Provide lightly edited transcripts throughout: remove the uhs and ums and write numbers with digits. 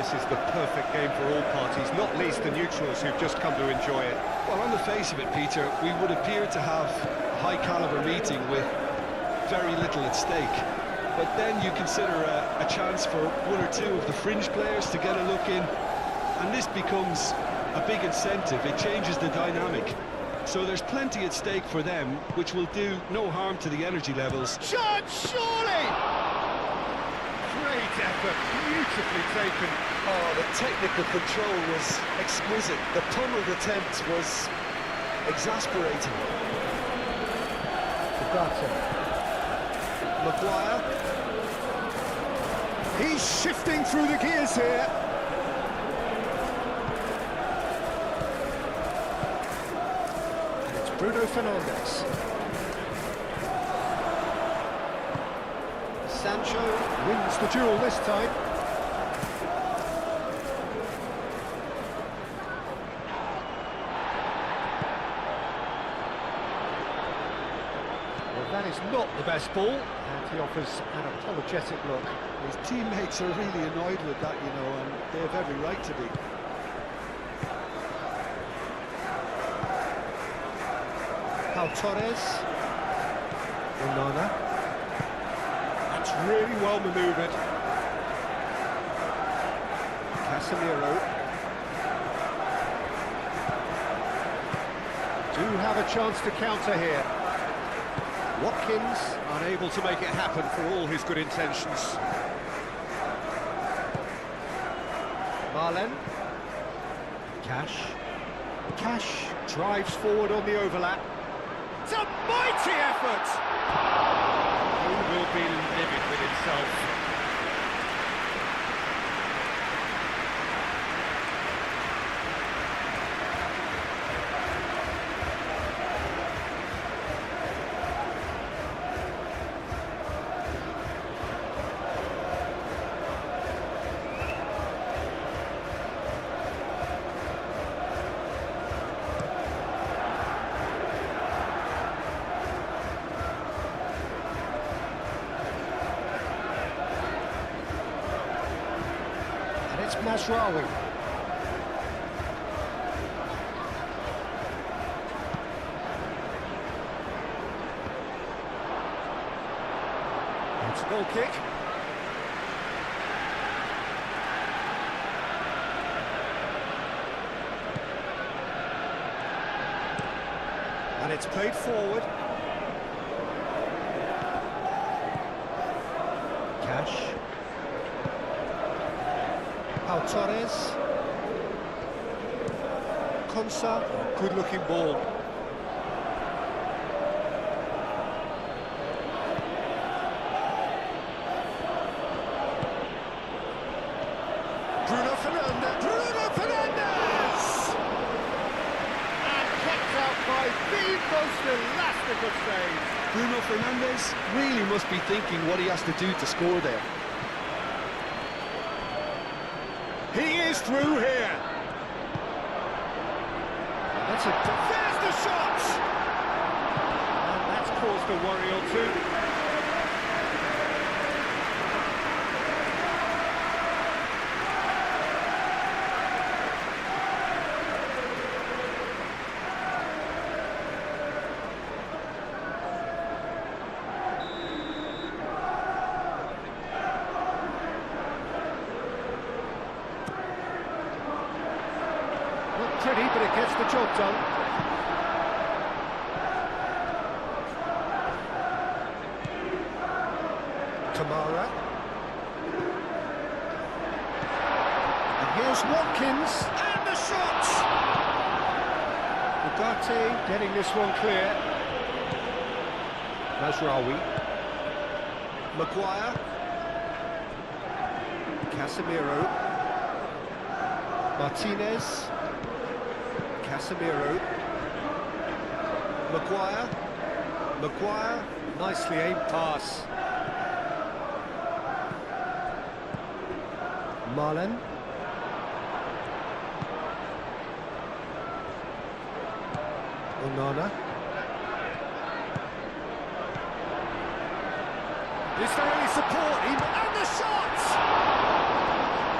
this is the perfect game for all parties, not least the neutrals who've just come to enjoy it. Well, on the face of it, Peter, we would appear to have a high-caliber meeting with very little at stake. But then you consider a chance for one or two of the fringe players to get a look in, and this becomes a big incentive. It changes the dynamic. So there's plenty at stake for them, which will do no harm to the energy levels. Shot, surely! Great effort, beautifully taken. Oh, the technical control was exquisite. The pummeled attempt was exasperating. Maguire. He's shifting through the gears here. And it's Bruno Fernandes. Sancho wins the duel this time. Well, that is not the best ball, and he offers an apologetic look. His teammates are really annoyed with that, you know, and they have every right to be. Pau Torres. Onana. That's really well manoeuvred. Casemiro. Do have a chance to counter here. Watkins. Unable to make it happen for all his good intentions. Marlen. Cash drives forward on the overlap. It's a mighty effort! He will be livid with himself. Masraoui. It's a goal kick. And it's played forward. Cash. Pau Torres. Konsa. Good-looking ball. Bruno Fernandes! And kept out by the most elastic of saves. Bruno Fernandes really must be thinking what he has to do to score there. He is through here. There's the shot! And that's caused a worry or two. Pretty, but it gets the job done. Kamara. And here's Watkins. And the shot! Ugarte getting this one clear. Masraoui. Maguire. Casemiro. Martinez. Casemiro. Maguire, nicely aimed pass. Marlen. Onana. Is there any support? And the shot!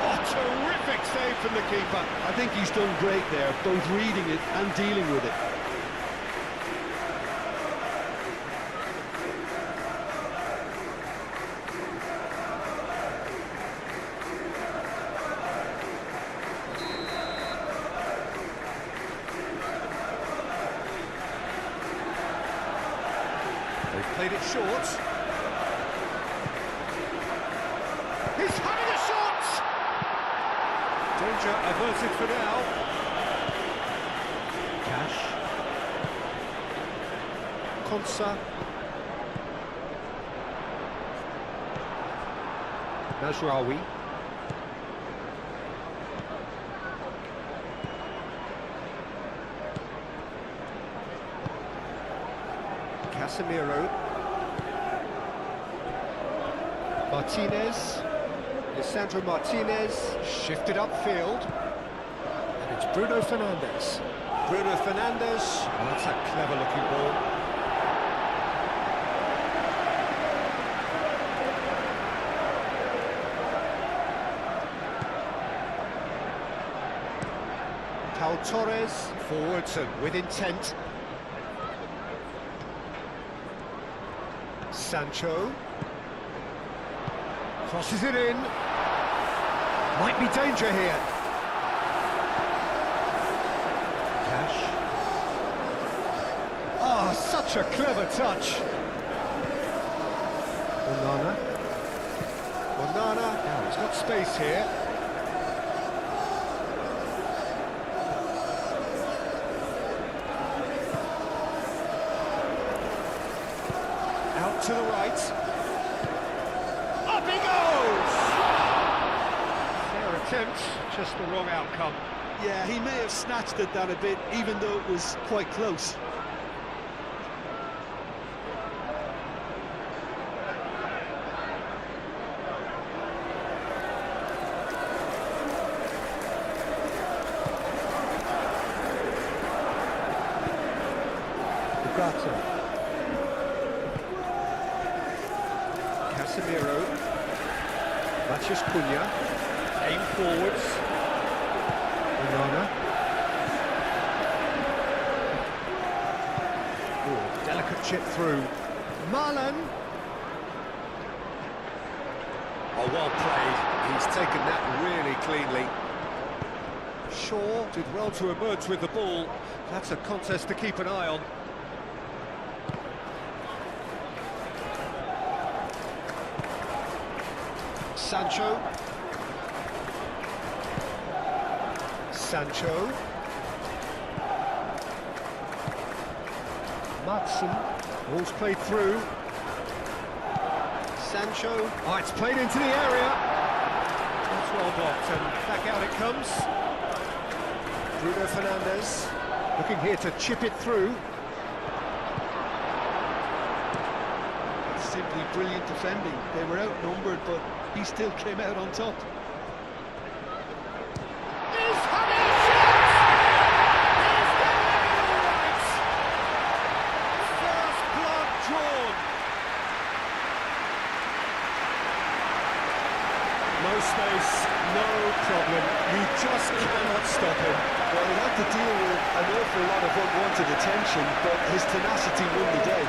Oh, terrific Great save from the keeper. I think he's done great there, both reading it and dealing with it. They've played it short. He's having a shot! Danger averted for now. Cash. Konsa. Najraoui. Casemiro. Martinez. Lisandro Martinez shifted upfield. And it's Bruno Fernandes. Bruno Fernandes. Oh, that's a clever looking ball. Pau Torres. Forwards and with intent. Sancho. Crosses it in. Might be danger here. Cash. Ah, such a clever touch. Onana. Now he's got space here. Out to the right. Up he goes! Fair attempt, just the wrong outcome. Yeah, he may have snatched at that a bit, even though it was quite close. Ugarte. Casemiro. Matheus Cunha. Aim forwards. Onana. Oh, delicate chip through. Marlon. Oh, well played. He's taken that really cleanly. Shaw did well to emerge with the ball. That's a contest to keep an eye on. Sancho. Madsen. Ball's played through. Sancho. Oh, it's played into the area. That's well blocked, and back out it comes. Bruno Fernandes. Looking here to chip it through. Simply brilliant defending. They were outnumbered, but he still came out on top. He's having a shot! He's getting it all right! First blood drawn. No space, no problem. You just cannot stop him. Well, he had to deal with an awful lot of unwanted attention, but his tenacity won the day.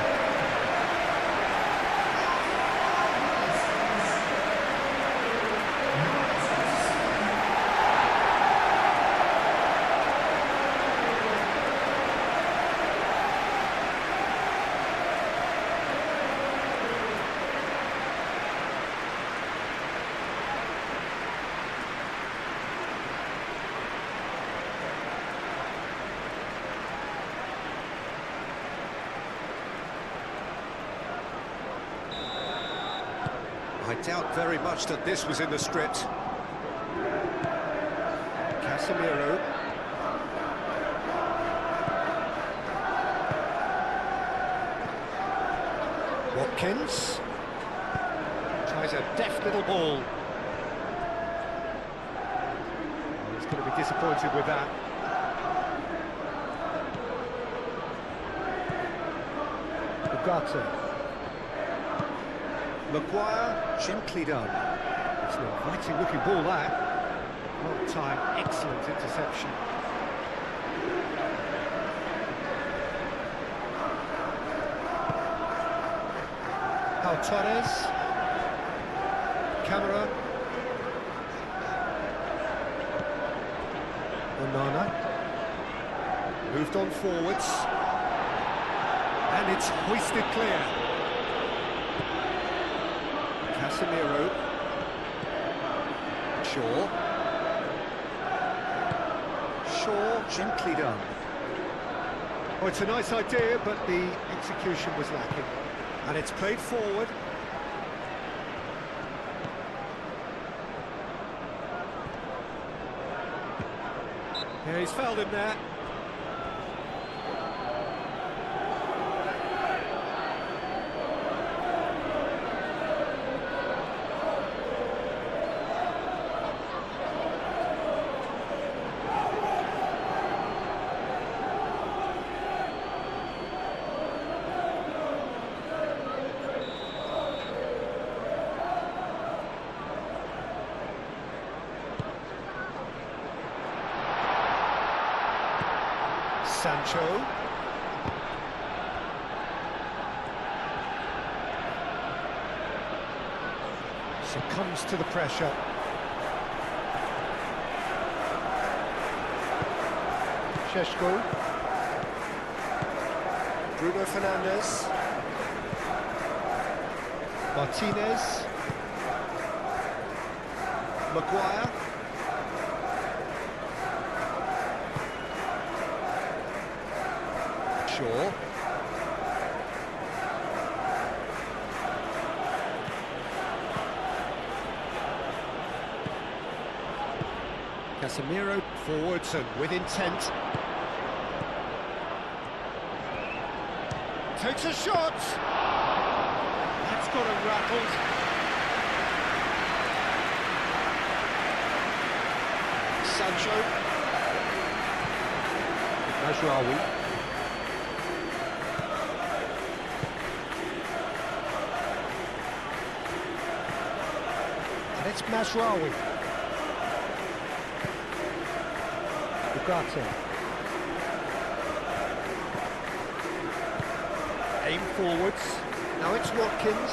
I doubt very much that this was in the script. Casemiro. Watkins. Tries a deft little ball. He's going to be disappointed with that. Ugarte. Maguire, gently done. It's an inviting looking ball, that. Long time, excellent interception. Pau Torres. Camera. Onana. Moved on forwards. And it's hoisted clear. Casemiro. Shaw. Gently done. Oh, it's a nice idea, but the execution was lacking. And it's played forward. Yeah, he's fouled him there. Sancho. Succumbs to the pressure. Šeško. Bruno Fernandes. Martinez. Maguire. Shaw. Casemiro forwards and with intent. Takes a shot. That's got him rattled. Sancho. Mazraoui. It's Mazraoui. Ugarte. Aim forwards. Now it's Watkins.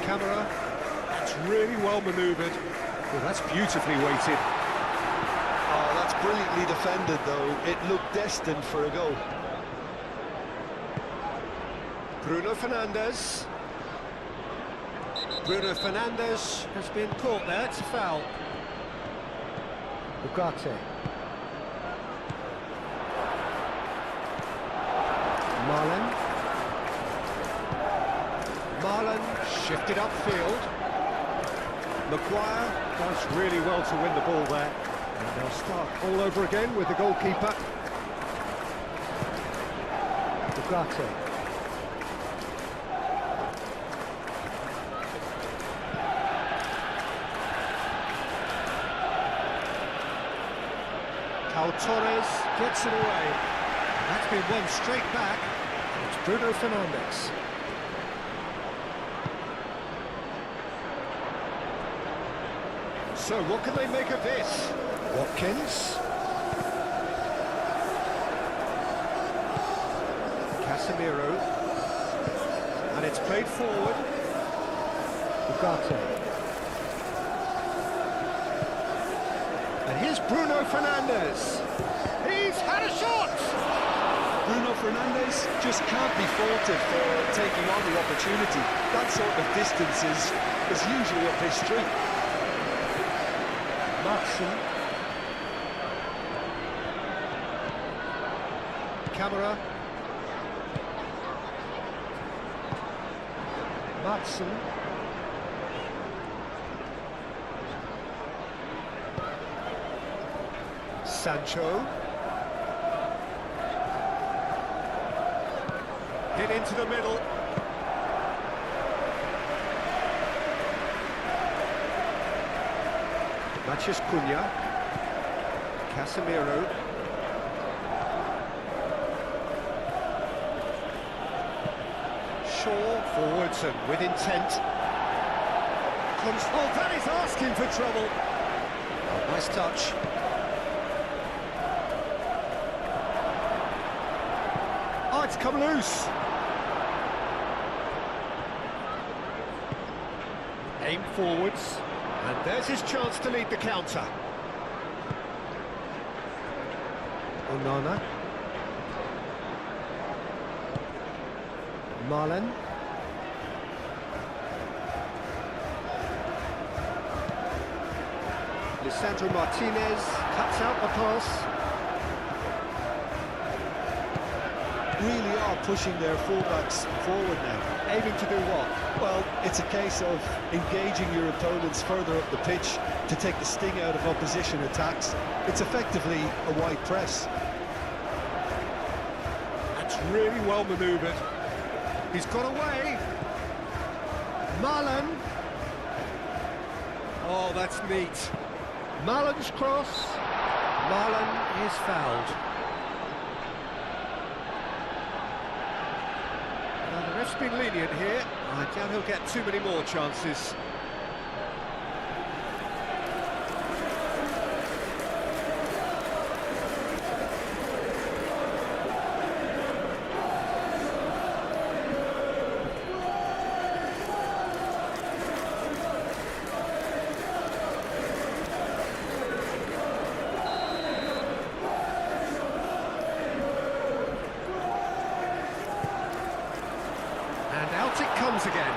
Camera. That's really well manoeuvred. Well, that's beautifully weighted. Oh, that's brilliantly defended, though. It looked destined for a goal. Bruno Fernandes. Bruno Fernandes has been caught there, it's a foul. Ugarte. Marlon shifted upfield. Maguire does really well to win the ball there. And they'll start all over again with the goalkeeper. Ugarte. Pau Torres gets it away. And that's been won straight back. It's Bruno Fernandes. So what can they make of this? Watkins. Casemiro. And it's played forward. Ugarte. And here's Bruno Fernandes. He's had a shot! Bruno Fernandes just can't be faulted for taking on the opportunity. That sort of distance is usually up his street. Matson. Camera. Matson. Sancho. Hit into the middle. Mathias Cunha. Casemiro. Shaw forwards and with intent. Oh, that is asking for trouble. Oh, nice touch. Oh, it's come loose. Aim forwards, and there's his chance to lead the counter. Onana. Marlon. Lisandro Martinez cuts out the pass. Really are pushing their fullbacks forward now. Aiming to do what? Well, it's a case of engaging your opponents further up the pitch to take the sting out of opposition attacks. It's effectively a wide press. That's really well manoeuvred. He's got away. Marlon. Oh, that's neat. Marlon's cross. Marlon is fouled. Now, the ref's been lenient here. I doubt he'll get too many more chances. And out it comes again.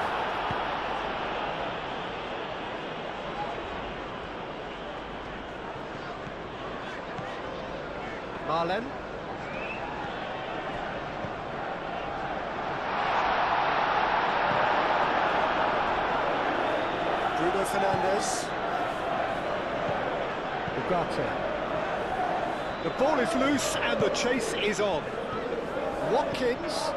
Marlon. Bruno Fernandes. Ugarte. The ball is loose and the chase is on. Watkins.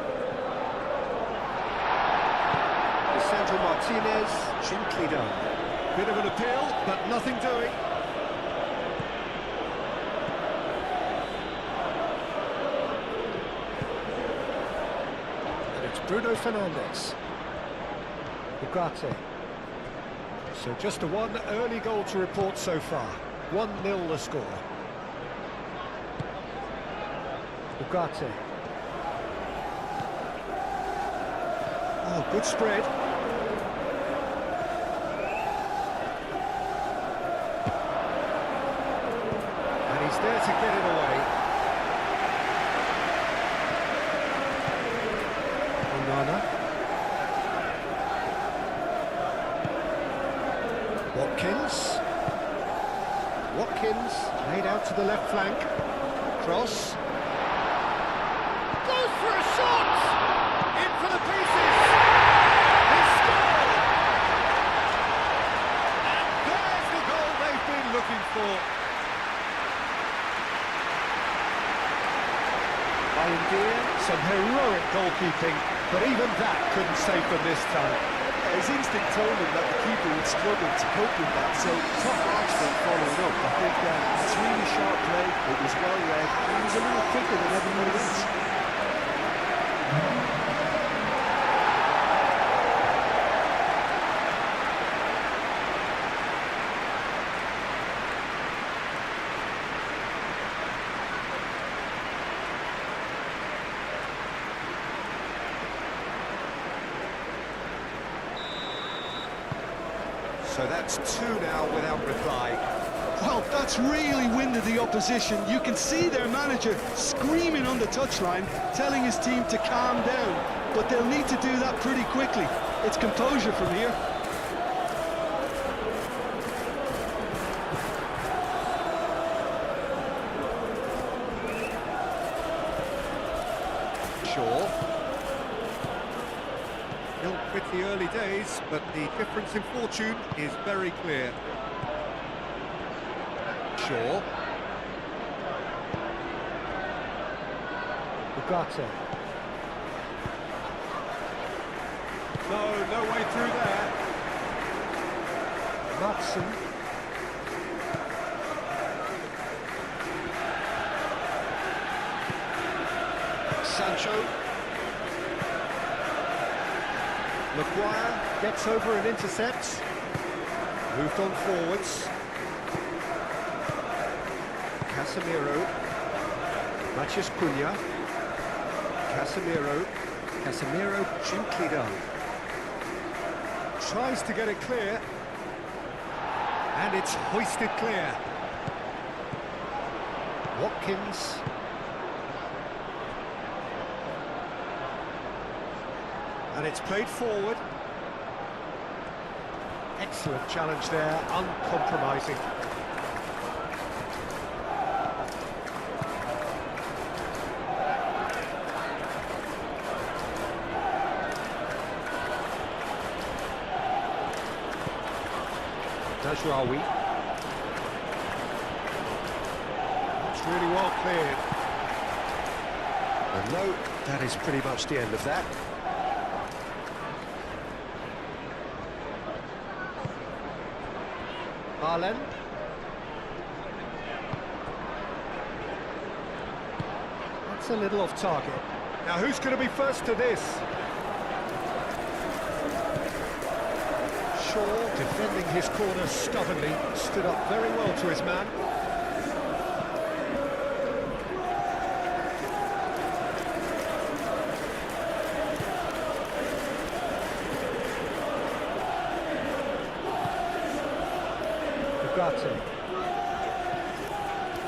Lisandro Martinez, gently done. Bit of an appeal, but nothing doing. And it's Bruno Fernandes. Ugarte. So just a one early goal to report so far. 1-0 the score. Ugarte. Oh, good spread. And he's there to get it away. Onana. Watkins. Watkins laid out to the left flank. Cross. Goes for a shot! In for the pieces! He scored! And there's the goal they've been looking for. Some heroic goalkeeping, but even that couldn't save them this time. His instinct told him that the keeper would struggle to cope with that, so top marksman followed up. I think it's really sharp play, it was well read, and he was a little quicker than everybody else. So that's two now without reply. Well, that's really winded the opposition. You can see their manager screaming on the touchline, telling his team to calm down, but they'll need to do that pretty quickly. It's composure from here. Shaw. He'll quit the early days, but the difference in fortune is very clear. Shaw. Ugarte. No way through there. Matson. Sancho. Maguire gets over and intercepts. Moved on forwards. Casemiro. Matheus Cunha. Casemiro. Casemiro gently done. Tries to get it clear. And it's hoisted clear. Watkins. And it's played forward. Excellent challenge there, uncompromising. Mazraoui. It's really well cleared. And no, that is pretty much the end of that. Haaland. That's a little off target. Now who's going to be first to this? Shaw, defending his corner stubbornly, stood up very well to his man.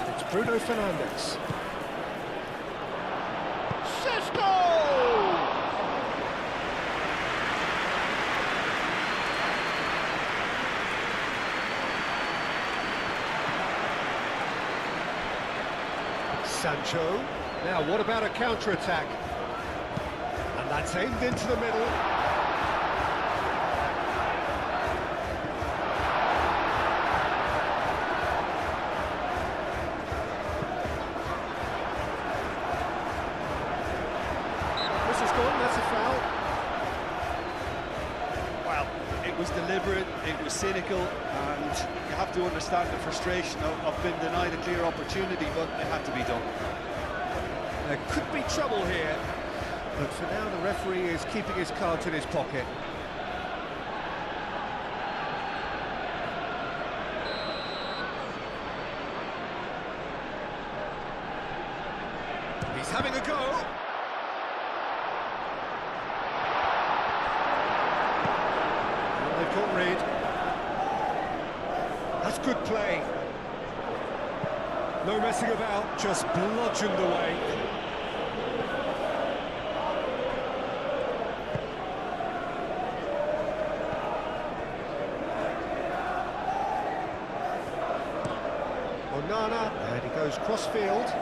It's Bruno Fernandes. Sesko! Sancho. Now, what about a counter-attack? And that's aimed into the middle. That's a foul. Well, it was deliberate, it was cynical, and you have to understand the frustration of being denied a clear opportunity, but it had to be done. There could be trouble here, but for now the referee is keeping his cards in his pocket. He's having a go. Got rid. That's good play. No messing about, just bludgeoned away. Onana, and he goes cross-field.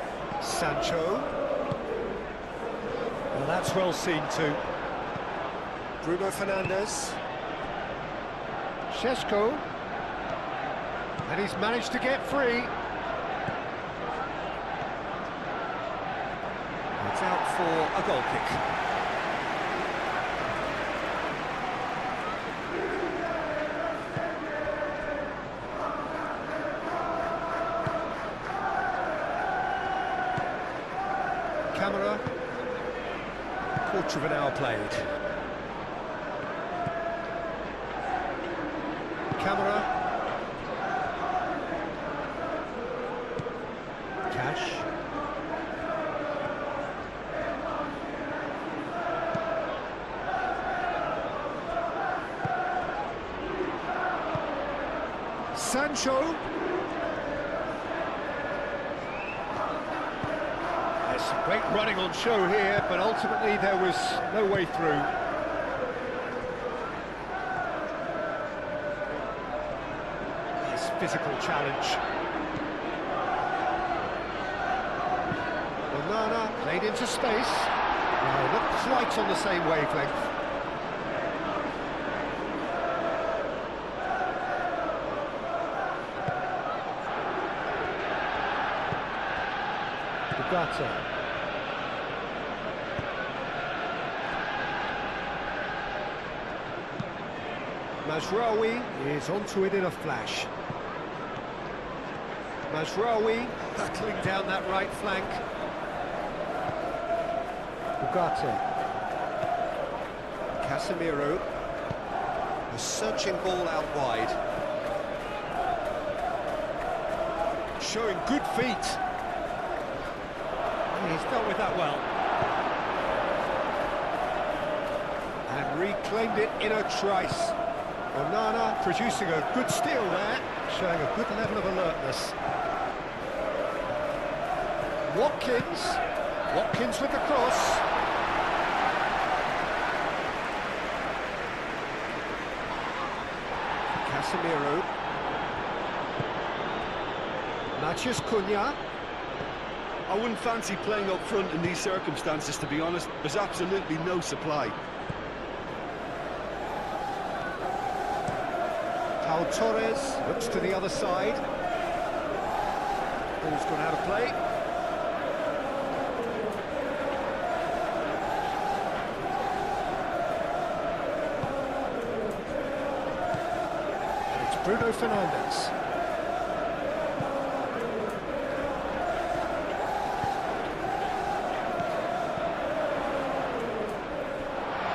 Sancho. Well, that's well seen too. Bruno Fernandes. Sesko, and he's managed to get free. It's out for a goal kick. Camera, quarter of an hour played. Camera. Cash. Sancho. There's some great running on show here, but ultimately there was no way through. Physical challenge. Onana played into space. Not quite on the same wavelength. Ugarte. Mazraoui is onto it in a flash. Mazraoui battling down that right flank. Ugarte. Casemiro. A searching ball out wide. Showing good feet. He's dealt with that well. And reclaimed it in a trice. Onana producing a good steal there, showing a good level of alertness. Watkins with the cross. Casemiro. Matheus Cunha. I wouldn't fancy playing up front in these circumstances, to be honest. There's absolutely no supply. Pau Torres looks to the other side. Ball's gone out of play. And it's Bruno Fernandes.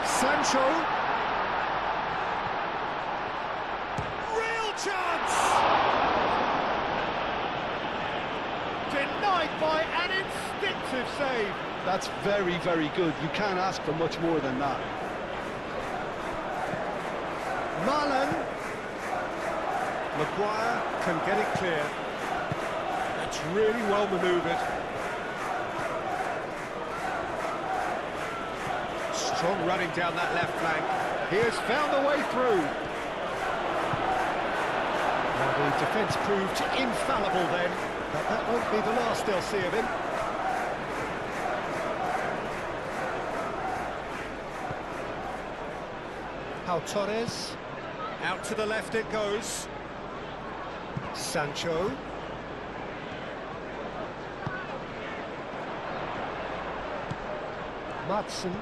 Sancho. Chance! Denied by an instinctive save. That's very, very good. You can't ask for much more than that. Marlon. Maguire can get it clear. That's really well manoeuvred. Strong running down that left flank. He has found the way through. The defence proved infallible then, but that won't be the last they'll see of him. Pau Torres. Out to the left it goes. Sancho. Madsen.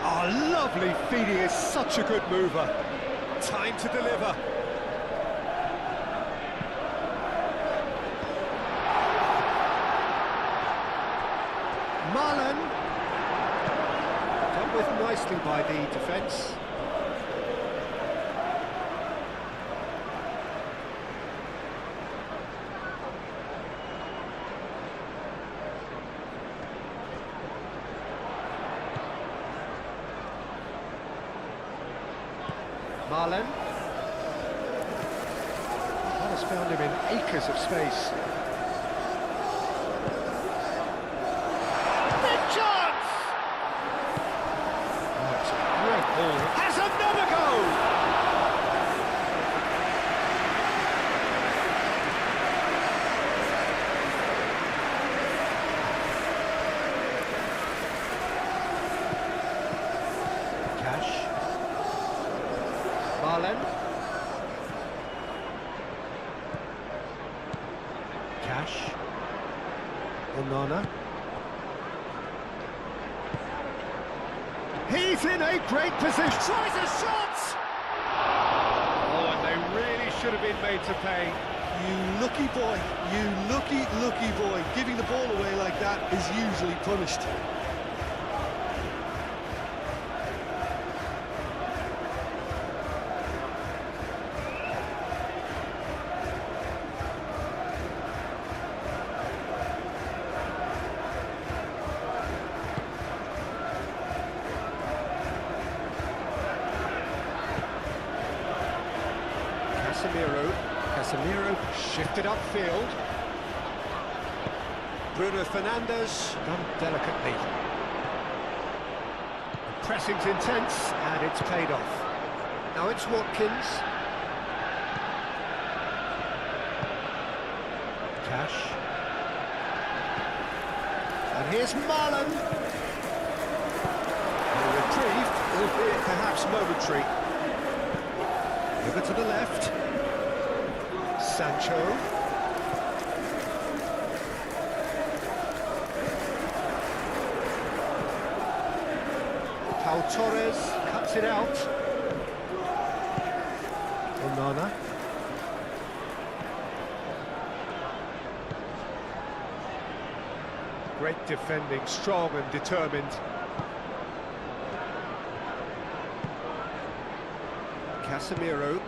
Oh, lovely feed, he is such a good mover. Time to deliver. Marlon. Dealt with nicely by the defence. Marlon. That has found him in acres of space. Big chance! Oh, it's a great ball. Has another goal! Marlon. Cash. Onana. He's in a great position. Tries a shot! Oh, and they really should have been made to pay. You lucky boy, you lucky boy. Giving the ball away like that is usually punished. Casemiro shifted upfield. Bruno Fernandes done delicately. The pressing's intense and it's paid off. Now it's Watkins. Cash. And here's Marlon. A reprieve, albeit perhaps momentary. Over to the left. Sancho. Pau Torres cuts it out. Onana. Great defending, strong and determined. Casemiro.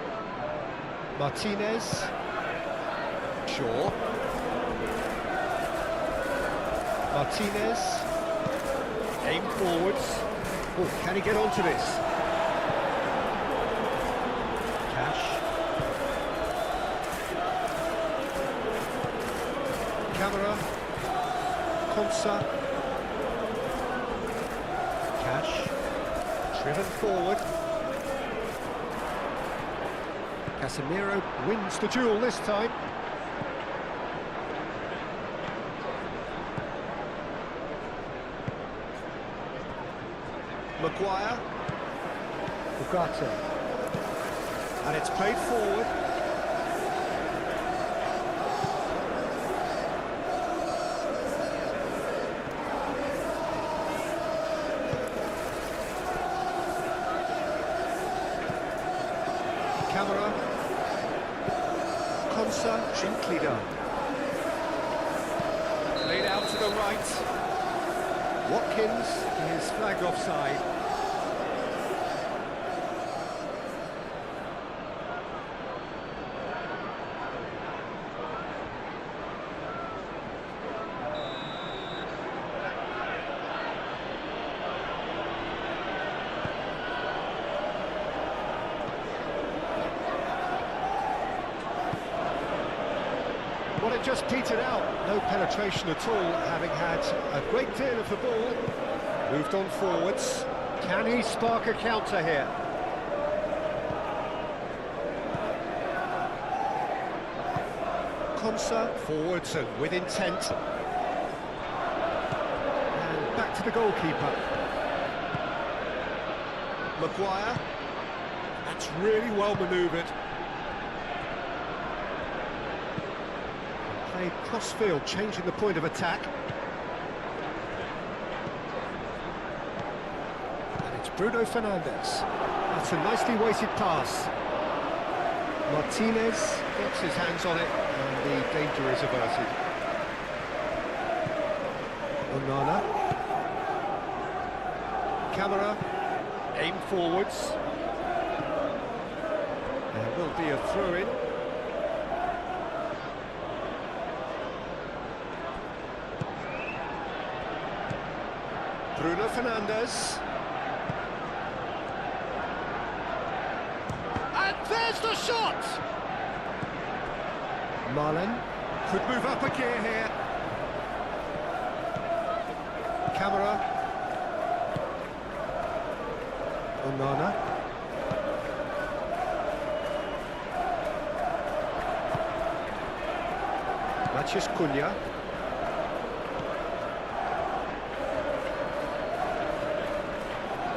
Martinez. Shaw. Martinez. Aim forwards. Oh, can he get onto this? Cash. Camera. Konsa. Cash. Driven forward. Casemiro wins the duel this time. Maguire. Ugarte. And it's played forward. Camera. Konsa, gently done. Played out to the right. Watkins is flagged offside. Well, it just petered out. No penetration at all, having had a great deal of the ball. Moved on forwards. Can he spark a counter here? Konsa forwards and with intent. And back to the goalkeeper. Maguire. That's really well manoeuvred. Played cross-field, changing the point of attack. And it's Bruno Fernandes. That's a nicely weighted pass. Martinez gets his hands on it, and the danger is averted. Onana. Camera. Aim forwards. There will be a throw-in. Bruno Fernandes. And there's the shot! Marlin could move up a gear here. Camera. Onana. Matheus Cunha.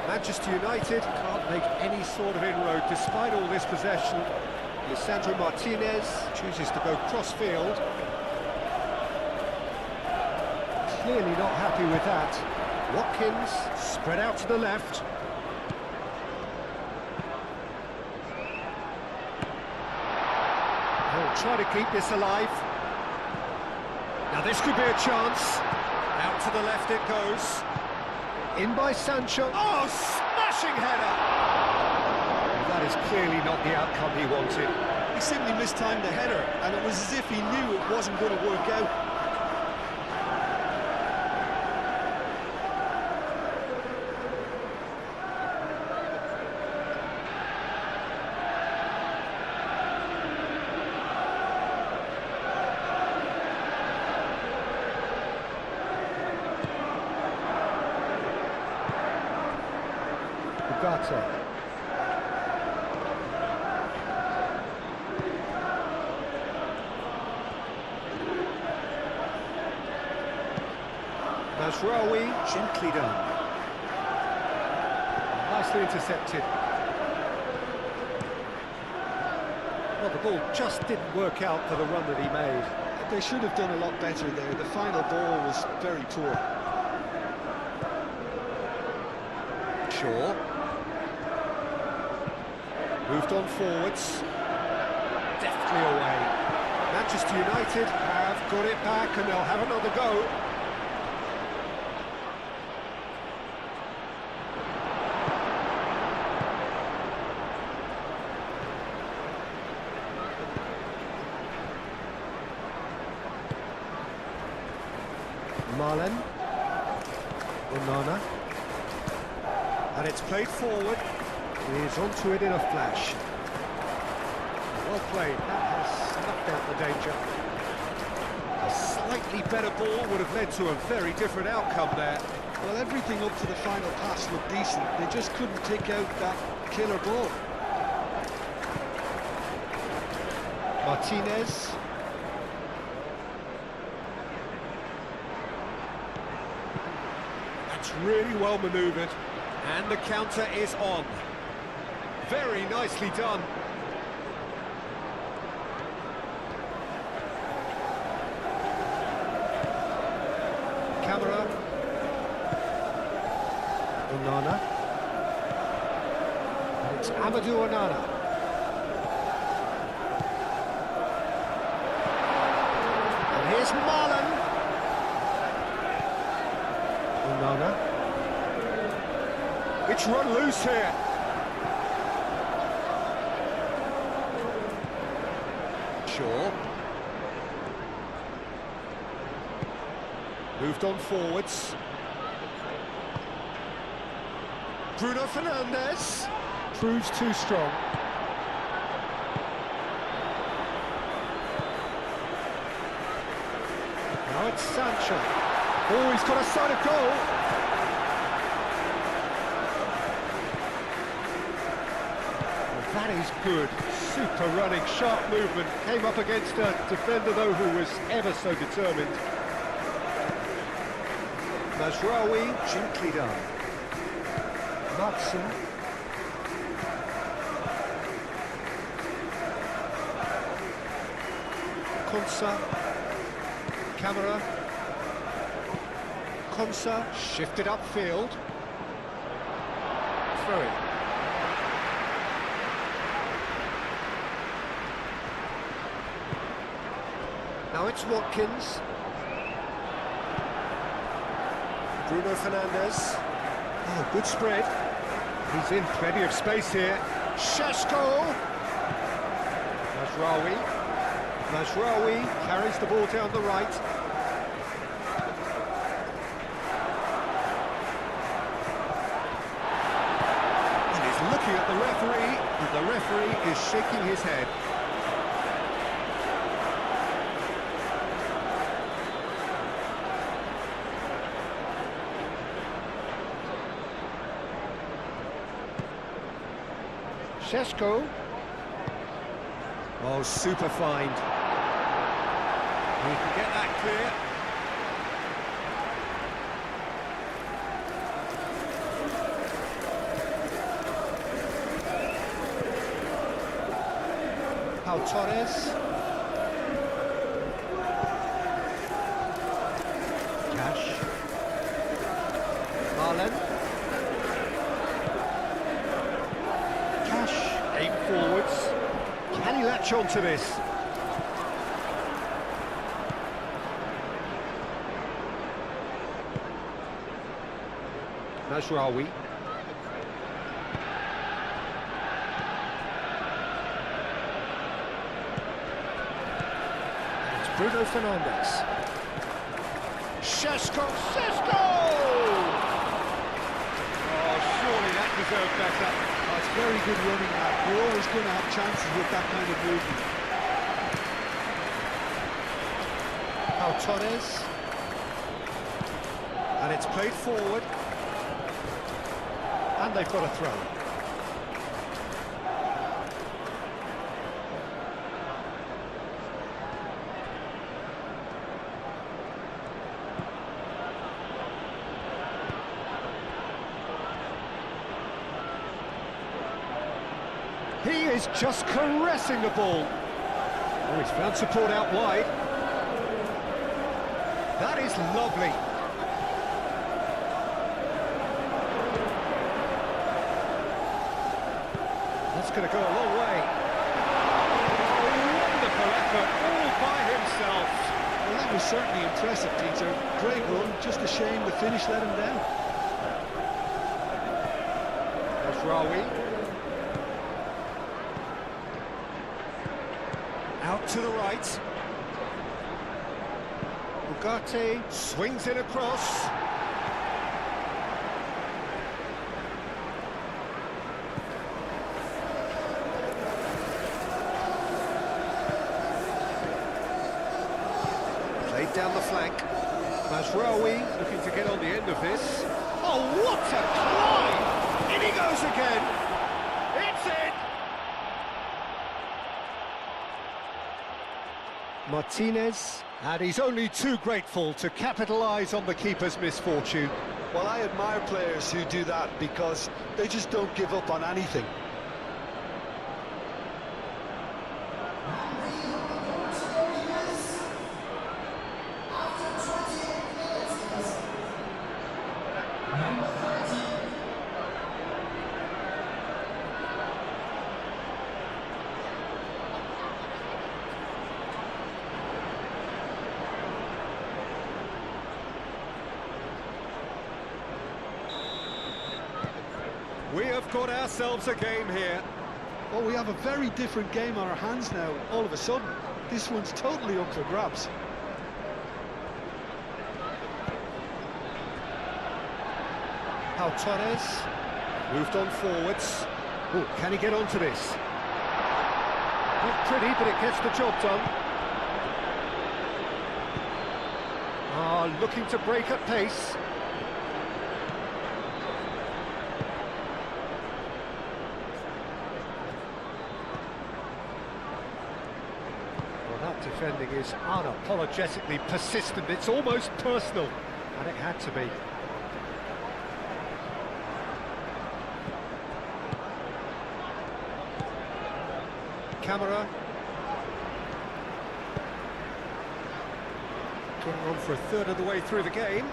Manchester United can't make any sort of inroad despite all this possession. Lisandro Martinez chooses to go cross-field. Clearly not happy with that. Watkins spread out to the left. He'll try to keep this alive. Now this could be a chance. Out to the left it goes. In by Sancho. Oh, smashing header! That is clearly not the outcome he wanted. He simply mistimed the header, and it was as if he knew it wasn't going to work out. Ugarte. Mazraoui, gently done. Nicely intercepted. Well, the ball just didn't work out for the run that he made. They should have done a lot better there. The final ball was very poor. Shaw. Moved on forwards. Deftly away. Manchester United have got it back and they'll have another go. Marlen. Onana. And it's played forward. He's onto it in a flash. Well played. That has snuffed out the danger. A slightly better ball would have led to a very different outcome there. Well, everything up to the final pass looked decent. They just couldn't take out that killer ball. Martinez. That's really well manoeuvred. And the counter is on. Very nicely done. Camera. Onana. And it's Amadou Onana. And here's Marlen. Onana. It's run loose here. Shaw. Moved on forwards. Bruno Fernandes. Proves too strong. Now it's Sancho. Oh, he's got a sight of goal. Well, that is good. Super running, sharp movement. Came up against a defender, though, who was ever so determined. Mazraoui, gently done. Matson. Konsa. Camera. Konsa, shifted upfield. Throw it. Now it's Watkins. Bruno Fernandes. Oh, good spread. He's in plenty of space here. Šeško. Mazraoui. Mazraoui carries the ball down the right. And he's looking at the referee, and the referee is shaking his head. Šeško. Oh, super find. He can get that clear. Pau Torres. Cash. Marlen. Aim forwards. Can he latch on to this? Mazraoui. And it's Bruno Fernandes. Šeško. Šeško! Oh, surely that deserved better. It's very good running now. You're always going to have chances with that kind of movement. Pau Torres. And it's played forward. And they've got a throw. He is just caressing the ball. Oh, he's found support out wide. That is lovely. That's going to go a long way. Oh, wonderful effort, all by himself. Well, that was certainly impressive, Peter. Great run, just a shame the finish let him down. Mazraoui. Out to the right. Ugarte swings it across. Played down the flank. Mazraoui looking to get on the end of this. Oh, what a climb! In he goes again. It's in! Martinez, and he's only too grateful to capitalise on the keeper's misfortune. Well, I admire players who do that because they just don't give up on anything. We have got ourselves a game here. Well, we have a very different game on our hands now, all of a sudden. This one's totally up for grabs. Pau Torres moved on forwards. Oh, can he get onto this? Not pretty, but it gets the job done. Looking to break at pace. Well, that defending is unapologetically persistent. It's almost personal, and it had to be. Camera. Going on for a third of the way through the game.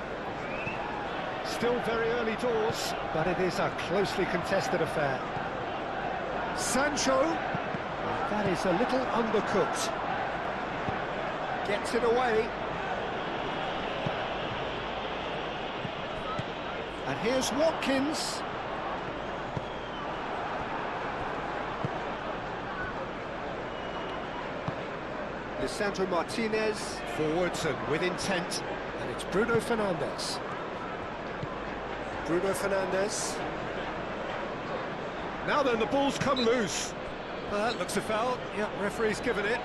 Still very early doors, but it is a closely contested affair. Sancho. That is a little undercooked. Gets it away. And here's Watkins. Lisandro Martinez, forwards and with intent, and it's Bruno Fernandes. Bruno Fernandes. Now then, the ball's come loose. Well, that looks a foul. Yeah, referee's given it.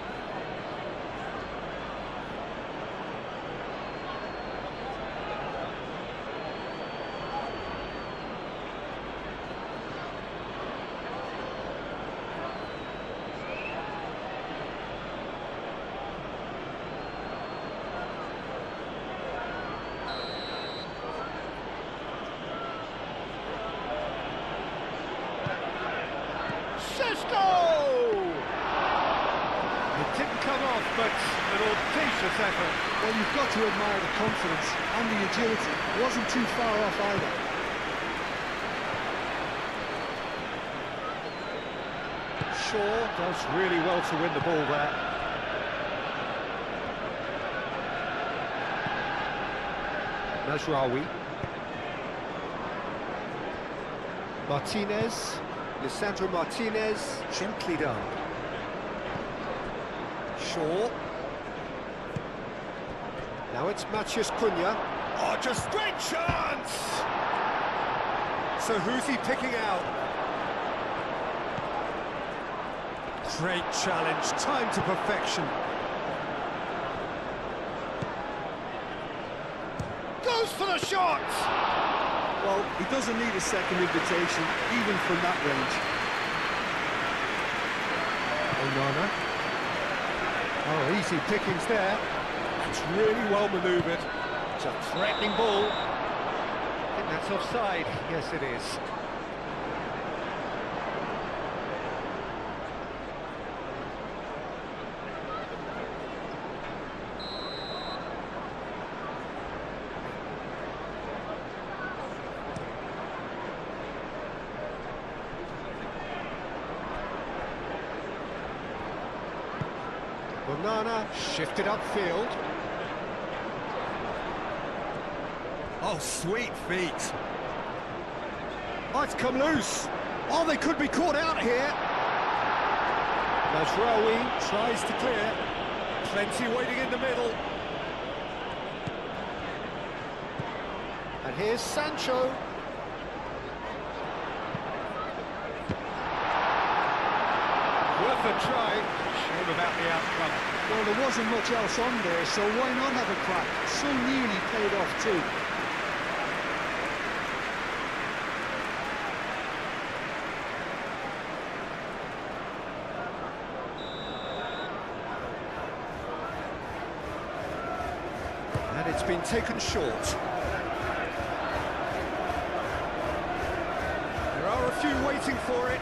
It didn't come off, but an audacious effort. Well, you've got to admire the confidence and the agility. It wasn't too far off either. Shaw does really well to win the ball there. Mazraoui. Martinez. Lisandro Martinez, gently done. Shaw. Now it's Matheus Cunha. Oh, just great chance! So who's he picking out? Great challenge, time to perfection. Goes for the shot! Well, he doesn't need a second invitation, even from that range. Onana. Oh, easy pickings there. It's really well manoeuvred. It's a threatening ball. I think that's offside. Yes, it is. Onana shifted upfield. Oh, sweet feet. Oh, it's come loose. Oh, they could be caught out here. Mazraoui tries to clear. Plenty waiting in the middle. And here's Sancho. Worth a try. Shame about the outcome. Well, there wasn't much else on there, so why not have a crack? So nearly paid off too. And it's been taken short. There are a few waiting for it.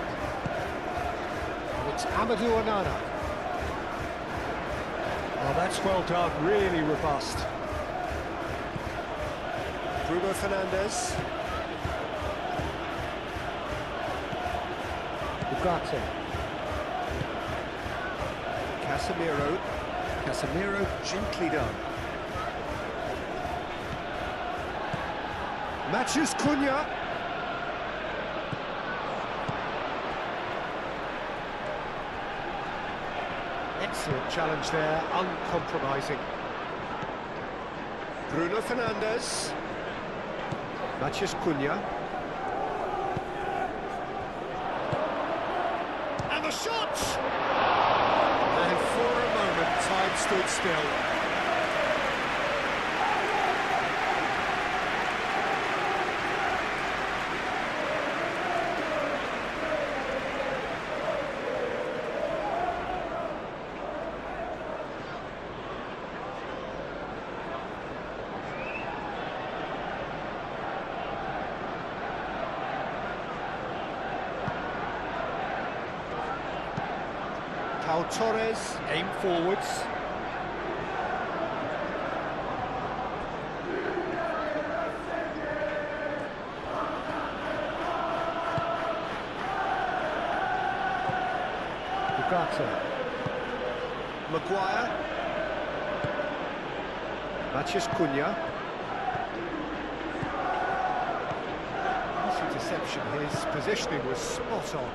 It's Amadou Onana. Oh, that's well done, really robust. Bruno Fernandes. Ugarte. Casemiro. Casemiro gently done. Matches Cunha. Excellent challenge there, uncompromising. Bruno Fernandes. Matches Cunha. And the shot! And for a moment, time stood still. Pau Torres, aim forwards. Ugarte. Maguire. Matches Cunha. Nice interception, his positioning was spot on.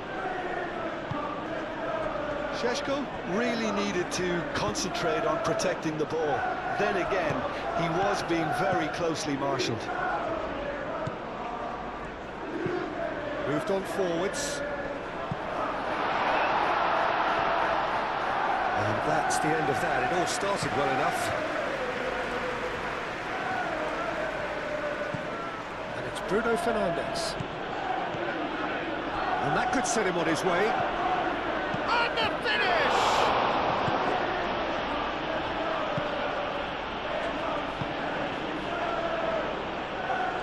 Šeško really needed to concentrate on protecting the ball. Then again, he was being very closely marshalled. Moved on forwards. And that's the end of that. It all started well enough. And it's Bruno Fernandes. And that could set him on his way. And the finish!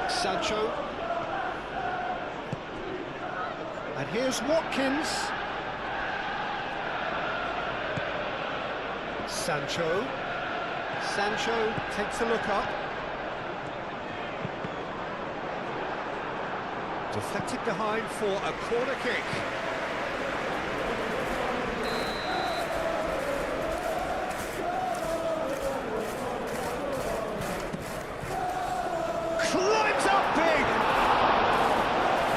Sancho. And here's Watkins. Sancho. Sancho takes a look up. Deflected behind for a corner kick. Climbs up big!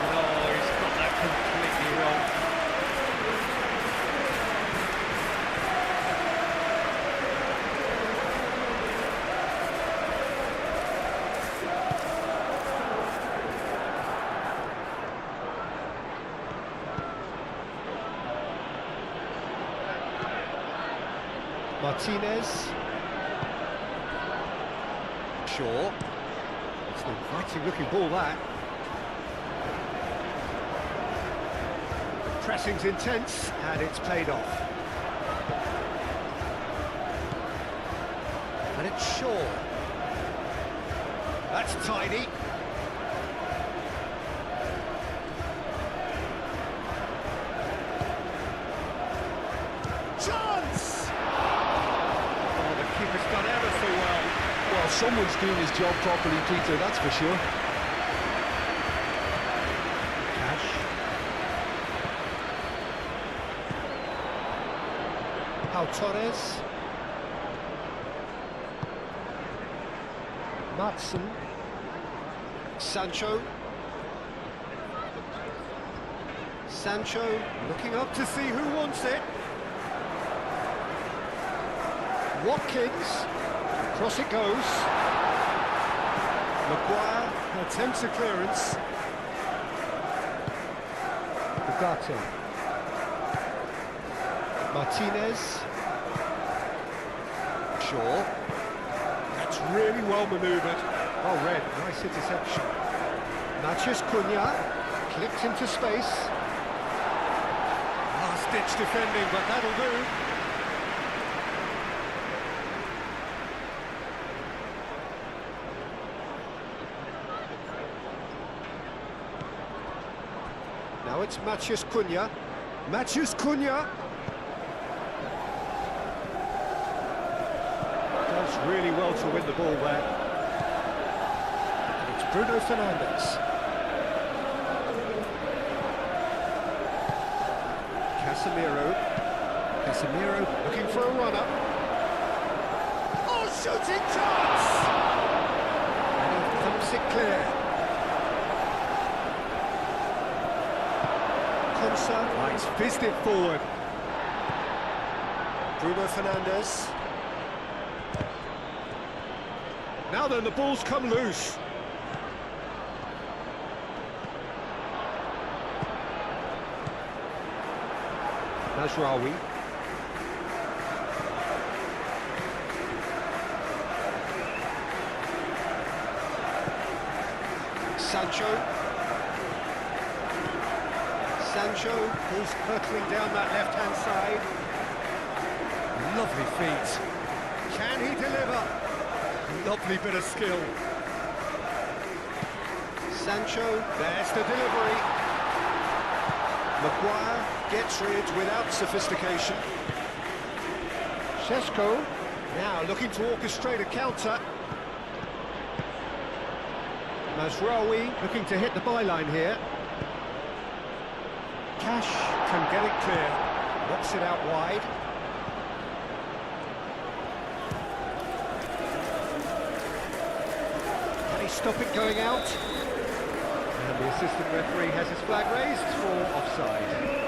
No, he's got that completely wrong. Martinez. Shaw. It's an inviting looking ball, that. Pressing's intense, and it's paid off. And it's Shaw. That's tidy. Chance! Oh, the keeper's done ever so well. Well, someone's doing his job properly, Peter, that's for sure. Cash. Pau Torres. Matson. Sancho. Sancho looking up to see who wants it. Watkins. Across it goes. Maguire attempts a clearance. Ugarte. Martinez. Shaw. That's really well manoeuvred. Well read, nice interception. Matheus Cunha clipped into space. Last-ditch defending, but that'll do. Now it's Matheus Cunha. Matheus Cunha! Does really well to win the ball there. And it's Bruno Fernandes. Casemiro looking for a runner. Oh, shooting chance! And he thumps it clear. Nice, fizzed it forward. Bruno Fernandes. Now then, the ball's come loose. Mazraoui. Sancho is hurtling down that left-hand side. Lovely feet. Can he deliver? Lovely bit of skill. Sancho, there's the delivery. Maguire gets rid without sophistication. Šeško now looking to orchestrate a counter. Mazraoui looking to hit the byline here. Cash can get it clear, knocks it out wide. Can he stop it going out? And the assistant referee has his flag raised for offside.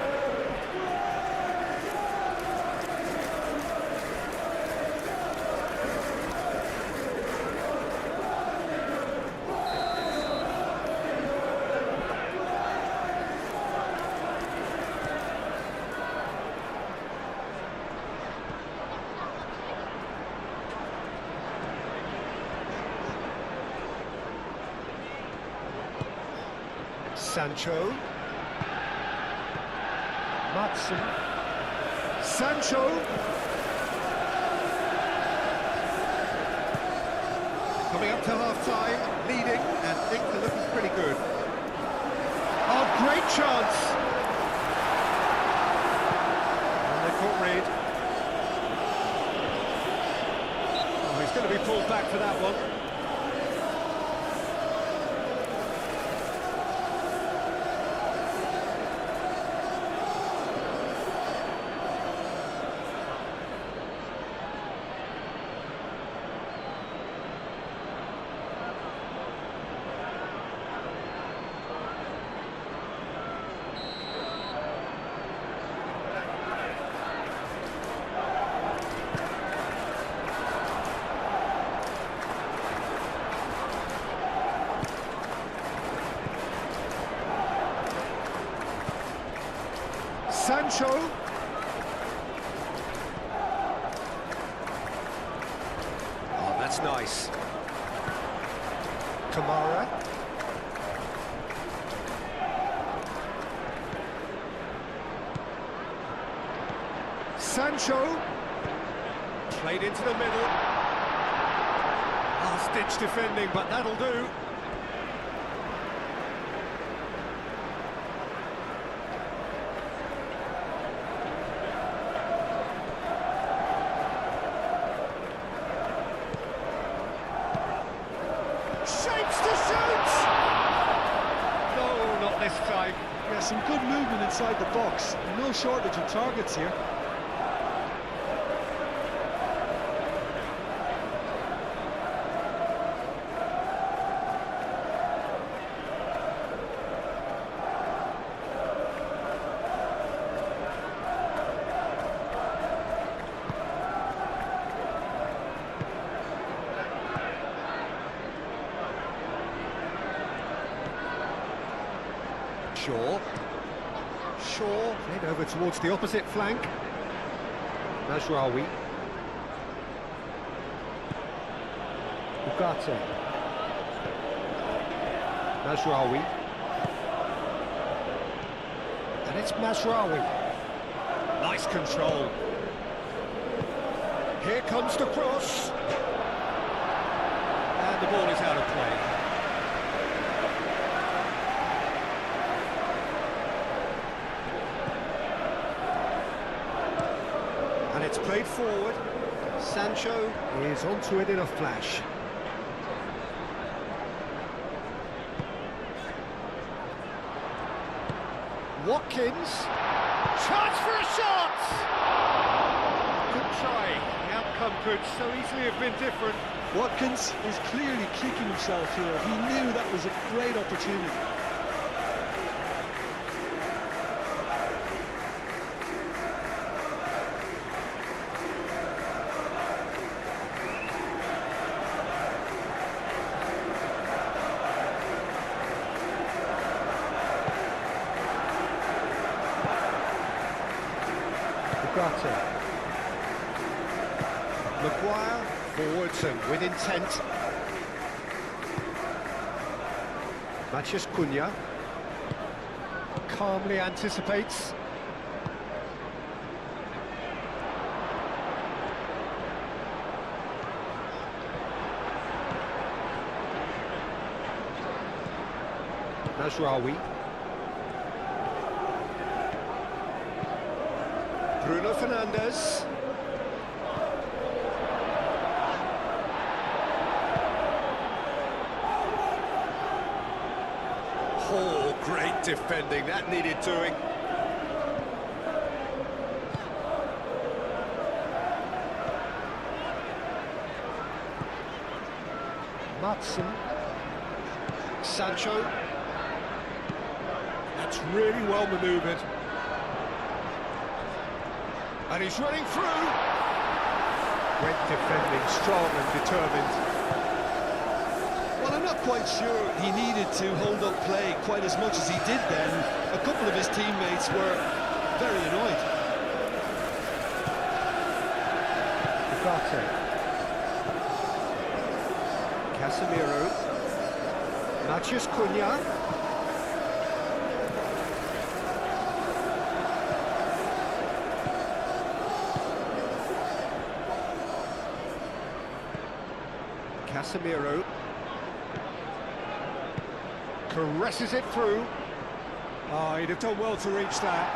Sancho. Matson. Sancho. Coming up to half-time, leading, and things are looking pretty good. Oh, great chance! And they caught Reed. Oh, he's going to be pulled back for that one. Sancho. Oh, that's nice. Kamara. Sancho. Played into the middle. Last-ditch defending, but that'll do. Shapes to shoot! No, not this time. Yeah, some good movement inside the box. No shortage of targets here. Shaw. Shaw, head over towards the opposite flank. Mazraoui. Ugarte. Mazraoui. And it's Mazraoui. Nice control. Here comes the cross. And the ball is out of play. And it's played forward. Sancho is onto it in a flash. Watkins, chance for a shot! Good try, the outcome could so easily have been different. Watkins is clearly kicking himself here. He knew that was a great opportunity. Maguire, forwards and with intent. Matheus Cunha calmly anticipates. Mazraoui. Bruno Fernandes. Oh, great defending, that needed doing. Matson. Sancho. That's really well manoeuvred. And he's running through. Great defending, strong and determined. Well, I'm not quite sure he needed to hold up play quite as much as he did then. A couple of his teammates were very annoyed. Ugarte. Casemiro. Matheus Cunha. Casemiro. Caresses it through. Oh, he'd have done well to reach that.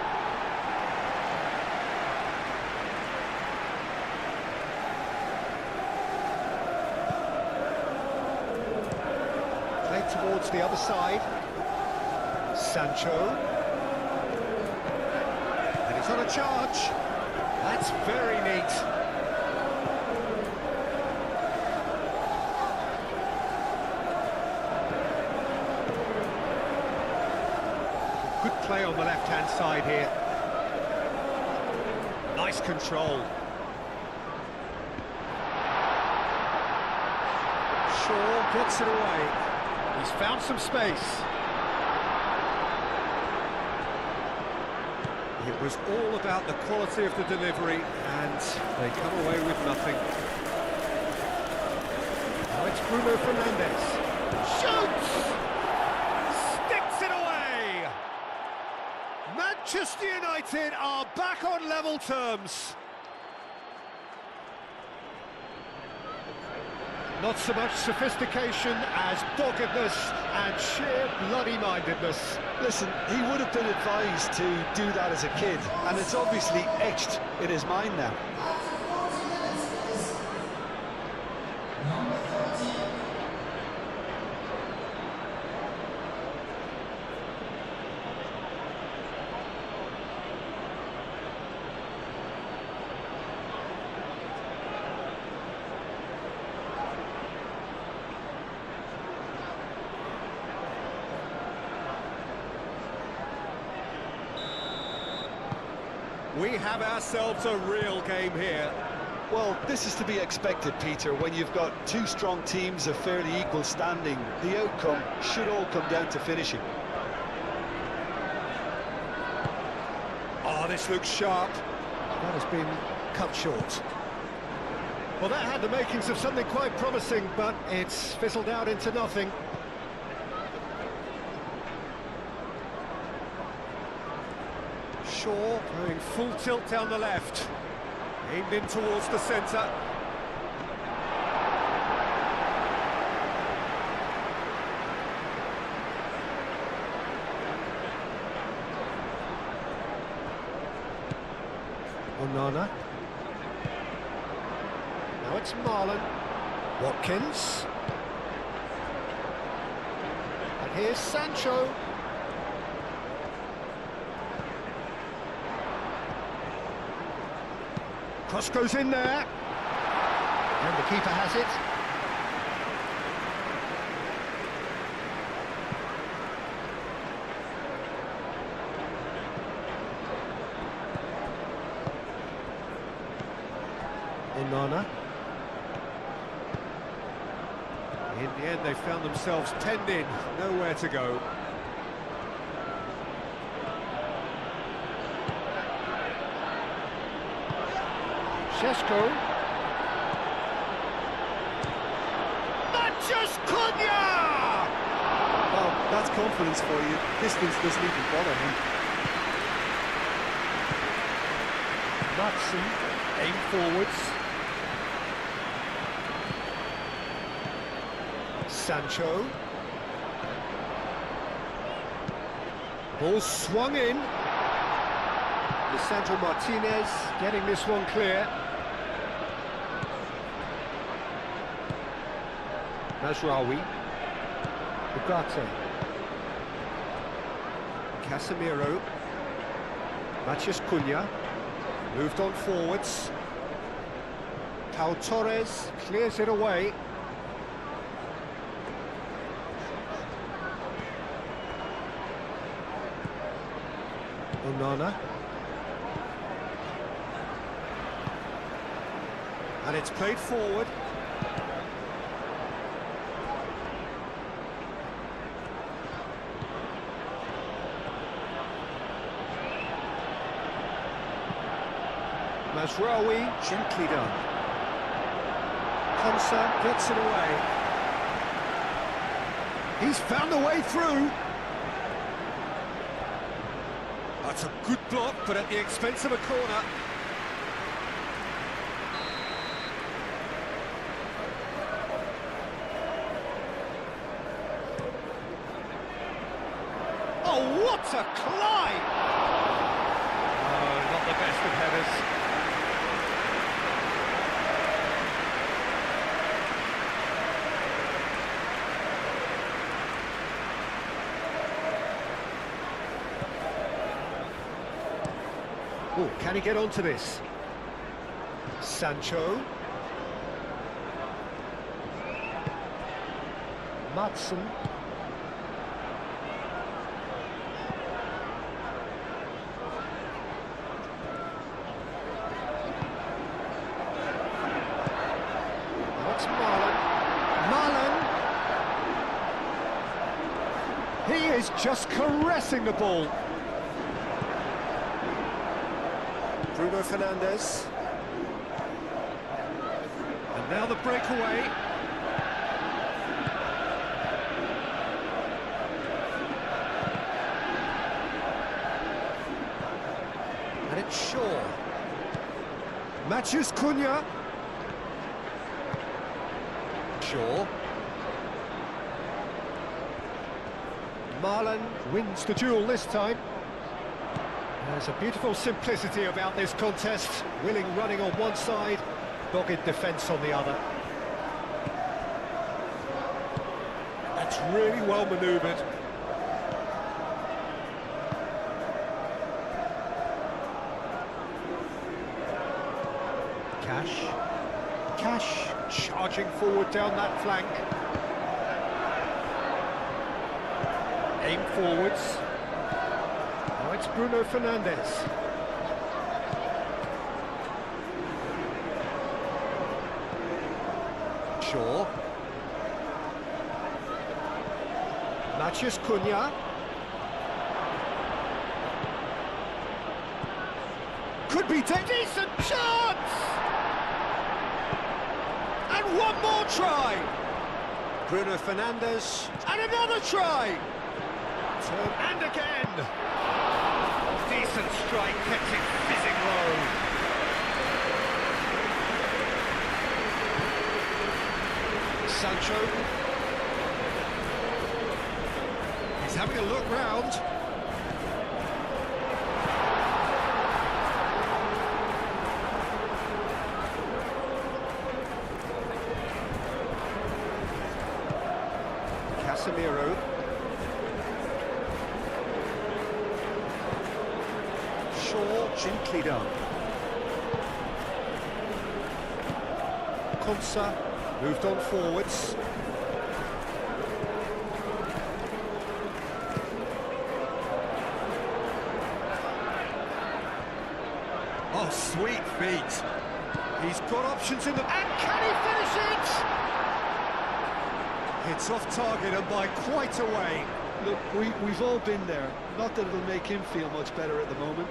Played towards the other side. Sancho. And he's on a charge. That's very neat. Good play on the left-hand side here. Nice control. Shaw puts it away. He's found some space. It was all about the quality of the delivery, and they come away with nothing. Now it's Bruno Fernandes. Shoots! Manchester United are back on level terms. Not so much sophistication as doggedness and sheer bloody-mindedness. Listen, he would have been advised to do that as a kid, and it's obviously etched in his mind now. We have ourselves a real game here. Well, this is to be expected, Peter, when you've got two strong teams of fairly equal standing. The outcome should all come down to finishing. This looks sharp. That has been cut short. Well, that had the makings of something quite promising, but it's fizzled out into nothing. Shaw going full tilt down the left. Aimed in towards the centre. Onana. Now it's Marlon. Watkins. And here's Sancho. Cross goes in there. And the keeper has it. Onana. In the end, they found themselves penned in, nowhere to go. Šeško. Matches Cunha! Well, that's confidence for you. Distance doesn't even bother him. Matson, aim forwards. Sancho. Ball swung in. Lisandro Martinez getting this one clear. Mazraoui. Ugarte. Casemiro. Matches Cunha. Moved on forwards. Pau Torres clears it away. Onana. And it's played forward. Mazraoui, gently done. Konsa gets it away. He's found a way through. That's a good block, but at the expense of a corner. Oh, what a climb! Oh, not the best of headers. Oh, can he get onto this? Sancho. Matson. That's Marlon. Marlon! He is just caressing the ball. Bruno Fernandes. And now the breakaway. And it's Shaw. Matches Cunha. Shaw. Marlon wins the duel this time. There's a beautiful simplicity about this contest. Willing running on one side, dogged defence on the other. That's really well manoeuvred. Cash charging forward down that flank. Aim forwards. Now it's Bruno Fernandes. Shaw. Matches Cunha. Could be decent chance! And one more try! Bruno Fernandes, and another try! Turn and again! Decent strike, kept it fizzing low. Sancho. He's having a look round. Casemiro. Shaw, gently done. Konsa moved on forwards. Oh, sweet feet. He's got options in the... And can he finish it? It's off target and by quite a way. Look, we've all been there. Not that it'll make him feel much better at the moment.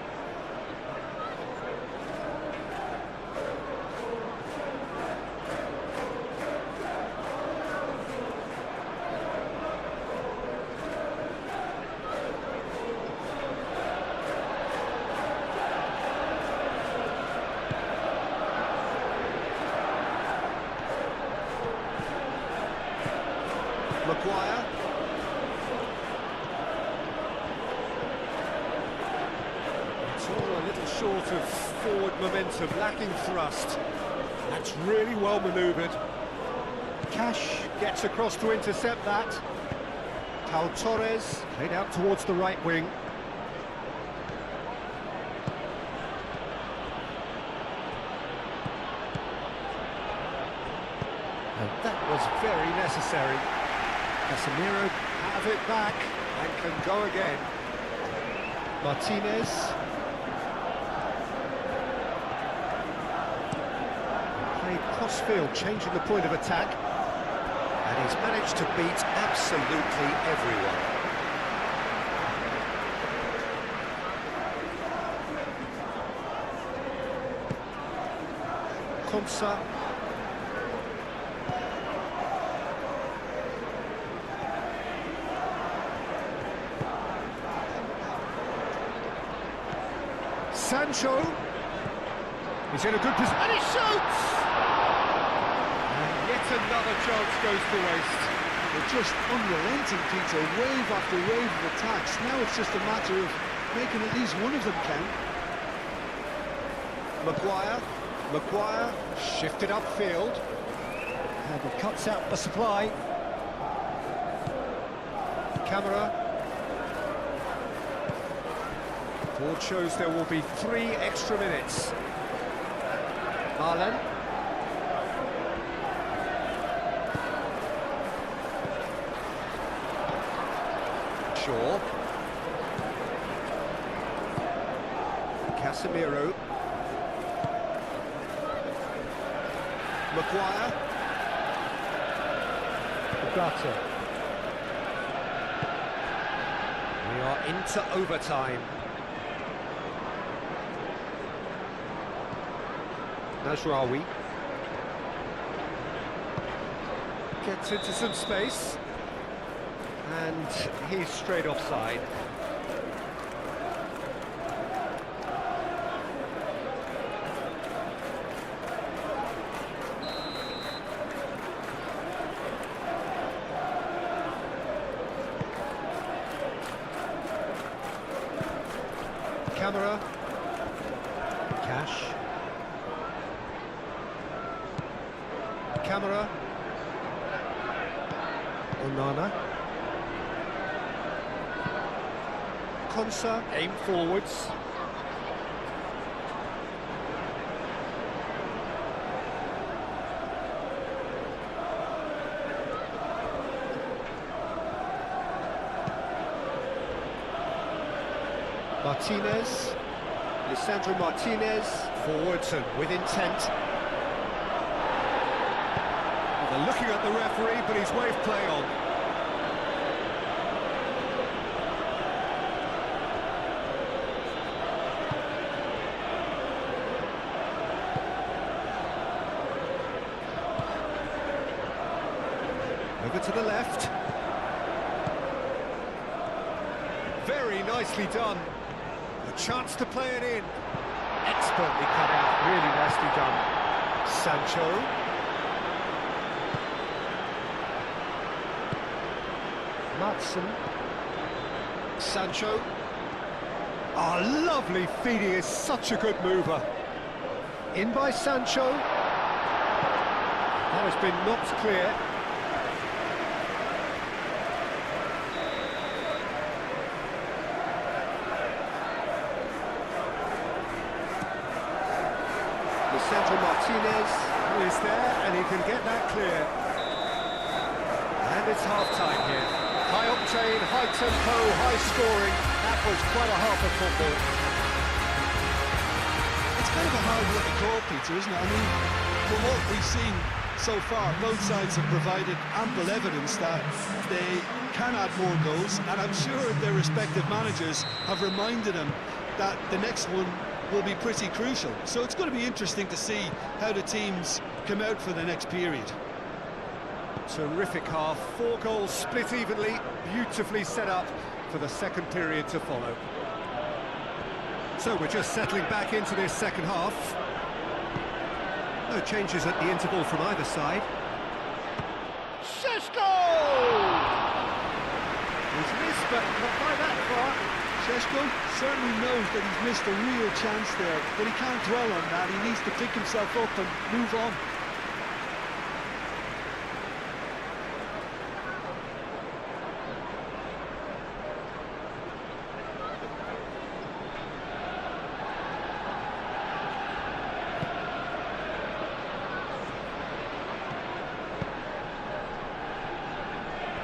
Maguire. It's all a little short of forward momentum, lacking thrust. That's really well manoeuvred. Cash gets across to intercept that. Pau Torres played out towards the right wing. And that was very necessary. Casemiro have it back and can go again. Martinez. Played cross-field, changing the point of attack. And he's managed to beat absolutely everyone. Konsa. Sancho. He's in a good position. And he shoots! And yet another chance goes to waste. They're just unrelenting, Peter. Wave after wave of attacks. Now it's just a matter of making at least one of them count. Maguire shifted upfield. And he cuts out the supply. Camera. Board shows there will be 3 extra minutes. Marlon. Shaw. Casemiro. Maguire. Ugarte. We are into overtime. Najraoui gets into some space, and he's straight offside. Camera. Cash. Camera. Onana. Konsa, aim forwards. Martinez. Lisandro Martinez. Forwards and with intent. They're looking at the referee, but he's waved play on. Over to the left. Very nicely done. A chance to play it in. Expertly cut out, really nicely done. Sancho. Matson. Sancho. Oh, lovely feeding, is such a good mover. In by Sancho. That has been knocked clear. Martinez is there, and he can get that clear. And it's half-time here. High octane, high tempo, high scoring. That was quite a half of football. It's kind of a hard one to call, Peter, isn't it? I mean, from what we've seen so far, both sides have provided ample evidence that they can add more goals, and I'm sure their respective managers have reminded them that the next one will be pretty crucial. So it's going to be interesting to see how the teams come out for the next period. Terrific half, 4 goals split evenly, beautifully set up for the second period to follow. So we're just settling back into this second half. No changes at the interval from either side. Šeško! He's missed, but not by that far. Šeško certainly knows that he's missed a real chance there, but he can't dwell on that. He needs to pick himself up and move on.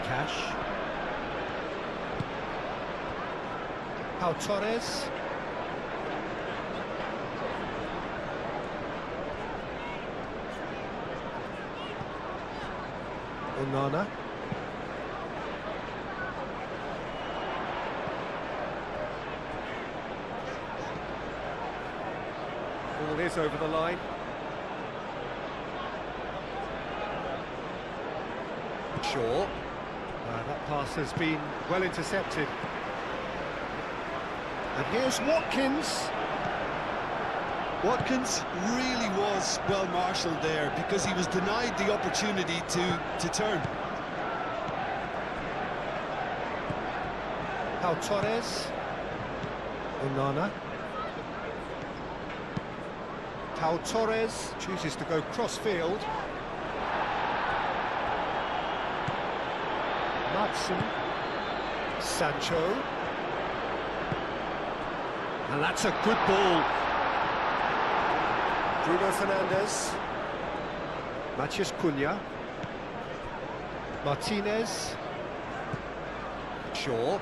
Cash. Pau Torres. Onana. Ball is over the line. Shaw. That pass has been well intercepted. And here's Watkins. Watkins really was well marshalled there because he was denied the opportunity to turn. Pau Torres. Onana. Pau Torres chooses to go cross-field. Matson. Sancho. And that's a good ball. Bruno Fernandes. Matheus Cunha. Martinez. Shaw.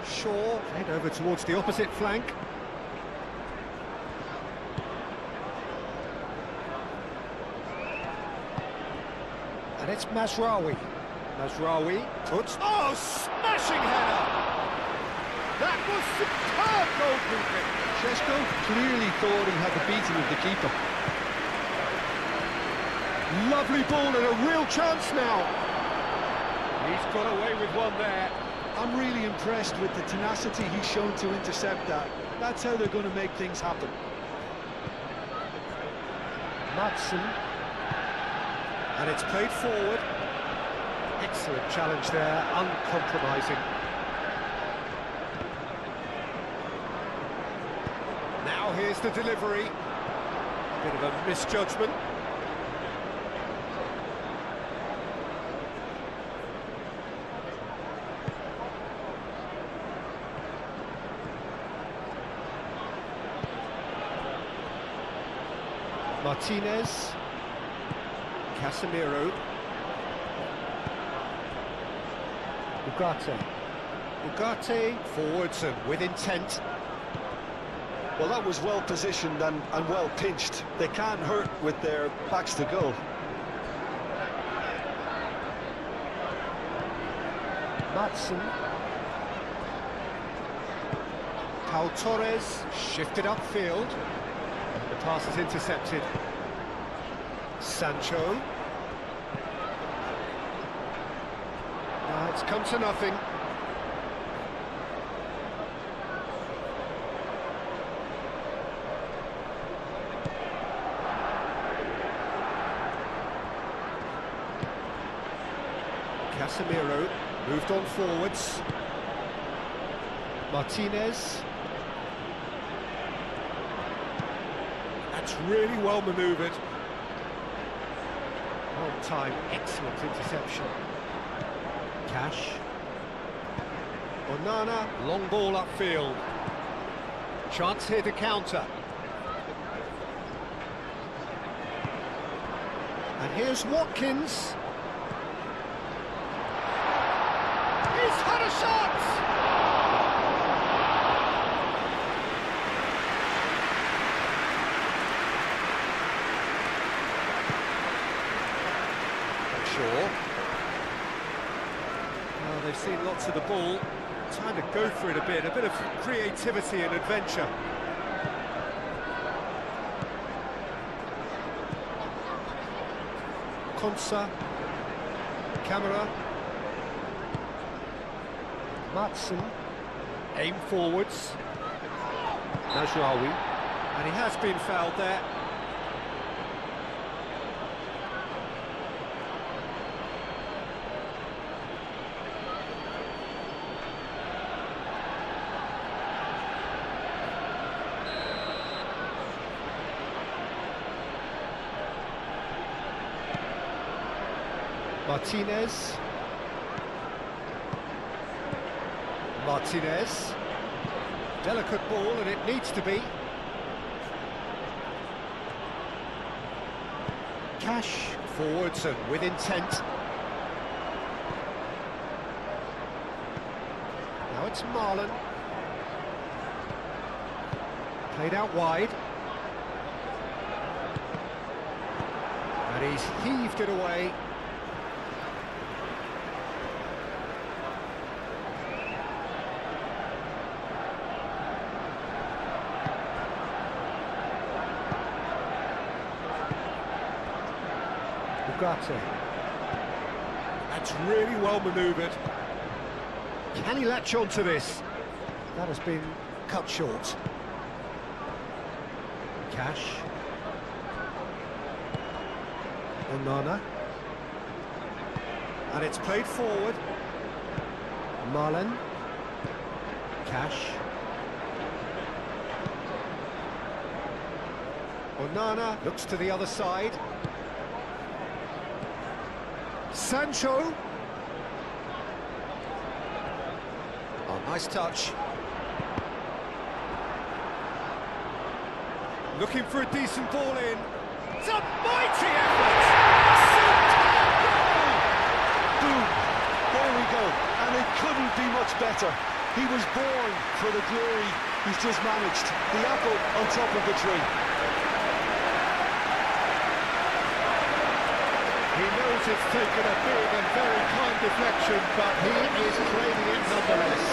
Shaw, head over towards the opposite flank. And it's Mazraoui. Mazraoui puts... Oh, smashing header! That was superb goalkeeping. Šeško clearly thought he had the beating of the keeper. Lovely ball and a real chance now. He's got away with one there. I'm really impressed with the tenacity he's shown to intercept that. That's how they're going to make things happen. Matson. And it's played forward. Excellent challenge there, uncompromising. Now here's the delivery. Bit of a misjudgment. Martinez. Casemiro. Ugarte forwards and with intent. Well, that was well positioned and well pinched. They can't hurt with their backs to goal. Matson. Pau Torres shifted upfield. The pass is intercepted. Sancho. No, it's come to nothing. Casemiro moved on forwards. Martinez. That's really well manoeuvred. On time, excellent interception. Cash. Onana, long ball upfield. Chance here to counter. And here's Watkins. He's had a shot! Sure. Well, they've seen lots of the ball. Time to go for it a bit of creativity and adventure. Konsa. Camera. Matson. Aim forwards. Najraoui. And he has been fouled there. Martinez. Martinez. Delicate ball, and it needs to be. Cash forwards and with intent. Now it's Marlon. Played out wide. And he's heaved it away. That's really well manoeuvred. Can he latch on to this? That has been cut short. Cash. Onana. And it's played forward. Marlon. Cash. Onana looks to the other side. Sancho. Oh, nice touch. Looking for a decent ball in. It's a mighty effort! Boom! There we go. And it couldn't be much better. He was born for the glory he's just managed. The apple on top of the tree. He knows it's taken a big and very kind deflection, but he is claiming it nonetheless.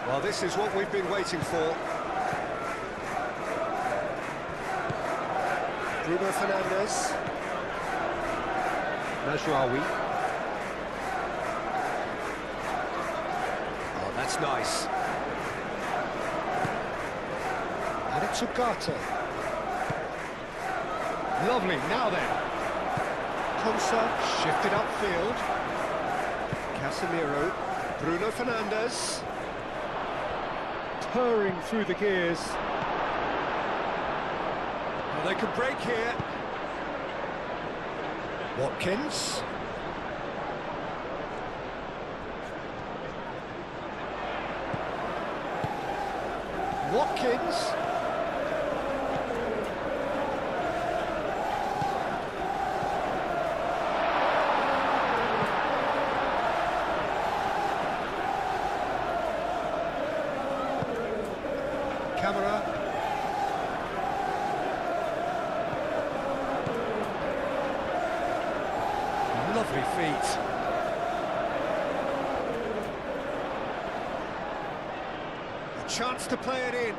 Well, this is what we've been waiting for. Bruno Fernandes. Najraoui. Oh, that's nice. And it's Ugarte. Lovely, now then. Konsa shifted upfield. Casemiro. Bruno Fernandes. Purring through the gears. Well, they can break here. Watkins. Watkins. Lovely feet. A chance to play it in.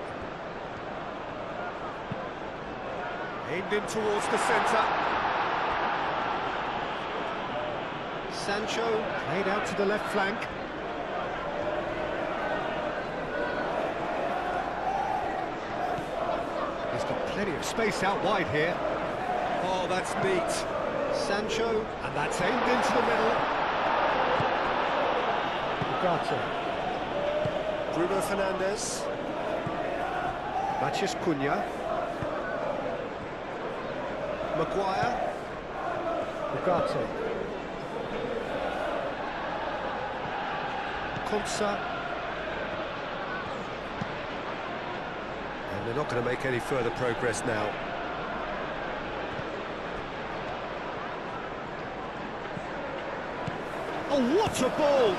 Aimed in towards the centre. Sancho played out to the left flank. He's got plenty of space out wide here. Oh, that's neat. Sancho, and that's aimed into the middle. Ugarte. Bruno Fernandes. Matheus Cunha. Maguire. Ugarte. Konsa. And they're not going to make any further progress now. Oh, what a ball!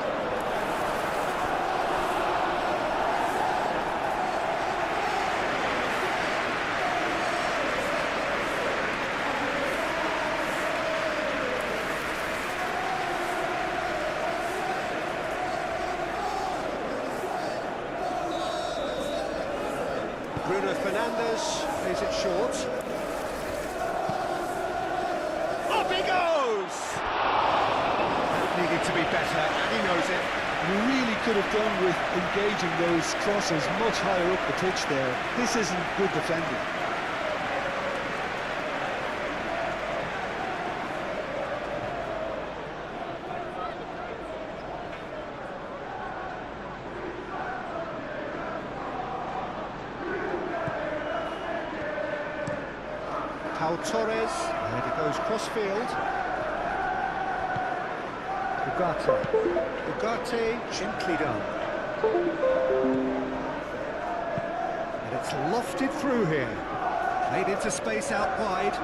Bruno Fernandes plays it short. Up he goes! Needed to be better, and he knows it. You really could have done with engaging those crosses much higher up the pitch there. This isn't good defending. Pau Torres, and it goes cross-field. Ugarte, gently done. And it's lofted through here. Played into space out wide.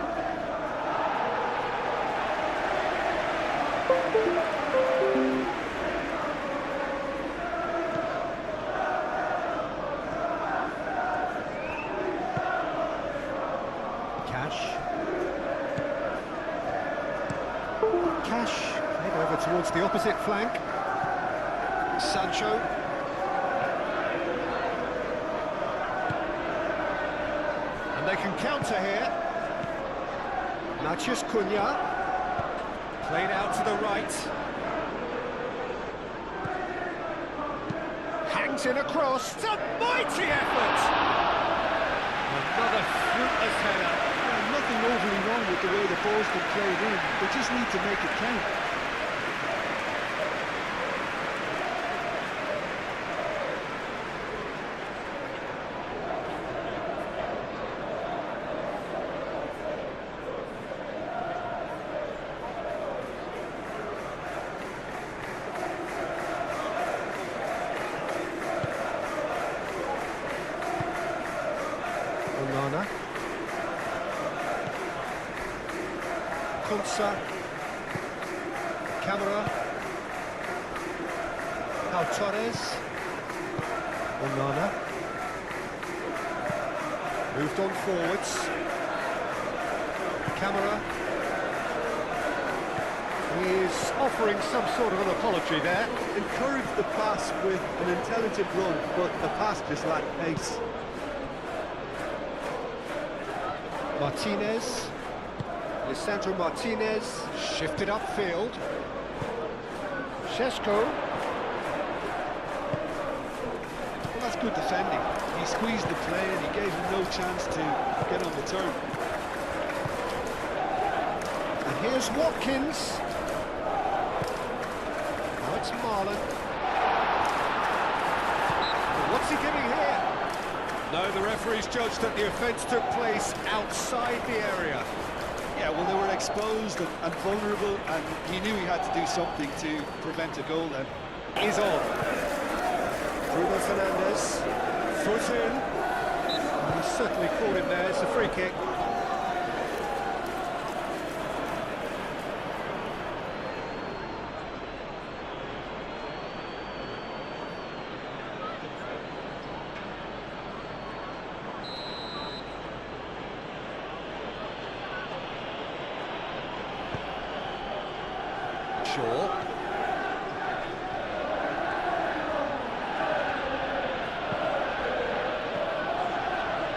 Cash, played over towards the opposite flank. Sancho. And they can counter here. Matheus Cunha. Played out to the right. Hangs in across. It's a mighty effort! Another fruitless header. Nothing overly wrong with the way the ball's been played in. They just need to make it count. Onana. Konsa. Camera. Pau Torres. Onana. Moved on forwards. Camera. He's offering some sort of an apology there. Encouraged the pass with an intelligent run, but the pass just lacked pace. Martinez. Lisandro Martinez. Shifted upfield. Šeško. Well, that's good defending. He squeezed the play and he gave him no chance to get on the turn. And here's Watkins. Now it's Marlon. What's he giving here? No, the referee's judged that the offence took place outside the area. Yeah, well, they were exposed and vulnerable, and he knew he had to do something to prevent a goal then. Is on. Bruno Fernandes. Foot in. He certainly caught him there. It's a free kick. Shaw.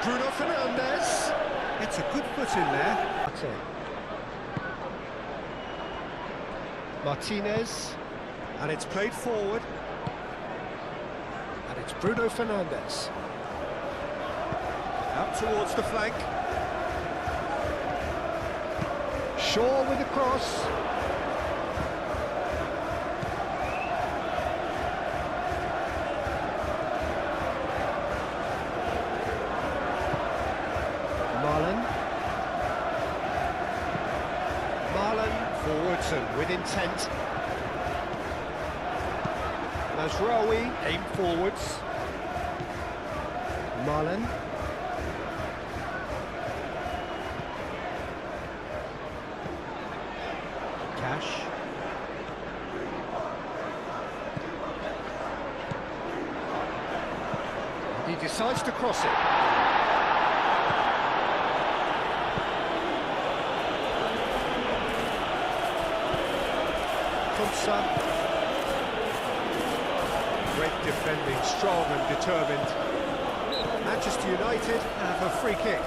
Bruno Fernandes. It's a good foot in there. Martinez. And it's played forward. And it's Bruno Fernandes. Out towards the flank. Shaw with the cross. Marlon forwards and with intent. Mazraoui aim forwards. Marlon. Cash. He decides to cross it. Great defending, strong and determined. Manchester United have a free kick.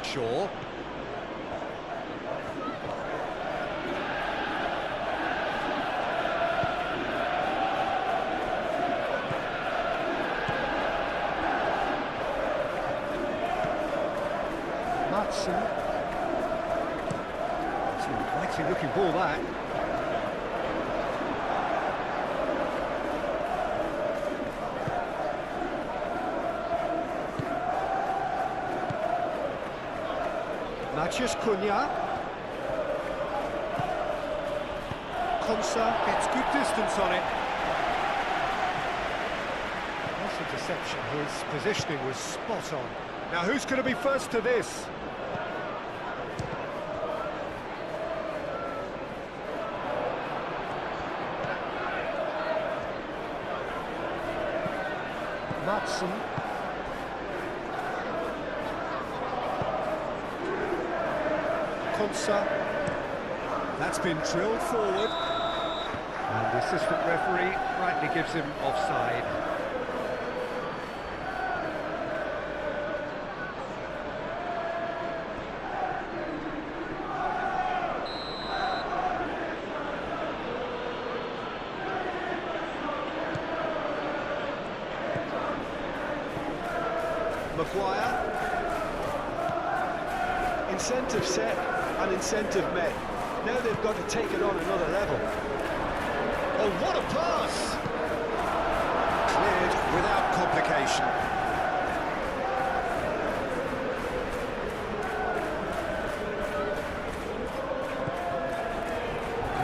Shaw. Matson. It's an inviting looking ball that. Matheus Cunha. Konsa gets good distance on it. Nice interception. His positioning was spot on. Now who's going to be first to this? Matson. Konsa. That's been drilled forward. And the assistant referee rightly gives him offside. Maguire. Incentive set and incentive met. Now they've got to take it on another level. Oh, what a pass! Cleared without complication.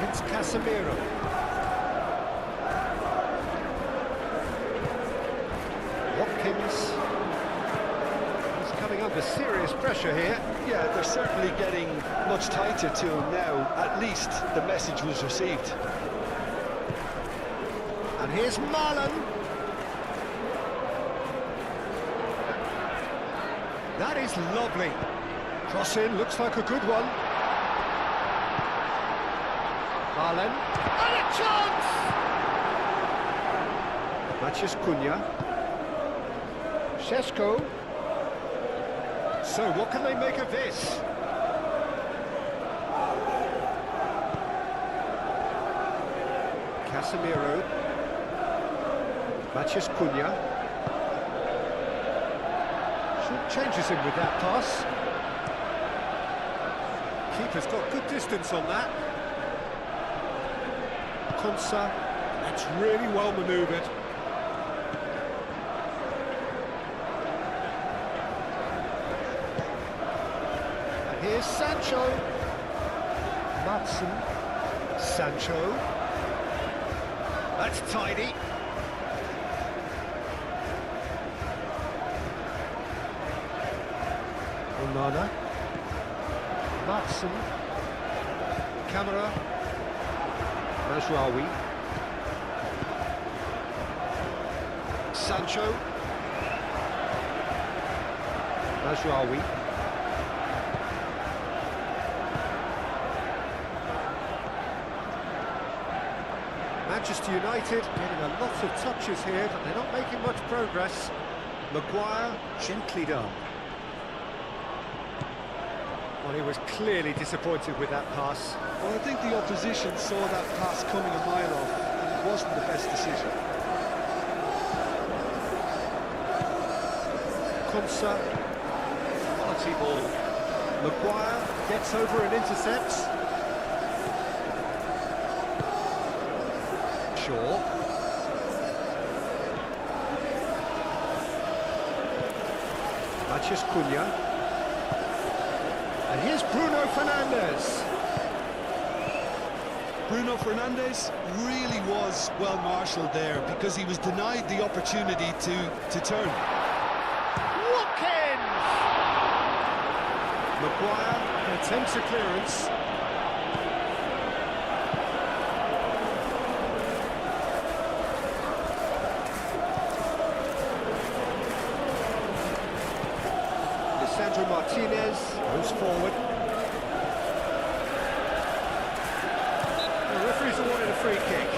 It's Casemiro. Watkins. He's coming under serious pressure here. Yeah, they're certainly getting much tighter to him now. At least the message was received. And here's Marlon. That is lovely. Cross in, looks like a good one. Marlon. And a chance! Matheus Cunha. Šeško. So, what can they make of this? Casemiro. Matheus Cunha. Changes him with that pass. Keeper's got good distance on that. Konsa. That's really well manoeuvred. Here's Sancho. Matson. Sancho. That's tidy. Onana. Matson. Camera. Mazraoui. Sancho. Mazraoui. Manchester United getting a lot of touches here, but they're not making much progress. Maguire, gently done. Well, he was clearly disappointed with that pass. Well, I think the opposition saw that pass coming a mile off, and it wasn't the best decision. Konsa, quality ball. Maguire gets over and intercepts. Shaw. Matheus Cunha. And here's Bruno Fernandes. Bruno Fernandes really was well marshalled there because he was denied the opportunity to turn. Watkins! Maguire attempts a clearance. Lisandro Martinez moves forward. The referee's awarded a free kick.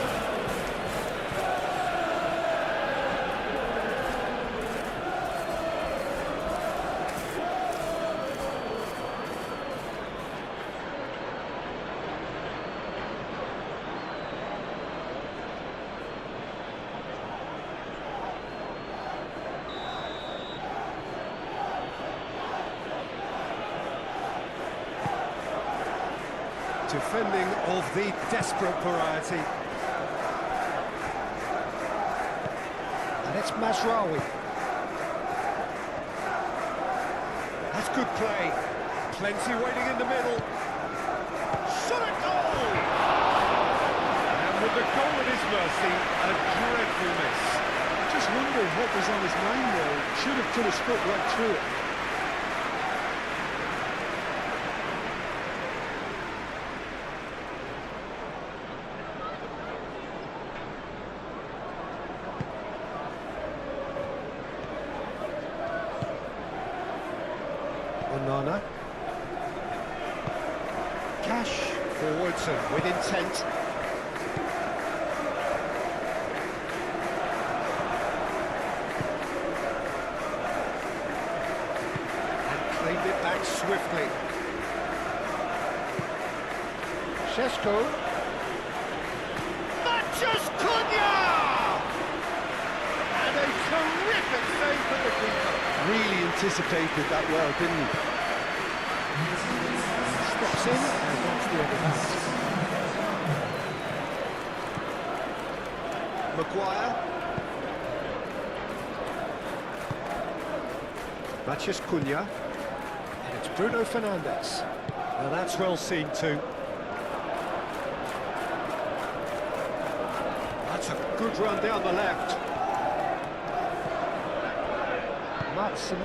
Defending of the desperate variety. And it's Mazraoui. That's good play. Plenty waiting in the middle. Shot at goal! And with the goal at his mercy, a dreadful miss. I just wondered what was on his mind there. Should have put his foot right through it. Onana. Cash forwards and with intent. And claimed it back swiftly. Šeško. Matheus Cunha! And a terrific save for the keeper. Really anticipated that well, didn't he? Steps in and wants the other pass. Maguire. Matheus Cunha. And it's Bruno Fernandes. Now that's well seen too. That's a good run down the left. Matson.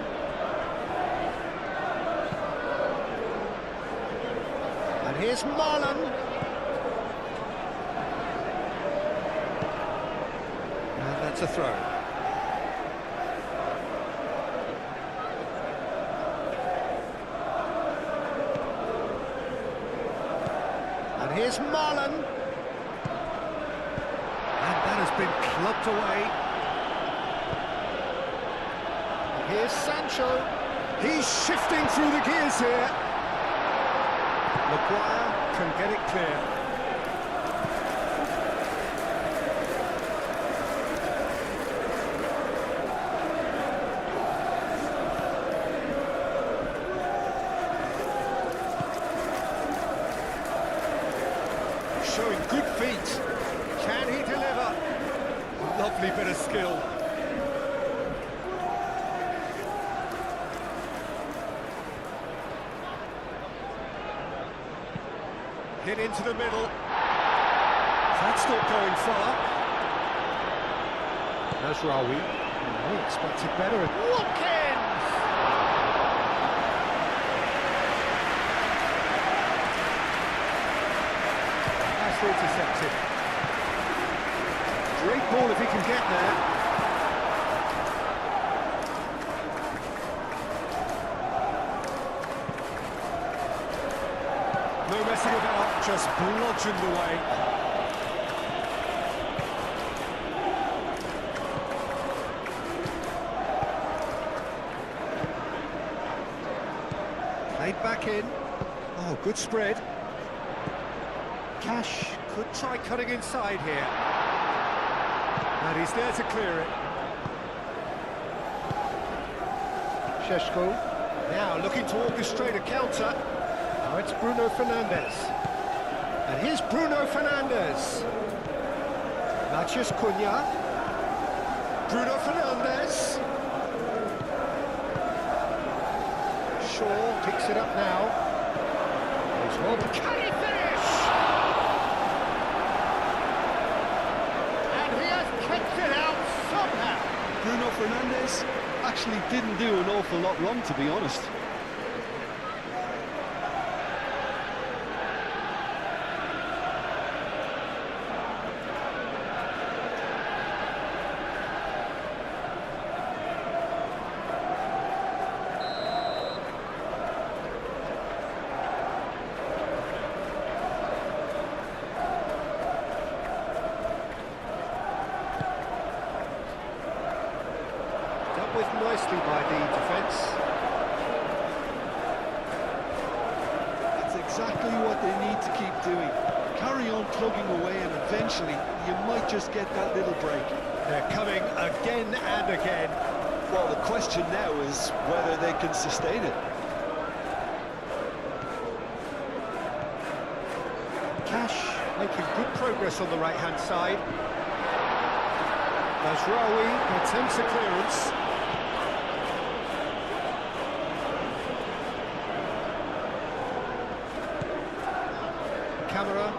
And here's Marlon. And that's a throw. And here's Marlon. And that has been clubbed away. Here's Sancho. He's shifting through the gears here. Maguire can get it clear. Showing good feet. Can he deliver? Lovely bit of skill. Hit into the middle. That's not going far. Mazraoui. We expected better. Watkins! intercepted. Great ball if he can get there. No messing about, just bludgeoned away. Played back in. Oh, good spread. Cash could try cutting inside here. And he's there to clear it. Sheshko now looking to orchestrate a counter. Now it's Bruno Fernandes. And here's Bruno Fernandes. Matheus Cunha. Bruno Fernandes. Shaw picks it up now. He's well. Can he finish? And he has kicked it out somehow. Bruno Fernandes actually didn't do an awful lot wrong, to be honest. Dealt with nicely by the defence. That's exactly what they need to keep doing. Carry on plugging away and eventually you might just get that little break. They're coming again and again. Well, the question now is whether they can sustain it. Cash making good progress on the right-hand side. Mazraoui attempts a clearance. Camera.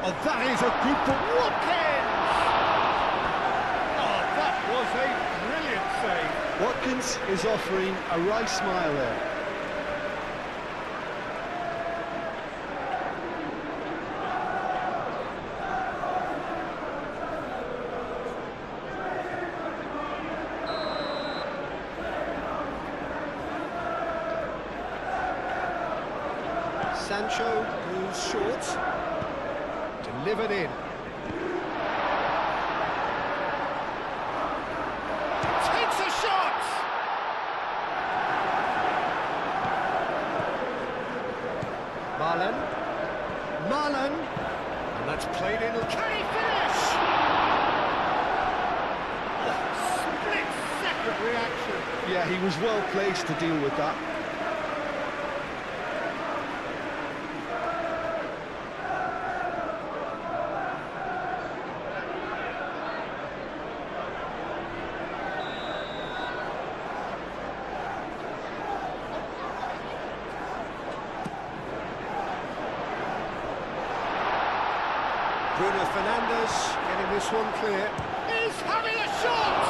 Oh, that is a good ball. Watkins! Oh, that was a brilliant save. Watkins is offering a wry smile there. Sancho goes short. Delivered in. Takes a shot! Marlon. And that's played in. Can he finish? Oh, split-second reaction. Yeah, he was well placed to deal with that. Bruno Fernandes getting this one clear. He's having a shot!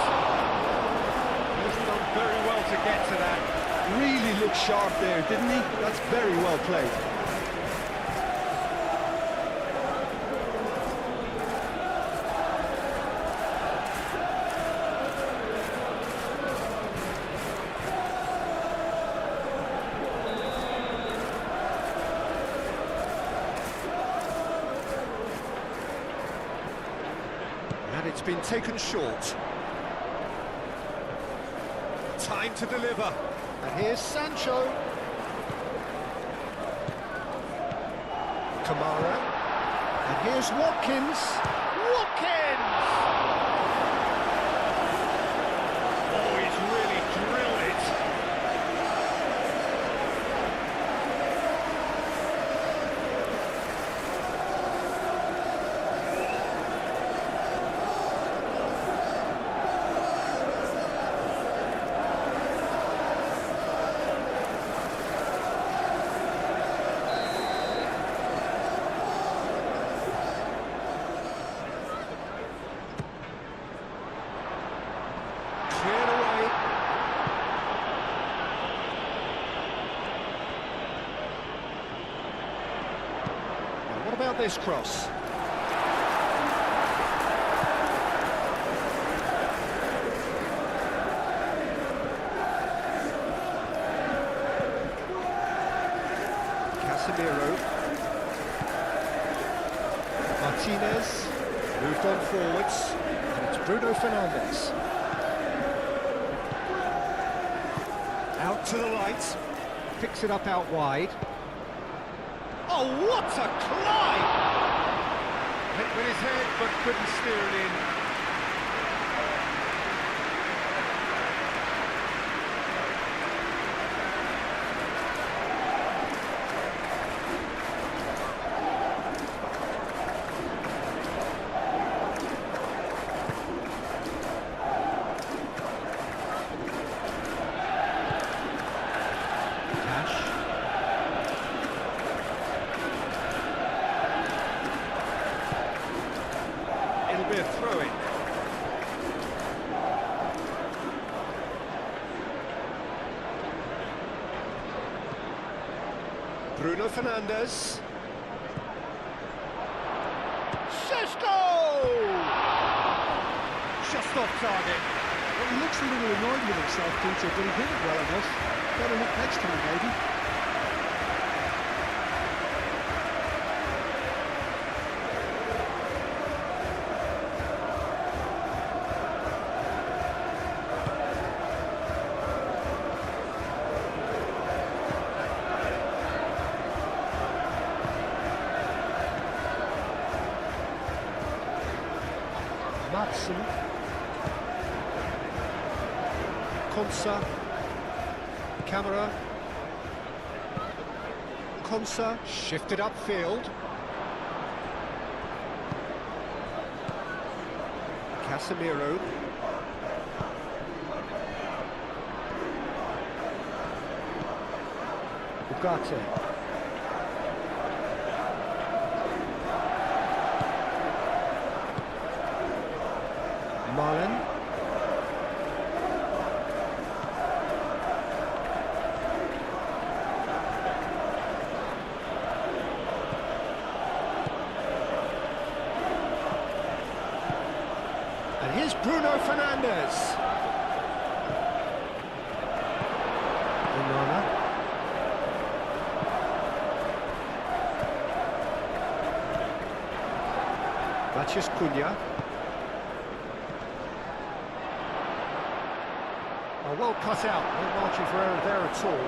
He's done very well to get to that. Really looked sharp there, didn't he? That's very well played. And it's been taken short. Time to deliver. And here's Sancho. Kamara. And here's Watkins. Watkins! Oh, he's really drilled it. about this cross? Casemiro. Martinez moved on forwards, and it's Bruno Fernandes. Out to the right, picks it up out wide. Oh, what a climb! Hit with his head, but couldn't steer it in. It'll be a throw-in. Bruno Fernandes. Sesko! Just off target. Well, he looks a little annoyed with himself, Peter, but he hit it well enough. Better look next time, maybe. Matson. Konsa. Camera. Konsa shifted upfield. Casemiro. Ugarte. Marlon. And here's Bruno Fernandes. Onana. Matheus Cunha. Oh, well cut out, no margin for error there at all.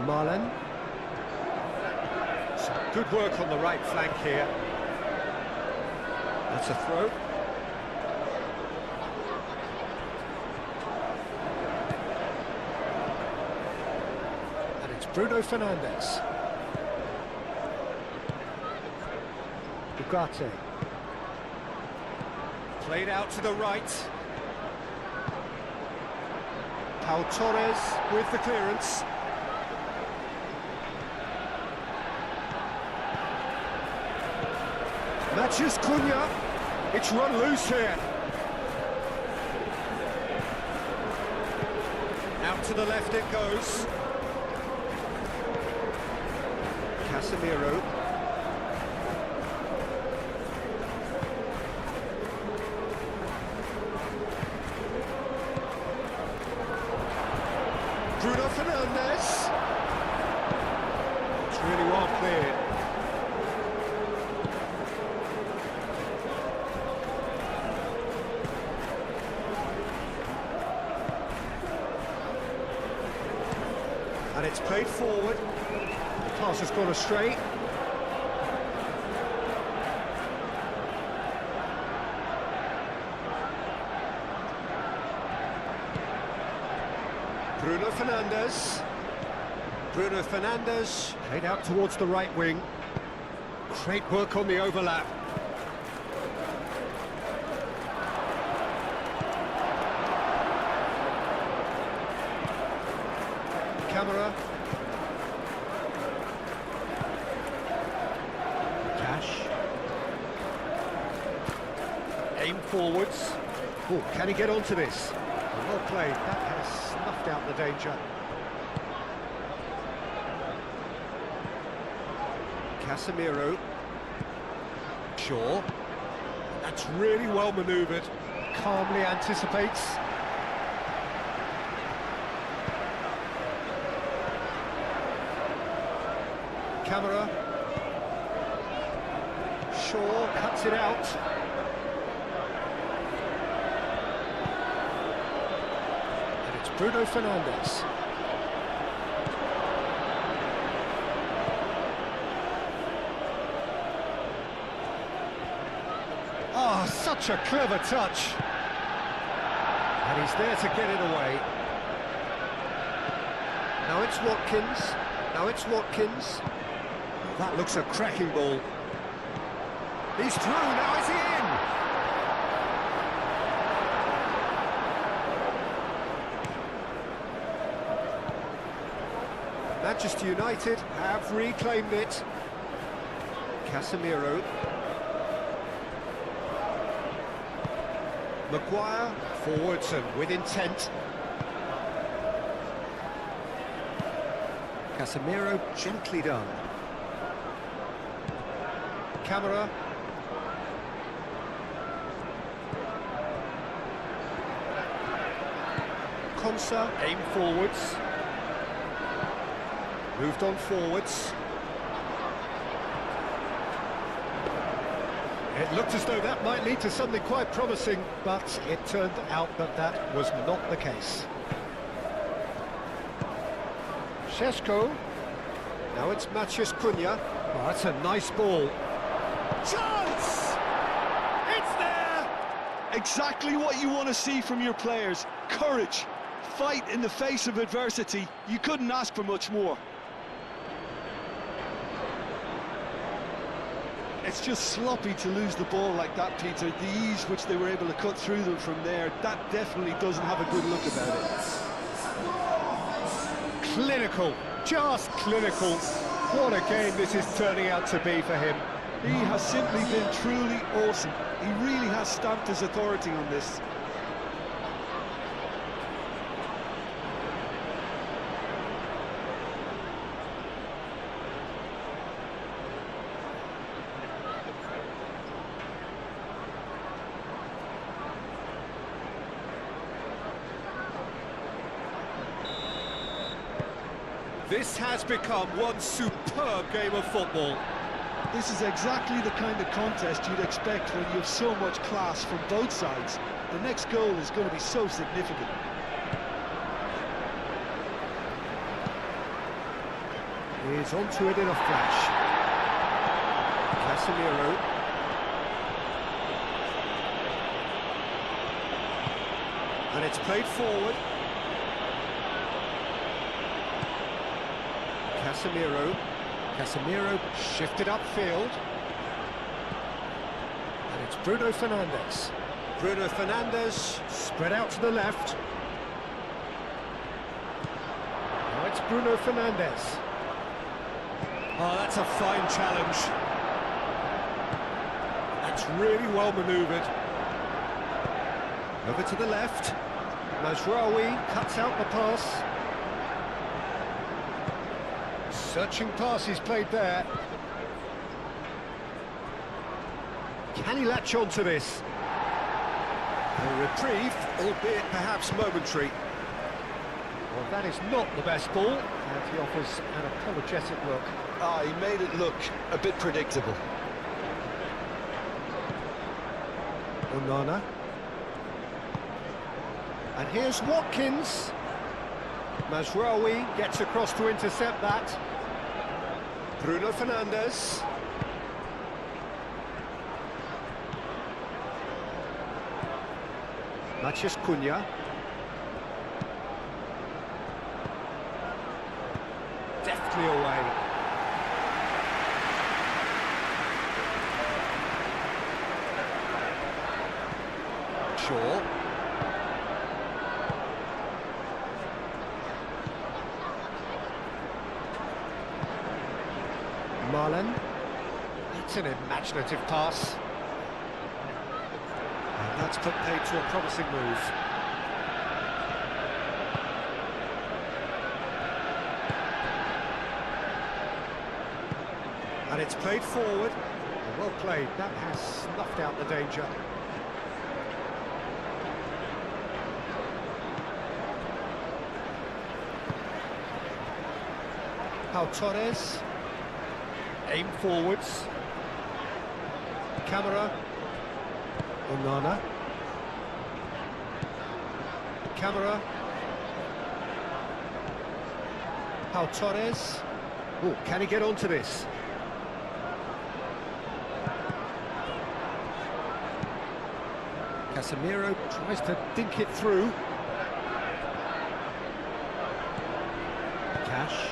Marlon. Some good work on the right flank here. That's a throw. And it's Bruno Fernandes. Ugarte. Played out to the right. Pau Torres with the clearance. Matheus Cunha. It's run loose here. Out to the left it goes. Casemiro. Bruno Fernandes. It's really well cleared. And it's played forward. The pass has gone astray. Bruno Fernandes. Bruno Fernandes played out towards the right wing. Great work on the overlap. Camera. Cash. Aim forwards. Oh, can he get onto this? Well played. That has snuffed out the danger. Casemiro. Shaw. That's really well manoeuvred. Calmly anticipates. Camera. Shaw cuts it out. And it's Bruno Fernandes. Oh, such a clever touch. And he's there to get it away. Now it's Watkins. Now it's Watkins. That looks a cracking ball. He's through, now is he in? Manchester United have reclaimed it. Casemiro. Maguire, forwards and with intent. Casemiro, gently done. Camera. Konsa, aim forwards. Moved on forwards. It looked as though that might lead to something quite promising, but it turned out that that was not the case. Šeško. Now it's Matheus Cunha. Oh, that's a nice ball. Chance! It's there! Exactly what you want to see from your players. Courage. Fight in the face of adversity. You couldn't ask for much more. It's just sloppy to lose the ball like that, Peter. The ease which they were able to cut through them from there, that definitely doesn't have a good look about it. Clinical, just clinical. What a game this is turning out to be for him. He has simply been truly awesome. He really has stamped his authority on this. This has become one superb game of football. This is exactly the kind of contest you'd expect when you have so much class from both sides. The next goal is going to be so significant. He's onto it in a flash. Casemiro. And it's played forward. Casemiro shifted upfield. And it's Bruno Fernandes. Bruno Fernandes spread out to the left. Now it's Bruno Fernandes. Oh, that's a fine challenge. That's really well manoeuvred. Over to the left. Mazraoui cuts out the pass. Searching pass he's played there. Can he latch on to this? A reprieve, albeit perhaps momentary. Well, that is not the best ball, and he offers an apologetic look. Ah, he made it look a bit predictable. Onana. And here's Watkins. Mazraoui gets across to intercept that. Bruno Fernandes. Matheus Cunha. Deftly away. Shaw. Marlon. It's an imaginative pass. And that's put paid to a promising move. And it's played forward. Well played, that has snuffed out the danger. Torres, aim forwards, camera, Onana, camera, Torres, oh, can he get onto this? Casemiro tries to dink it through. Cash.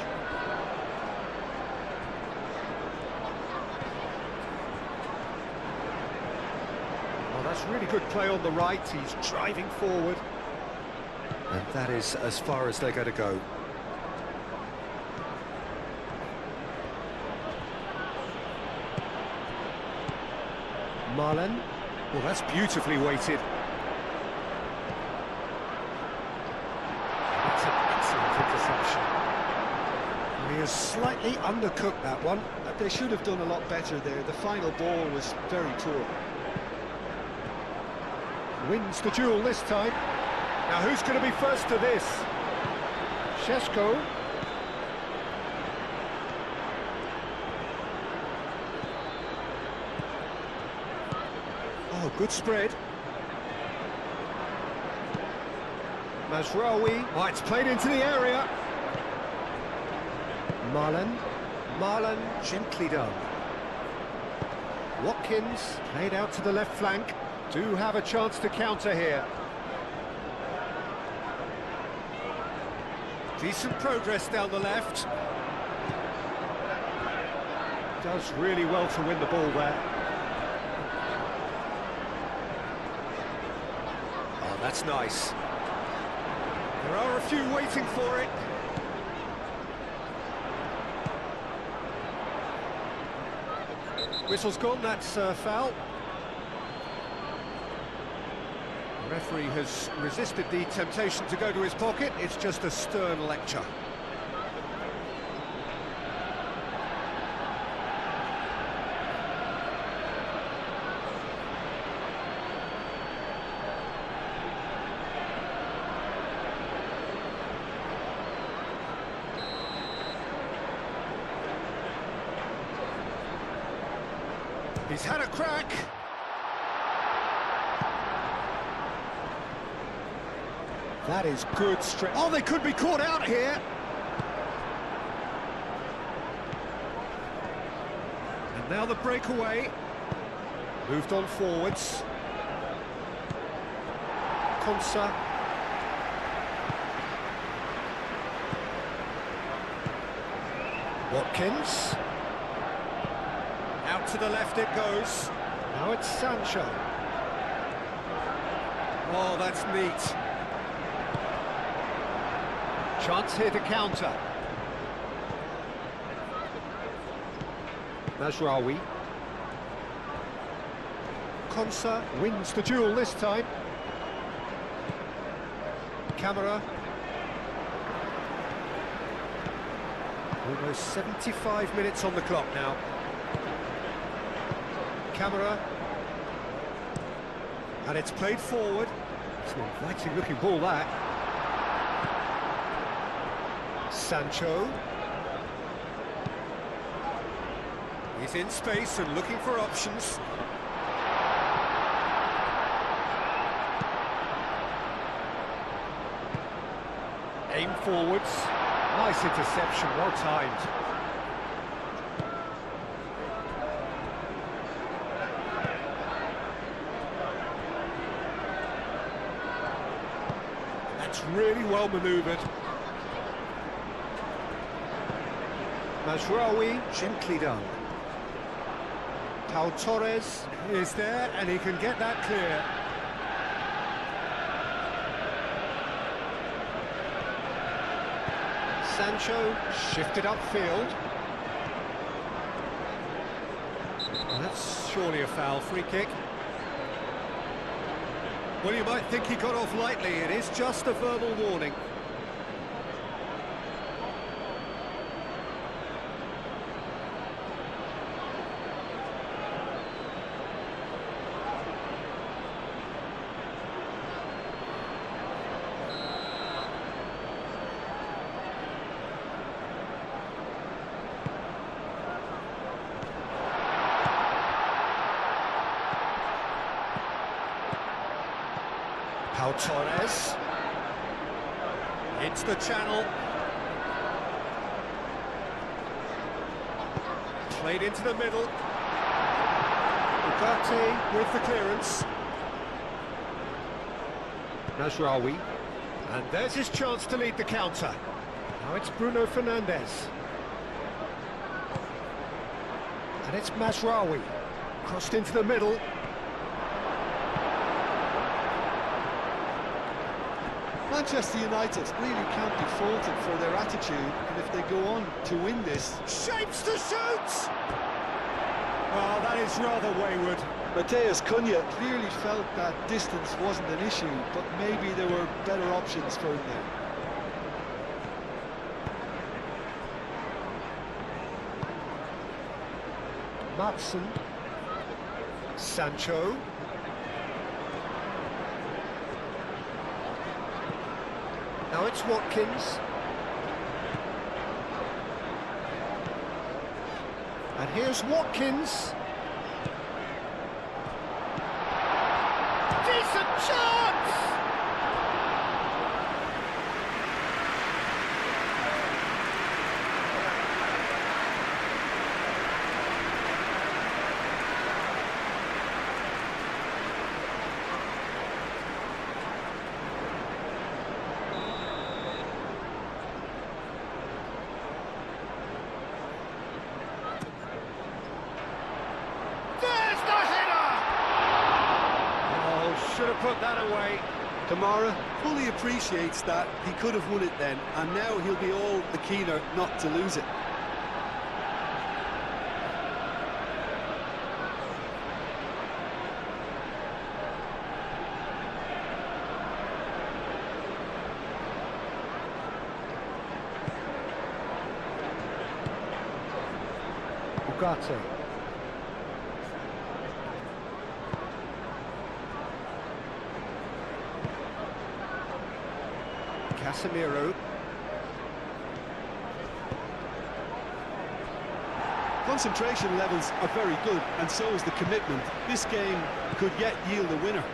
That's really good play on the right, he's driving forward. And that is as far as they're going to go. Marlen, well that's beautifully weighted. That's an excellent interception. He has slightly undercooked that one. They should have done a lot better there. The final ball was very poor. Wins the duel this time. Now who's going to be first to this? Šeško. Oh, good spread. Mazraoui. Oh, it's played into the area. Marlen, gently done. Watkins, played out to the left flank. Do have a chance to counter here. Decent progress down the left. Does really well to win the ball there. Oh, that's nice. There are a few waiting for it. Whistle's gone, that's a foul. The referee has resisted the temptation to go to his pocket. It's just a stern lecture. He's had a crack. That is good stretch. Oh, they could be caught out here. And now the breakaway. Moved on forwards. Konsa. Watkins. Out to the left it goes. Now it's Sancho. Oh, that's neat. Chance here to counter. Mazraoui. Konsa wins the duel this time. Camera. Almost 75 minutes on the clock now. Camera. And it's played forward. It's an inviting looking ball that. Sancho. He's in space and looking for options. Aim forwards. Nice interception, well timed. That's really well manoeuvred. Mazraoui, gently done. Torres is there, and he can get that clear. Sancho shifted upfield. And that's surely a foul, free kick. Well, you might think he got off lightly. It is just a verbal warning. Now Torres. Into the channel. Played into the middle. Ugarte with the clearance. Nasraoui. And there's his chance to lead the counter. Now it's Bruno Fernandes. And it's Masraoui. Crossed into the middle. Manchester United really can't be faulted for their attitude, and if they go on to win this... Shapes to shoot! Oh, that is rather wayward. Mateus Cunha clearly felt that distance wasn't an issue, but maybe there were better options for him there. Matson. Sancho. Now it's Watkins. And here's Watkins. Decent chance! Should have put that away. Kamara fully appreciates that he could have won it then, and now he'll be all the keener not to lose it. Ugarte. Casemiro. Concentration levels are very good, and so is the commitment. This game could yet yield a winner.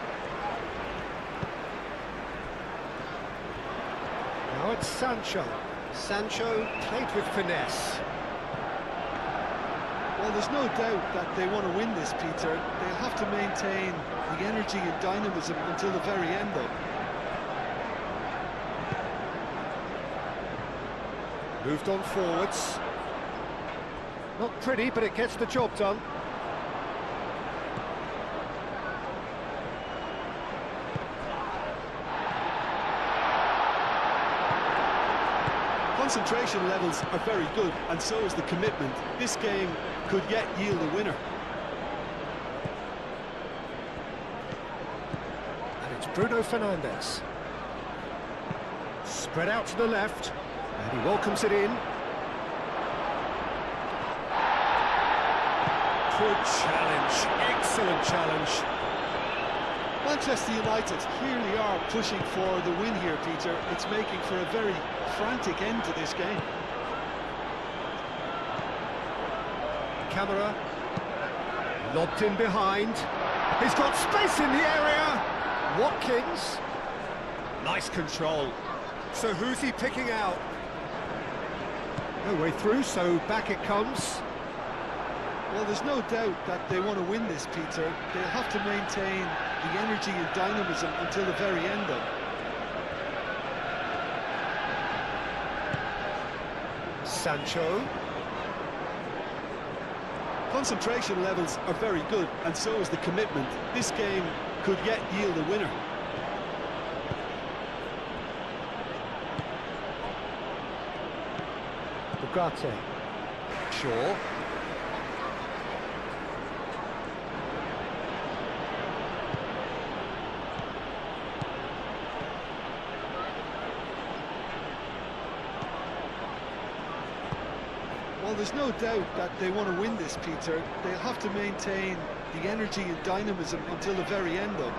Now it's Sancho. Sancho played with finesse. Well, there's no doubt that they want to win this, Peter. They'll have to maintain the energy and dynamism until the very end, though. Moved on forwards. Not pretty, but it gets the job done. Concentration levels are very good, and so is the commitment. This game could yet yield a winner. And it's Bruno Fernandes. Spread out to the left. And he welcomes it in. Good challenge, excellent challenge. Manchester United clearly are pushing for the win here, Peter. It's making for a very frantic end to this game. Camera. Lobbed in behind. He's got space in the area. Watkins. Nice control. So who's he picking out? No way through, so back it comes. Well, there's no doubt that they want to win this, Peter. They'll have to maintain the energy and dynamism until the very end, though. Sancho. Concentration levels are very good, and so is the commitment. This game could yet yield a winner. Ugarte. Shaw. Well, there's no doubt that they want to win this, Peter. They'll have to maintain the energy and dynamism until the very end, though.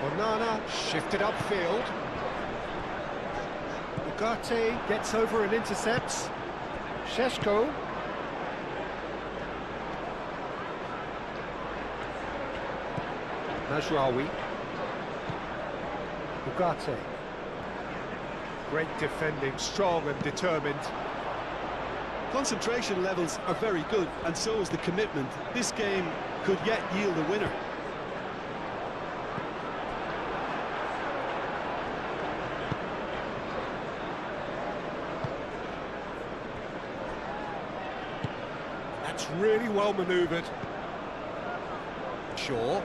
Onana shifted upfield. Ugarte gets over and intercepts. Šeško. Mazraoui. Ugarte. Great defending, strong and determined. Concentration levels are very good, and so is the commitment. This game could yet yield a winner. That's really well manoeuvred. Shaw.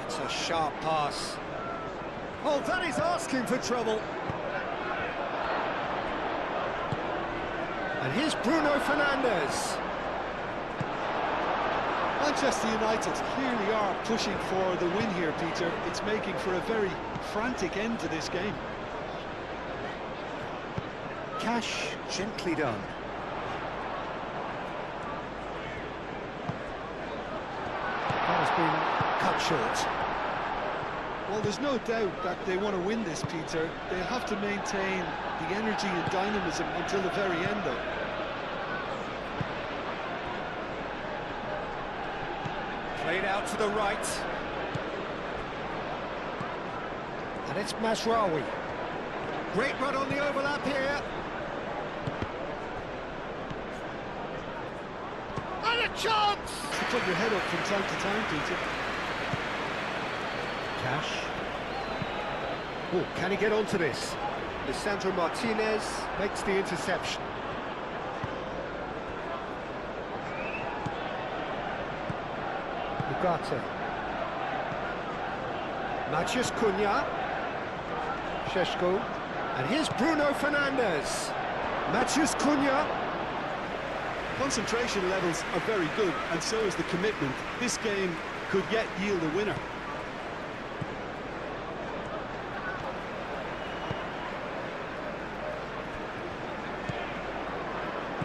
It's a sharp pass. Oh, that is asking for trouble. And here's Bruno Fernandes. Manchester United clearly are pushing for the win here, Peter. It's making for a very frantic end to this game. Cash, gently done. That has been cut short. Well, there's no doubt that they want to win this, Peter. They'll have to maintain the energy and dynamism until the very end, though. Played out to the right. And it's Mazraoui. Great run on the overlap here. And a chance! To put your head up from time to time, Peter. Cash. Oh, can he get onto this? Lisandro Martinez makes the interception. Ugarte. Matheus Cunha. Šeško. And here's Bruno Fernandes. Matheus Cunha. Concentration levels are very good, and so is the commitment. This game could yet yield a winner.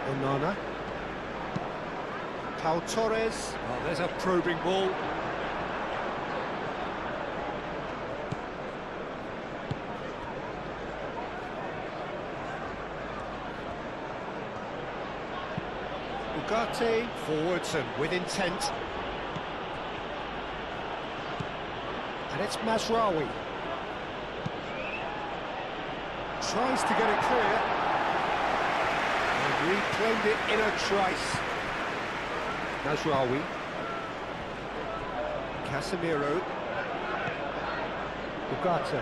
Onana. Pau Torres. Oh, there's a probing ball. Ugarte forwards and with intent. And it's Mazraoui. Tries to get it clear. And reclaimed it in a trice. Mazraoui. Casemiro. Ugarte.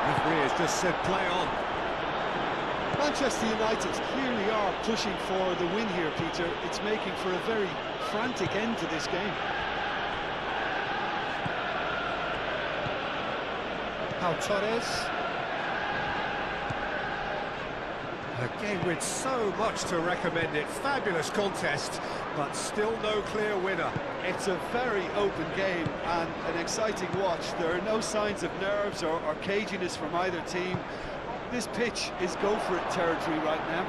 Referee has just said play on. Manchester United clearly are pushing for the win here, Peter. It's making for a very frantic end to this game. Pau Torres. A game with so much to recommend it. Fabulous contest, but still no clear winner. It's a very open game and an exciting watch. There are no signs of nerves or caginess from either team. This pitch is go-for-it territory right now.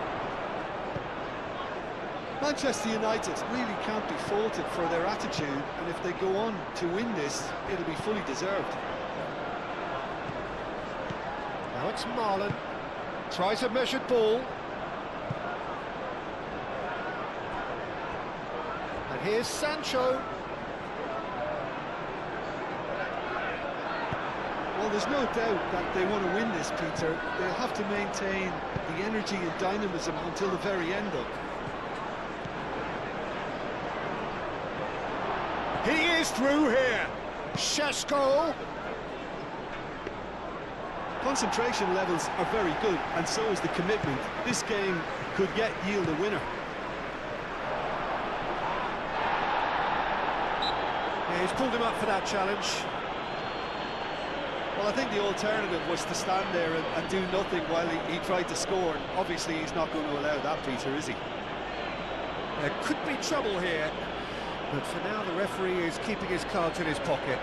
Manchester United really can't be faulted for their attitude, and if they go on to win this, it'll be fully deserved. Now it's Marlon. Tries a measured ball. And here's Sancho. Well, there's no doubt that they want to win this, Peter. They'll have to maintain the energy and dynamism until the very end, though. He is through here. Šeško. Concentration levels are very good, and so is the commitment. This game could yet yield a winner. Yeah, he's pulled him up for that challenge. Well, I think the alternative was to stand there and do nothing while he tried to score. And obviously, he's not going to allow that, Peter, is he? There could be trouble here, but for now the referee is keeping his cards in his pocket.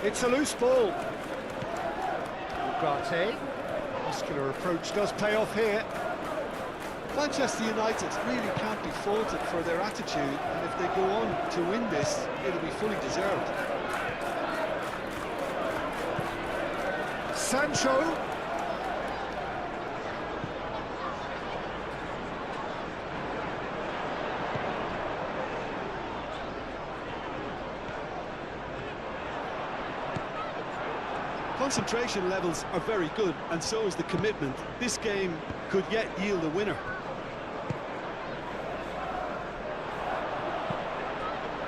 It's a loose ball. Ugarte. Muscular approach does pay off here. Manchester United really can't be faulted for their attitude, and if they go on to win this, it'll be fully deserved. Sancho. Concentration levels are very good, and so is the commitment. This game could yet yield a winner.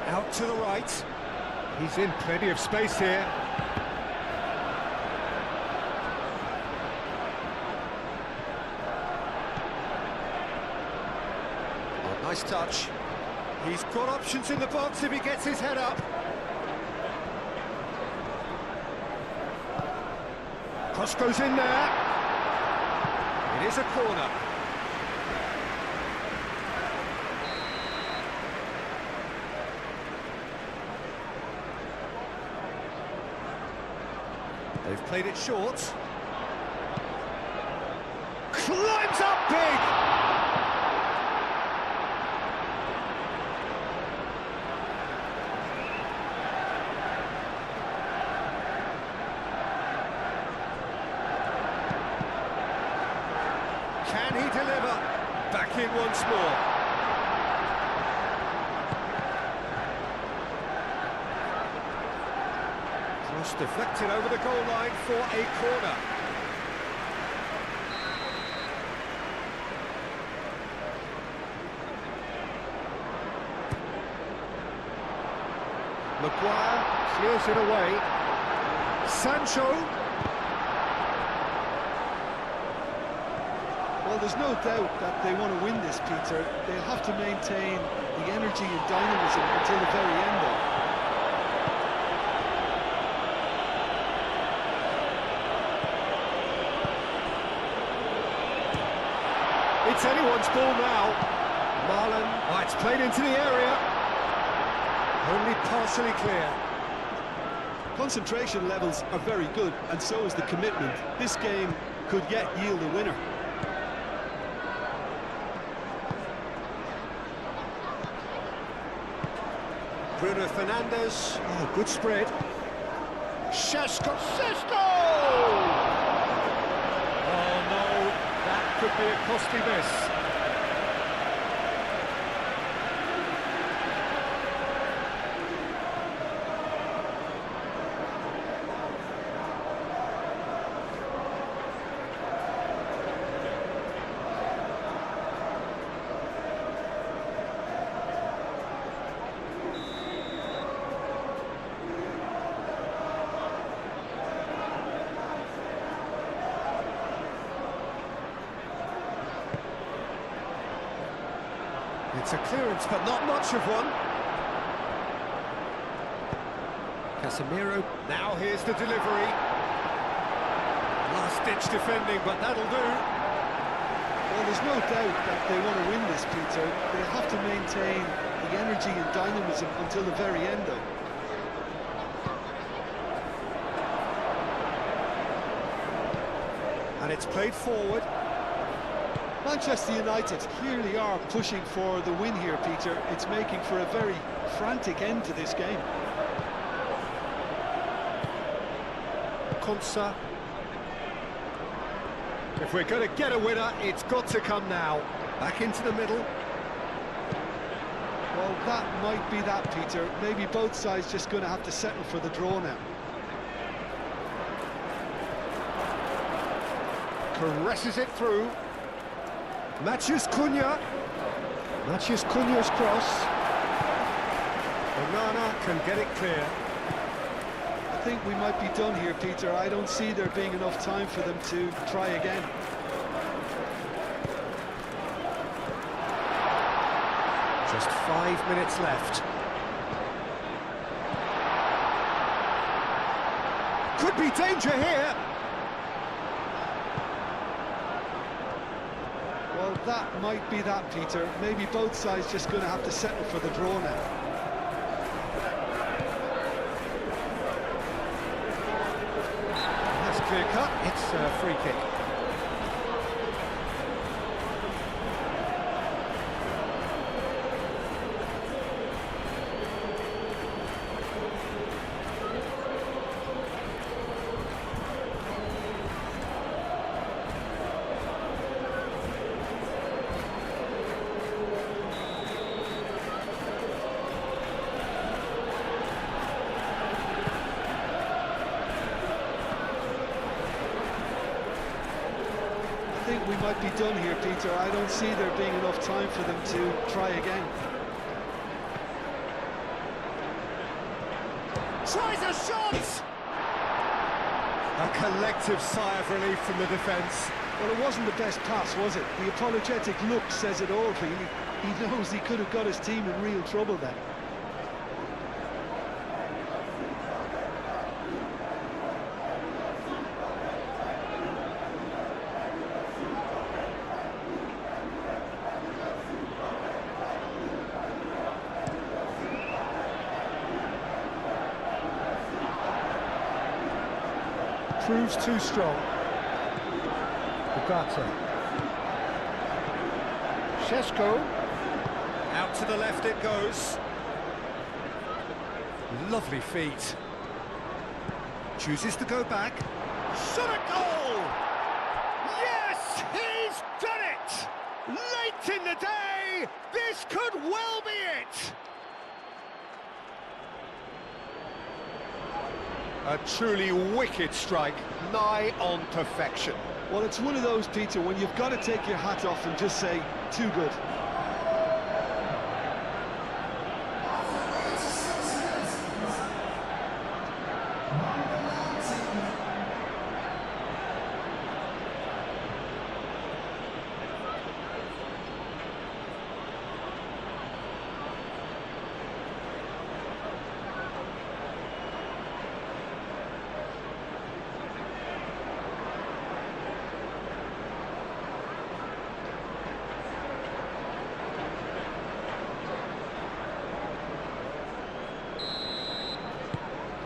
Out to the right. He's in plenty of space here. Oh, nice touch. He's got options in the box if he gets his head up. Cross goes in there. It is a corner. They've played it short. Climbs up big! Can he deliver? Back in once more. Cross deflected over the goal line for a corner. Maguire clears it away. Sancho. Well, there's no doubt that they want to win this, Peter. They'll have to maintain the energy and dynamism until the very end, though. It's anyone's ball now. Marlon, oh, it's played into the area. Only partially clear. Concentration levels are very good, and so is the commitment. This game could yet yield a winner. Bruno Fernandes. Oh, good spread. Sesko. Oh no, that could be a costly miss. It's a clearance, but not much of one. Casemiro. Now here's the delivery. Last-ditch defending, but that'll do. Well, there's no doubt that they want to win this, Peter. They have to maintain the energy and dynamism until the very end, though. And it's played forward. Manchester United clearly are pushing for the win here, Peter. It's making for a very frantic end to this game. Konsa. If we're going to get a winner, it's got to come now. Back into the middle. Well, that might be that, Peter. Maybe both sides just going to have to settle for the draw now. Caresses it through. Matthews Cunha. Matthews Cunha's cross. Onana can get it clear. I think we might be done here, Peter. I don't see there being enough time for them to try again. Just 5 minutes left. Could be danger here. Well, that might be that, Peter. Maybe both sides just going to have to settle for the draw now. That's clear cut. It's this free kick. I think we might be done here, Peter. I don't see there being enough time for them to try again. Tries a shot! A collective sigh of relief from the defence. Well, it wasn't the best pass, was it? The apologetic look says it all, really. He knows he could have got his team in real trouble then. Proves too strong. Bugatti. Šeško. Out to the left it goes. Lovely feet. Chooses to go back. Shot a goal! Yes, he's done it! Late in the day, this could well be it! A truly wicked strike, nigh on perfection. Well, it's one of those, Peter, when you've got to take your hat off and just say, too good.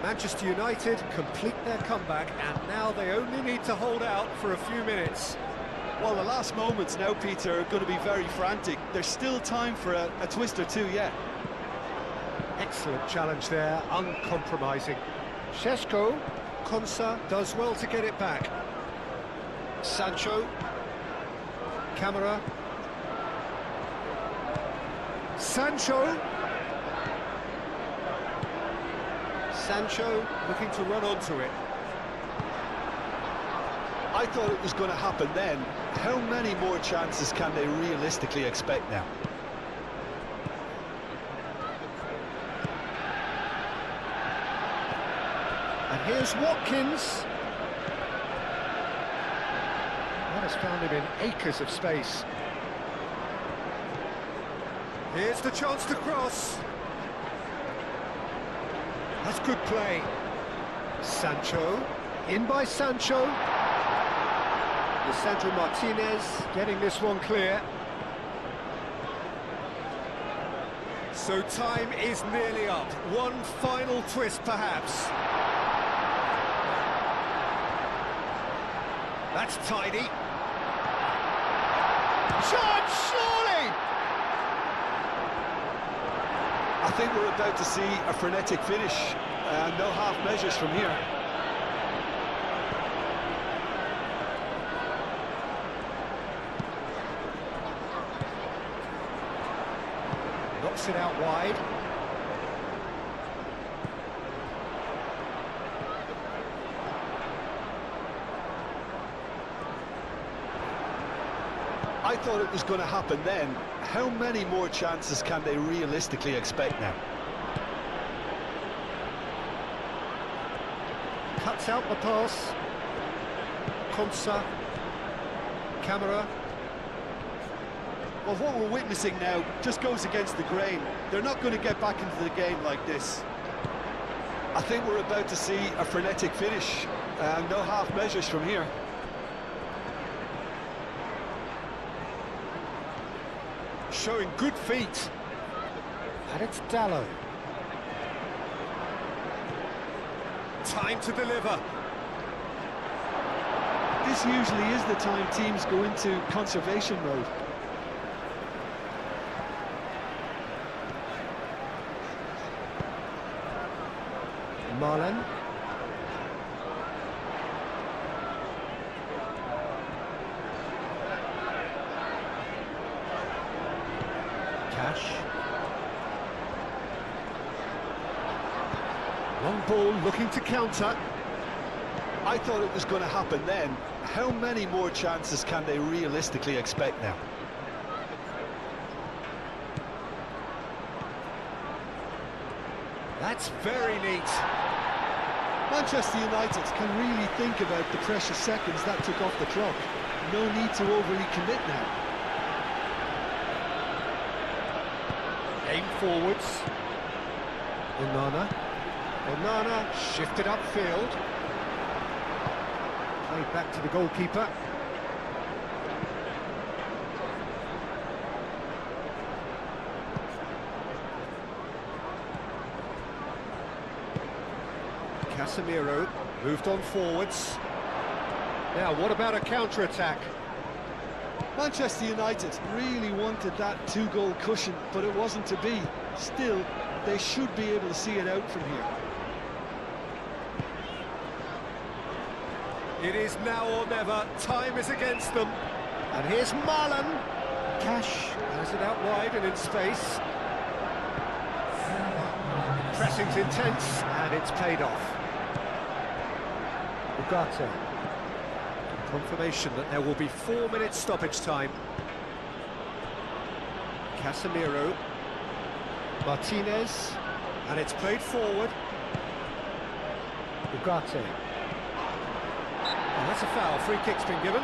Manchester United complete their comeback, and now they only need to hold out for a few minutes. Well, the last moments now, Peter, are going to be very frantic. There's still time for a twist or two yet. Excellent challenge there, uncompromising. Šeško, Konsa does well to get it back. Sancho, Camera. Sancho looking to run onto it. I thought it was going to happen then. How many more chances can they realistically expect now? And here's Watkins. That has found him in acres of space. Here's the chance to cross. That's good play. Sancho, in by Sancho. Lisandro Martinez getting this one clear. So time is nearly up. One final twist, perhaps. That's tidy. Shot, surely! I think we're about to see a frenetic finish, and no half measures from here. Knocks it out wide. I thought it was going to happen then. How many more chances can they realistically expect now? Cuts out the pass. Konsa. Camera. Well, what we're witnessing now just goes against the grain. They're not going to get back into the game like this. I think we're about to see a frenetic finish, and no half measures from here. Showing good feet. And it's Dallo. Time to deliver. This usually is the time teams go into conservation mode. Marlen. Cash. Long ball looking to counter. I thought it was going to happen then. How many more chances can they realistically expect now? That's very neat. Manchester United can really think about the precious seconds that took off the clock. No need to overly commit now. Aim forwards. Onana shifted upfield. Played back to the goalkeeper. Casemiro moved on forwards. Now, what about a counter-attack? Manchester United really wanted that two-goal cushion, but it wasn't to be. Still, they should be able to see it out from here. It is now or never. Time is against them. And here's Marlen. Cash has it out wide and in space. Pressing's intense, and it's paid off. Ugarte. Confirmation that there will be 4 minutes stoppage time. Casemiro. Martinez. And it's played forward. Ugarte. And that's a foul. Free kick's been given.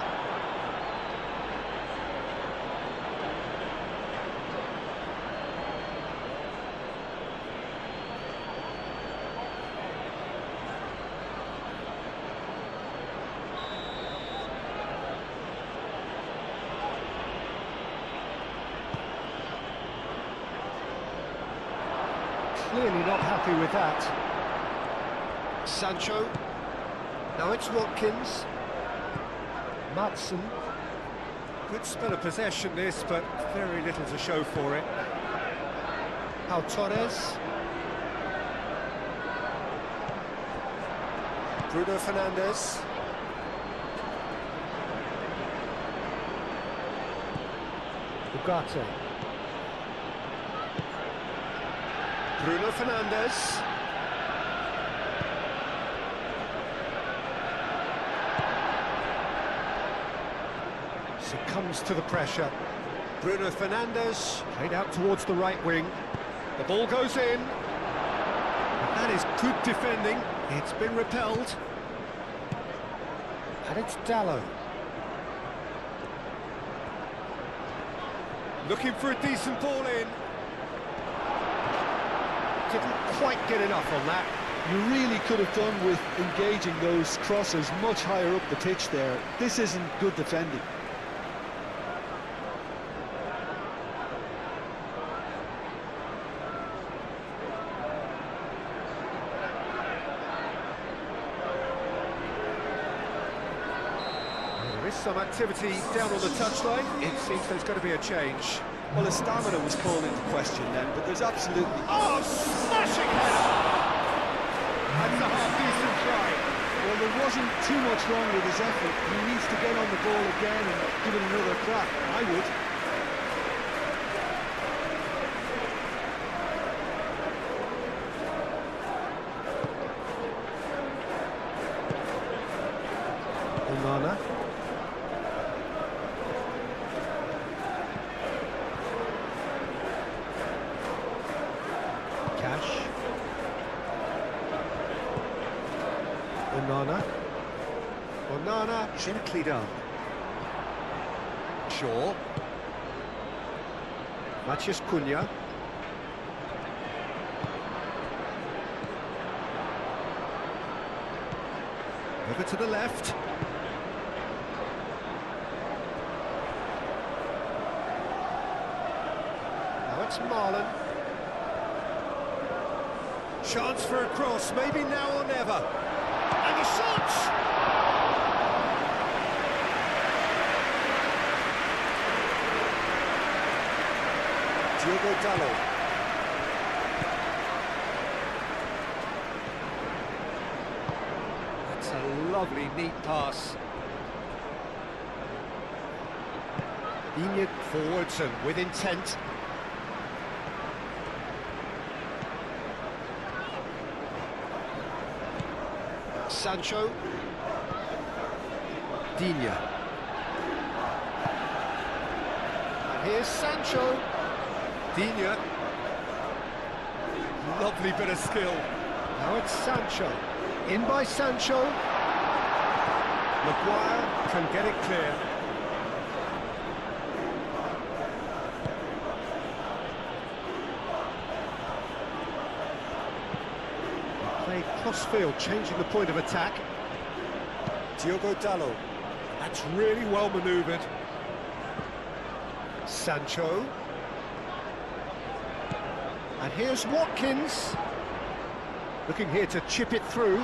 Clearly not happy with that. Sancho. Now it's Watkins. Madsen. Good spell of possession this, but very little to show for it. Pau Torres. Bruno Fernandes. Ugarte. Bruno Fernandes. Succumbs to the pressure. Bruno Fernandes played out towards the right wing. The ball goes in. And that is good defending. It's been repelled. And it's Dalot. Looking for a decent ball in. Didn't quite get enough on that. You really could have done with engaging those crosses much higher up the pitch there. This isn't good defending. There is some activity down on the touchline. It seems there's going to be a change. Well, his stamina was called into question then, but there's absolutely... Oh, smashing header! That's a half-decent try. Well, there wasn't too much wrong with his effort. He needs to get on the ball again and give it another crack. I would. Onana. Cash. Onana, gently done. Shaw. Matheus Cunha. Over to the left. Now it's Marlen. Chance for a cross, maybe now or never. And the shot! Diogo Dalot. That's a lovely, neat pass. Digne forwards and with intent. Sancho. Digne. And here's Sancho. Digne. Lovely bit of skill. Now it's Sancho. In by Sancho. Maguire can get it clear. Played cross-field, changing the point of attack. Diogo Dalot. That's really well manoeuvred. Sancho. And here's Watkins. Looking here to chip it through.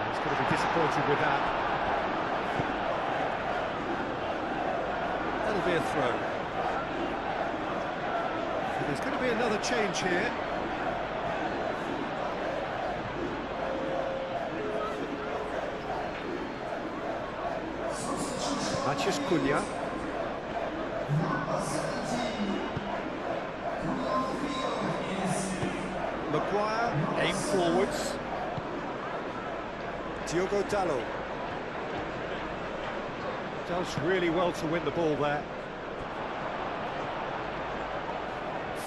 He's going to be disappointed with that. That'll be a throw. So there's going to be another change here. Matheus Cunha. Maguire, aim forwards. Diogo Dalot. Does really well to win the ball there.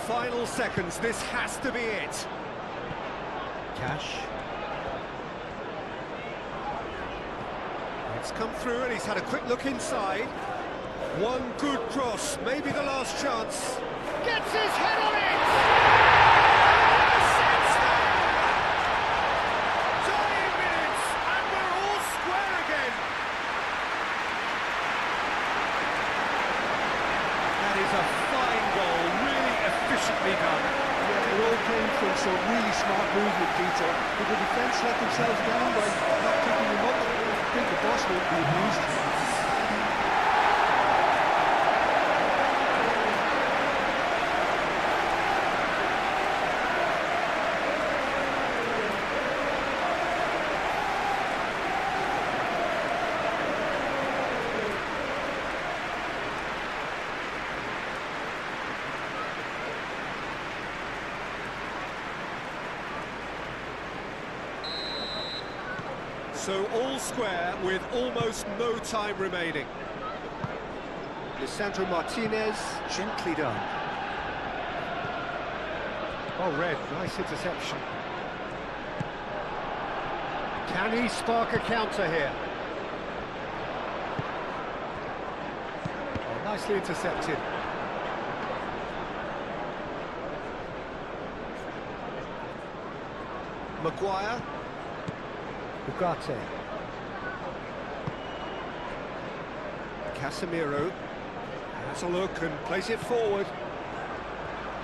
Final seconds, this has to be it. Cash. It's come through and he's had a quick look inside. One good cross, maybe the last chance. Gets his head on it! 20 minutes and we're all square again. That is a fine goal, really efficiently done. Yeah, it all came from some really smart movement, Peter. Did the defence let themselves down by not picking him up? I think the boss won't be amused. So all square with almost no time remaining. Lisandro Martinez, gently done. Oh, Red, nice interception. Can he spark a counter here? Oh, nicely intercepted. Maguire. Ugarte. Casemiro has a look and plays it forward.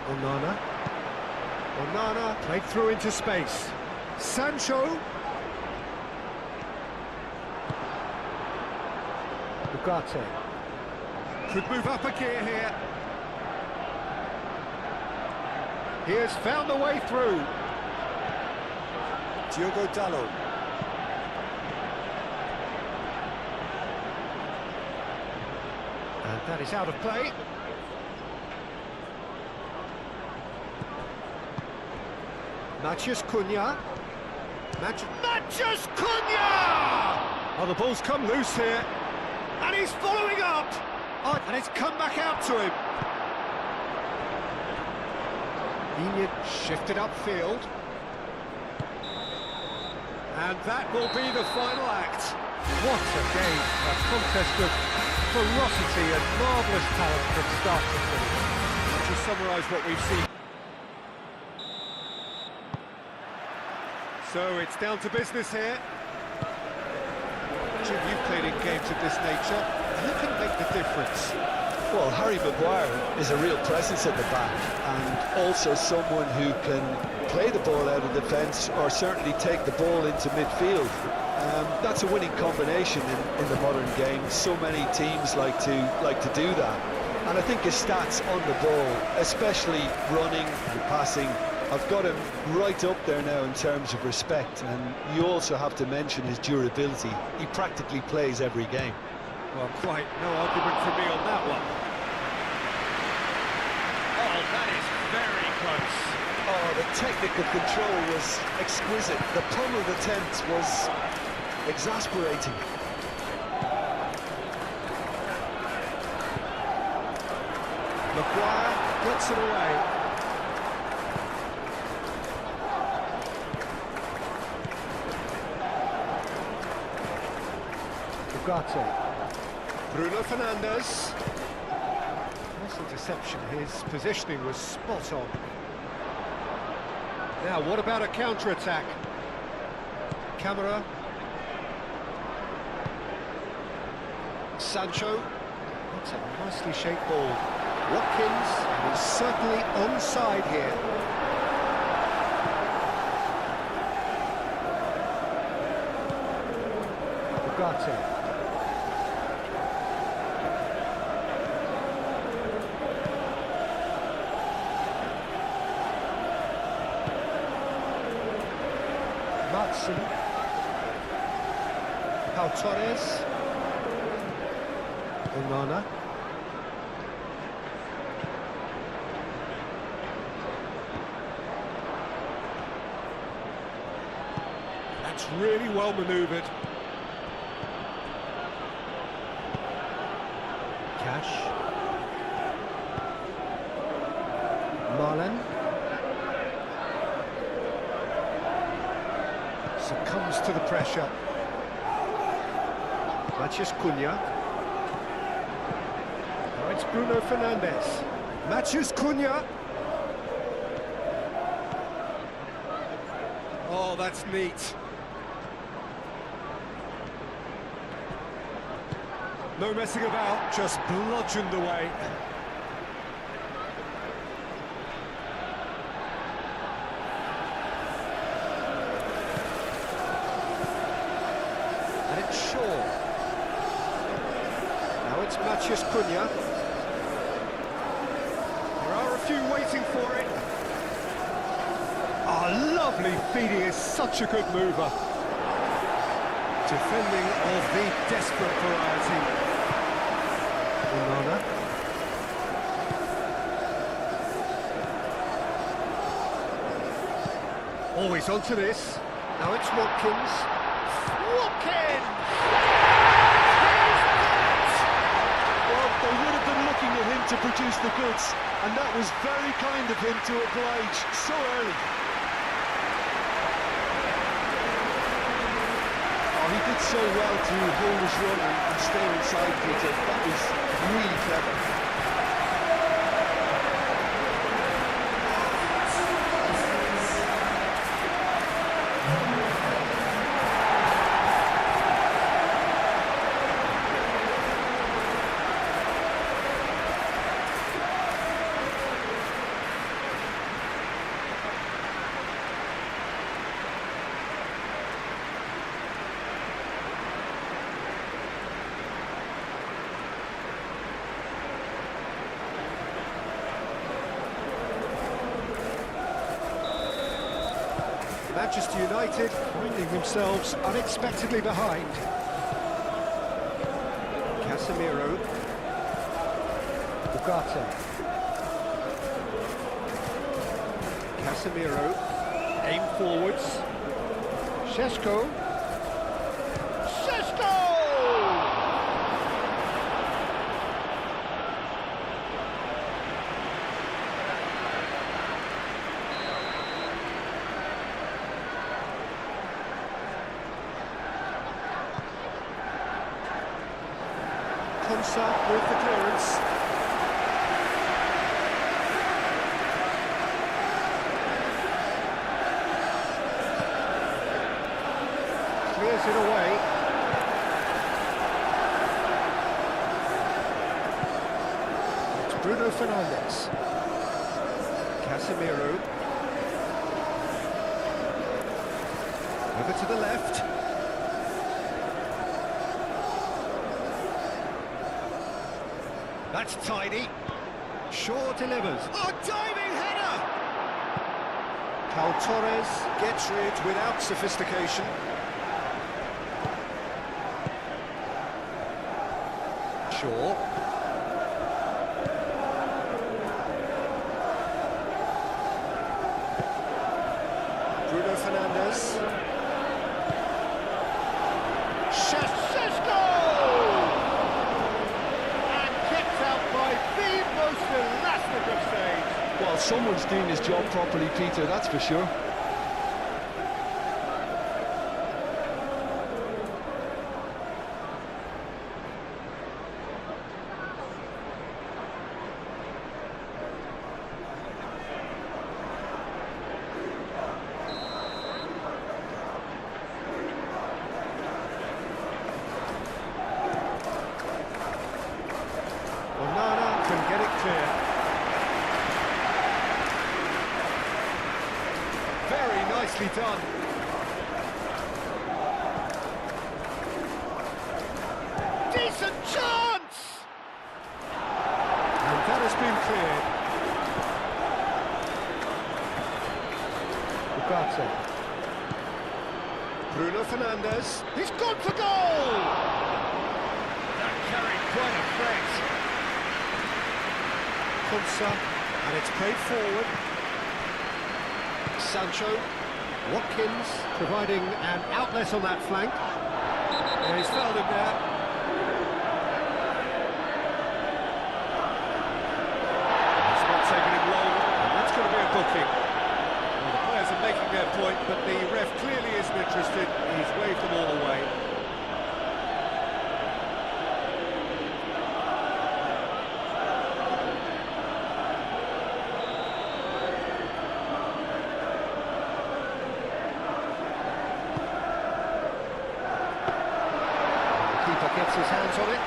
Onana. Onana played through into space. Sancho. Ugarte. Could move up a gear here. He has found a way through. Diogo Dalot. And that is out of play. Matheus Cunha. Matheus Cunha! Oh, the ball's come loose here. And he's following up. Oh, and it's come back out to him. Digne shifted upfield. And that will be the final act. What a game. A contest of ferocity and marvellous talent from start to finish. Let's just summarise what we've seen. So it's down to business here. Jim, you've played in games of this nature. Who can make the difference? Well, Harry Maguire is a real presence at the back, and also someone who can play the ball out of defence or certainly take the ball into midfield. That's a winning combination in the modern game. So many teams like to do that, and I think his stats on the ball, especially running and passing, have got him right up there now in terms of respect. And you also have to mention his durability. He practically plays every game. Well, quite no argument from me on that one. Oh, that is very close. Oh, the technical control was exquisite. The pummeled attempt was exasperating. Maguire gets it away. Ugarte. Bruno Fernandes. Nice interception. His positioning was spot on. Now, what about a counter-attack? Camera. Sancho. That's a nicely shaped ball. Watkins is certainly onside here. Ugarte. Matson. Pau Torres. Onana. That's really well manoeuvred. Cash. Marlen. Succumbs to the pressure. Matheus Cunha. Now it's Bruno Fernandes. Matheus Cunha. Oh, that's neat. No messing about, just bludgeoned away. And it's Shaw. Now it's Matheus Cunha. There are a few waiting for it. Oh, lovely feed, he is such a good mover. Defending of the desperate variety. Onana. Always onto this. Now it's Watkins. Watkins! Well, they would have been looking at him to produce the goods, and that was very kind of him to oblige so early. Oh, he did so well to hold his run and stay inside, Peter. That was really clever. Manchester United finding themselves unexpectedly behind. Casemiro. Ugarte. Casemiro. Aim forwards. Šeško. Šeško! Konsa with the clearance. Clears it away. It's Bruno Fernandes. Casemiro. Over to the left. That's tidy. Shaw delivers. Oh, diving header! Cal Torres gets rid without sophistication. Shaw. Bruno Fernandes. Shevchenko! And kept out by the most elastic of saves. Well, someone's doing his job properly, Peter, that's for sure. Onana can get it clear. Very nicely done. Decent chance! And that has been cleared. Ugarte. Bruno Fernandes. He's gone for goal! That carried quite a threat. And it's played forward. Sancho, Watkins providing an outlet on that flank. Yeah, he's fouled him there. He's not taking him long, and that's going to be a booking. Well, the players are making their point, but the ref clearly isn't interested. He's waved them all away. Keeper gets his hands on it.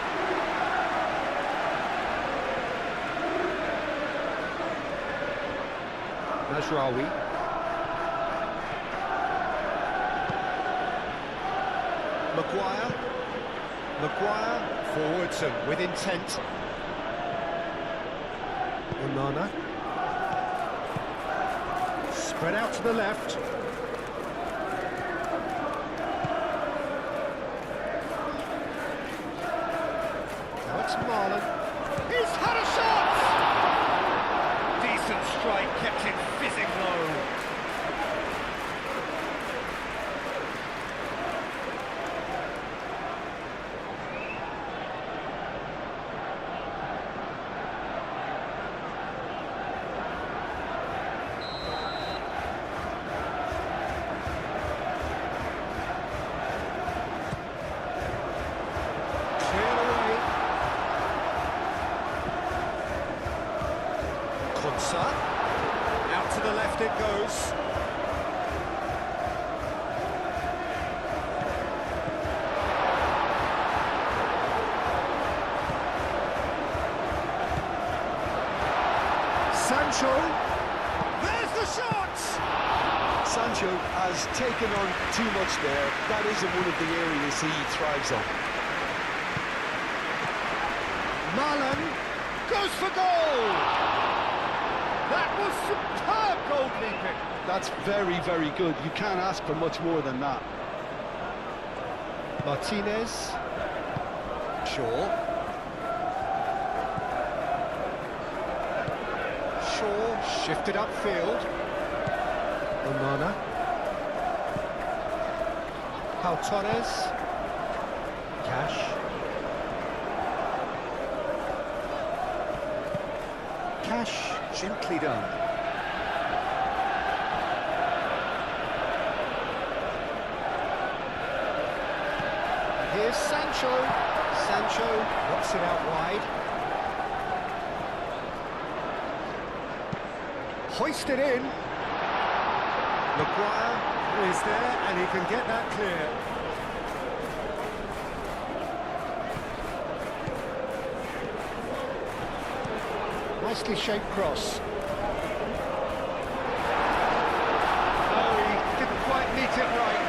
Mazraoui. Maguire. Forwards and with intent. Onana. Spread out to the left. Marlon. He's had a shot! Decent strike, kept him fizzing low. Out to the left it goes. Sancho. There's the shot! Sancho has taken on too much there. That isn't one of the areas he thrives on. Marlon goes for goal! That was superb goalkeeping. That's very, very good. You can't ask for much more than that. Martinez. Shaw. Shifted upfield. Onana. Pau Torres. Cash. Gently done. Here's Sancho. Sancho knocks it out wide. Hoisted in. Maguire is there, and he can get that clear. Nicely shaped cross. Oh, he didn't quite meet it right.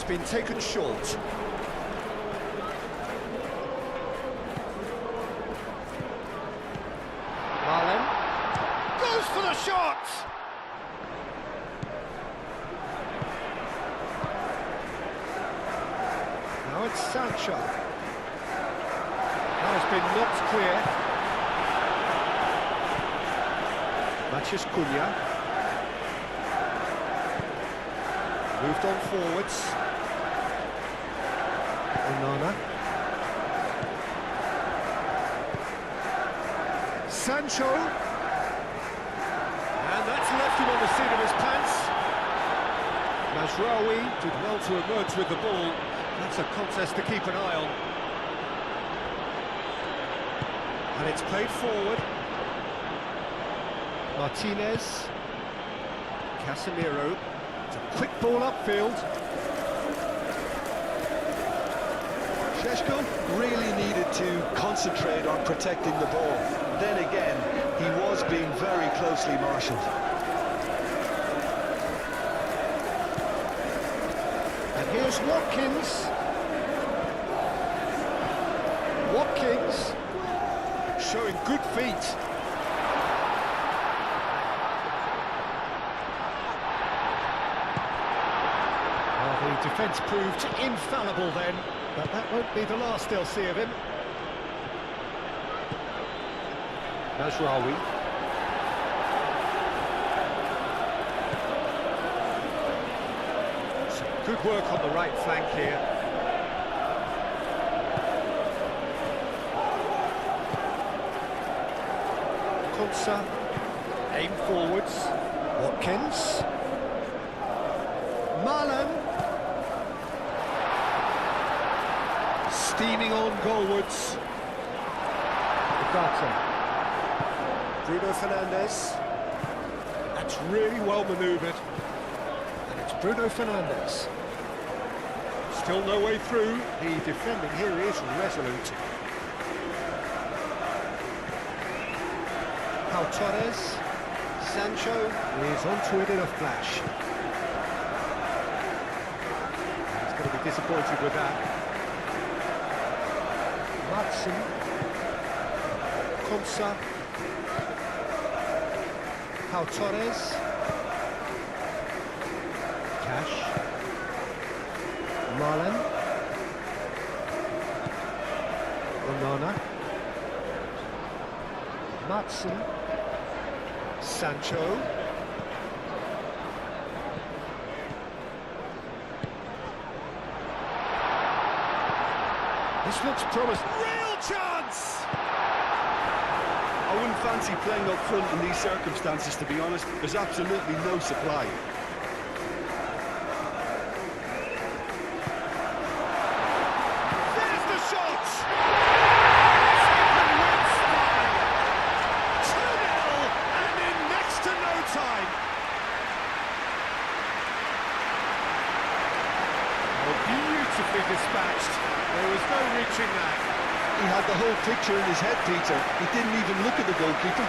been taken short. Marlin goes for the shot! Now it's Sancho. That has been knocked clear. Matches Cunha. Moved on forwards. Onana. Sancho. And that's left him on the seat of his pants. Mazraoui did well to emerge with the ball. That's a contest to keep an eye on. And it's played forward. Martinez. Casemiro. It's a quick ball upfield. Šeško really needed to concentrate on protecting the ball. Then again, he was being very closely marshalled. And here's Watkins. Watkins showing good feet. Well, the defence proved infallible then, but that won't be the last they'll see of him. Mazraoui. Some good work on the right flank here. Konsa, aim forwards. Watkins. Marlon. Steaming on goalwards. Ugarte. Bruno Fernandes. That's really well manoeuvred. And it's Bruno Fernandes. Still no way through. The defending here is resolute. Pau Torres. Sancho is onto it in a flash. He's going to be disappointed with that. Matson. Konsa. Pau Torres. Cash. Marlon. Onana. Matson. Sancho. This looks promising. Real chance! I wouldn't fancy playing up front in these circumstances, to be honest. There's absolutely no supply. There's the shot! 2-0 and in next to no time. Oh, beautifully dispatched. There was no reaching that. He had the whole picture in his head, Peter. He didn't even look at the goalkeeper.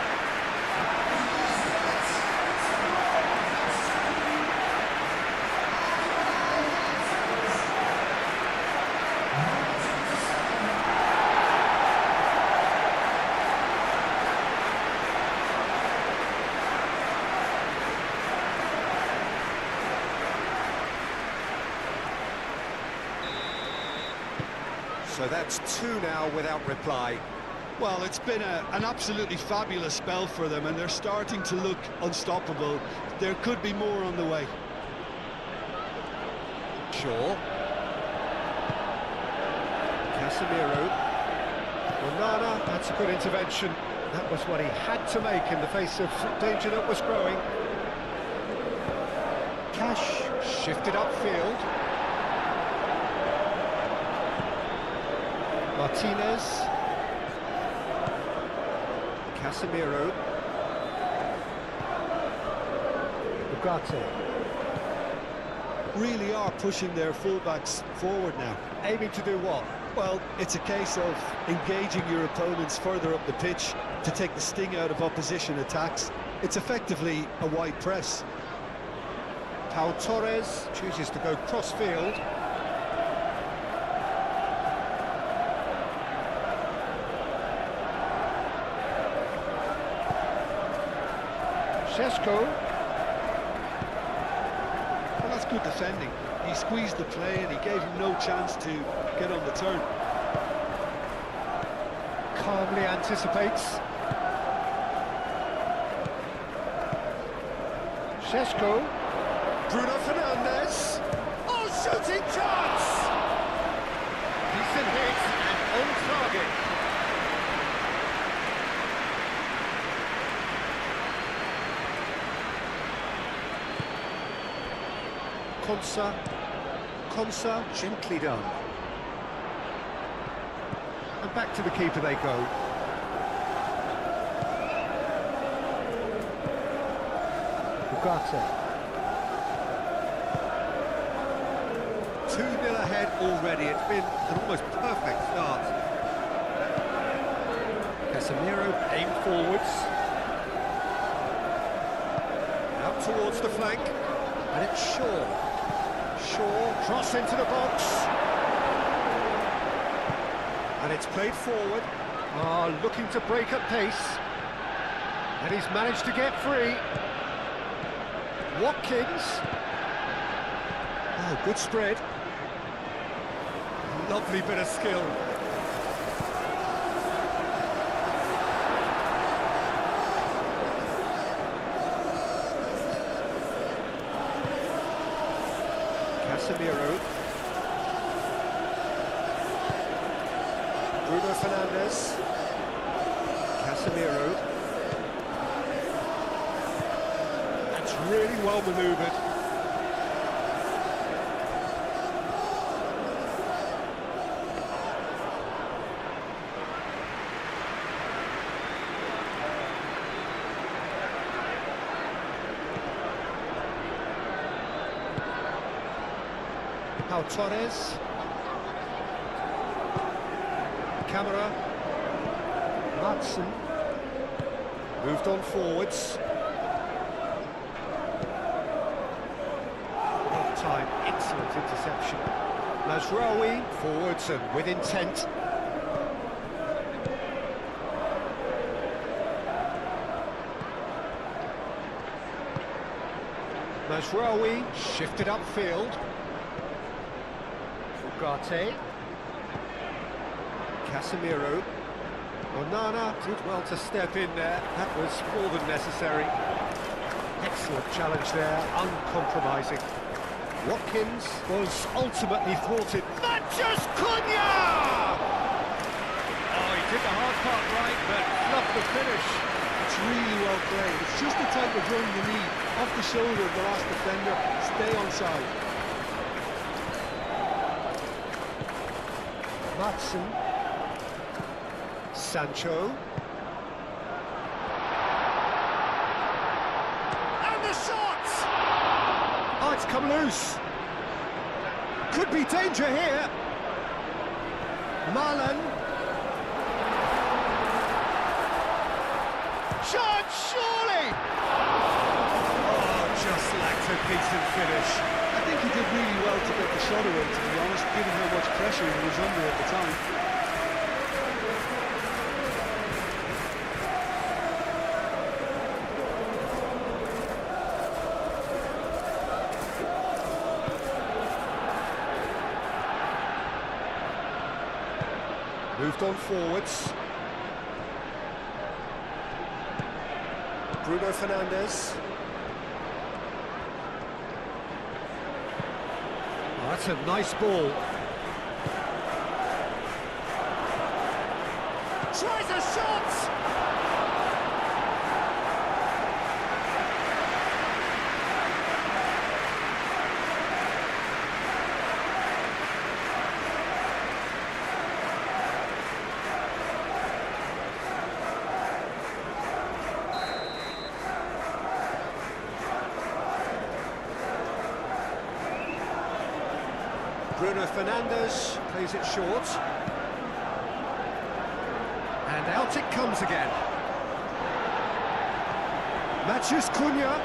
So that's two now without reply. Well, it's been an absolutely fabulous spell for them, and they're starting to look unstoppable. There could be more on the way. Shaw. Casemiro. Onana, that's a good intervention. That was what he had to make in the face of danger that was growing. Cash shifted upfield. Martinez. Casemiro. Ugarte. Really are pushing their fullbacks forward now. Aiming to do what? Well, it's a case of engaging your opponents further up the pitch to take the sting out of opposition attacks. It's effectively a wide press. Pau Torres chooses to go cross-field. Šeško. Well, that's good defending. He squeezed the play and he gave him no chance to get on the turn. Calmly anticipates. Šeško. Bruno Fernandes. Oh, shooting chance! Decent hit and on target. Konsa, gently done. And back to the keeper they go. Ugarte. 2-0 ahead already. It's been an almost perfect start. Casemiro aimed forwards. Out towards the flank. And it's Shaw. Cross into the box. And it's played forward. Looking to break at pace. And he's managed to get free. Watkins. Oh, good spread. Lovely bit of skill. Casemiro. Bruno Fernandes. Casemiro. That's really well manoeuvred. Pau Torres. Camera. Madsen. Moved on forwards. Off time, excellent interception. Mazraoui forwards and with intent. Mazraoui shifted upfield. Ugarte. Casemiro. Onana did well to step in there. That was more than necessary. Excellent challenge there, uncompromising. Watkins was ultimately thwarted. Matches Cunha! Oh, he did the hard part right, but fluffed the finish. It's really well played. It's just the type of run you need. Off the shoulder of the last defender, stay onside. Madsen. Sancho. And the shot! Oh, it's come loose. Could be danger here. Marlon. Shot, surely! Oh, just lacked a decent finish. I think he did really well to get the shot away, to be honest, given how much pressure he was under at the time. Moved on forwards. Bruno Fernandes. Oh, that's a nice ball. Tries a shot! Bruno Fernandes plays it short. And out it comes again. Matches Cunha.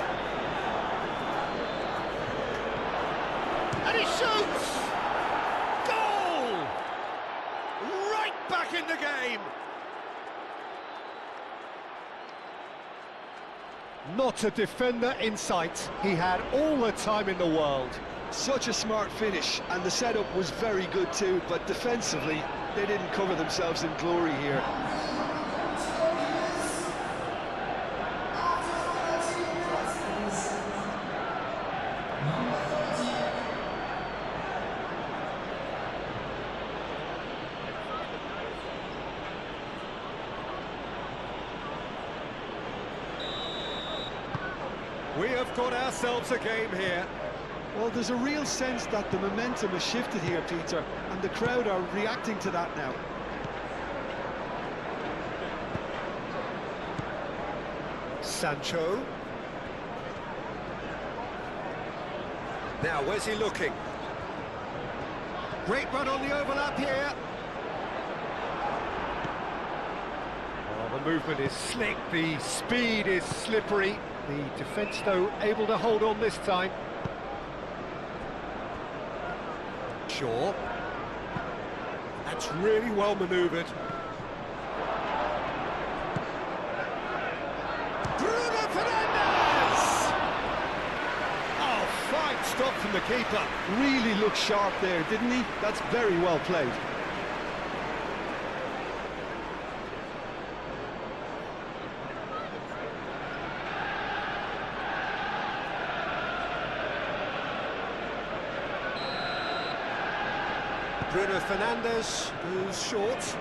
And he shoots! Goal! Right back in the game! Not a defender in sight. He had all the time in the world. Such a smart finish, and the setup was very good too, but defensively, they didn't cover themselves in glory here. We have got ourselves a game here. Well, there's a real sense that the momentum has shifted here, Peter, and the crowd are reacting to that now. Sancho. Now, where's he looking? Great run on the overlap here. Oh, the movement is slick, the speed is slippery. The defence, though, able to hold on this time. Shaw. That's really well manoeuvred. Bruno Fernandes! Oh, fine stop from the keeper. Really looked sharp there, didn't he? That's very well played. Bruno Fernandes, who's short.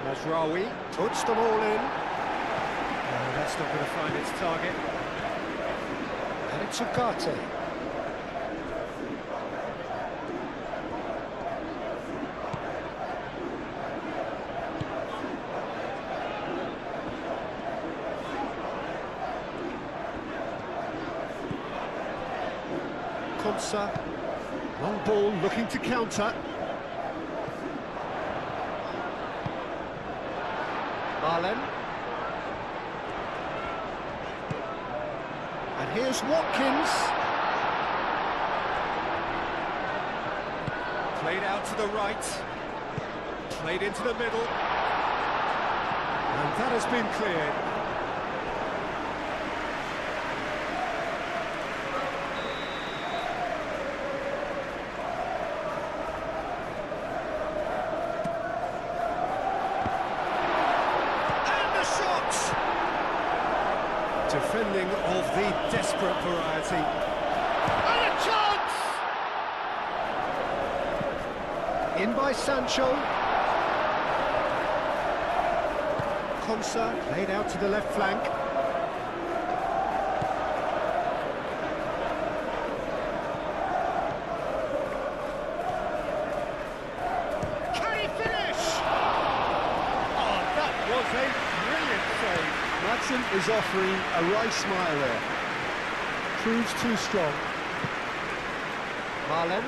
Mazraoui puts them all in. Oh, that's not going to find its target. And it's Ugarte. Konsa. Long ball looking to counter. Marlen. And here's Watkins. Played out to the right. Played into the middle. And that has been cleared. Defending of the desperate variety. And a chance! In by Sancho. Konsa played out to the left flank. Can he finish? Oh, that was a brilliant save. Madsen is offering a wry smile there. Proves too strong. Marlen.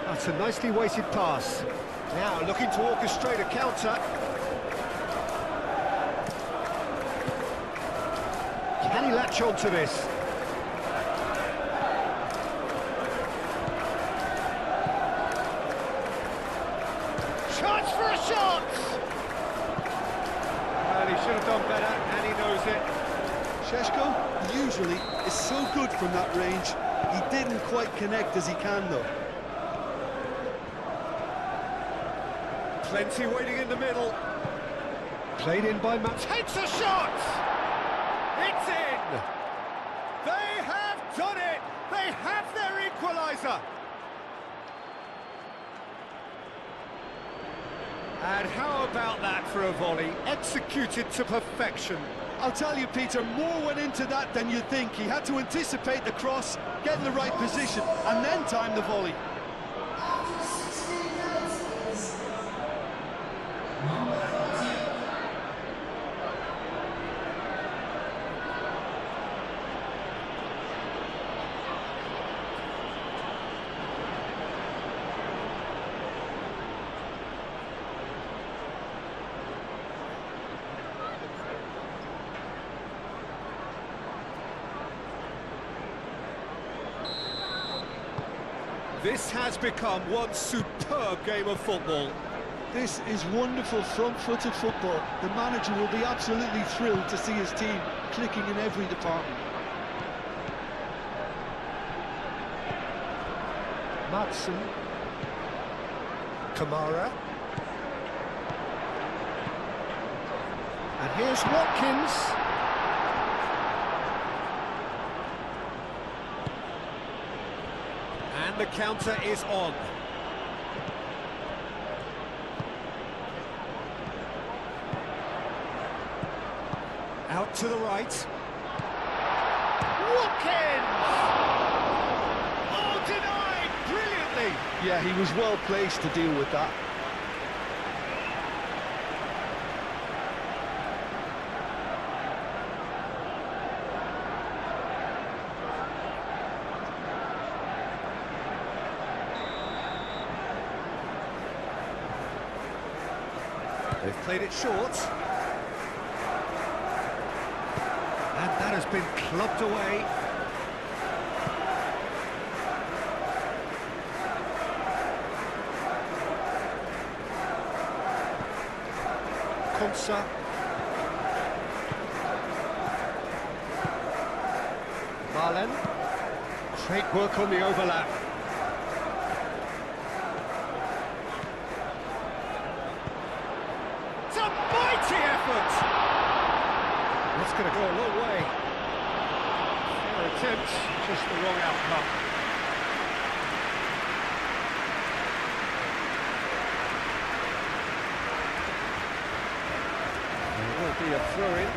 That's a nicely weighted pass. Now looking to orchestrate a counter. Can he latch on to this? Chance for a shot! Well, he should have done better, and he knows it. Šeško usually is so good from that range. He didn't quite connect as he can, though. Plenty waiting in the middle. Played in by Matt. Takes a shot! It's in! They have done it! They have their equaliser! And how about that for a volley? Executed to perfection. I'll tell you, Peter, more went into that than you'd think. He had to anticipate the cross, get in the right position, and then time the volley. This has become one superb game of football. This is wonderful front-footed football. The manager will be absolutely thrilled to see his team clicking in every department. Madsen. Kamara. And here's Watkins. And the counter is on. Out to the right. Watkins! Oh, denied brilliantly! Yeah, he was well placed to deal with that. They've played it short. And that has been clubbed away. Konsa. Marlen. Great work on the overlap. It's a mighty effort! That's going to go a long way. Fair attempt, just the wrong outcome. There will be a throw-in.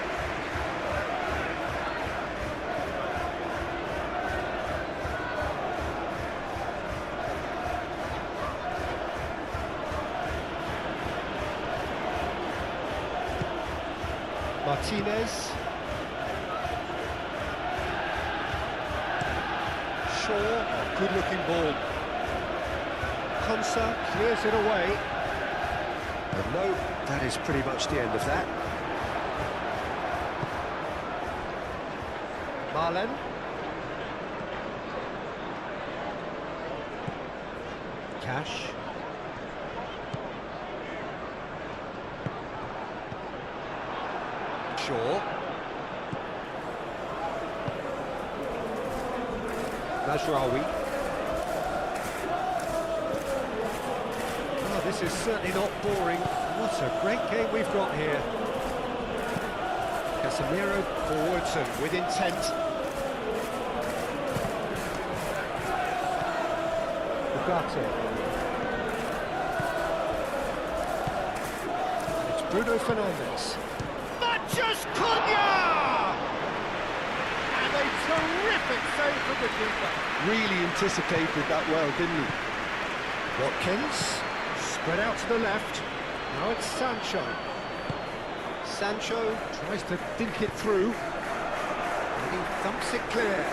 Martinez. Shaw, good-looking ball. Konsa clears it away. And no, that is pretty much the end of that. Marlen. Cash. Shaw. Mazraoui. Oh, this is certainly not boring. What a great game we've got here. Casemiro forwards and with intent. Ugarte. It's Bruno Fernandes. Matches Cunha! And a terrific save from the keeper. Really anticipated that well, didn't he? Watkins, spread out to the left. Now it's Sancho. Sancho tries to dink it through. And he thumps it clear.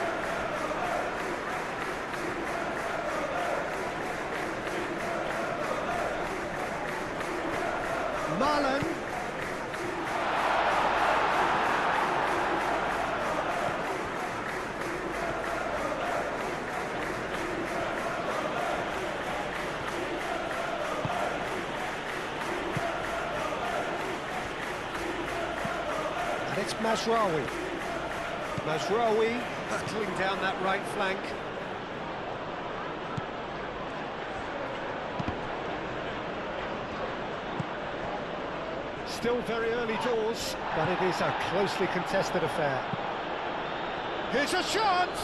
Marlen. And it's Mazraoui. Mazraoui battling down that right flank. Still very early doors, but it is a closely contested affair. Here's a chance!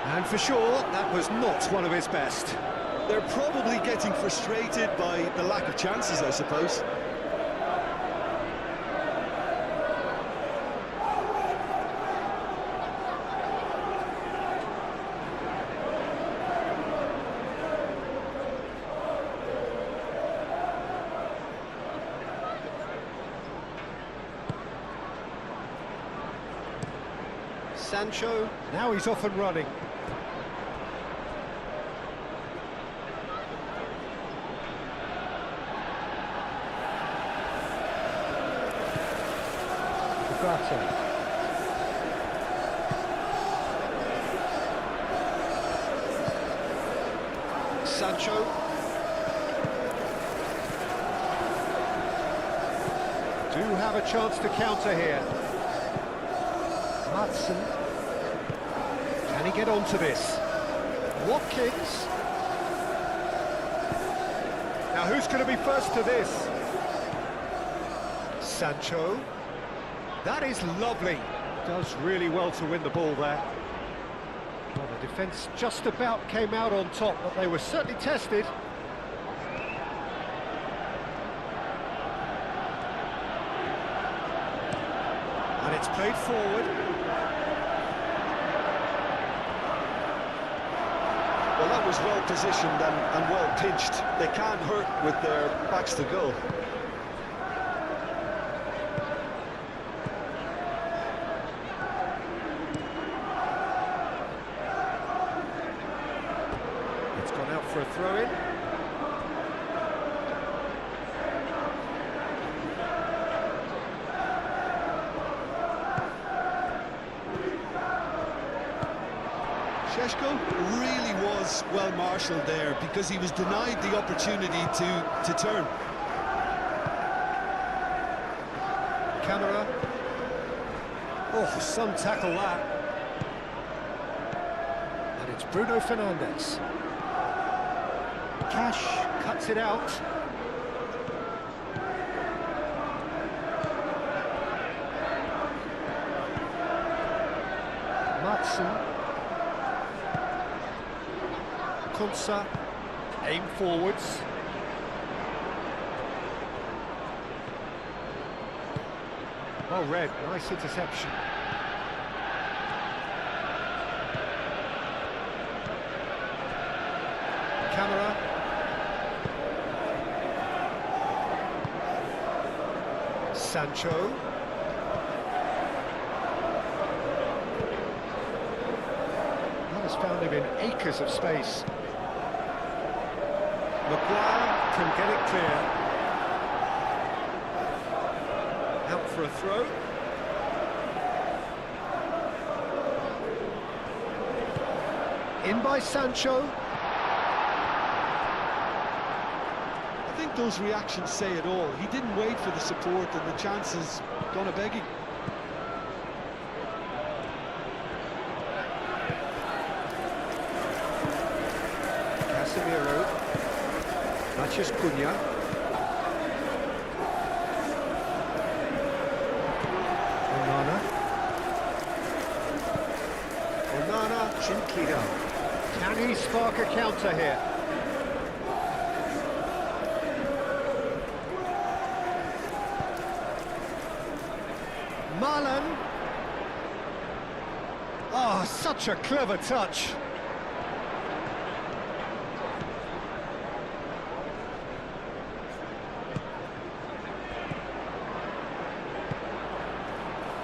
And for sure, that was not one of his best. They're probably getting frustrated by the lack of chances, I suppose. Sancho, now he's off and running. Ugarte. Sancho. Do have a chance to counter here. Hudson. Can he get onto this? Watkins. Now who's going to be first to this? Sancho. That is lovely. Does really well to win the ball there. Well, the defence just about came out on top, but they were certainly tested. And it's played forward. Well, that was well positioned and well pitched. They can't hurt with their backs to goal. It's gone out for a throw-in. Šeško really was well marshalled there because he was denied the opportunity to turn. Camera. Oh, some tackle that. And it's Bruno Fernandes. Cash cuts it out. Matson. Konsa, aim forwards. Well read, nice interception. Camera. Sancho. That has found him in acres of space. Maguire can get it clear. Out for a throw. In by Sancho. I think those reactions say it all. He didn't wait for the support and the chances gone a-begging. Casemiro. Matheus Cunha. Onana, Chinquito. Can he spark a counter here? Marlon. Oh, such a clever touch.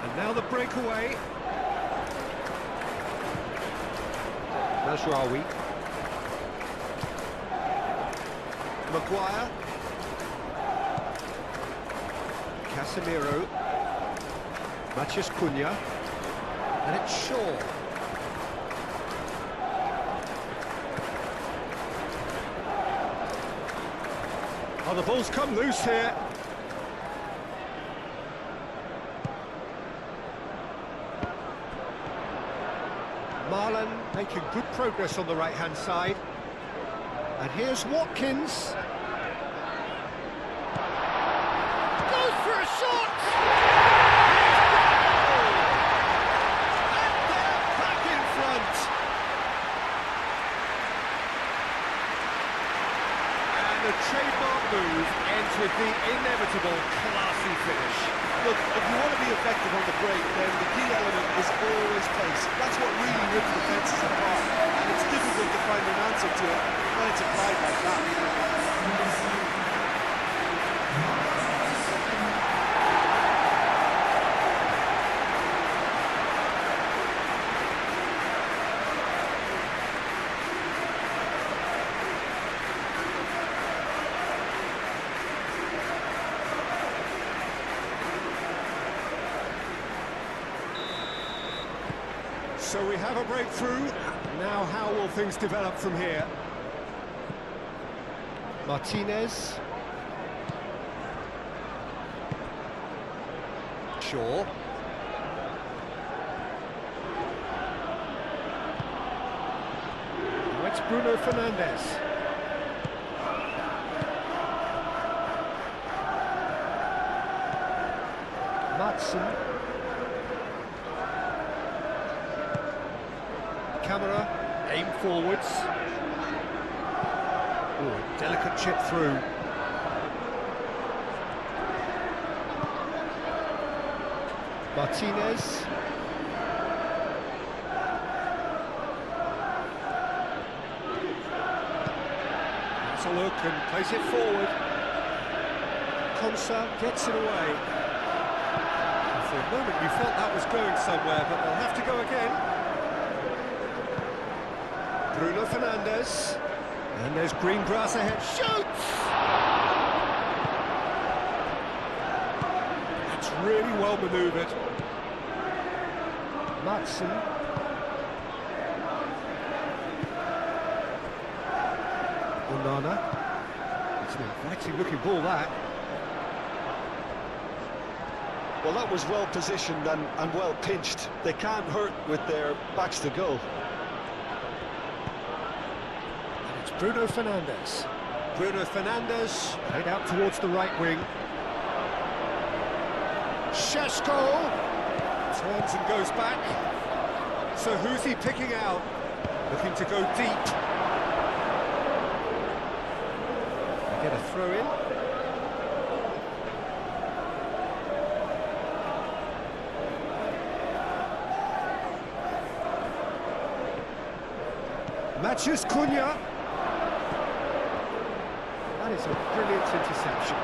And now the breakaway. Mazraoui. Maguire. Casemiro. Matheus Cunha. And it's Shaw. Oh, the ball's come loose here. Marlon making good progress on the right-hand side. And here's Watkins. Goes for a shot! And they're back in front. And the trademark move ends with the inevitable classy finish. Look, if you want to be effective on the break, then the key element is always pace. That's what really rips defences apart, and it's difficult to find an answer to it when it's applied like that. So we have a breakthrough. Now how will things develop from here? Martinez. Shaw. Now it's Bruno Fernandes. Matson. Camera, aim forwards. Oh, delicate chip through. Martinez. That's a look and plays it forward. Konsa gets it away. And for a moment you felt that was going somewhere, but they'll have to go again. Bruno Fernandes. And there's green grass ahead. Shoots! That's really well manoeuvred. Matson. Onana. It's an inviting looking ball, that. Well, that was well positioned and well pinched. They can't hurt with their backs to goal. And it's Bruno Fernandes. Bruno Fernandes played out towards the right wing. Šeško turns and goes back. So who's he picking out? Looking to go deep. They get a throw in. Matheus Cunha. That is a brilliant interception.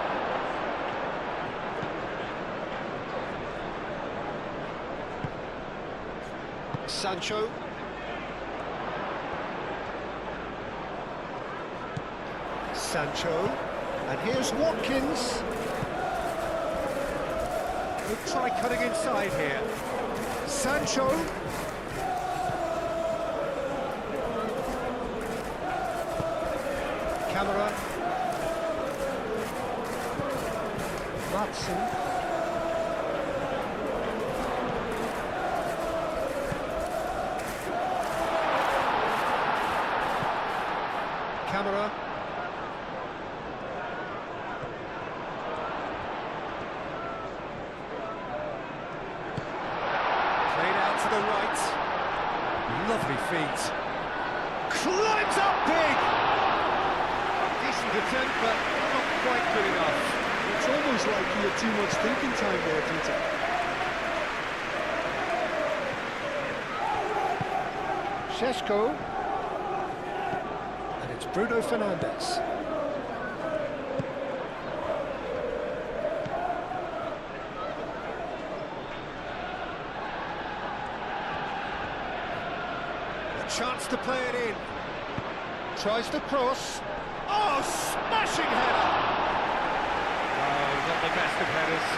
Sancho. Sancho. And here's Watkins. He'll try cutting inside here. Sancho. Camera. Matson. Camera. Played out to the right. Lovely feet. Climbs up big. Decent attempt, but not quite good enough. It's almost like he had too much thinking time there, Peter. Šeško. And it's Bruno Fernandes. A chance to play it in. Tries to cross. Oh, smashing header! Oh, not the best of headers.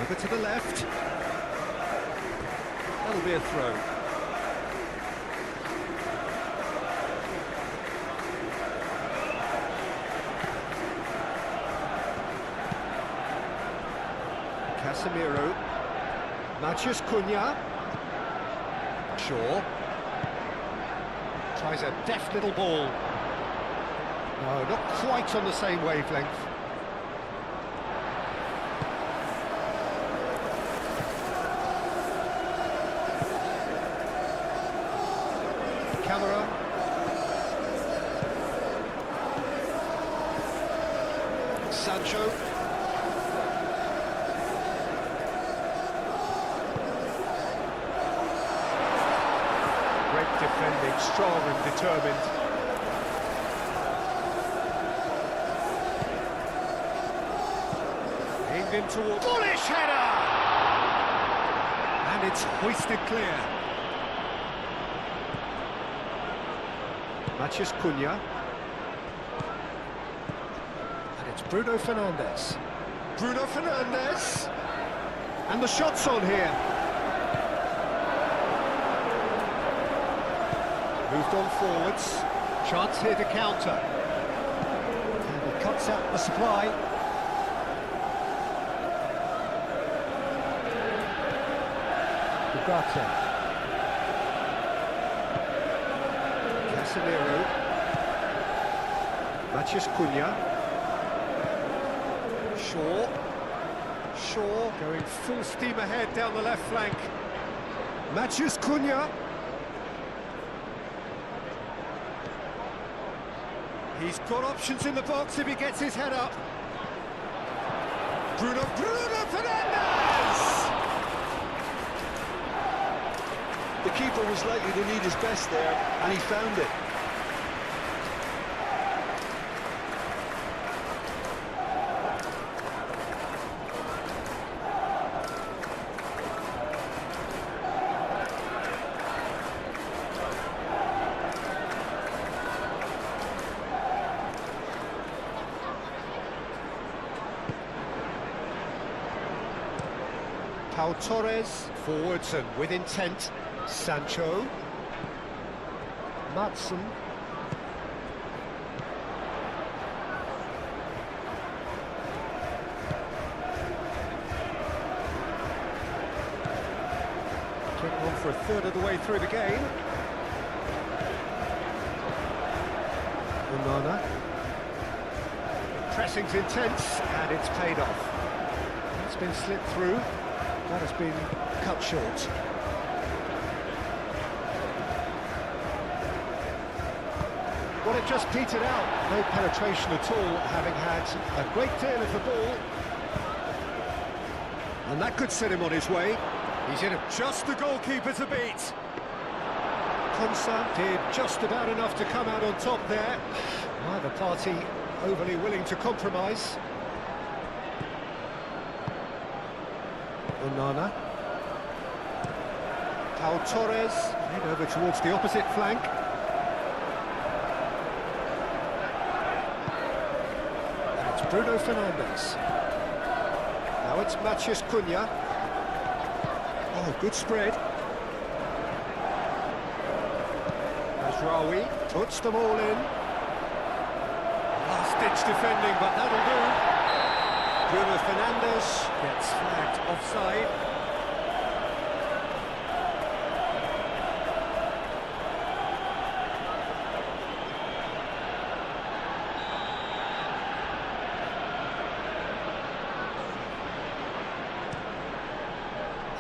Over to the left. That'll be a throw. Casemiro. Matheus Cunha. Shaw. Tries a deft little ball. No, not quite on the same wavelength. Camera. Sancho. Great defending, strong and determined. Aimed in towards... Bullish header! And it's hoisted clear. Matheus Cunha. Bruno Fernandes. Bruno Fernandes! And the shot's on here. Moved on forwards. Chance here to counter. And he cuts out the supply. Ugarte. Casemiro. Matheus Cunha. Shaw going full steam ahead down the left flank. Matheus Cunha. He's got options in the box if he gets his head up. Bruno Fernandes! The keeper was likely to need his best there, and he found it. Pau Torres, forwards and with intent. Sancho. Madsen. Kick on for a third of the way through the game. Onana. Pressing's intense, and it's paid off. It's been slipped through. That has been cut short. Well, it just petered out. No penetration at all, having had a great deal of the ball. And that could set him on his way. He's in it. Just the goalkeeper to beat. Konsa did just about enough to come out on top there. Neither party overly willing to compromise. Onana. Pau Torres, played over towards the opposite flank. And it's Bruno Fernandes. Now it's Matheus Cunha. Oh, good spread. Mazraoui puts them all in. Last-ditch defending, but that'll do. Bruno Fernandes gets flagged offside.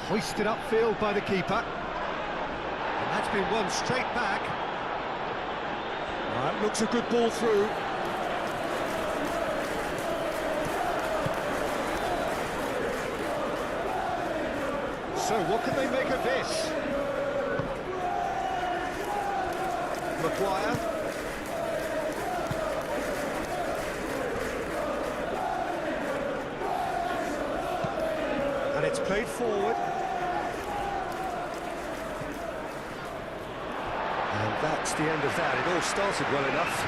Hoisted upfield by the keeper. And that's been won straight back. That looks a good ball through. So, what can they make of this? Maguire. And it's played forward. And that's the end of that. It all started well enough.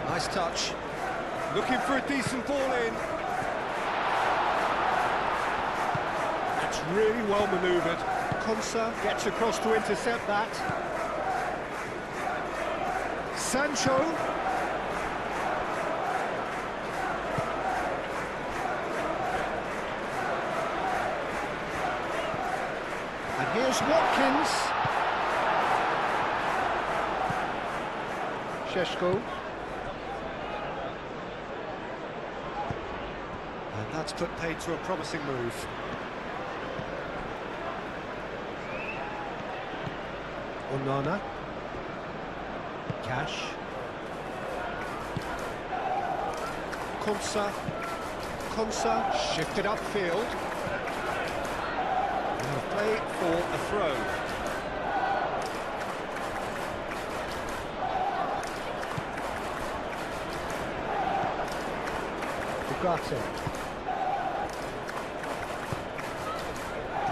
Nice touch. Looking for a decent ball in. That's really well manoeuvred. Konsa gets across to intercept that. Sancho. And here's Watkins. Šeško. And that's put paid to a promising move. Onana. Cash. Konsa shifted upfield. And a play for a throw. Ugarte.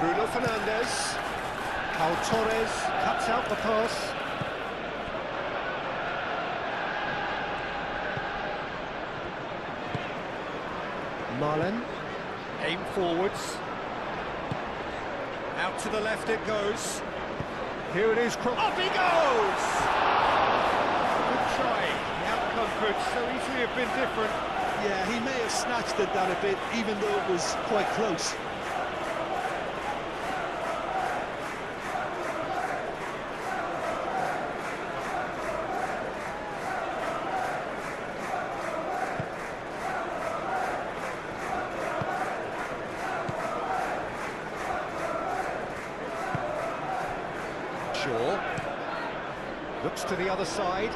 Bruno Fernandes. Pau Torres cuts out the pass. Marlon. Aim forwards. Out to the left it goes. Here it is. Off he goes! Good try. The outcome could so easily have been different. Yeah, he may have snatched at that a bit, even though it was quite close. Shaw looks to the other side.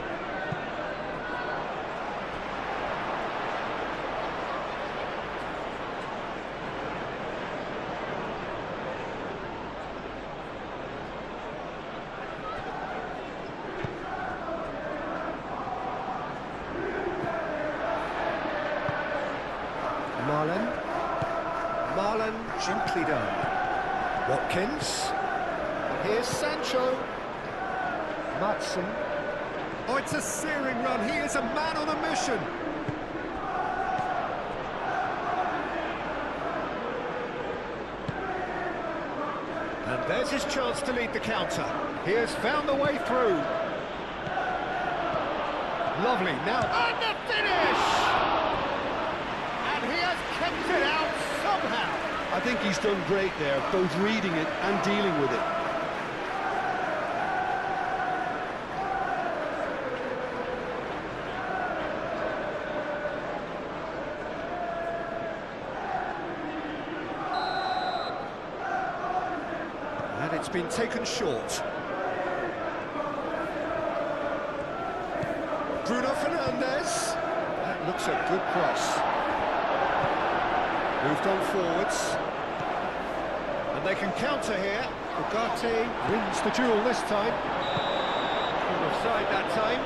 Marlon, gently done. Watkins. Here's Sancho. Matson. Oh, it's a searing run. He is a man on a mission. And there's his chance to lead the counter. He has found the way through. Lovely. Now, and the finish! And he has kept it out somehow. I think he's done great there, both reading it and dealing with it. And it's been taken short. Bruno Fernandes. That looks a good cross. Moved on forwards. And they can counter here. Ugarte wins the duel this time. Offside that time.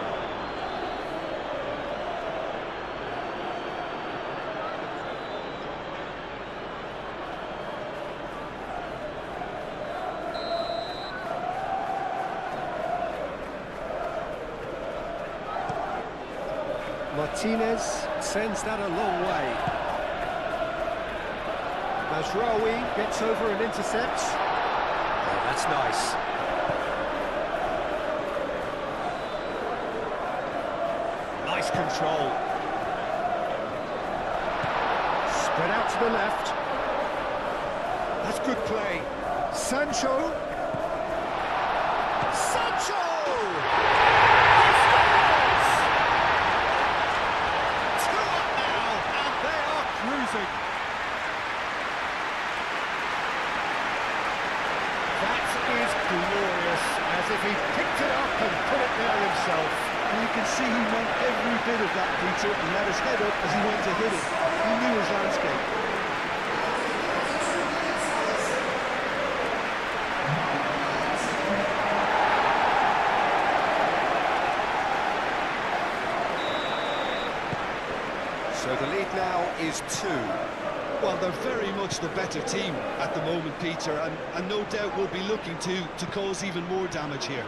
Martinez sends that a long way. Mazraoui gets over and intercepts. Oh, that's nice. Nice control. Spread out to the left. That's good play. Sancho. Sancho! That is glorious, as if he picked it up and put it there himself. And you can see he meant every bit of that, Peter, and had his head up as he went to hit it. He knew his landscape. So the lead now is 2. Well, they're very much the better team at the moment, Peter, and no doubt will be looking to cause even more damage here.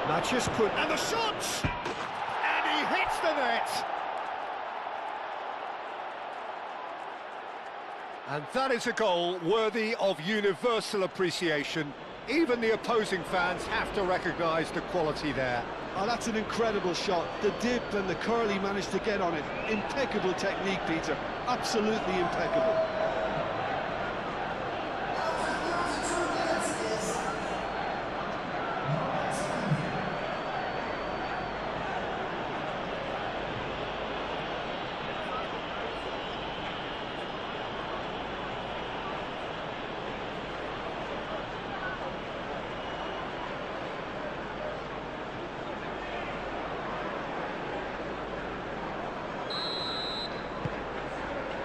Matches put, and the shot! And he hits the net! And that is a goal worthy of universal appreciation. Even the opposing fans have to recognise the quality there. Oh, that's an incredible shot. The dip and the curl he managed to get on it. Impeccable technique, Peter. Absolutely impeccable.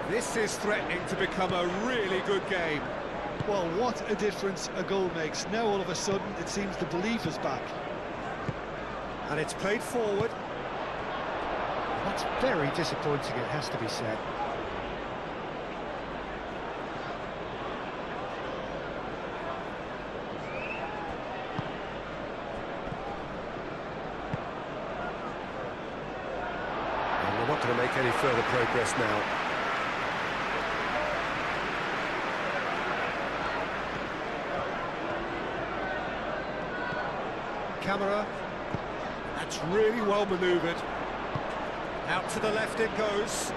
This is threatening to become a really good game. Well, what a difference a goal makes. Now all of a sudden it seems the belief is back. And it's played forward. That's very disappointing, it has to be said. And they're not going to make any further progress now. Camera. That's really well manoeuvred. Out to the left it goes.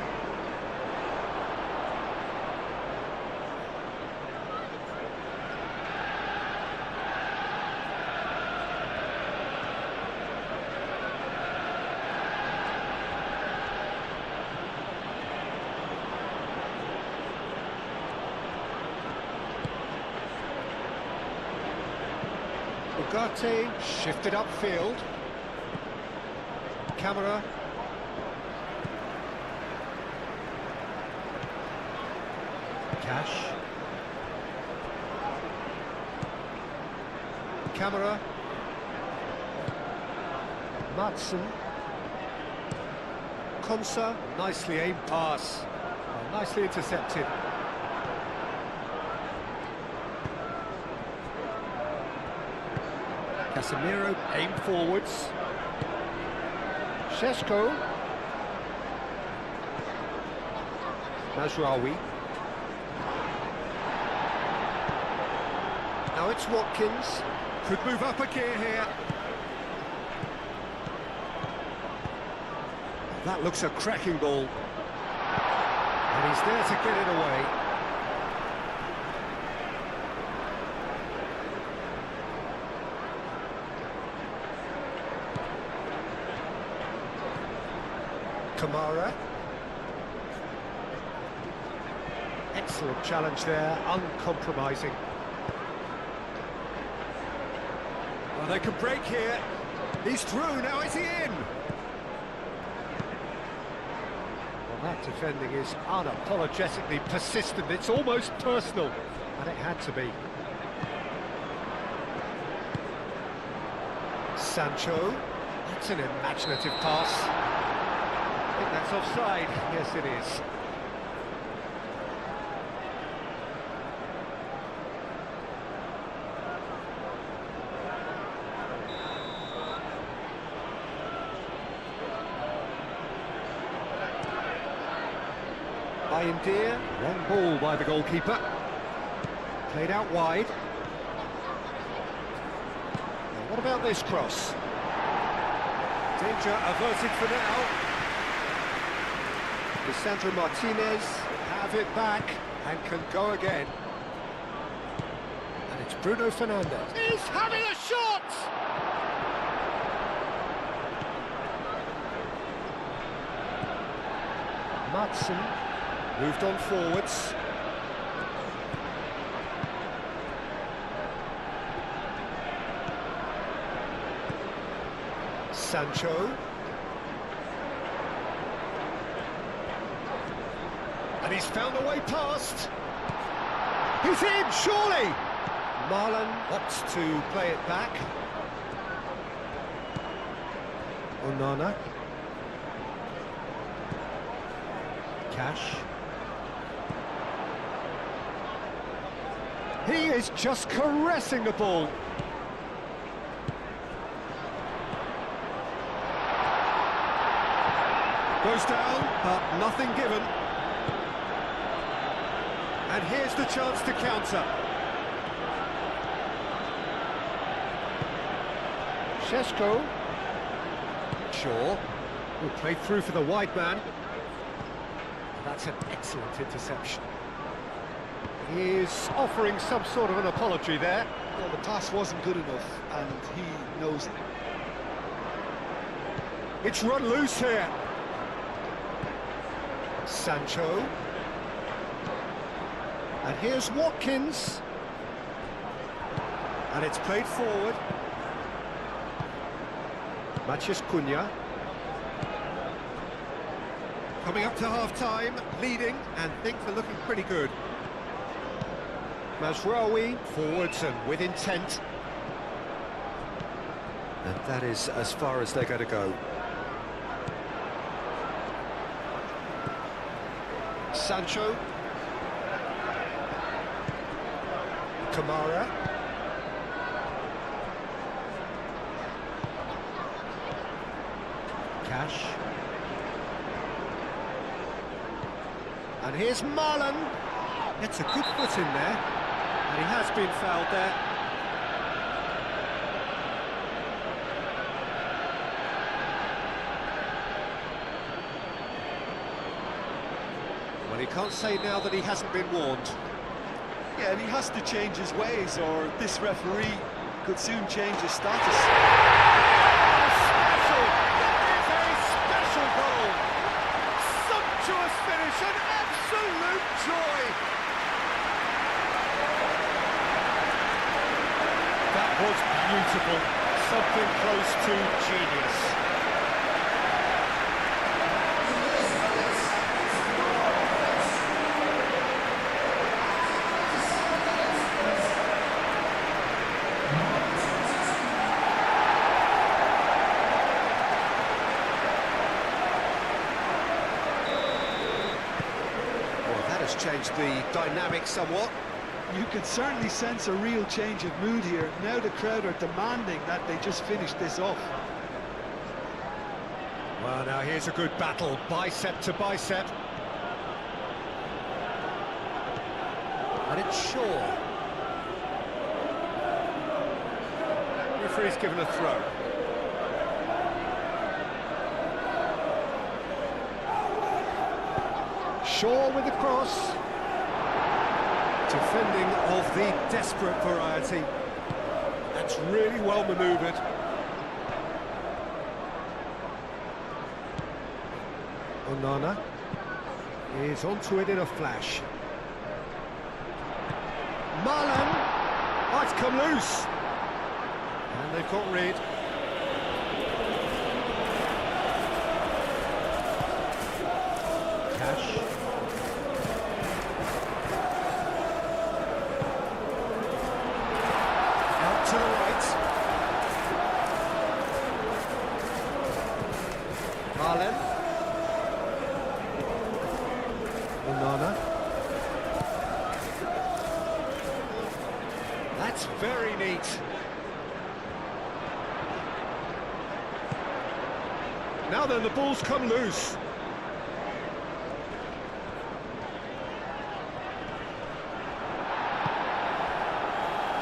Ugarte shifted upfield. Camera. Cash. Camera. Madsen. Konsa. Nicely aimed pass. Well, nicely intercepted. Casemiro aimed forwards. Šeško. Mazraoui. Now it's Watkins. Could move up a gear here. That looks a cracking ball. And he's there to get it away. Kamara. Excellent challenge there, uncompromising. Well, they can break here. He's through, now is he in? Well, that defending is unapologetically persistent. It's almost personal, and it had to be. Sancho. That's an imaginative pass. I think that's offside. Yes, it is. Bayindir, wrong ball by the goalkeeper. Played out wide. Now, what about this cross? Danger averted for now. Lisandro Martinez have it back and can go again. And it's Bruno Fernandes. He's having a shot! Madsen moved on forwards. Sancho. And he's found a way past. He's in, surely! Marlon opts to play it back. Onana. Cash. He is just caressing the ball. Goes down, but nothing given. And here's the chance to counter. Šeško. Shaw. Will play through for the wide man. That's an excellent interception. He's offering some sort of an apology there. Well, the pass wasn't good enough, and he knows it. It's run loose here. Sancho. And here's Watkins. And it's played forward. Matheus Cunha. Coming up to half-time, leading, and things are looking pretty good. Mazraoui, forwards and with intent. And that is as far as they're going to go. Sancho. Kamara. Cash. And here's Marlon. Gets a good foot in there. And he has been fouled there. Well, he can't say now that he hasn't been warned. Yeah, and he has to change his ways, or this referee could soon change his status. Special! That is a special goal! Sumptuous finish, an absolute joy! That was beautiful, something close to genius. Changed the dynamic somewhat. You can certainly sense a real change of mood here. Now the crowd are demanding that they just finish this off. Well, now here's a good battle, bicep to bicep. And it's Shaw. Referee's given a throw. Shaw with the cross. Defending of the desperate variety. That's really well manoeuvred. Onana is onto it in a flash. Marlon! Oh, it's come loose. And they've got rid. Cash. Out to the right. Marlon. Onana. That's very neat. Now then, the ball's come loose.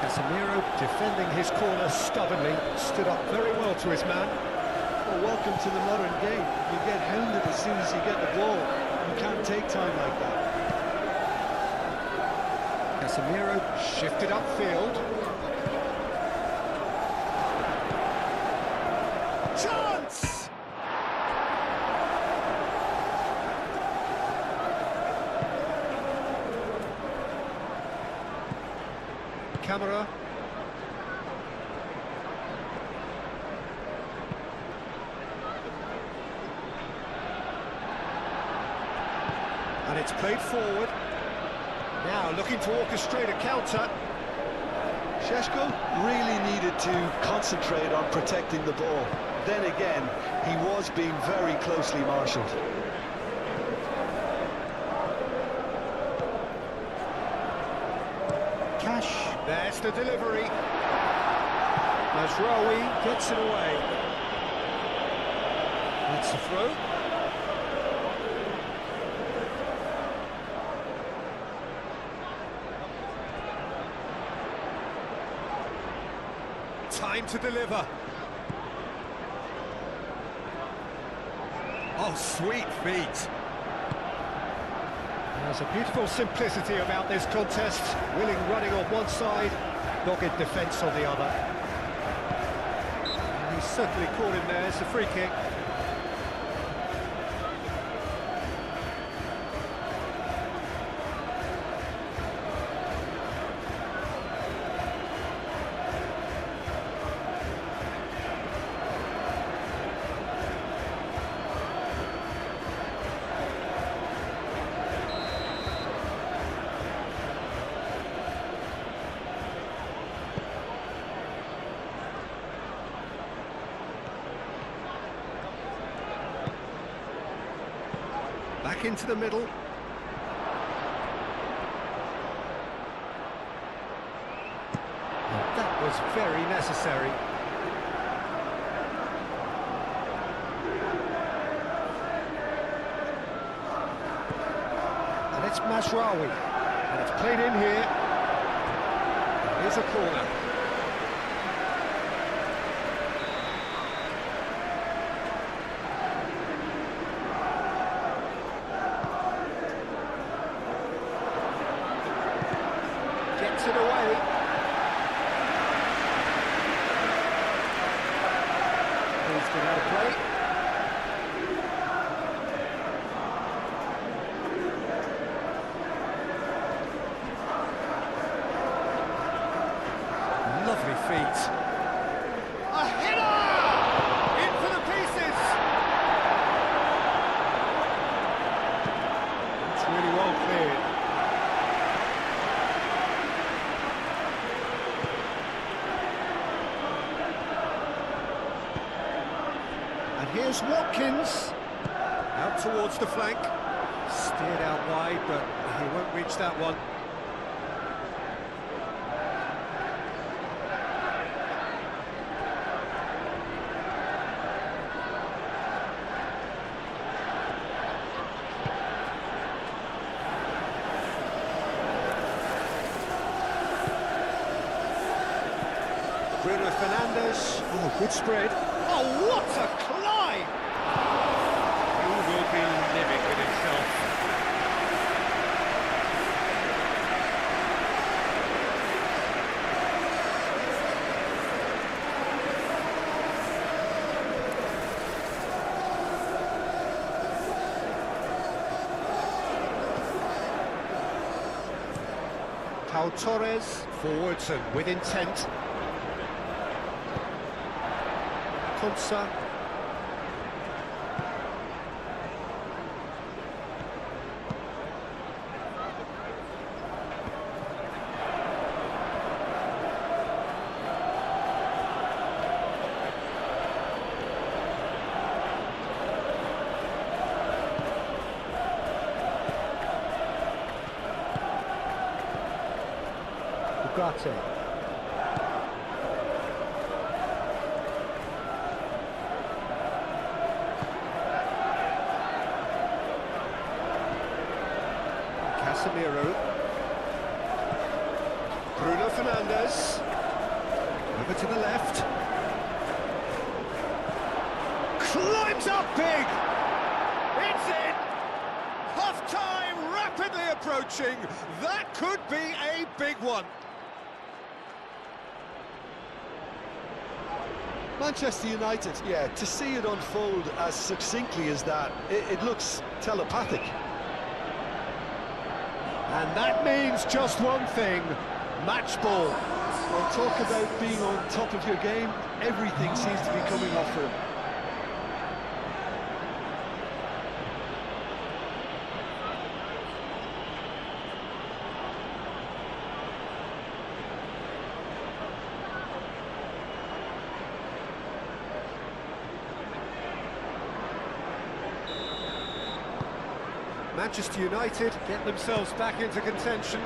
Casemiro defending his corner stubbornly, stood up very well to his man. Well, welcome to the modern game. You get hounded as soon as you get the ball. You can't take time like that. Casemiro shifted upfield. Chance! Camera. And it's played forward. Now looking to orchestrate a counter. Šeško really needed to concentrate on protecting the ball. Then again, he was being very closely marshalled. Cash, there's the delivery. Mazraoui gets it away. That's the throw. Time to deliver. Oh, sweet feet. There's a beautiful simplicity about this contest. Willing running on one side, dogged defence on the other. And he's certainly caught him there. It's a free kick. Back into the middle. That was very necessary. And it's Masraoui. And it's played in here. Here's a corner. Gets it away. He's got out of play. Lovely feet. A header! In for the pieces! It's really well cleared. And here's Watkins. Out towards the flank. Steered out wide, but he won't reach that one. Bruno Fernandes. Oh, good spread. Oh, what a climb! He will be living with himself. Pau Torres. Forwards and with intent. Konsa. Ugarte. Casemiro. Bruno Fernandes. Over to the left. Climbs up big! It's in! Half-time rapidly approaching. That could be a big one. Manchester United, yeah, to see it unfold as succinctly as that, it looks telepathic. And that means just one thing, match ball. Well, talk about being on top of your game, everything seems to be coming off for him. Manchester United get themselves back into contention.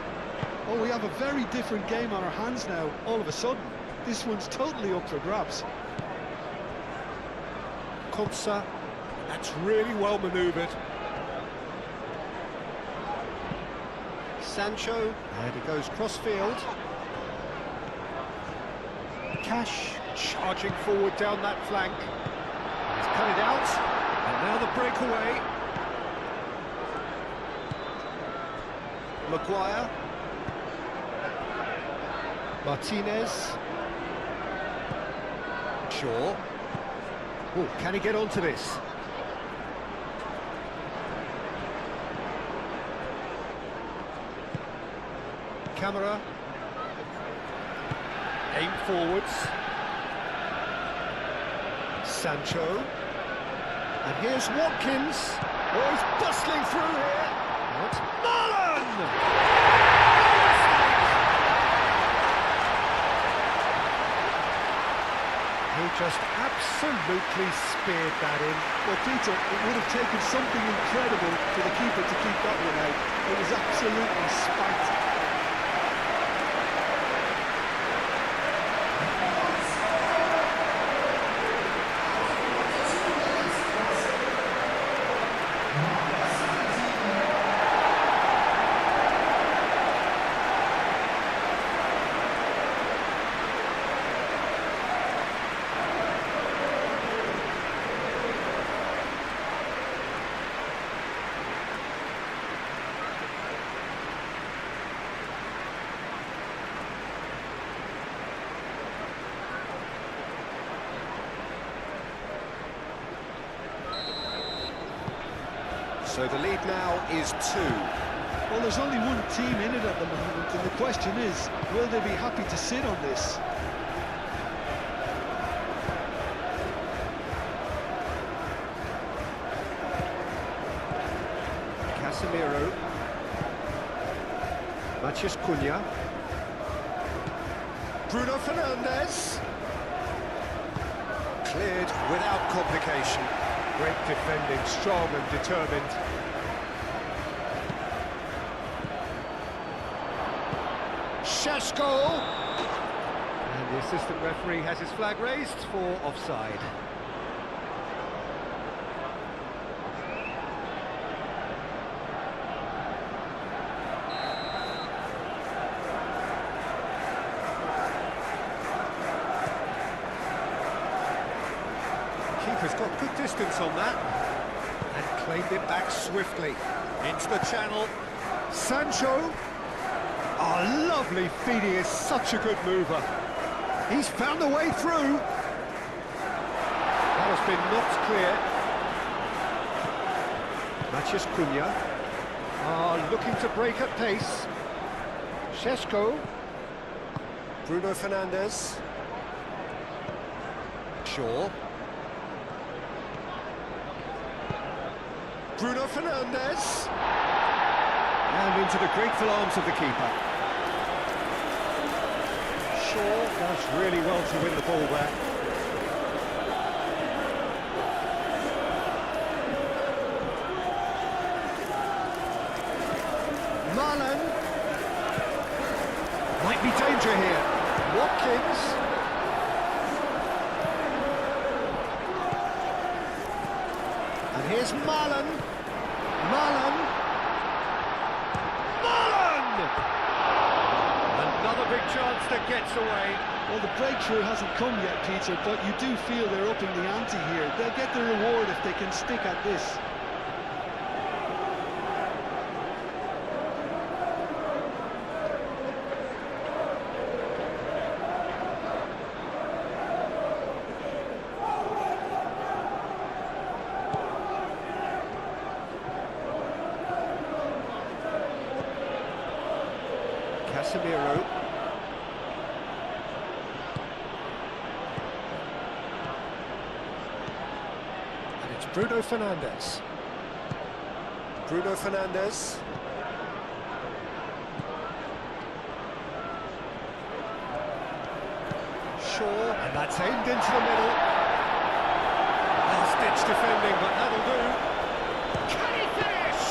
Oh, we have a very different game on our hands now, all of a sudden. This one's totally up for grabs. Konsa, that's really well manoeuvred. Sancho, and it goes cross-field. Cash, charging forward down that flank. He's cut it out, and now the breakaway. Maguire. Martinez. Shaw. Oh, can he get onto this? Camera. Aim forwards. Sancho. And here's Watkins. Oh, he's bustling through here. What? Mullen! He just absolutely speared that in. Well, Peter, it would have taken something incredible for the keeper to keep that one out. It was absolutely spanked. So the lead now is 2. Well, there's only one team in it at the moment, and the question is, will they be happy to sit on this? Casemiro. Matheus Cunha. Bruno Fernandes. Cleared without complication. Great defending, strong and determined. Šeško! And the assistant referee has his flag raised for offside. Keeper's got good distance on that and claimed it back swiftly into the channel. Sancho. Oh, lovely feet, he is such a good mover. He's found a way through. That has been knocked clear. Matheus Cunha. Looking to break at pace. Šeško. Bruno Fernandes. Shaw. Bruno Fernandes. And into the grateful arms of the keeper. Shaw does really well to win the ball back. Marlon. Might be danger here. Watkins. And here's Marlon. Marlon. Another big chance that gets away. Well, the breakthrough hasn't come yet, Peter, but you do feel they're upping the ante here. They'll get the reward if they can stick at this. Casemiro. And it's Bruno Fernandes. Bruno Fernandes. Shaw. And that's aimed into the middle. Last-ditch defending, but that'll do. Can he finish?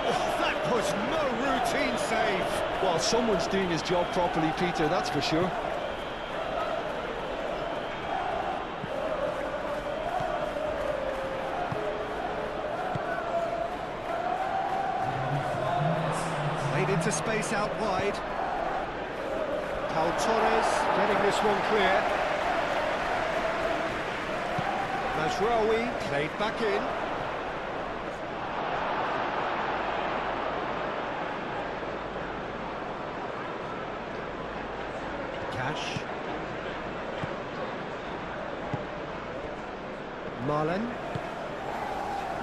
Oh, that was no routine save. Well, someone's doing his job properly, Peter, that's for sure. Made into space out wide. Pau Torres getting this one clear. Mazraoui played back in. Cash. Marlon.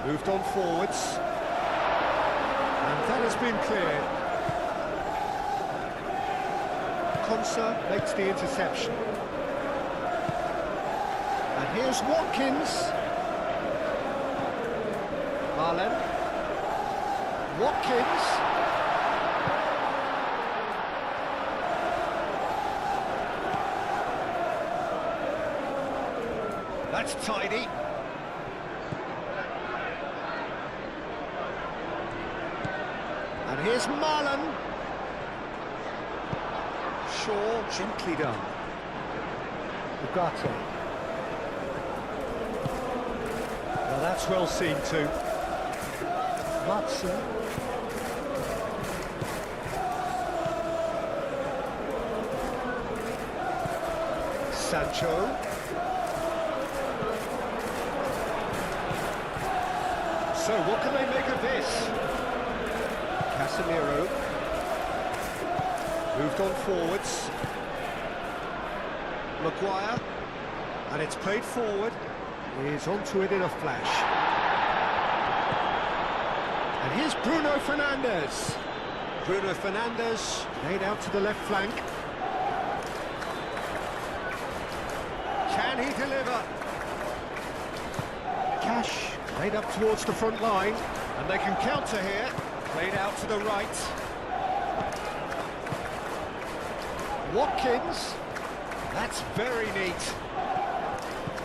Moved on forwards. And that has been cleared. Konsa makes the interception. And here's Watkins. Marlon. Watkins. That's tidy. And here's Marlon. Shaw, gently done. Ugarte. Well, that's well seen too. Matson. Sancho. So, what can they make of this? Casemiro. Moved on forwards. Maguire. And it's played forward. He's onto it in a flash. here's Bruno Fernandes. Bruno Fernandes laid out to the left flank. Can he deliver? Cash laid up towards the front line, and they can counter here. Played out to the right. Watkins. That's very neat.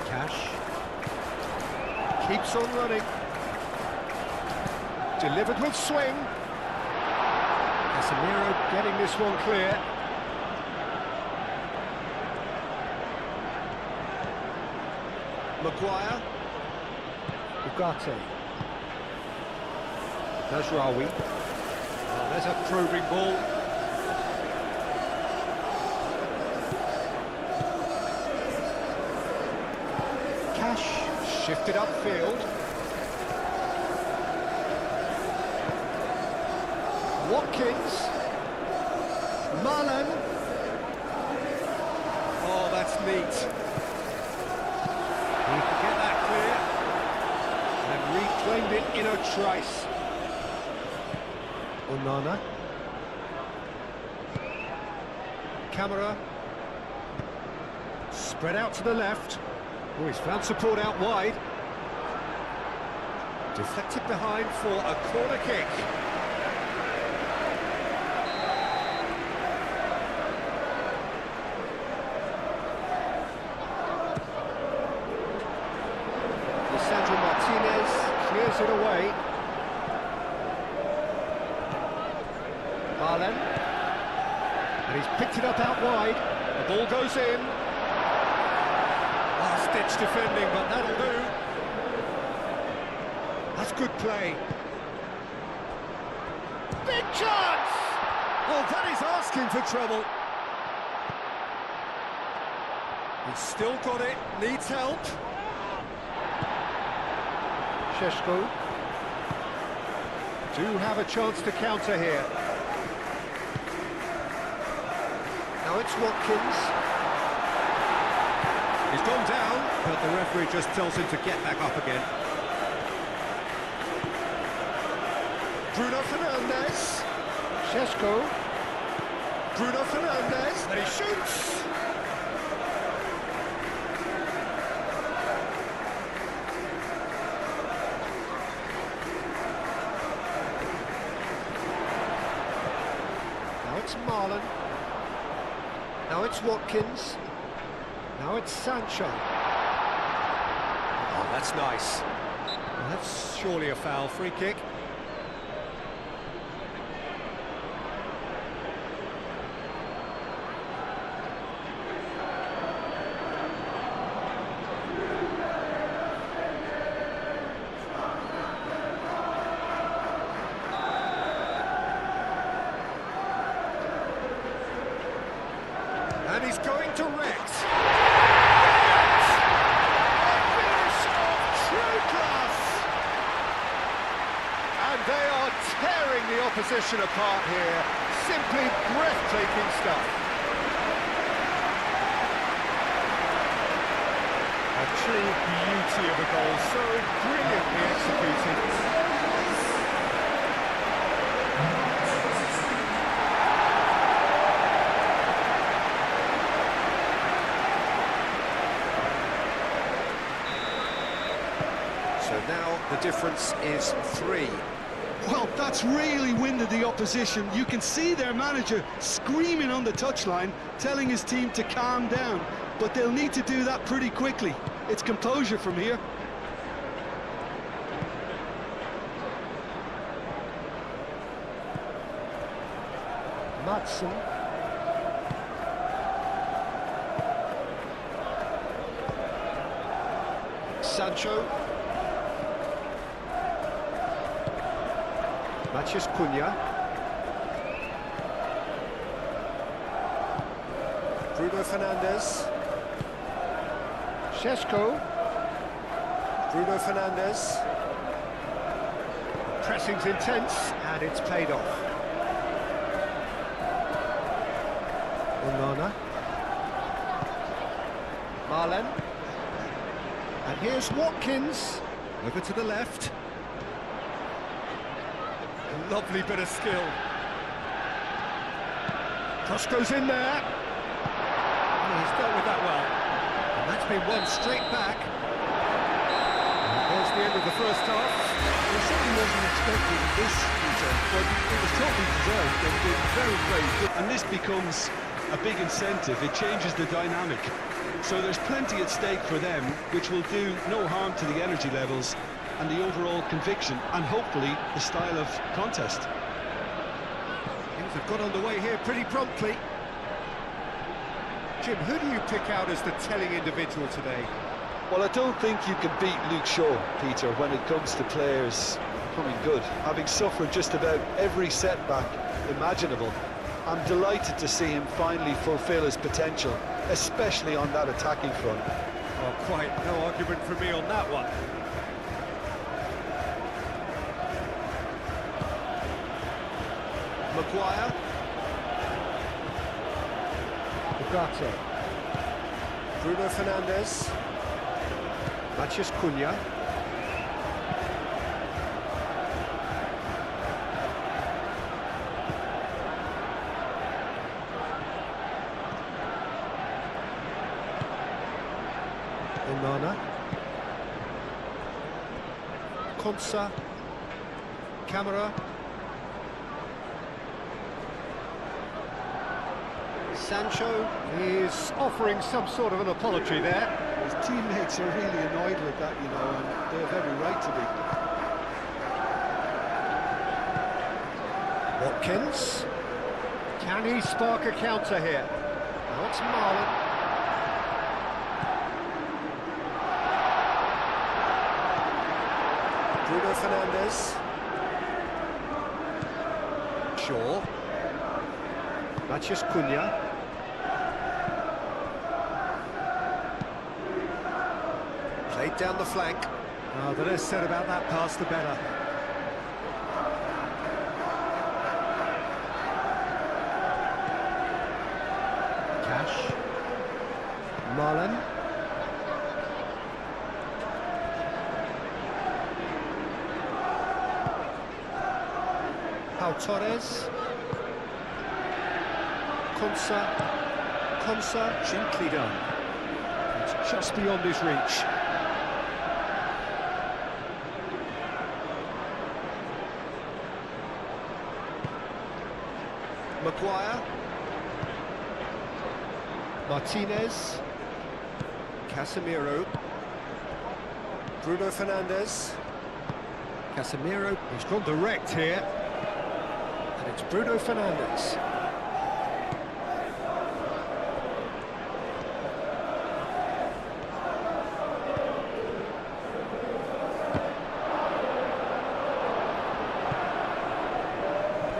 Cash keeps on running. Delivered with swing. Casemiro getting this one clear. Maguire. Ugarte. Nazraoui. Oh, there's a probing ball. Cash shifted upfield. Watkins. Marlon. Oh, that's neat. He can get that clear. And reclaimed it in a trice. Onana. Camera. Spread out to the left. Oh, he's found support out wide. Deflected behind for a corner kick. Martinez clears it away. Marlon. And he's picked it up out wide. The ball goes in. Last-ditch defending, but that'll do. That's good play. Big chance! Oh, that is asking for trouble. He's still got it, needs help. Sheshko do have a chance to counter here. Now it's Watkins. He's gone down, but the referee just tells him to get back up again. Bruno Fernandes. Sheshko. Bruno Fernandes. And he shoots. It's Marlon. Now it's Watkins. Now it's Sancho. Oh, that's nice. Well, that's surely a foul. Free kick. And he's going to Rex. A finish of true class. And they are tearing the opposition apart here. Simply breathtaking stuff. A true beauty of a goal, so brilliantly executed. So now the difference is 3. Well, that's really winded the opposition. You can see their manager screaming on the touchline, telling his team to calm down. But they'll need to do that pretty quickly. It's composure from here. Madsen. Sancho. Matheus Cunha. Bruno Fernandes. Sheshko. Bruno Fernandes. Pressing's intense, and it's paid off. Onana. Marlon. And here's Watkins. Over to the left. Lovely bit of skill. Cross goes in there. Oh, he's dealt with that well. And that's been won straight back. And there's the end of the first half. He certainly wasn't expecting this, Peter, but it was totally deserved. They've been very, very good. And this becomes a big incentive. It changes the dynamic. So there's plenty at stake for them, which will do no harm to the energy levels and the overall conviction, and hopefully the style of contest. Things have got underway here pretty promptly. Jim, who do you pick out as the telling individual today? Well, I don't think you can beat Luke Shaw, Peter, when it comes to players becoming good. Having suffered just about every setback imaginable, I'm delighted to see him finally fulfil his potential, especially on that attacking front. Oh, quite no argument from me on that one. Maguire. Ugarte. Bruno Fernandes. Matheus Cunha. Onana. Konsa. Camara. Sancho is offering some sort of an apology there. His teammates are really annoyed with that, you know, and they have every right to be. Watkins. Can he spark a counter here? Now it's Marlon. Bruno Fernandes. Shaw. Matheus Cunha. Played down the flank. Oh, the less said about that pass, the better. Cash. Marlon. Pau Torres. Konsa, gently done. It's just beyond his reach. Maguire. Martinez. Casemiro. Bruno Fernandes. Casemiro, he's gone direct here. And it's Bruno Fernandes.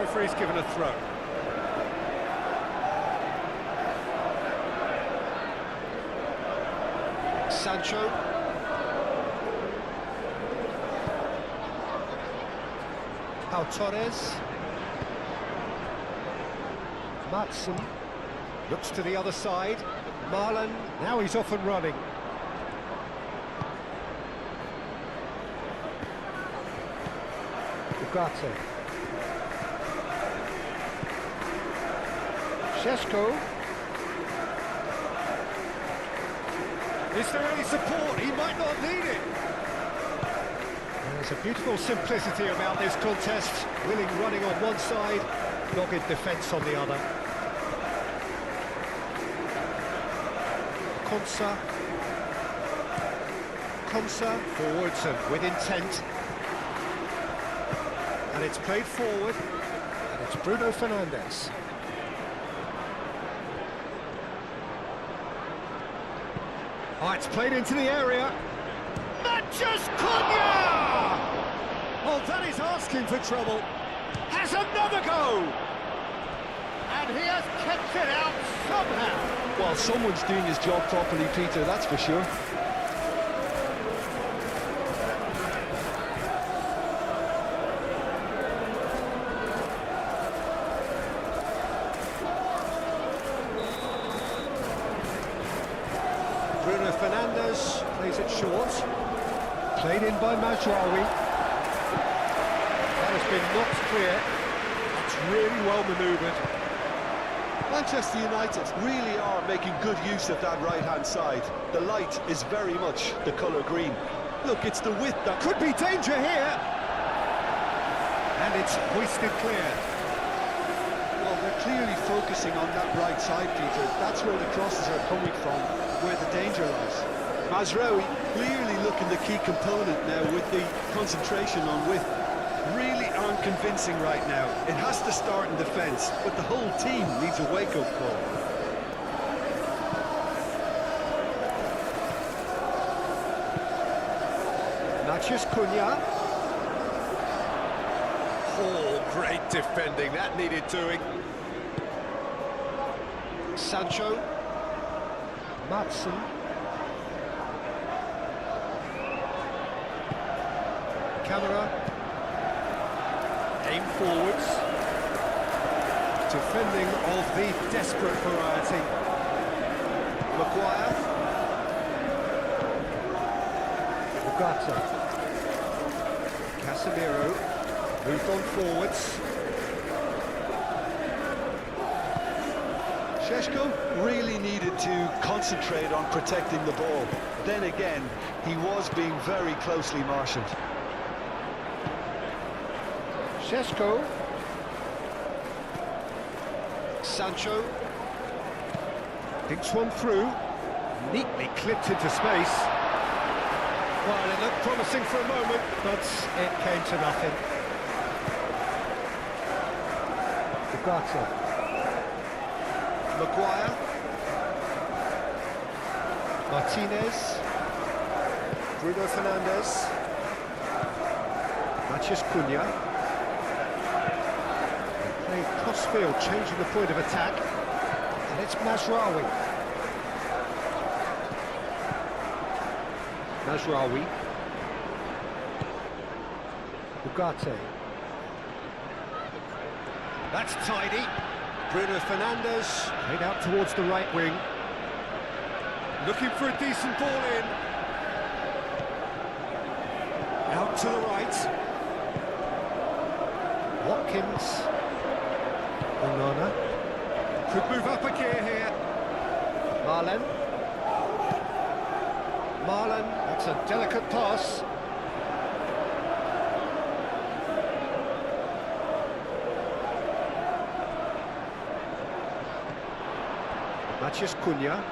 Referee's given a throw. Sancho. Pau Torres. Matson looks to the other side. Marlon, now he's off and running. Ugarte. Šeško. Is there any support? He might not need it. There's a beautiful simplicity about this contest. Willing running on one side, dogged defence on the other. Konsa forwards and with intent. And it's played forward, and it's Bruno Fernandes. Oh, it's played into the area. Matheus Cunha! Oh, that is asking for trouble. Has another go! And he has kept it out somehow. Well, someone's doing his job properly, Peter, that's for sure. Bruno Fernandes plays it short. Played in by Mazraoui. That has been knocked clear. That's really well manoeuvred. Manchester United really are making good use of that right-hand side. The light is very much the colour green. Look, it's the width that Could be danger here. And it's hoisted clear. Well, they're clearly focusing on that right side, Peter. That's where the crosses are coming from, where the danger lies. Mazraoui clearly looking the key component now with the concentration on width. Really aren't convincing right now. It has to start in defence, but the whole team needs a wake-up call. Matheus Cunha. Oh, great defending. That needed doing. Sancho. Matson. Camera. Aim forwards. Defending of the desperate variety. Maguire. Ugarte. Casemiro. Moved on forwards. Šeško really needed to concentrate on protecting the ball. Then again, he was being very closely marshalled. Šeško. Sancho. Dinks one through. Neatly clipped into space. Well, it looked promising for a moment, but it came to nothing. Ugarte. Maguire. Martinez. Bruno Fernandes. Matheus Cunha. Playing cross-field, changing the point of attack. And it's Mazraoui. Mazraoui. Ugarte. That's tidy. Bruno Fernandes. Played out towards the right wing. Looking for a decent ball in. Out to the right. Watkins. Onana. Could move up a gear here. Marlen. Marlen, that's a delicate pass. Matheus Cunha.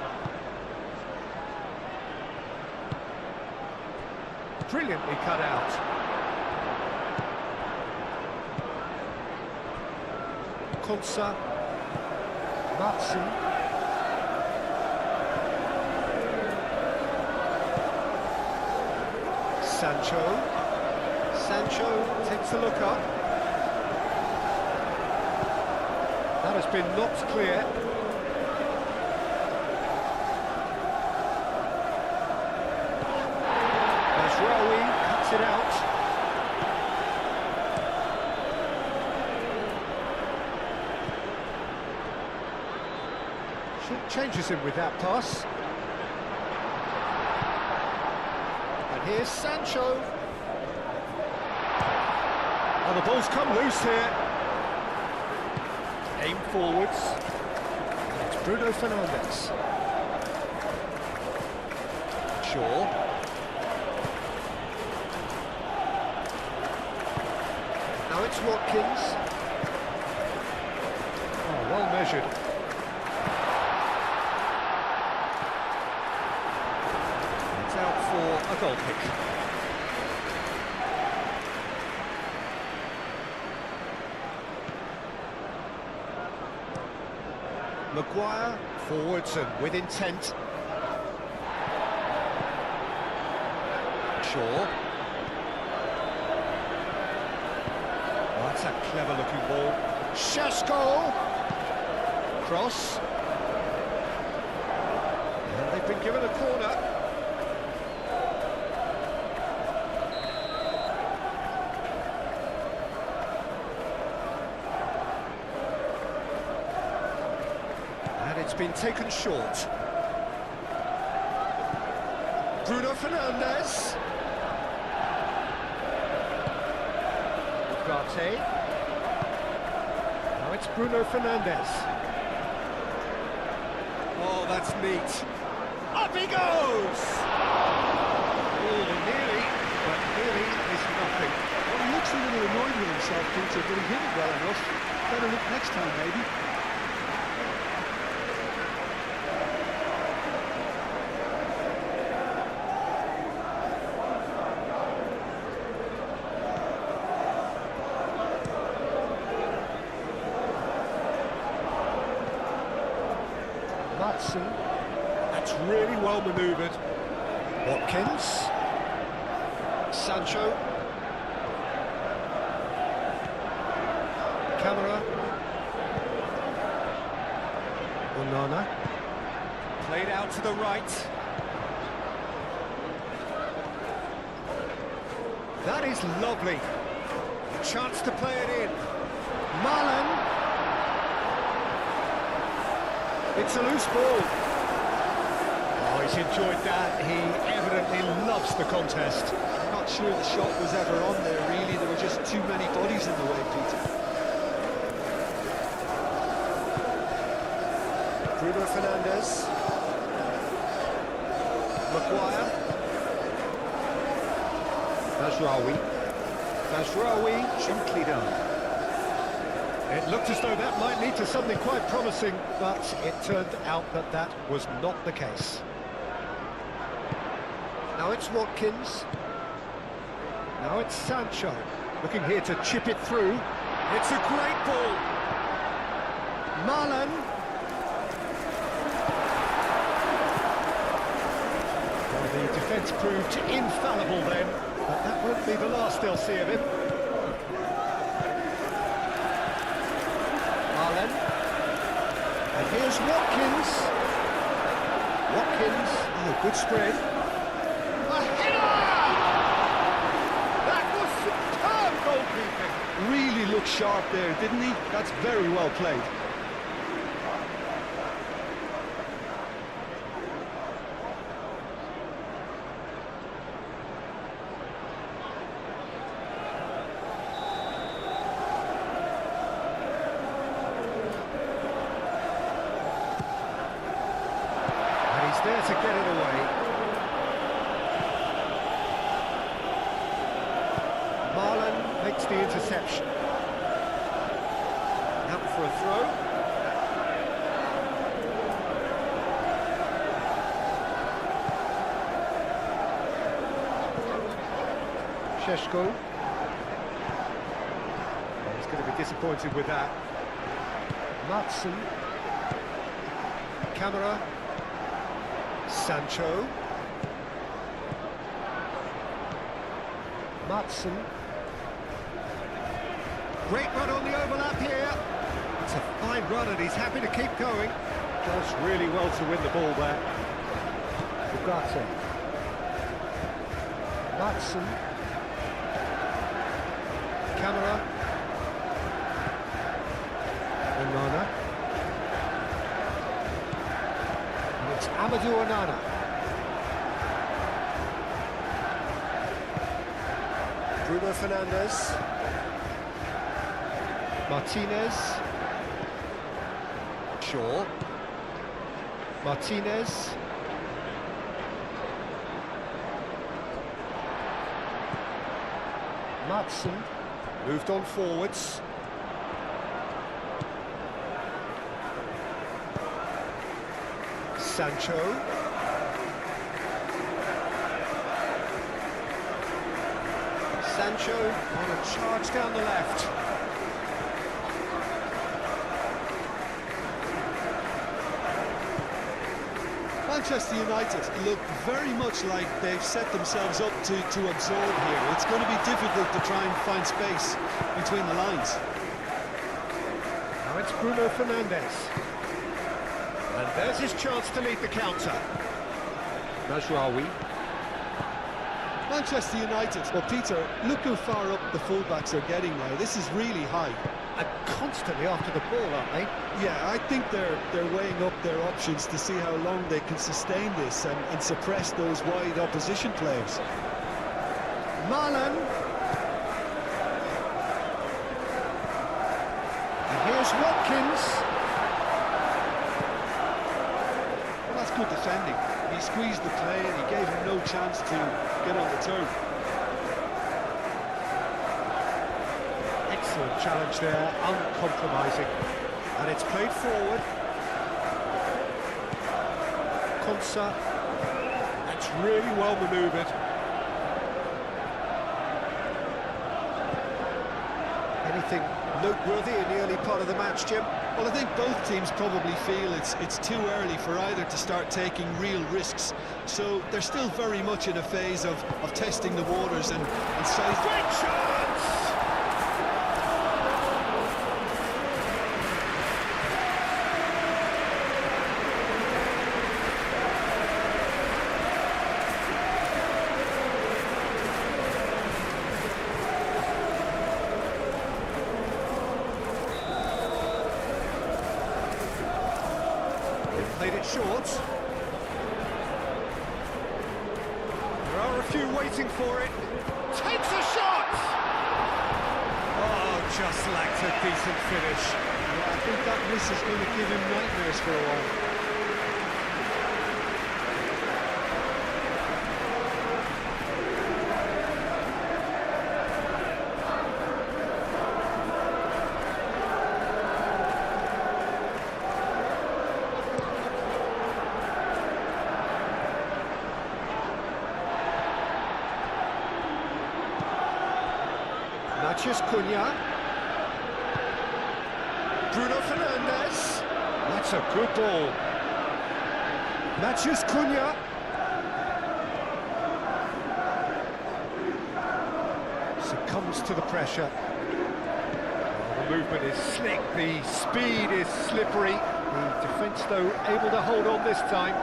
Brilliantly cut out. Konsa. Matson. Sancho takes a look up. That has been knocked clear. Mazraoui cuts it out. Changes him with that pass. And here's Sancho. Oh, the ball's come loose here. Aim forwards. It's Bruno Fernandes. Shaw. Now it's Watkins. Oh, well measured. It's out for a goal kick. Maguire, forwards and with intent. Shaw. Oh, that's a clever looking ball. Šeško. Cross. And they've been given a corner. It's been taken short. Bruno Fernandes. Ugarte. Now it's Bruno Fernandes. Oh, that's neat. Up he goes! Oh, nearly, but nearly is nothing. Well, he looks a little annoyed with himself, Peter, but he hit it well enough. Better look next time, maybe. Matson. That's really well manoeuvred. Watkins. Sancho. Camera. Onana. Played out to the right. That is lovely. A chance to play it in. Marlon. It's a loose ball. Oh, he's enjoyed that. He evidently loves the contest. I'm not sure the shot was ever on there, really. There were just too many bodies in the way, Peter. Bruno Fernandes. Maguire. Mazraoui gently done. It looked as though that might lead to something quite promising, but it turned out that that was not the case. Now it's Watkins. Now it's Sancho. Looking here to chip it through. It's a great ball. Marlon. Well, the defence proved infallible then, but that won't be the last they'll see of him. Marlon. And here's Watkins. Watkins. Oh, good spread. A header! That was superb goalkeeping. Really looked sharp there, didn't he? That's very well played. There to get it away. Marlon makes the interception. Out for a throw. Šeško. He's going to be disappointed with that. Matson. Camera. Sancho. Matson. Great run on the overlap here. It's a fine run and he's happy to keep going. Does really well to win the ball there. Ugarte. Matson. Camera. Onana. It's Amadou Onana. Bruno Fernandes. Martinez. Shaw. Martinez. Matson. Moved on forwards. Sancho. Sancho on a charge down the left. Manchester United look very much like they've set themselves up to absorb here. It's going to be difficult to try and find space between the lines. Now it's Bruno Fernandes. And there's his chance to lead the counter. Mazraoui. Manchester United. Well, Peter, look how far up the fullbacks are getting now. This is really high. And constantly after the ball, aren't they? Yeah, I think they're weighing up their options to see how long they can sustain this and suppress those wide opposition players. Marlon. Here's Watkins. Well, that's good defending. He squeezed the play and he gave him no chance to get on the turn. Excellent challenge there, uncompromising. And it's played forward. Konsa. That's really well manoeuvred. Anything noteworthy in the early part of the match, Jim? Well, I think both teams probably feel it's too early for either to start taking real risks. So they're still very much in a phase of testing the waters and sizing. Great chance! Played it short. There are a few waiting for it. Takes a shot! Oh, just lacked a decent finish. Yeah, I think that miss is going to give him nightmares for a while. Matches Cunha. Bruno Fernandes. That's a good ball. Matches Cunha. Succumbs to the pressure. Oh, the movement is slick, the speed is slippery. The defence, though, able to hold on this time.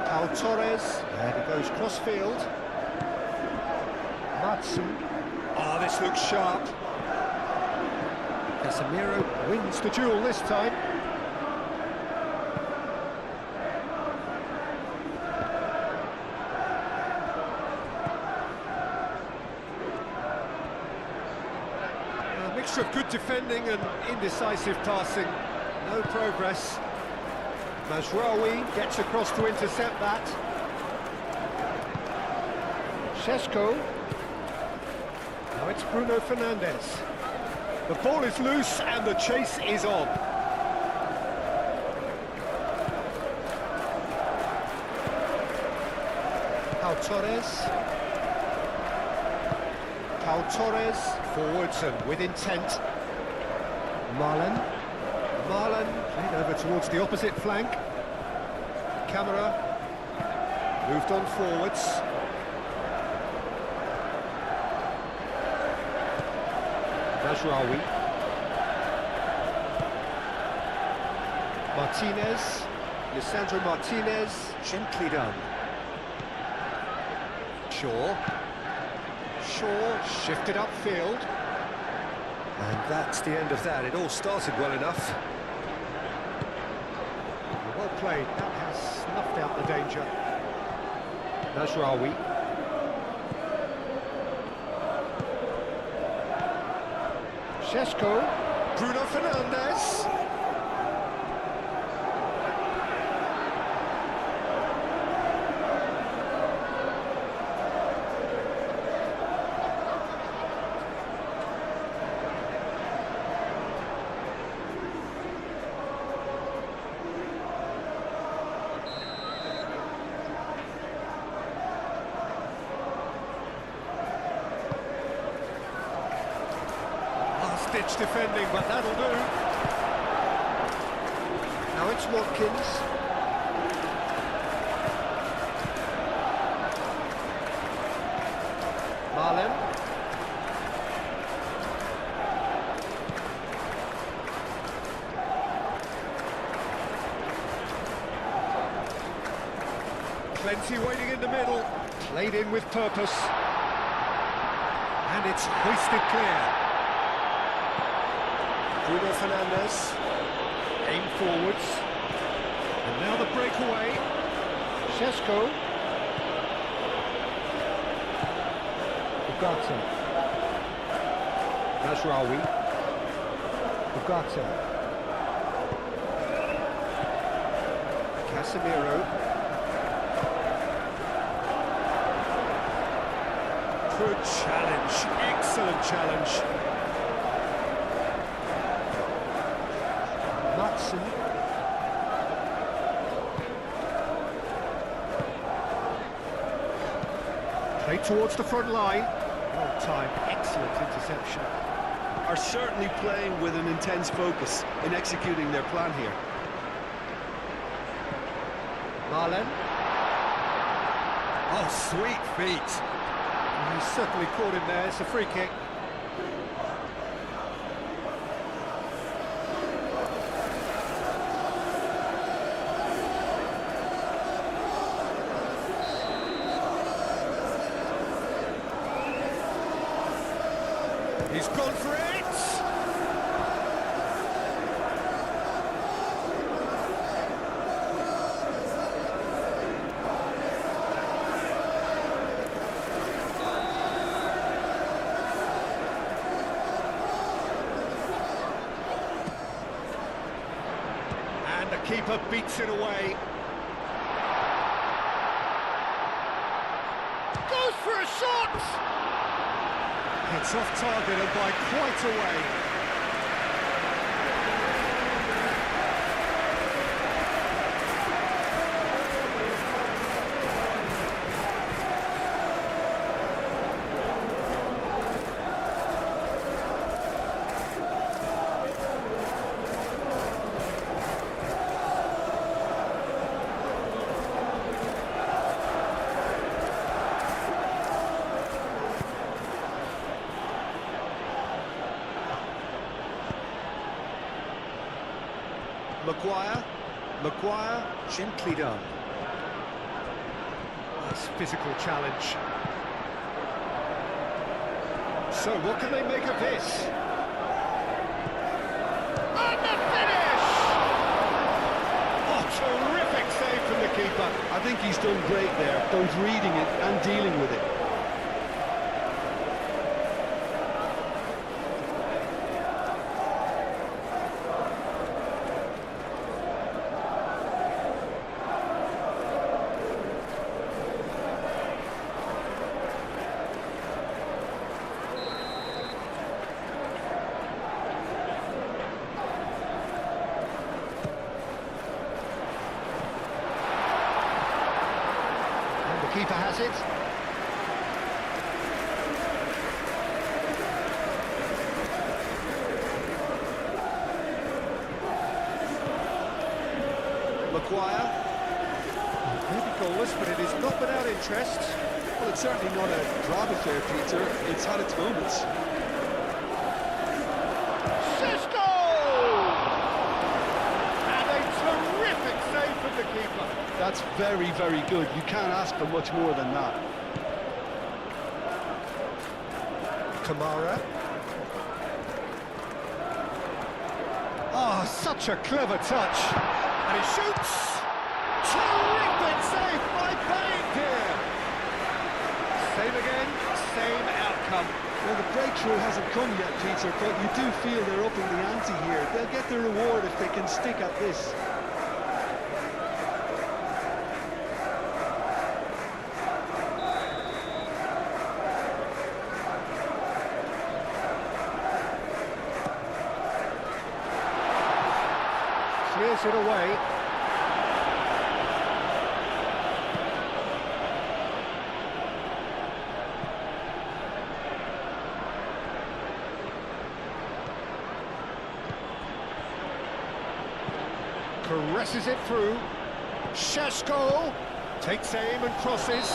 Pau Torres. And he goes cross-field. Matson. Oh, this looks sharp. Casemiro wins the duel this time. A mixture of good defending and indecisive passing. No progress. Mazraoui gets across to intercept that. Šeško. Now it's Bruno Fernandes. The ball is loose and the chase is on. Pau Torres. Pau Torres forwards and with intent. Marlon. Marlon played over towards the opposite flank. Camera moved on forwards. Mazraoui. Martinez. Lisandro Martinez. Gently done. Shaw. Shaw shifted upfield. And that's the end of that. It all started well enough. Well played. That has snuffed out the danger. Mazraoui. Šeško. Bruno Fernandes. Ditch defending, but that'll do. Now it's Watkins. Marlon. Plenty waiting in the middle. Played in with purpose. And it's hoisted clear. Bruno Fernandes, aim forwards, and now the breakaway. Šeško. Ugarte. Nasraoui. Ugarte. Casemiro. Good challenge, excellent challenge. Matson. Play towards the front line. Well timed, excellent interception. Are certainly playing with an intense focus in executing their plan here. Marlen. Oh, sweet feet. He's certainly caught him there, it's a free kick. He's gone for it! And the keeper beats it away. Goes for a shot! It's off target and by quite a way. Maguire, Gently done. Nice physical challenge. So what can they make of this? And the finish! Oh, terrific save from the keeper. I think he's done great there, both reading it and dealing with it. Keeper has it. Maguire. Maybe goalless, but it is not without interest. Well, it's certainly not a drab affair, Peter. It's had its moments. Cisco! And a terrific save from the keeper. That's very, very good. You can't ask for much more than that. Kamara. Oh, such a clever touch. And he shoots! Terrific save by Payne! Same again, same outcome. Well, the breakthrough hasn't come yet, Peter, but you do feel they're upping the ante here. They'll get the reward if they can stick at this. Clears it away. Caresses it through. Šeško takes aim and crosses.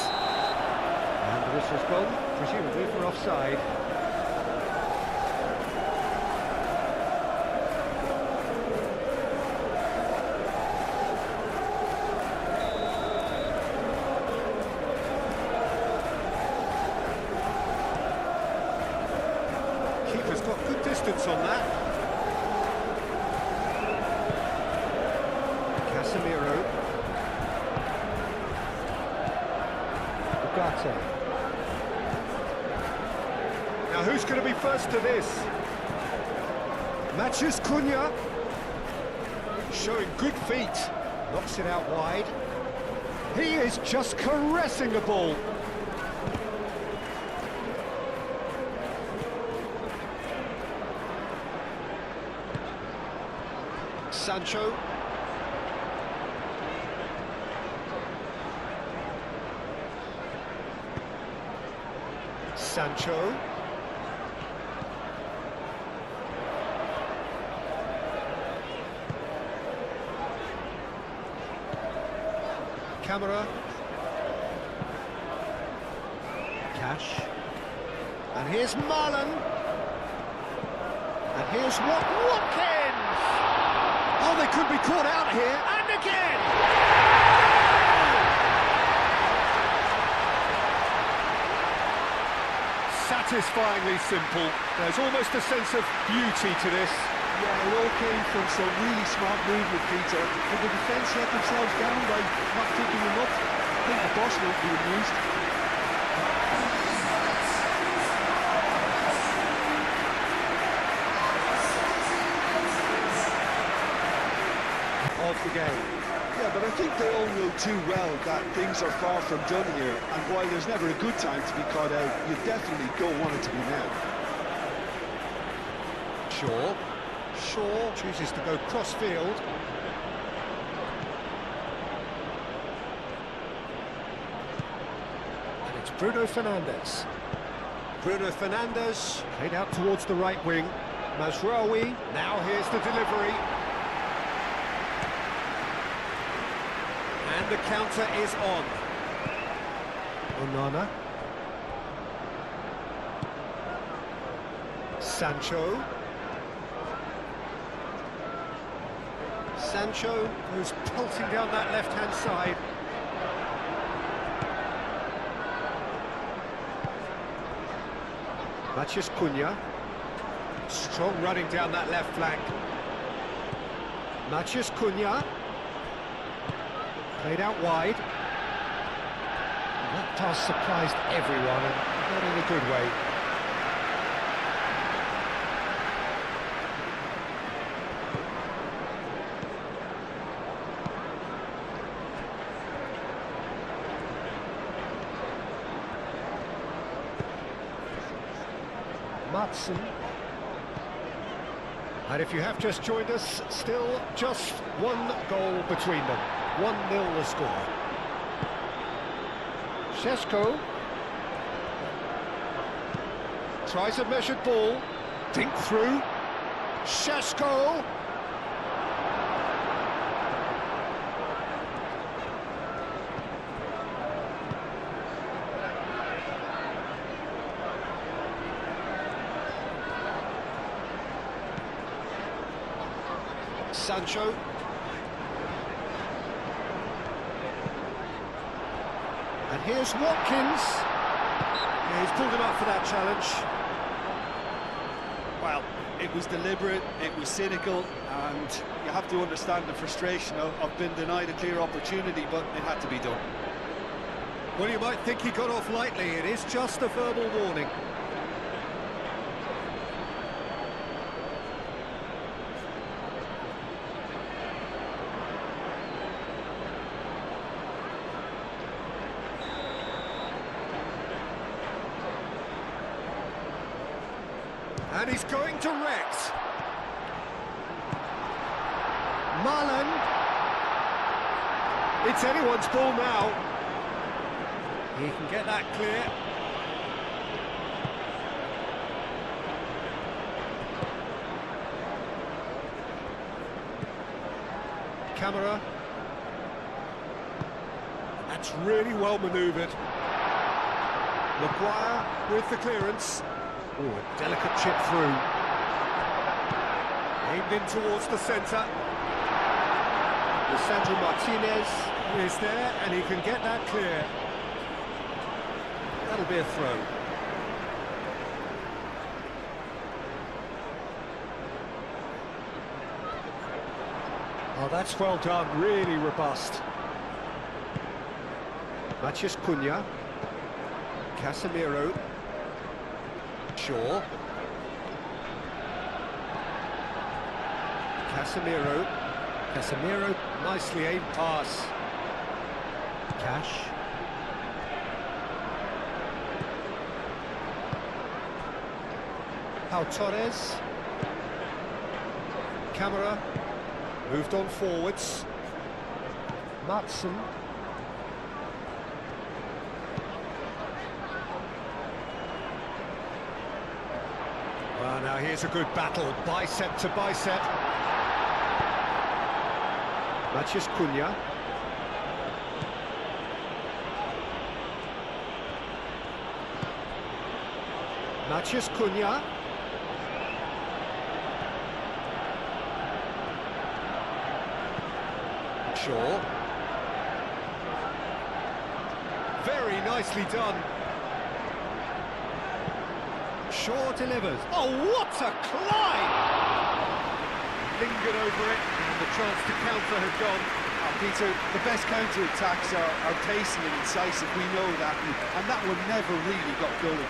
And the whistle's gone, presumably for offside. Keeper's got good distance on that. Casemiro. Ugarte. Now who's going to be first to this? Matthews Cunha, showing good feet, knocks it out wide. He is just caressing the ball. Sancho. Sancho. Camera. Cash. And here's Marlon. And here's Watkins. Oh, they could be caught out here. And again! Satisfyingly simple. There's almost a sense of beauty to this. Yeah, it all came from some really smart movement, Peter. But the defence let themselves down by not picking him up. I think the boss won't be amused. Of the game. Yeah, but I think they all know too well that things are far from done here, and while there's never a good time to be caught out, you definitely don't want it to be now. Shaw chooses to go cross-field. And it's Bruno Fernandes. Bruno Fernandes played out towards the right wing. Mazraoui, now here's the delivery. And the counter is on. Onana. Sancho. Sancho goes pelting down that left-hand side. Matthews Cunha. Strong running down that left flank. Matthews Cunha. Played out wide. And that pass surprised everyone, and not in a good way. Matson. And if you have just joined us, still just one goal between them. 1-0 the score. Šeško tries a measured ball. Dink through. Šeško. Sancho. And here's Watkins. Yeah, he's pulled him up for that challenge. Well, it was deliberate, it was cynical, and you have to understand the frustration of being denied a clear opportunity, but it had to be done. Well, you might think he got off lightly. It is just a verbal warning. And he's going to Rex. Marlon. It's anyone's ball now. He can get that clear. Camera. That's really well manoeuvred. Maguire with the clearance. Oh, a delicate chip through. Aimed in towards the centre. Lisandro Martinez is there, and he can get that clear. That'll be a throw. Oh, that's well done, really robust. Matthews Cunha. Casemiro. Shaw. Casemiro, nicely aimed pass. Cash. Pau Torres. Camera. Moved on forwards. Matson. Well, now here's a good battle, bicep to bicep. Matheus Cunha. Matheus Cunha. Shaw. Very nicely done. Shaw delivers. Oh, what a climb! Lingered over it, and the chance to counter had gone. Peter, the best counter-attacks are pacey and incisive, we know that, and that one never really got going.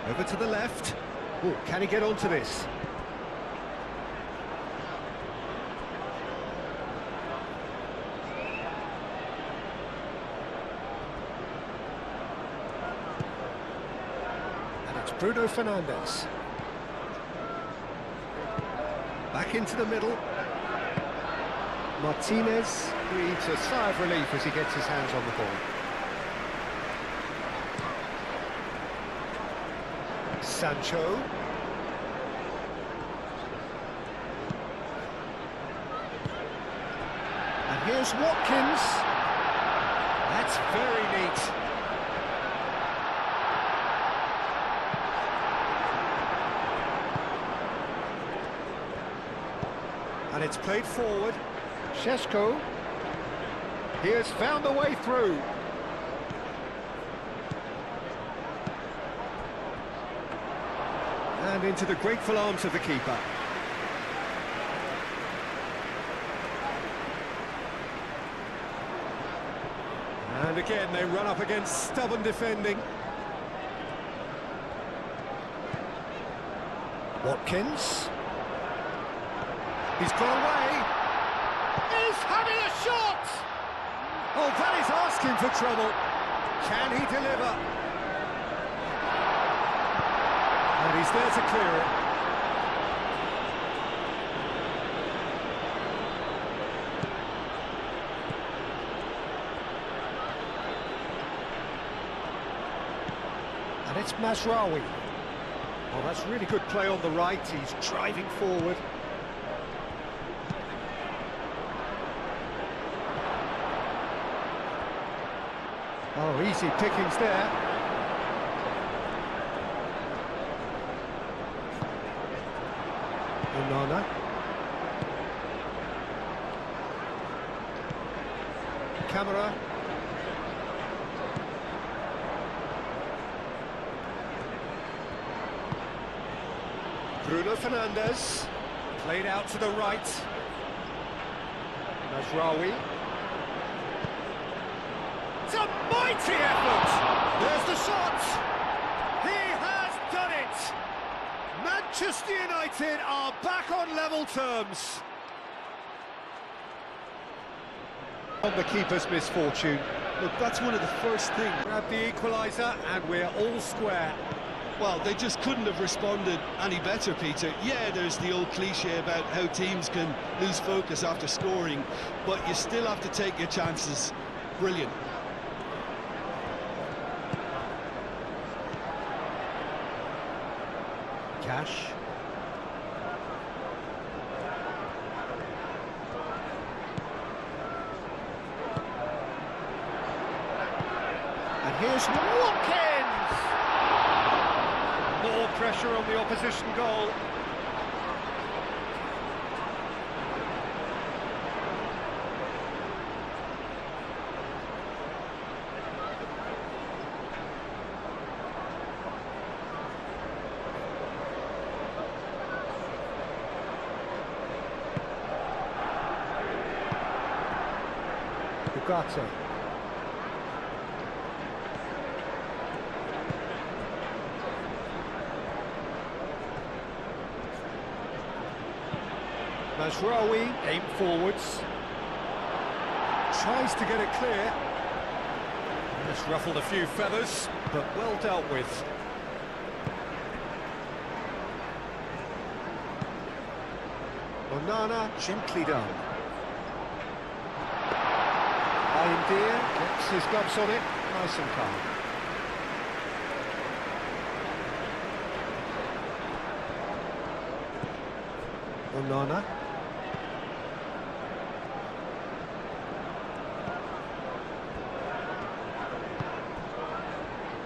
Over to the left. Oh, can he get onto this? And it's Bruno Fernandes. Back into the middle. Martinez breathes a sigh of relief as he gets his hands on the ball. Sancho. And here's Watkins. That's very neat. And it's played forward. Šeško. He has found a way through. And into the grateful arms of the keeper. And again, they run up against stubborn defending. Watkins. He's gone away. He's having a shot! Oh, that is asking for trouble. Can he deliver? And he's there to clear it. And it's Mazraoui. Oh, that's really good play on the right. He's driving forward. Oh, easy pickings there. Onana. Camera. Bruno Fernandes. Played out to the right. Mazraoui. It's a mighty effort! There's the shot! He has done it! Manchester United are back on level terms. On the keeper's misfortune. Look, that's one of the first things. Grab the equaliser and we're all square. Well, they just couldn't have responded any better, Peter. Yeah, there's the old cliche about how teams can lose focus after scoring, but you still have to take your chances. Brilliant. Cash. And here's Watkins! More pressure on the opposition goal. Ugarte. Mazraoui, aim forwards. Tries to get it clear. Just ruffled a few feathers, but well dealt with. Onana, gently done. Deer gets his gloves on it, nice and calm. Onana.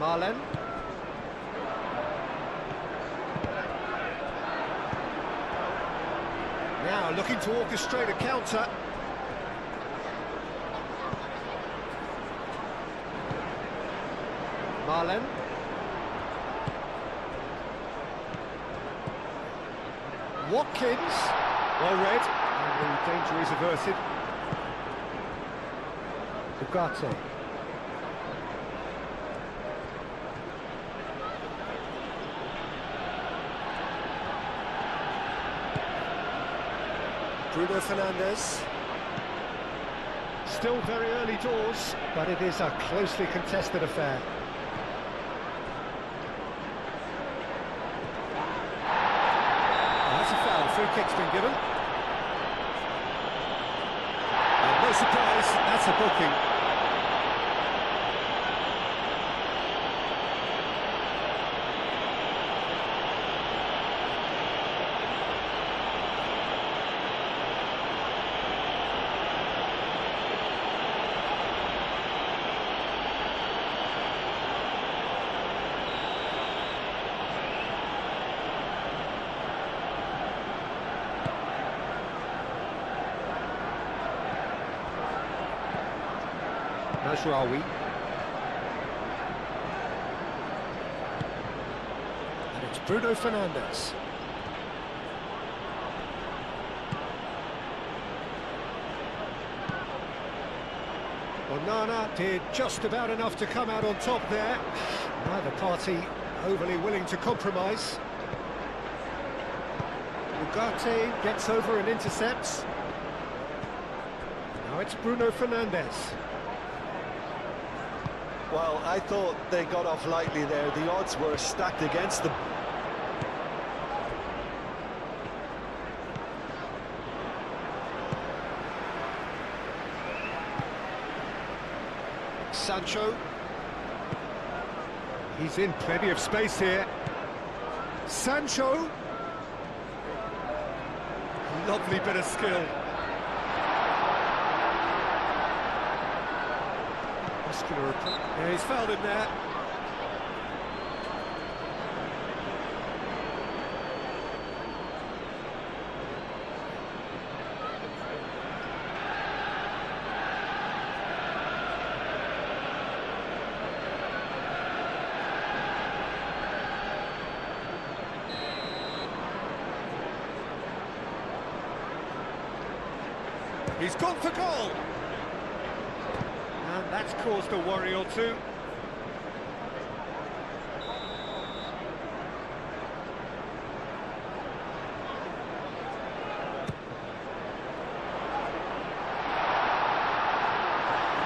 Marlen. Now looking to orchestrate a counter. Marlen. Watkins. Well read. And the danger is averted. Ugarte. Bruno Fernandes. Still very early doors, but it is a closely contested affair. That's a foul. Free kick's been given. And no surprise, that's a booking. Mazraoui. And it's Bruno Fernandes. Onana did just about enough to come out on top there. Neither party overly willing to compromise. Ugarte gets over and intercepts. Now it's Bruno Fernandes. Well, I thought they got off lightly there. The odds were stacked against them. Sancho. He's in plenty of space here. Sancho. Lovely bit of skill. Yeah, he's fouled him there. He's gone for goal. And that's caused a worry or two.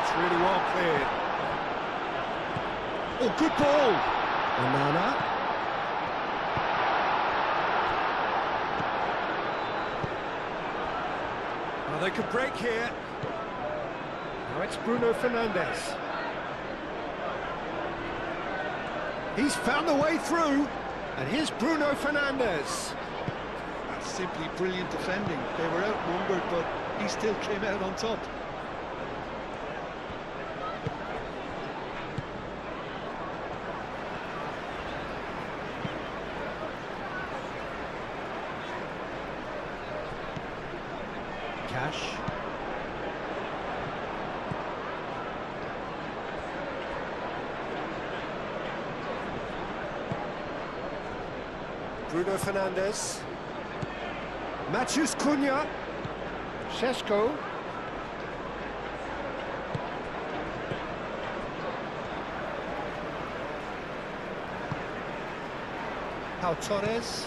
It's really well cleared. Oh, good ball. Onana. Well, they could break here. Now it's Bruno Fernandes. He's found the way through, and here's Bruno Fernandes. That's simply brilliant defending. They were outnumbered, but he still came out on top. Cash. Bruno Fernandes. Matheus Cunha. Šeško. Pau Torres.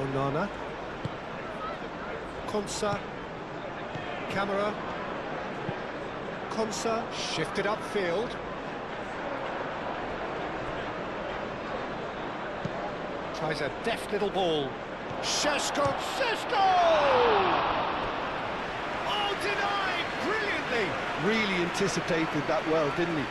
Onana. Konsa. Camera. Konsa shifted upfield. Tries a deft little ball. Šeško! Oh, denied! Brilliantly! Really anticipated that well, didn't he?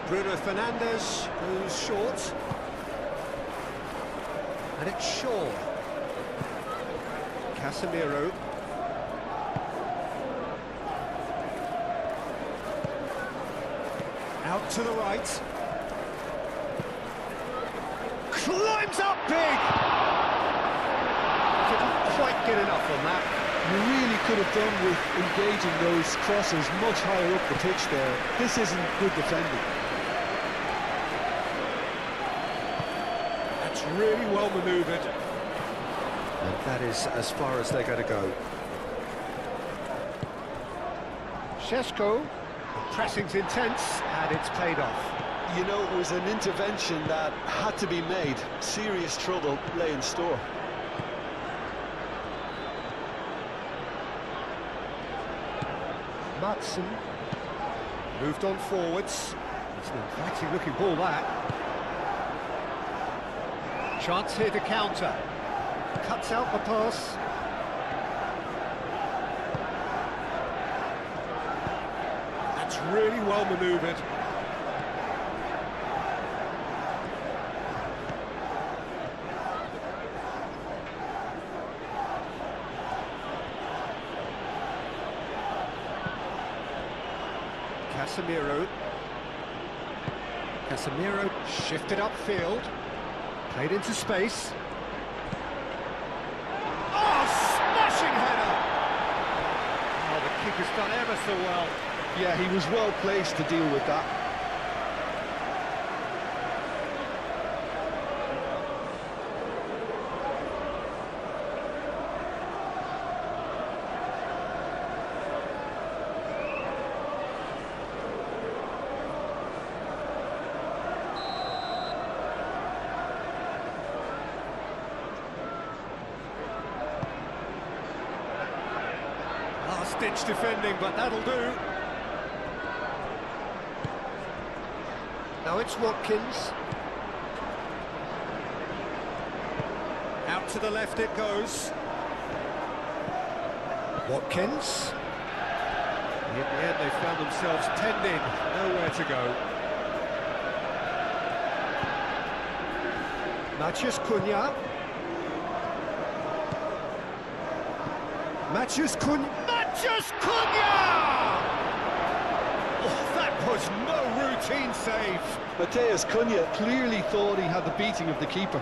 Bruno Fernandes goes short. And it's Shaw. Casemiro. Out to the right. Climbs up big! Didn't quite get enough on that. You really could have done with engaging those crosses much higher up the pitch there. This isn't good defending. That's really well manoeuvred. And that is as far as they're going to go. Šeško, the pressing's intense, and it's paid off. You know, it was an intervention that had to be made. Serious trouble lay in store. Matson moved on forwards. It's an inviting looking ball, that. Chance here to counter. Cuts out the pass. That's really well manoeuvred. Casemiro shifted upfield, played into space. Oh, smashing header! Oh, the keeper's done ever so well. Yeah, he was well placed to deal with that. Last-ditch defending, but that'll do. Now it's Watkins. Out to the left it goes. Watkins. In the end they found themselves penned in, nowhere to go. Matheus Cunha. Matheus Cunha! Oh, that was no routine save. Matheus Cunha clearly thought he had the beating of the keeper.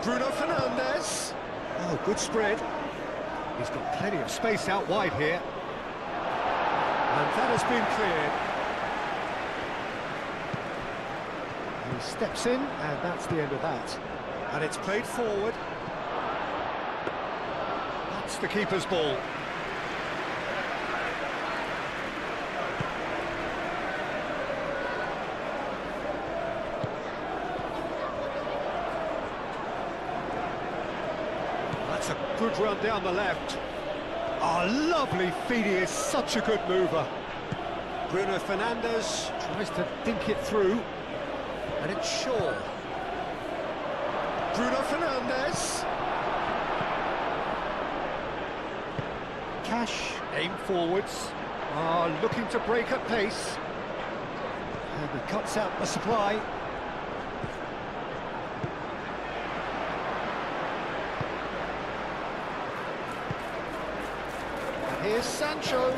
Bruno Fernandes. Oh, good spread. He's got plenty of space out wide here. And that has been cleared. He steps in, and that's the end of that. And it's played forward. That's the keeper's ball. That's a good run down the left. Oh, lovely feed, he is such a good mover. Bruno Fernandes tries to dink it through. And it's Shaw. Bruno Fernandes. Cash, aim forwards. Looking to break at pace. And he cuts out the supply. And here's Sancho.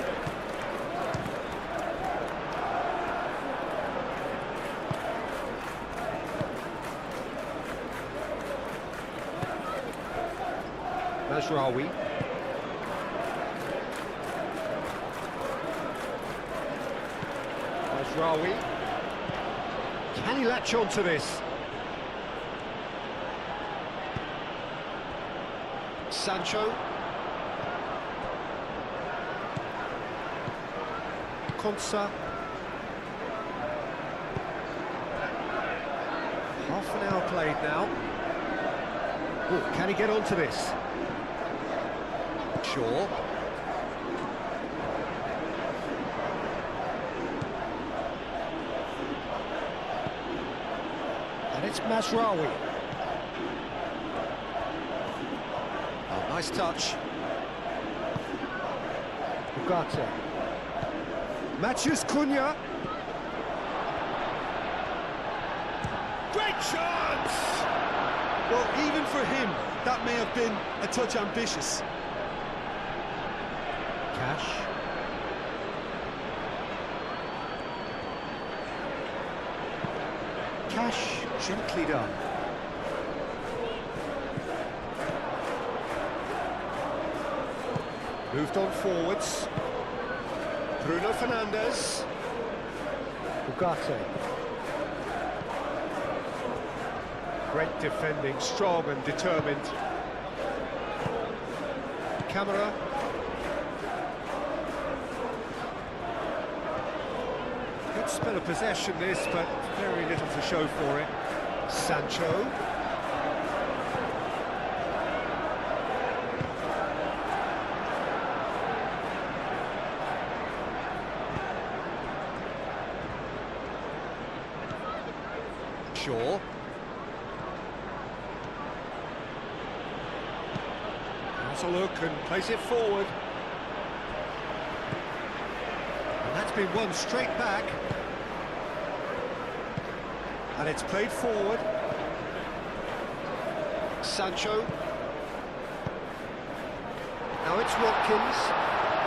Mazraoui. Mazraoui. Can he latch on to this? Sancho. Konsa. Half an hour played now. Oh, can he get onto this? Sure. And it's Mazraoui. Oh, nice touch. Ugarte. Matthews Cunha. Great chance! Well, even for him, that may have been a touch ambitious. Cash. Cash, gently done. Moved on forwards. Bruno Fernandes. Ugarte. Great defending, strong and determined. Camera. Good spell of possession this, but very little to show for it. Sancho. Shaw. Has a look and plays it forward. And that's been won straight back. And it's played forward. Sancho. Now it's Watkins.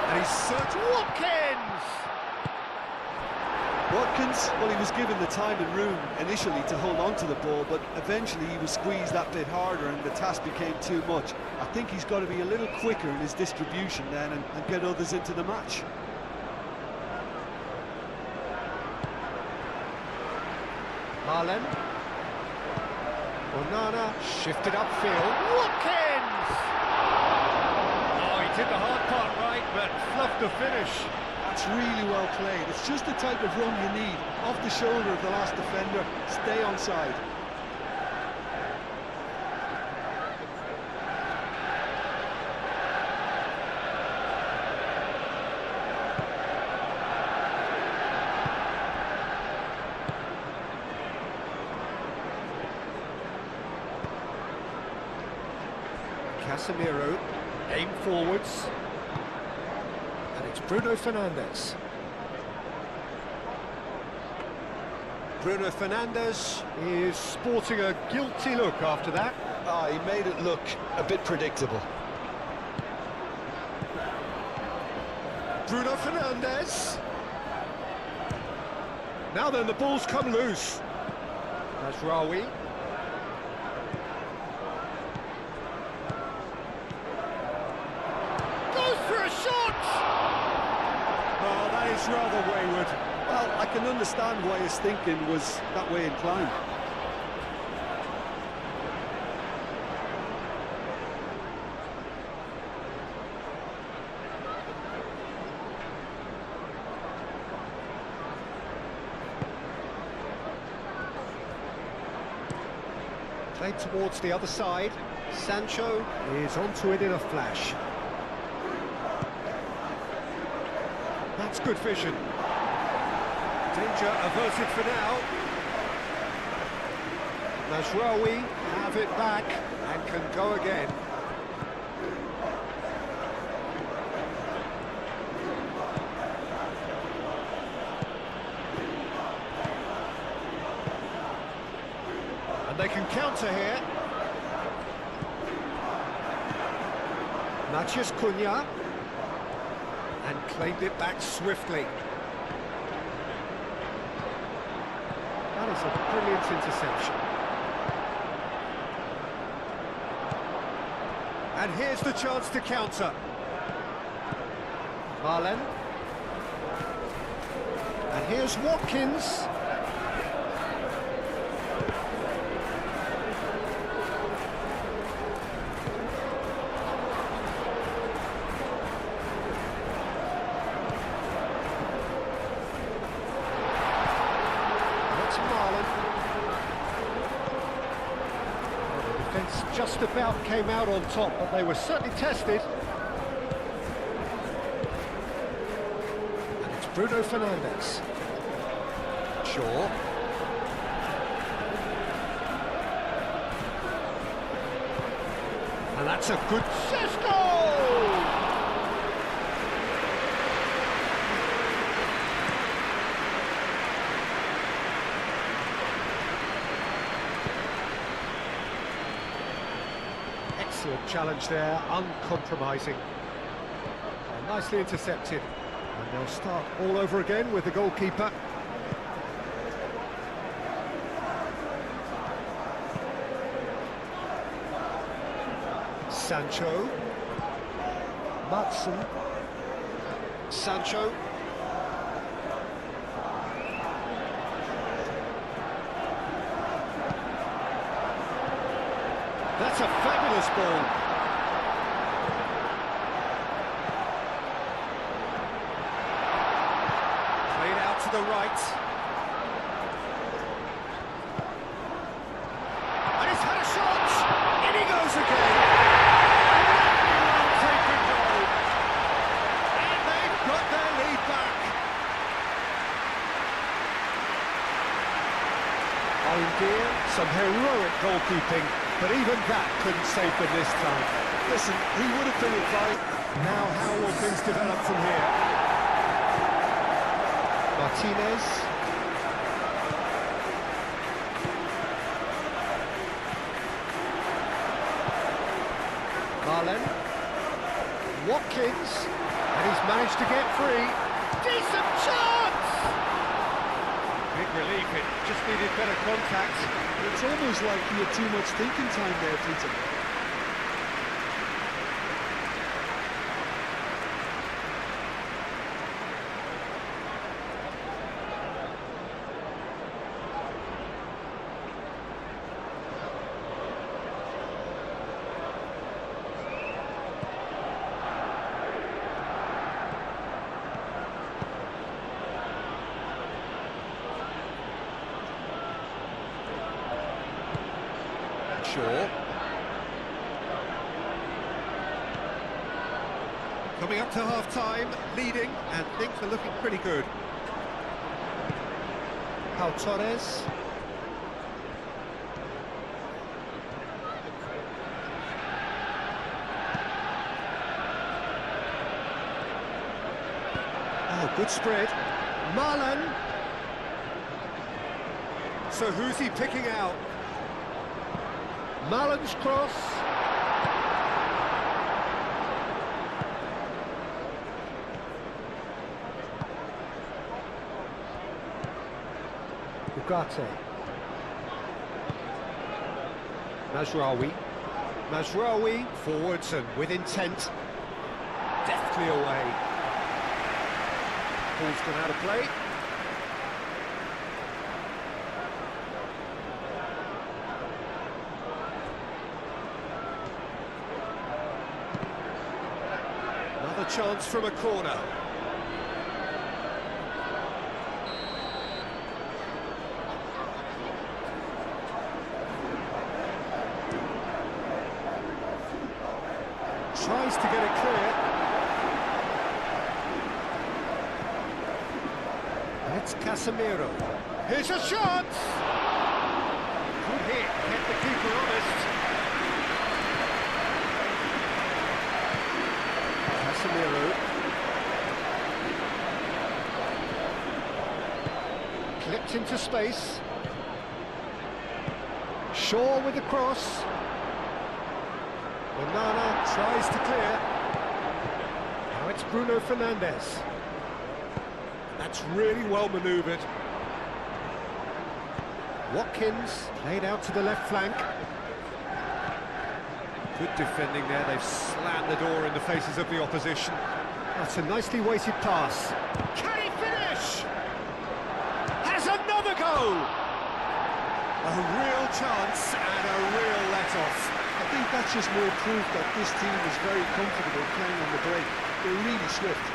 And he's searching. Watkins! Watkins, well, he was given the time and room initially to hold on to the ball, but eventually he was squeezed that bit harder and the task became too much. I think he's got to be a little quicker in his distribution then and get others into the match. Haaland. Onana shifted upfield. Watkins! Oh, he did the hard part right, but fluffed the finish. That's really well played. It's just the type of run you need. Off the shoulder of the last defender, stay onside. Casemiro, aim forwards. And it's Bruno Fernandes. Bruno Fernandes is sporting a guilty look after that. He made it look a bit predictable. Bruno Fernandes. Now then, the ball's come loose. Mazraoui. Goes for a shot! Oh, that is rather wayward. Well, I can understand why his thinking was that way inclined. Played towards the other side. Sancho is onto it in a flash. That's good vision. Danger averted for now. Mazraoui have it back and can go again. And they can counter here. Matthews Cunha. And claimed it back swiftly. That is a brilliant interception. And here's the chance to counter. Haaland. And here's Watkins. just about came out on top, but they were certainly tested. And it's Bruno Fernandes. Shaw. And that's a good goal! Excellent challenge there, uncompromising. And nicely intercepted. And they'll start all over again with the goalkeeper. Sancho. Matson. Sancho. That's a fabulous ball. Played out to the right. And he's had a shot! In he goes again! Taken goal. And they've got their lead back. Oh dear, some heroic goalkeeping. But even that couldn't save them this time. Listen, he would have been advised. Now how will things develop from here? Martinez. Marlen. Watkins. And he's managed to get free. Decent chance! Big relief, it just needed better contact. It's almost like he had too much thinking time there, Peter. Shaw. Coming up to half-time, leading, and things are looking pretty good. Pau Torres. Oh, good spread. Marlen. So who's he picking out? Marlen's cross. Ugarte. Mazraoui. Mazraoui forwards and with intent. Deftly away. Ball's gone out of play. Another chance from a corner. Tries to get it clear. It's Casemiro. Here's a shot! Good hit, kept the keeper honest. Casemiro. Clipped into space. Shaw with the cross. Onana tries to clear. Now it's Bruno Fernandes. That's really well manoeuvred. Watkins laid out to the left flank. Good defending there, they've slammed the door in the faces of the opposition. That's a nicely weighted pass. Can he finish? Has another go! A real chance and a real let-off. I think that's just more proof that this team is very comfortable playing on the break. They're really swift.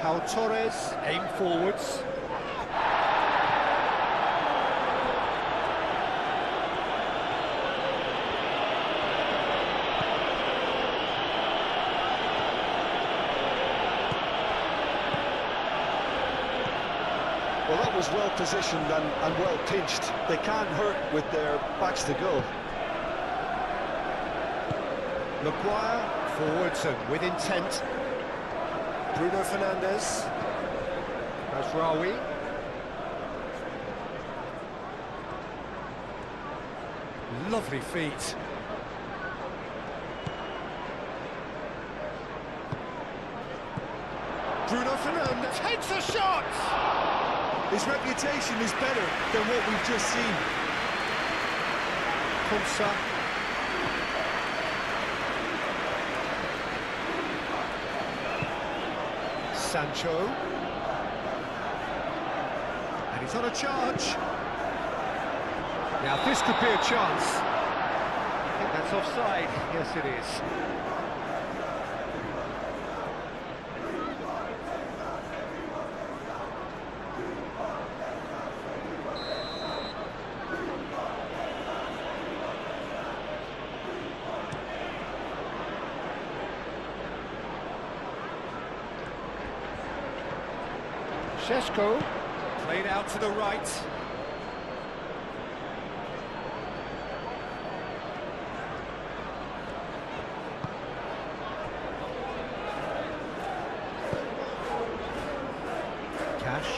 Pau Torres, aim forwards. Well, that was well positioned and well pinched. They can't hurt with their backs to goal. Maguire, forwards and with intent. Bruno Fernandes. Mazraoui. Lovely feet. Bruno Fernandes takes a shot! His reputation is better than what we've just seen. Konsa. Sancho. And he's on a charge. Now this could be a chance. I think that's offside. Yes, it is. Šeško, played out to the right. Cash.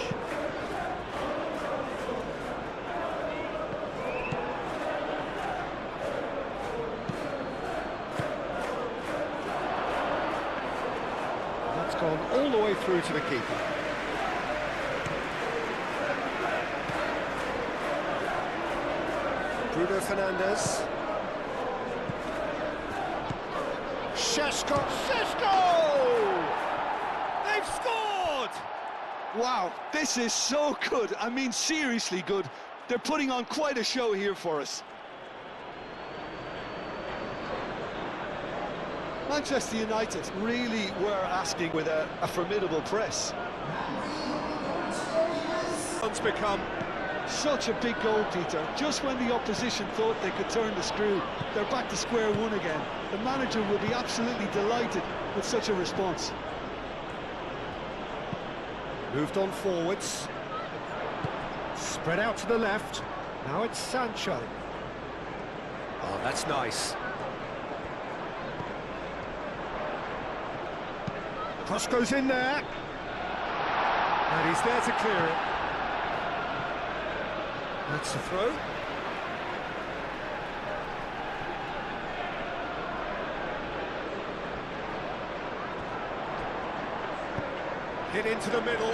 That's gone all the way through to the keeper. Bruno Fernandes. Šeško! They've scored! Wow, this is so good. I mean, seriously good. They're putting on quite a show here for us. Manchester United really were asking with a formidable press. It's become Such a big goal, Peter. Just when the opposition thought they could turn the screw, they're back to square one again. The manager will be absolutely delighted with such a response. moved on forwards. Spread out to the left. Now it's Sancho. Oh, that's nice. Cross goes in there. And he's there to clear it. That's the throw. Hit into the middle.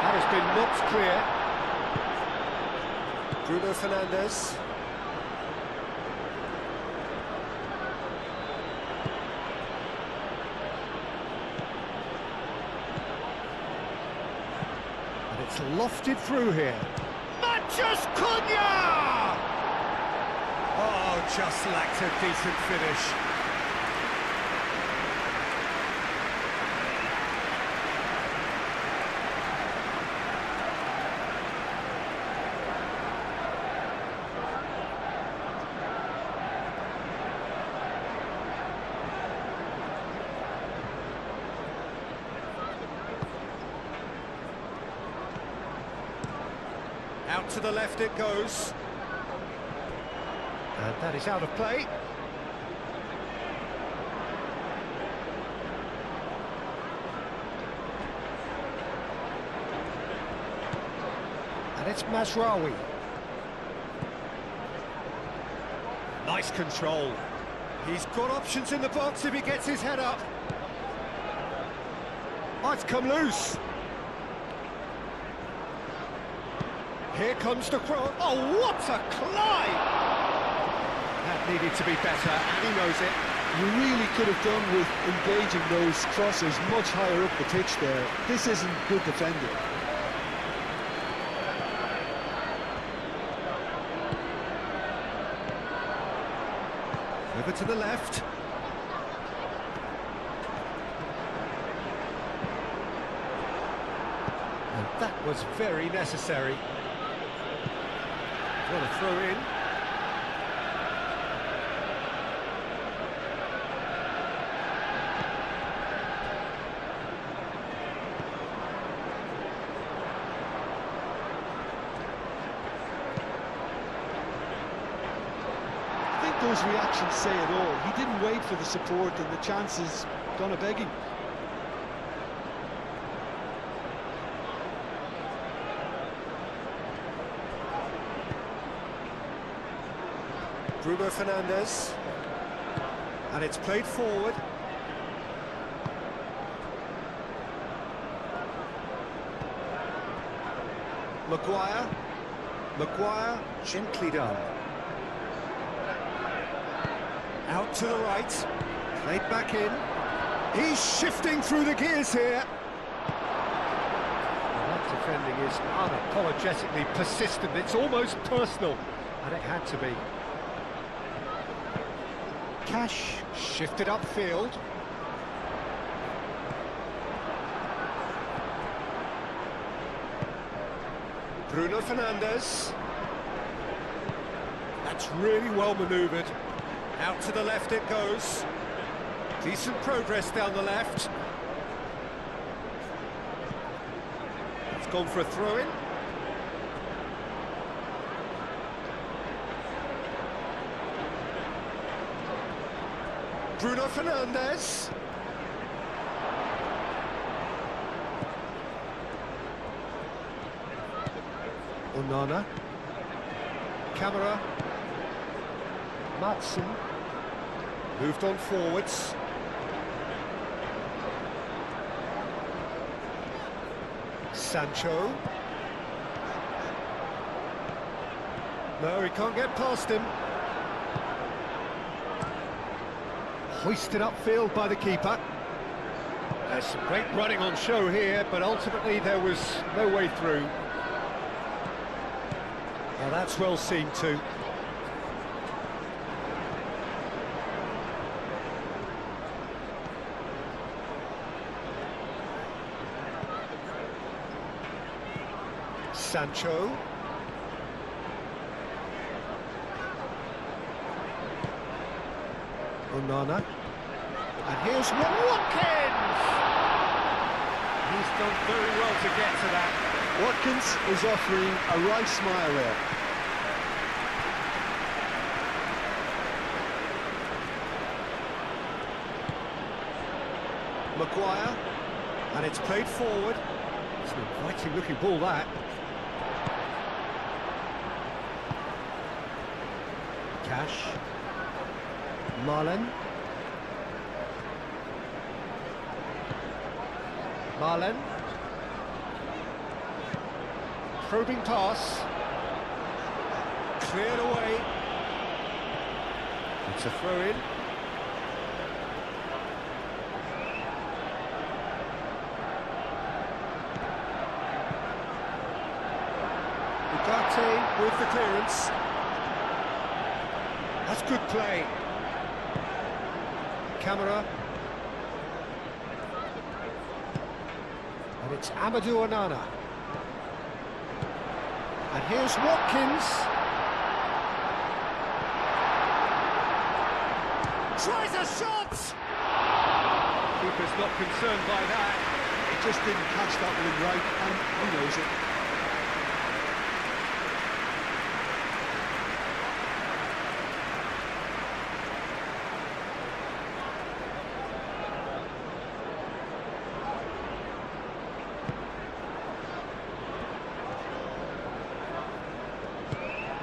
That has been knocked clear. Bruno Fernandes. And it's lofted through here. Matches Cunha! Oh, just lacked a decent finish. Out to the left it goes. And that is out of play. And it's Mazraoui. Nice control. He's got options in the box if he gets his head up. Oh, it's come loose. Here comes the cross. Oh, what a climb! That needed to be better, and he knows it. You really could have done with engaging those crosses much higher up the pitch there. This isn't good defending. Over to the left. was very necessary. What a throw in. I think those reactions say it all. He didn't wait for the support, and the chances gone a-begging. Bruno Fernandes, and it's played forward. Maguire, gently done. Out to the right, played back in. He's shifting through the gears here. That defending is unapologetically persistent. It's almost personal, and it had to be. Cash shifted upfield. Bruno Fernandes. That's really well manoeuvred. Out to the left it goes. Decent progress down the left. It's gone for a throw-in. Bruno Fernandes. Onana. Camera. Matson. Moved on forwards. Sancho. No, he can't get past him. Hoisted upfield by the keeper. There's some great running on show here, but ultimately there was no way through. Now that's well seen too. Sancho. Onana. And here's Watkins! He's done very well to get to that. Watkins is offering a right smile there. Maguire. And it's played forward. It's an inviting looking ball, that. Cash. Marlen. Probing pass. Cleared away. It's a throw-in. Ugarte with the clearance. That's good play. Camera. And it's Amadou Onana. And here's Watkins. Tries a shot! Keeper's not concerned by that. He just didn't catch that one right, and he knows it.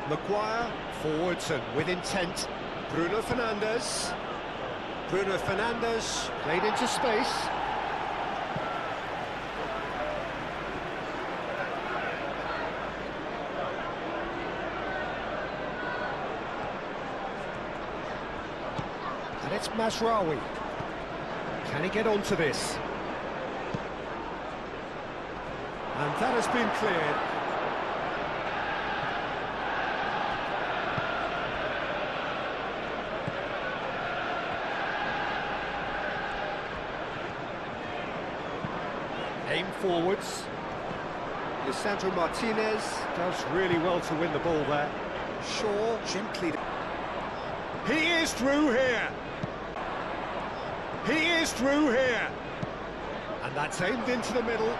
Maguire, forwards and with intent. Bruno Fernandes. Bruno Fernandes, played into space. And it's Mazraoui. Can he get onto this? And that has been cleared. Aim forwards. Lisandro Martinez does really well to win the ball there. Shaw gently. He is through here. He is through here. And that's aimed into the middle.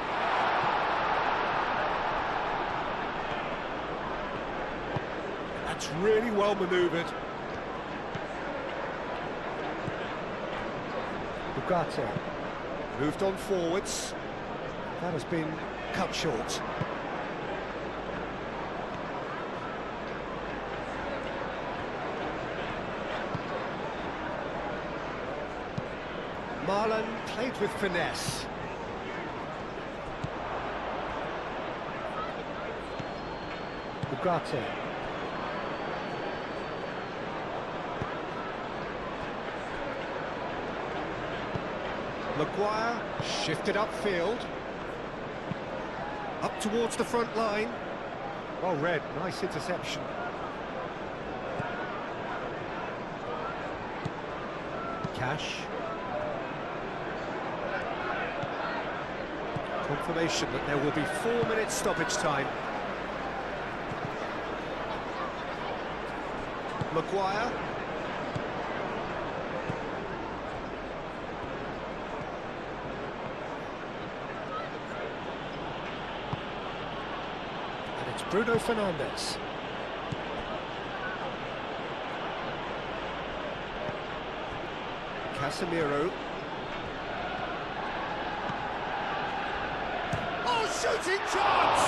That's really well manoeuvred. Ugarte moved on forwards. That has been cut short. Marlon played with finesse. Ugarte. Maguire shifted upfield. Up towards the front line. Well read, nice interception. Cash. Confirmation that there will be 4 minutes stoppage time. Maguire. And it's Bruno Fernandes. Casemiro. Shooting chance!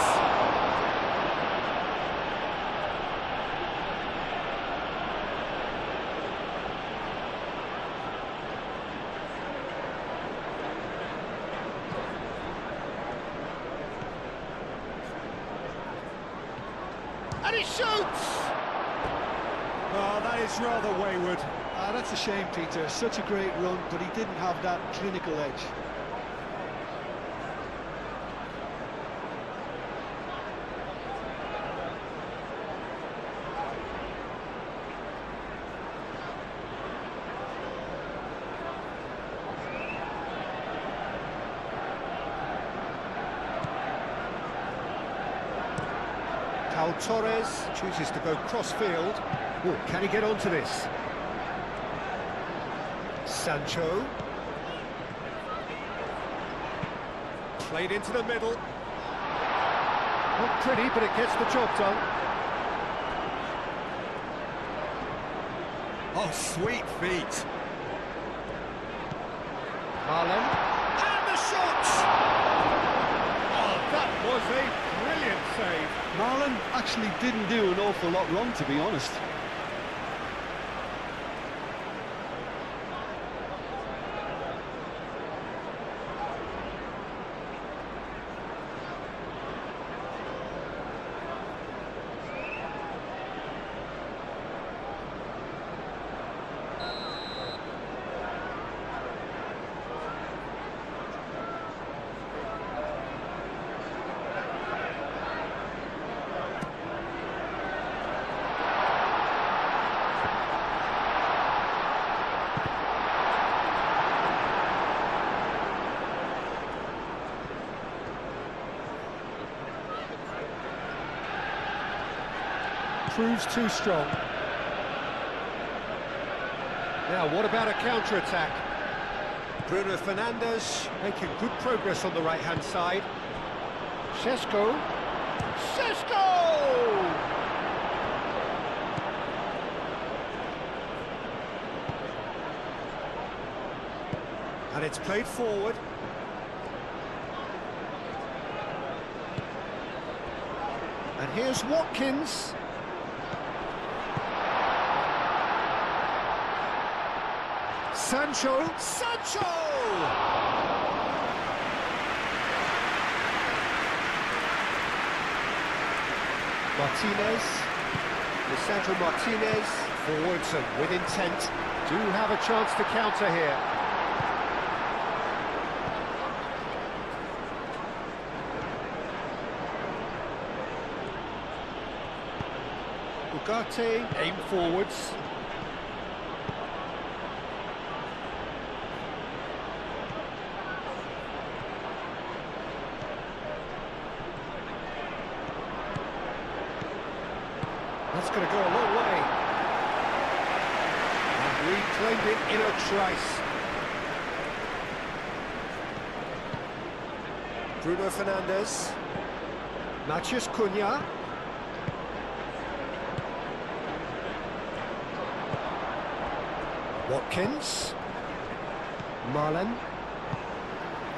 And he shoots! Oh, that is rather wayward. That's a shame, Peter. Such a great run, but he didn't have that clinical edge. Torres chooses to go cross-field. Oh, can he get onto this? Sancho. Played into the middle. Not pretty, but it gets the job done. Oh, sweet feet. Haaland. And the shot! Oh, that was a brilliant save. Marlon actually didn't do an awful lot wrong, to be honest. Proves too strong. Now, what about a counter-attack? Bruno Fernandes making good progress on the right-hand side. Šeško. And it's played forward. And here's Watkins. Sancho! Martinez. Lisandro Martinez. Forwards and with intent. Do have a chance to counter here. Ugarte, aim forwards. going to go a long way. And reclaimed it in a trice. Bruno Fernandes. Matheus Cunha. Watkins. Marlon.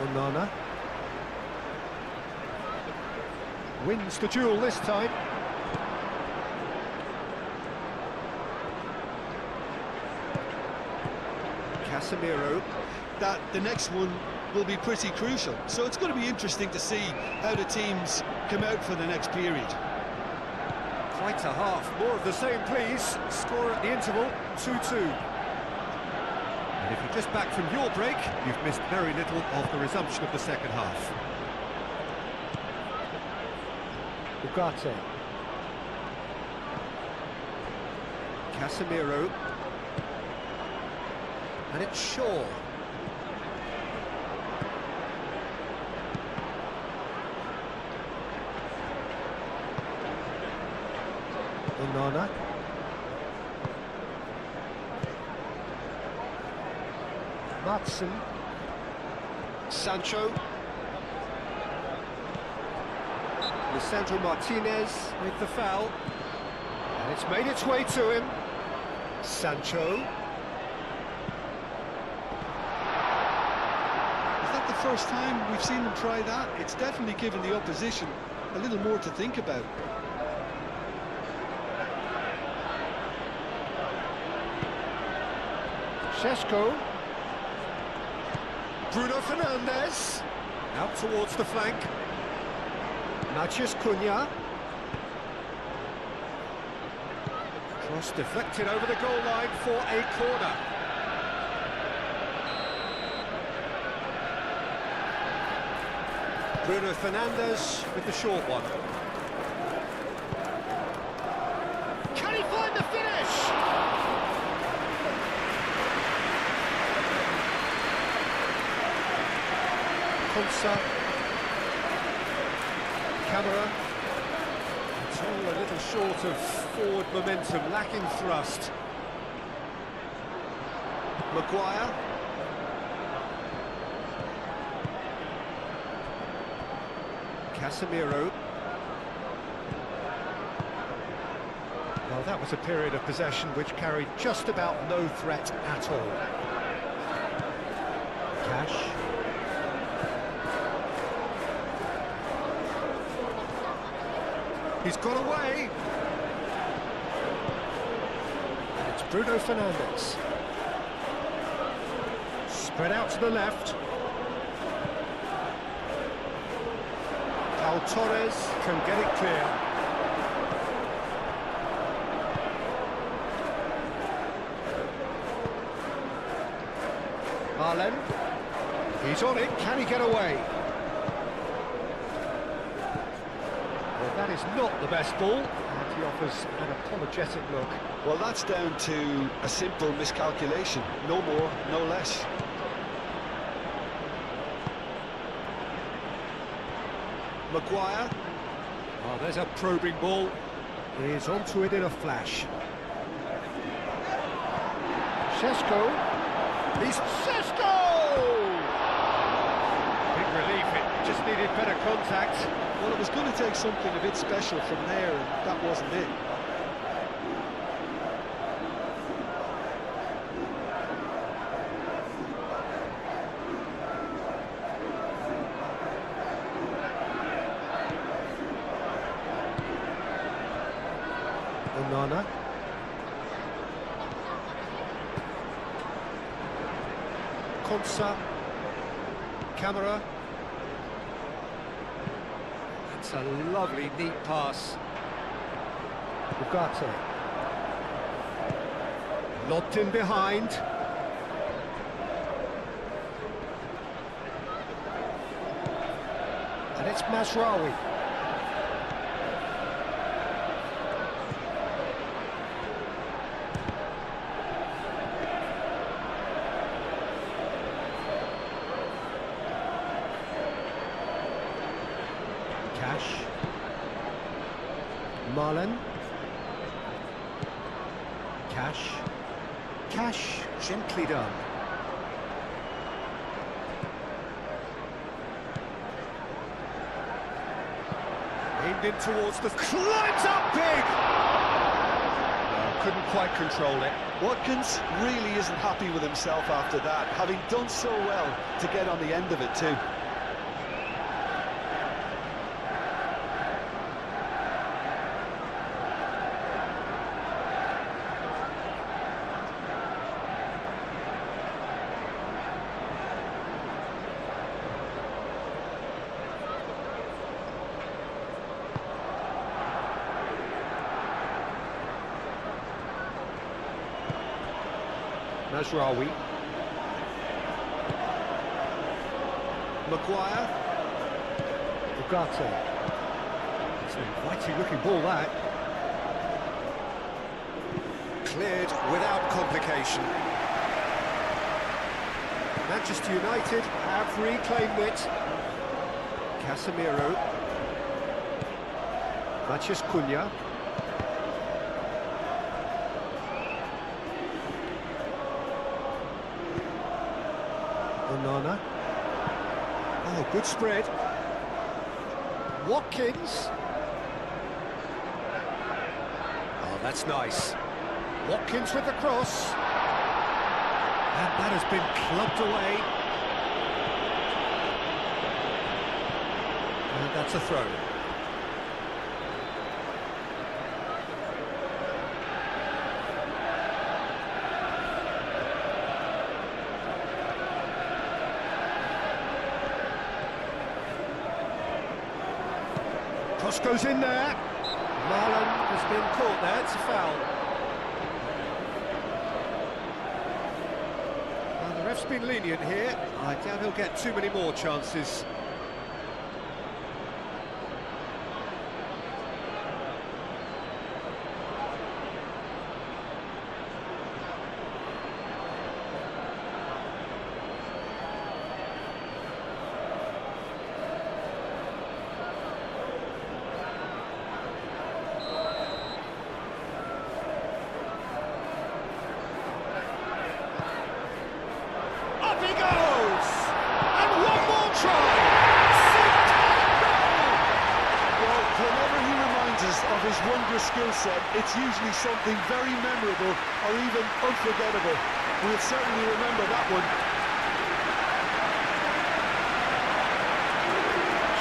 Onana. Wins the duel this time. Casemiro. That the next one will be pretty crucial, so it's going to be interesting to see how the teams come out for the next period. Quite a half. More of the same, please. Score at the interval, 2-2. And if you're just back from your break, you've missed very little of the resumption of the second half. Ugarte. Casemiro. And it's Shaw. Onana. Matson. Sancho. Lisandro Martinez with the foul. And it's made its way to him. Sancho. Is that the first time we've seen them try that? It's definitely given the opposition a little more to think about. Šeško. Bruno Fernandes. Out towards the flank. Matheus Cunha. Cross deflected over the goal line for a corner. Bruno Fernandes with the short one. Can he find the finish? Konsa. Camera. It's all a little short of forward momentum, lacking thrust. Maguire. Casemiro. Well, that was a period of possession which carried just about no threat at all. Cash. He's got away. And it's Bruno Fernandes. Spread out to the left. Pau Torres can get it clear. Marlon. He's on it. Can he get away? That is not the best ball, and he offers an apologetic look. Well, that's down to a simple miscalculation, no more, no less. Maguire. Oh, there's a probing ball. He's onto it in a flash. Šeško. He's Šeško! Big relief, it just needed better contact. Well, it was going to take something a bit special from there, and that wasn't it. Onana. Konsa. Camera. It's a lovely, neat pass. Ugarte. Lobbed in behind. And it's Mazraoui. Marlon. Cash, gently done. Aimed in towards the... climbs up big! Couldn't quite control it. Watkins really isn't happy with himself after that, having done so well to get on the end of it too. Nasraoui. Maguire. Ugarte. It's an inviting looking ball, that. Cleared without complication. Manchester United have reclaimed it. Casemiro. Matheus Cunha. Onana. Oh, good spread. Watkins. Oh, that's nice. Watkins with the cross. And that has been clubbed away. And that's a throw. Cross goes in there. Marlon has been caught there, it's a foul. Well, the ref's been lenient here. I doubt he'll get too many more chances. Up he goes! And one more try! Well, whenever he reminds us of his wondrous skill set, it's usually something very memorable or even unforgettable. We'll certainly remember that one.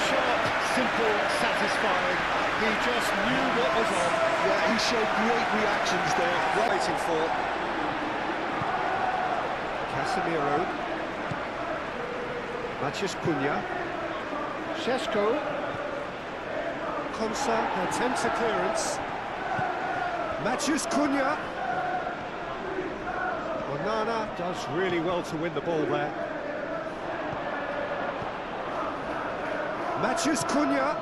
Sharp, simple, satisfying. He just knew what was on. Yeah, he showed great reactions there. Waiting for Casemiro. Matheus Cunha. Šeško. Konsa attempts a clearance. Matheus Cunha. Onana does really well to win the ball there. Matheus Cunha.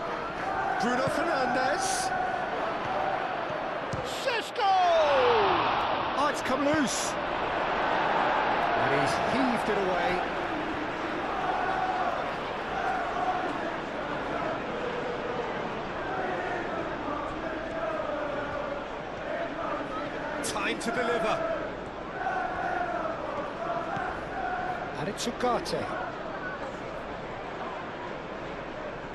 Bruno Fernandes. Šeško! Oh, it's come loose. And he's heaved it away. Time to deliver. And it's Ugarte.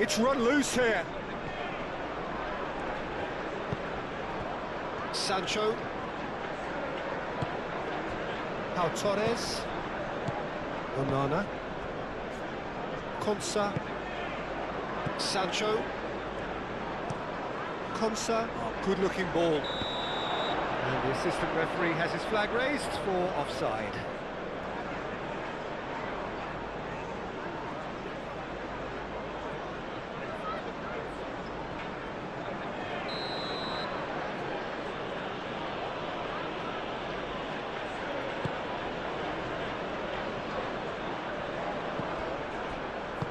It's run loose here. Sancho. Pau Torres. Onana. Konsa. Sancho. Konsa. Oh, good looking ball. And the assistant referee has his flag raised for offside.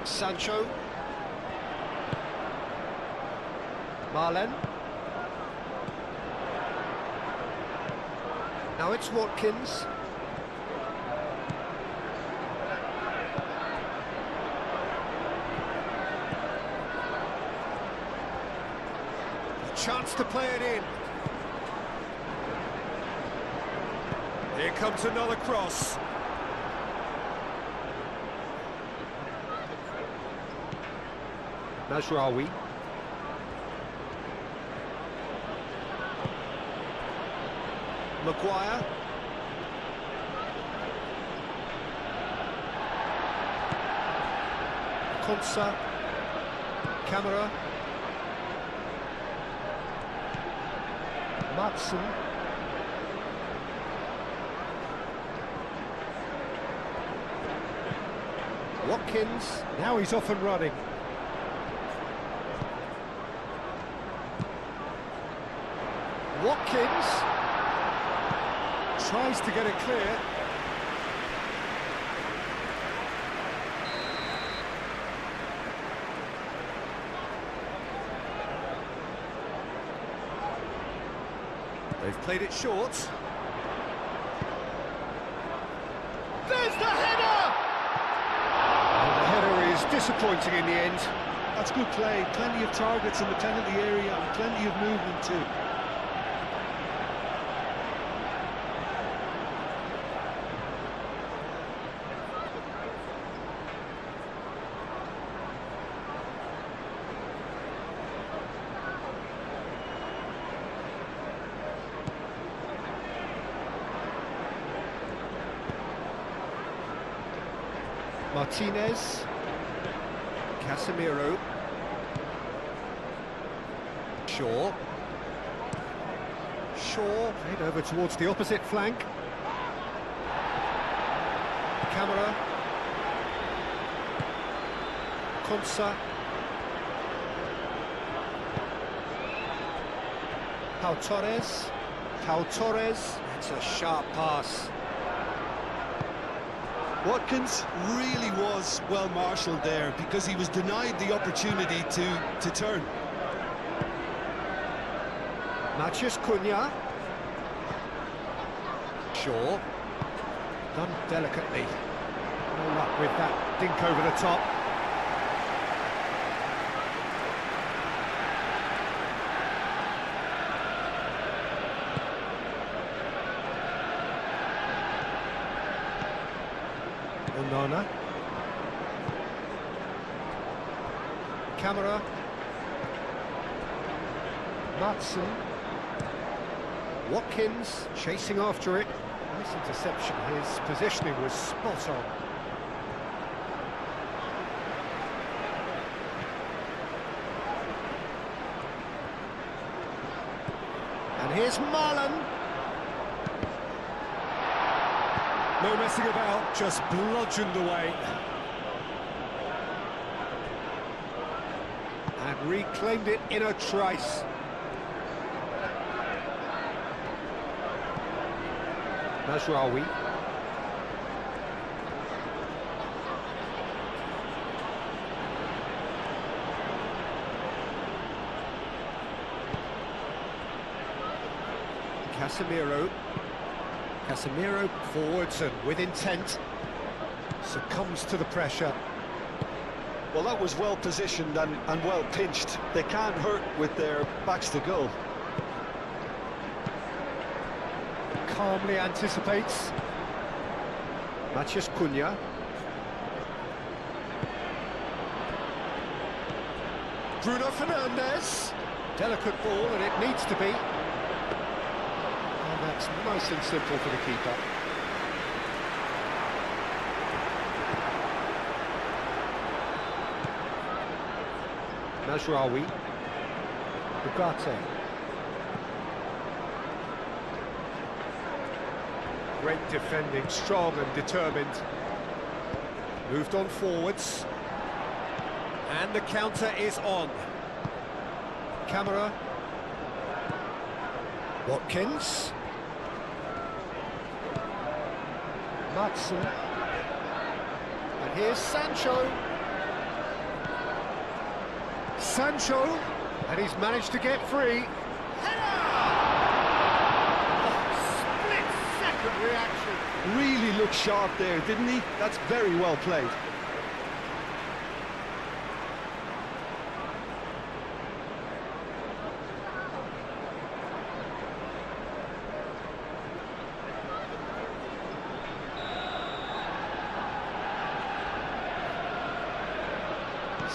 Sancho. Marlen. Now it's Watkins. A chance to play it in. Here comes another cross. Mazraoui. Maguire. Konsa. Camera. Matson. Watkins. Now he's off and running. Watkins tries to get it clear. They've played it short. There's the header! And the header is disappointing in the end. That's good play. Plenty of targets in the penalty area and plenty of movement too. Martinez, Casemiro, Shaw, played over towards the opposite flank. Camera, Konsa, Pau Torres, it's a sharp pass. Watkins really was well marshalled there because he was denied the opportunity to turn. Matheus Cunha. Shaw. Done delicately. No luck with that dink over the top. Onana. Camera. Matson. Watkins chasing after it. Nice interception. His positioning was spot on. And here's Marlon. No messing about, just bludgeoned away. And reclaimed it in a trice. Mazraoui. Casemiro forwards and with intent, succumbs to the pressure. Well, that was well positioned and well pinched. They can't hurt with their backs to goal. Calmly anticipates. Matheus Cunha. Bruno Fernandes. Delicate ball, and it needs to be. And that's nice and simple for the keeper. Mazraoui. Ugarte. Great defending, strong and determined. Moved on forwards. And the counter is on. Camera. Watkins. Matson. And here's Sancho. And he's managed to get free. Split-second reaction. Really looked sharp there, didn't he? That's very well played.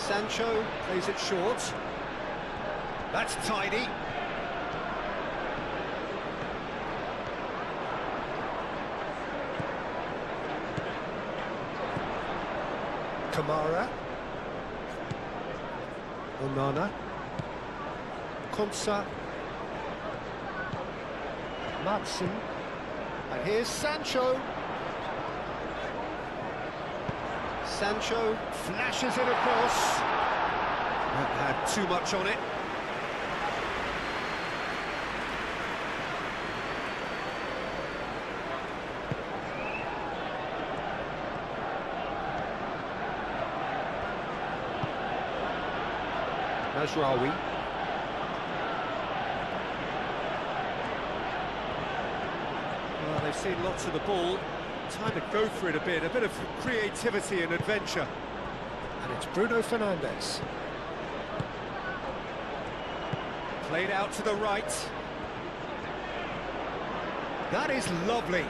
Sancho plays it short. That's tidy. Kamara. Onana. Konsa. Madsen. And here's Sancho. Sancho flashes it across. Not had too much on it. Mazraoui. Well, they've seen lots of the ball. Time to go for it a bit of creativity and adventure. And it's Bruno Fernandes. Played out to the right. That is lovely.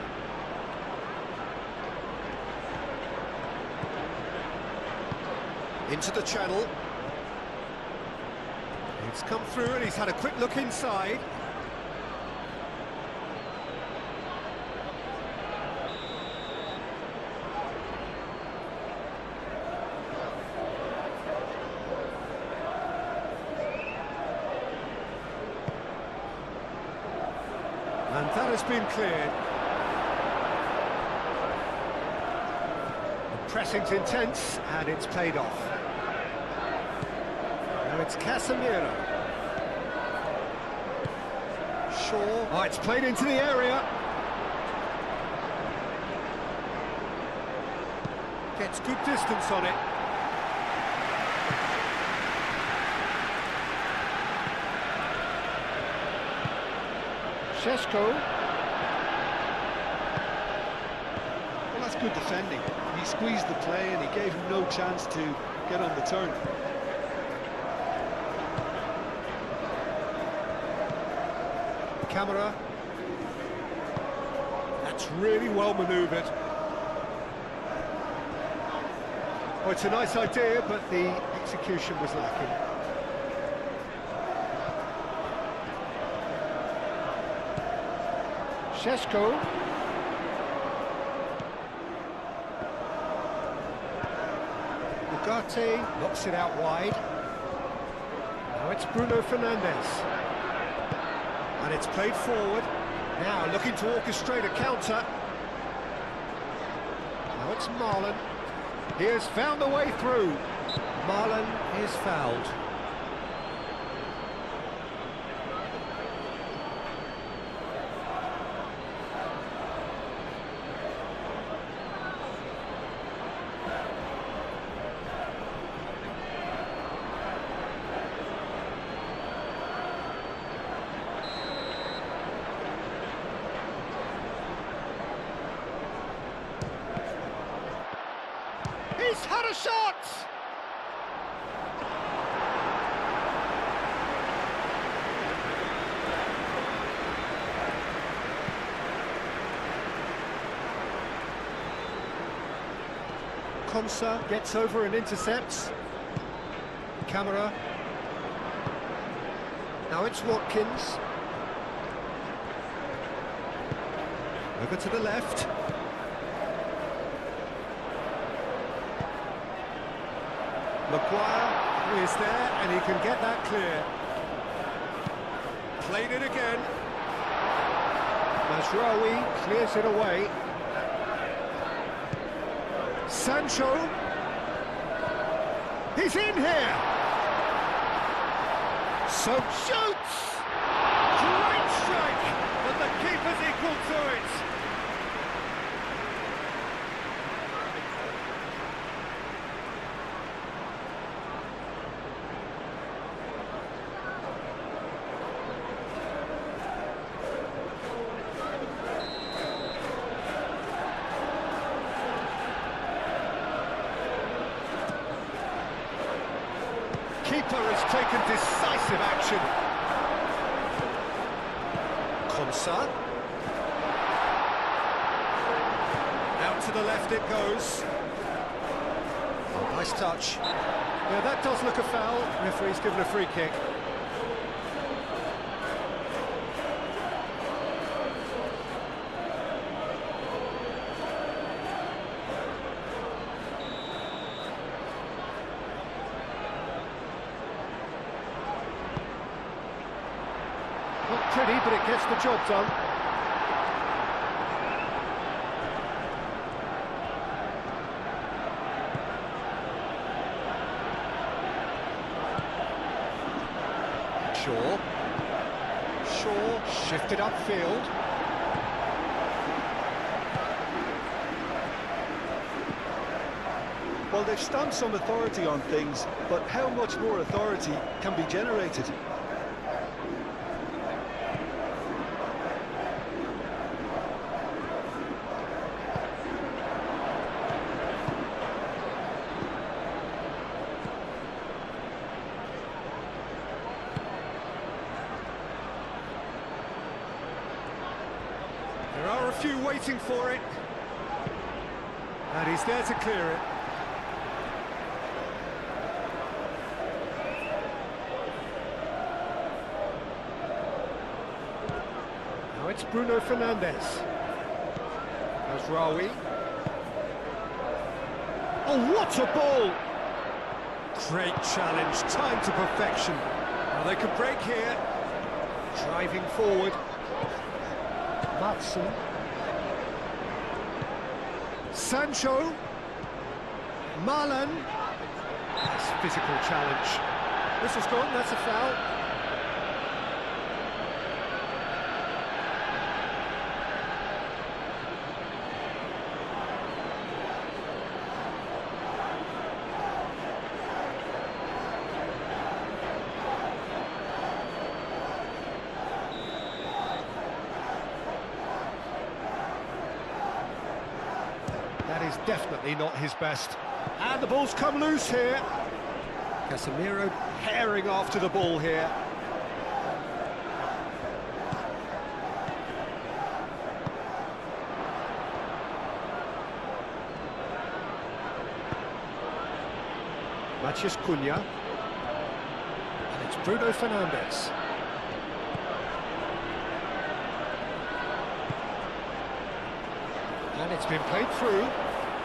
Into the channel. It's come through and he's had a quick look inside. And that has been cleared. The pressing's intense and it's paid off. Now it's Casemiro. Shaw. Oh, it's played into the area. Gets good distance on it. Šeško. Well, that's good defending. He squeezed the play and he gave him no chance to get on the turn. Camera. That's really well manoeuvred. Oh, it's a nice idea, but the execution was lacking. Šeško. Ugarte knocks it out wide. Now it's Bruno Fernandes. And it's played forward. Now looking to orchestrate a counter. Now it's Marlon. He has found a way through. Marlon is fouled. He's had a shot! Konsa gets over and intercepts. Camera. Now it's Watkins. Over to the left. Maguire is there and he can get that clear. Played it again. Mazraoui clears it away. Sancho. He's in here. So shoots. Great strike, but the keeper's equal to it. Keeper has taken decisive action. Konsa. Out to the left it goes. Oh, nice touch. Yeah, that does look a foul. Referee's given a free kick. Not pretty, but it gets the job done. Shaw shifted upfield. Well, they've stamped some authority on things, but how much more authority can be generated? There are a few waiting for it. And he's there to clear it. Now it's Bruno Fernandes. Rawi. Oh, what a ball! Great challenge, time to perfection. Now they can break here. Driving forward. Matson. Sancho. Marlon. That's a physical challenge. This has gone, that's a foul. That is definitely not his best. And the ball's come loose here. Casemiro herring after the ball here. Matheus Cunha. And it's Bruno Fernandes. And it's been played through.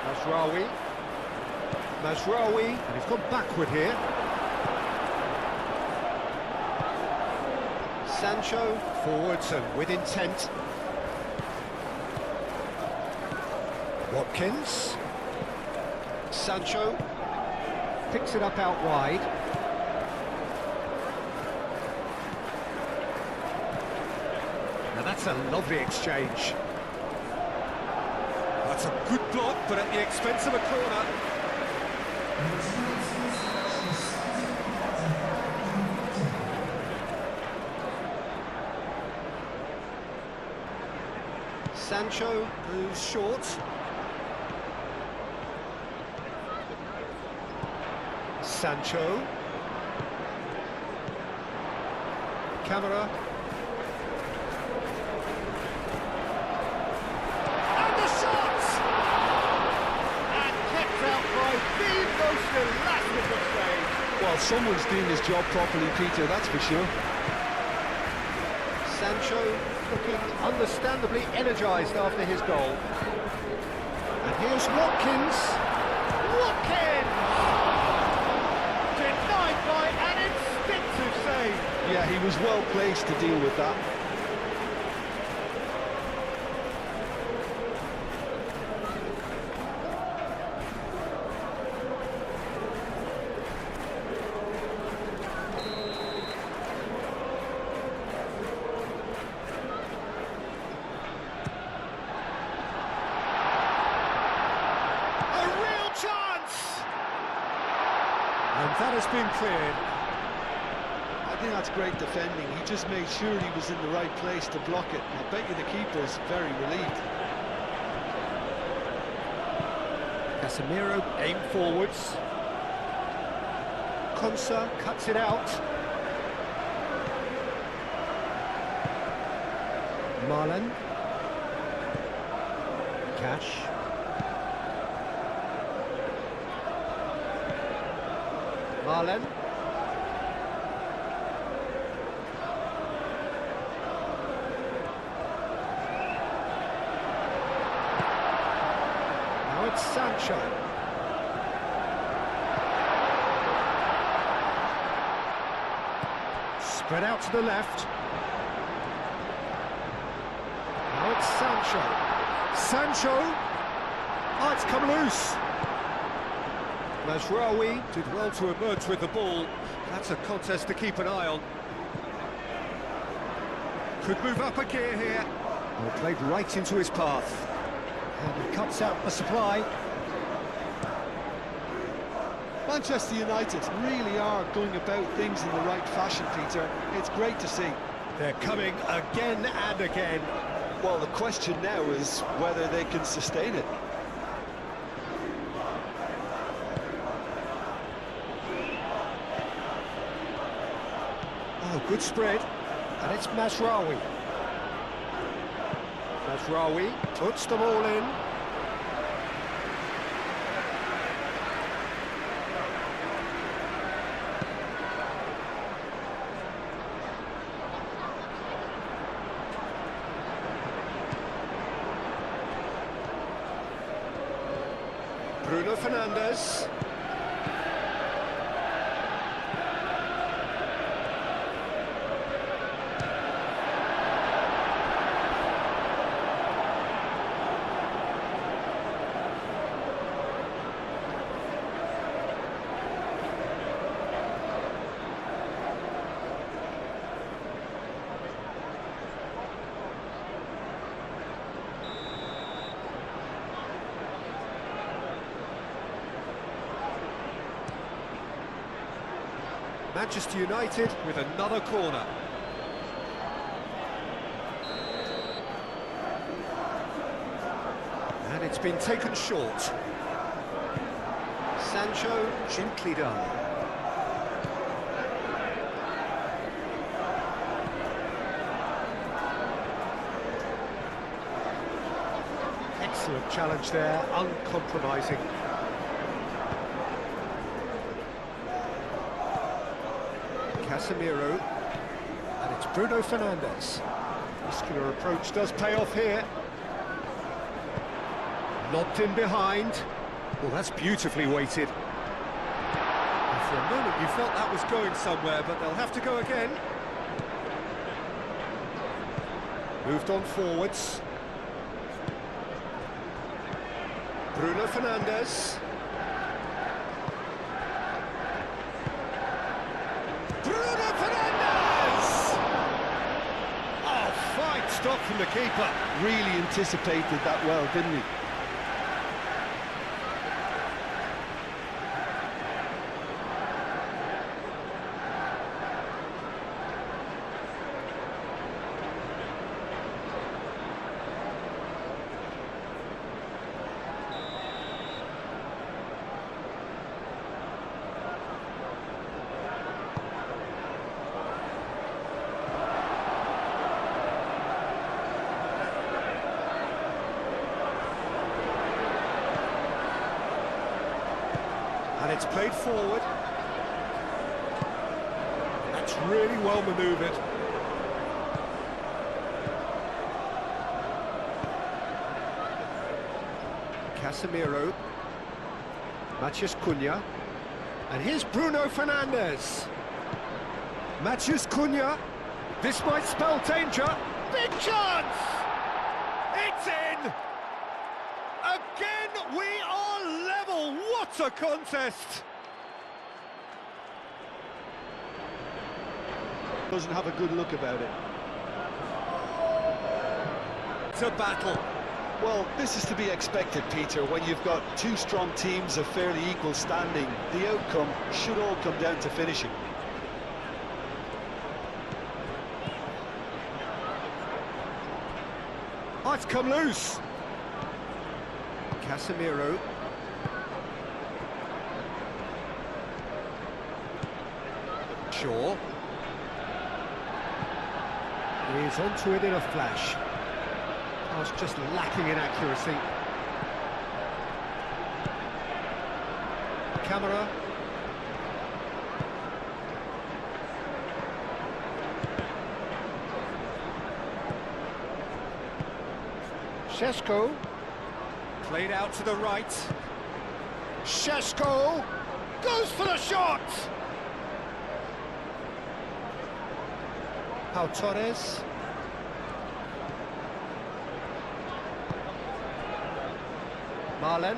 Mazraoui, and he's gone backward here. Sancho, forwards and with intent. Watkins. Sancho picks it up out wide. Now that's a lovely exchange. That's a good block, but at the expense of a corner. Sancho moves short. Sancho. Camera. Well, someone's doing his job properly, Peter, that's for sure. Sancho looking understandably energised after his goal. And here's Watkins. Watkins! Denied by an instinctive save. Yeah, he was well placed to deal with that. And that has been cleared. I think that's great defending. He just made sure he was in the right place to block it. I bet you the keeper's very relieved. Casemiro aim forwards. Konsa cuts it out. Marlon. Cash. Marlen. Now it's Sancho. Spread out to the left. Now it's Sancho. Sancho! Oh, it's come loose. Mazraoui did well to emerge with the ball. That's a contest to keep an eye on. Could move up a gear here. Oh, played right into his path. And he cuts out the supply. Manchester United really are going about things in the right fashion, Peter. It's great to see. They're coming again and again. Well, the question now is whether they can sustain it. Oh, good spread. And it's Mazraoui. Mazraoui puts them all in. Bruno Fernandes. Manchester United with another corner. And it's been taken short. Sancho gently done. Excellent challenge there, uncompromising. Casemiro, and it's Bruno Fernandes. Muscular approach does pay off here. Lobbed in behind. Well, that's beautifully weighted. And for a moment you felt that was going somewhere, but they'll have to go again. Moved on forwards. Bruno Fernandes. Bruno Fernandes! Oh, fine stop from the keeper. Really anticipated that well, didn't he? And it's played forward. That's really well manoeuvred. Casemiro. Matheus Cunha. And here's Bruno Fernandes. Matheus Cunha. This might spell danger. Big chance! It's in! Again, we are level. What a contest! Doesn't have a good look about it. It's a battle. Well, this is to be expected, Peter, when you've got two strong teams of fairly equal standing. The outcome should all come down to finishing. Oh, it's come loose. Casemiro. Shaw. He's onto it in a flash. Pass just lacking in accuracy. Camera. Šeško. Played out to the right. Šeško goes for the shot! Pau Torres. Marlen.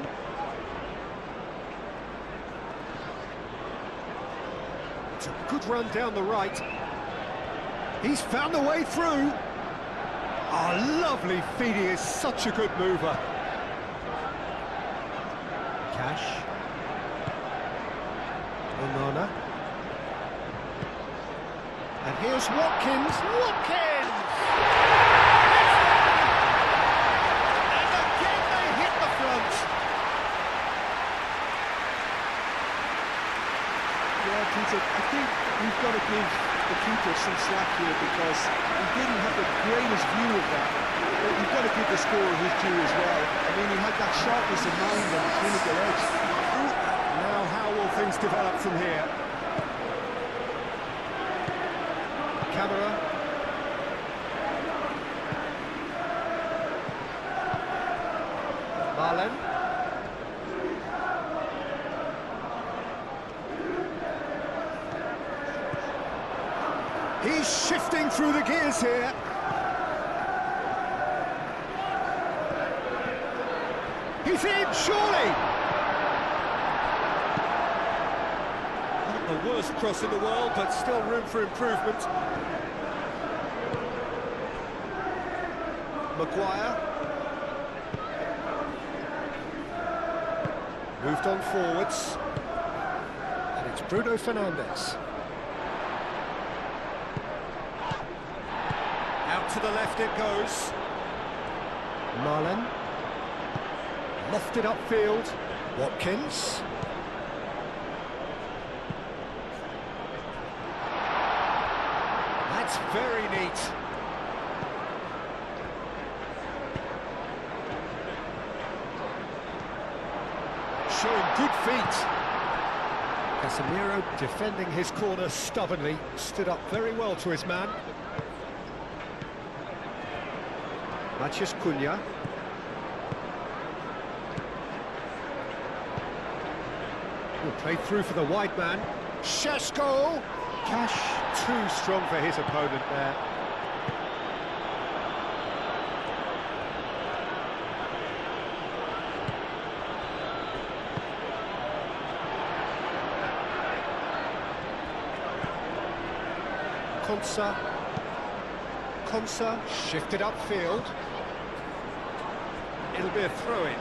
It's a good run down the right. He's found the way through. Oh, lovely feed, he is such a good mover. Cash. Onana. And here's Watkins. Watkins! And again they hit the front. Yeah, Peter, I think we've got to give the keeper some slack here because he didn't have the greatest view of that. But you've got to give the scorer his due as well. I mean, he had that sharpness of mind and clinical edge. Now how will things develop from here? Camera. Marlen. He's shifting through the gears here. He's in, surely! Not the worst cross in the world, but still room for improvement. Maguire. Moved on forwards. And it's Bruno Fernandes. Out to the left it goes. Marlen. Lofted upfield. Watkins. That's very neat. Showing good feet. Casemiro defending his corner stubbornly. Stood up very well to his man. Matheus Cunha. Played through for the wide man. Šeško! Cash too strong for his opponent there. Konsa shifted upfield. It'll be a throw-in.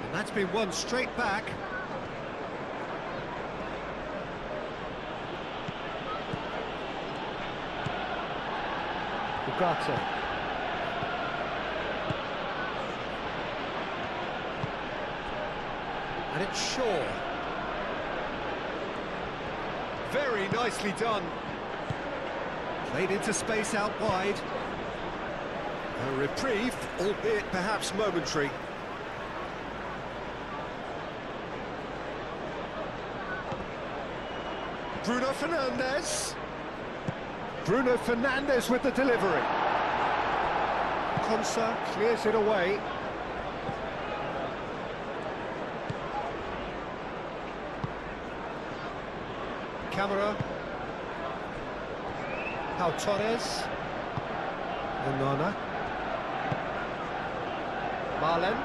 And that's been won straight back. Ugarte. And it's Shaw. Very nicely done. Played into space out wide. A reprieve, albeit perhaps momentary. Bruno Fernandes. Bruno Fernandes with the delivery. Konsa clears it away. Camera. Pau Torres. Onana. Marlen.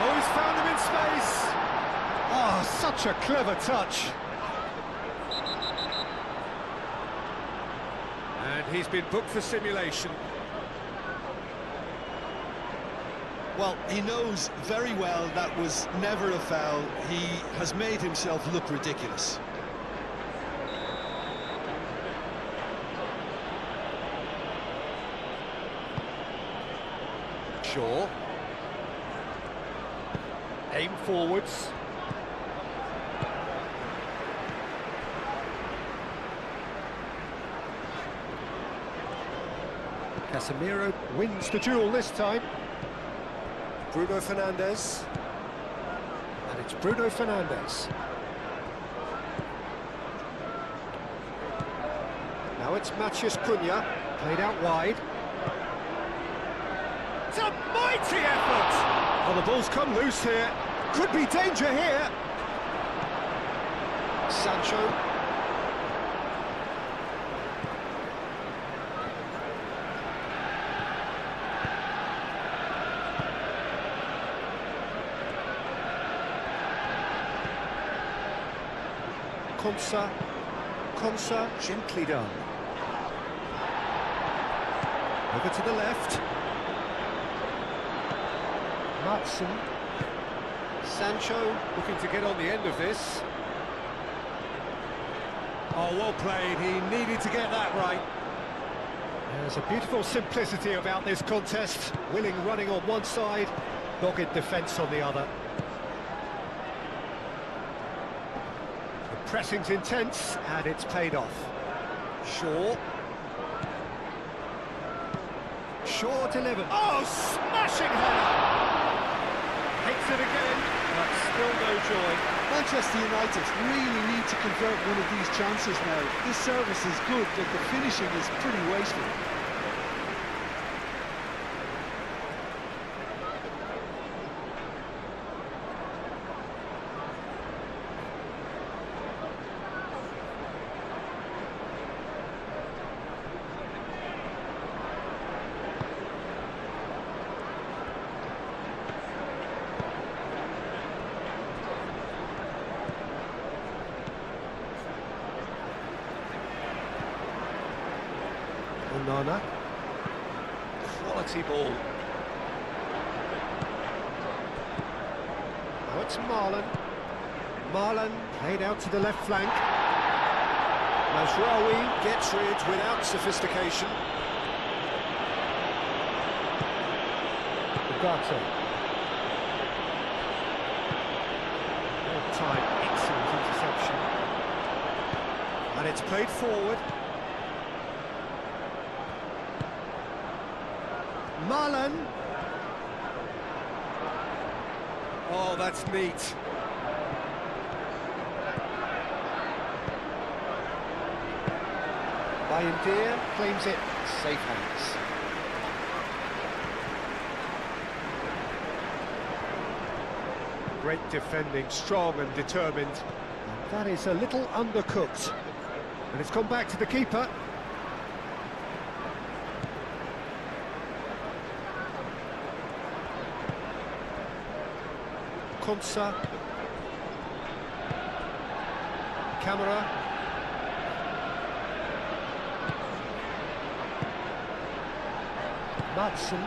Oh, he's found him in space. Oh, such a clever touch. And he's been booked for simulation. Well, he knows very well that was never a foul. He has made himself look ridiculous. Shaw. Aim forwards. Casemiro wins the duel this time. Bruno Fernandes. And it's Bruno Fernandes. Now it's Matheus Cunha, played out wide. It's a mighty effort! Oh, the ball's come loose here. Could be danger here. Sancho. Konsa, gently done. Over to the left. Matson. Sancho looking to get on the end of this. Oh, well played. He needed to get that right. There's a beautiful simplicity about this contest. Willing running on one side, dogged defence on the other. The pressing's intense, and it's paid off. Shaw delivered. Oh, smashing header! Hits it again, but still no joy. Manchester United really need to convert one of these chances now. This service is good, but the finishing is pretty wasteful. Onana. Quality ball. Now it's Marlon. Marlon played out to the left flank. Mazraoui gets rid without sophistication. Ugarte. Well timed, excellent interception. And it's played forward. Marlon. Oh, that's neat. Bayindir claims it. Safe hands. Great defending, strong and determined. And that is a little undercooked. And it's gone back to the keeper. Konsa. Camera. Matson.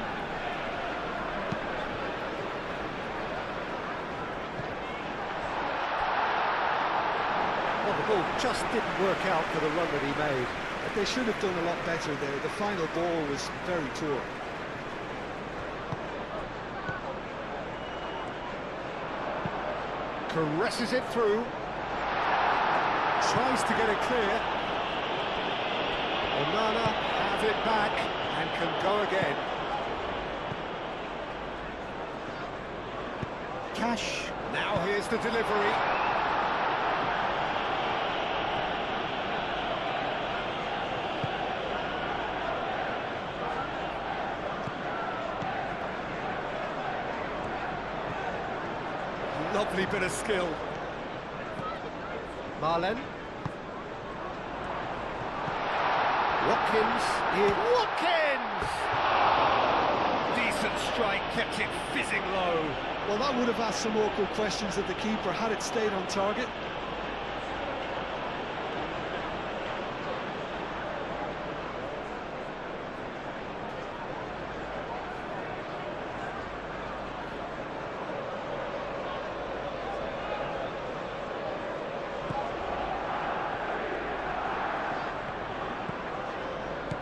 Well, the ball just didn't work out for the run that he made. They should have done a lot better there. The final ball was very poor. Caresses it through. Tries to get it clear. Onana has it back and can go again. Cash. Now here's the delivery. Lovely bit of skill. Marlon. Watkins. Watkins! Decent strike, kept it fizzing low. Well, that would have asked some awkward questions of the keeper had it stayed on target.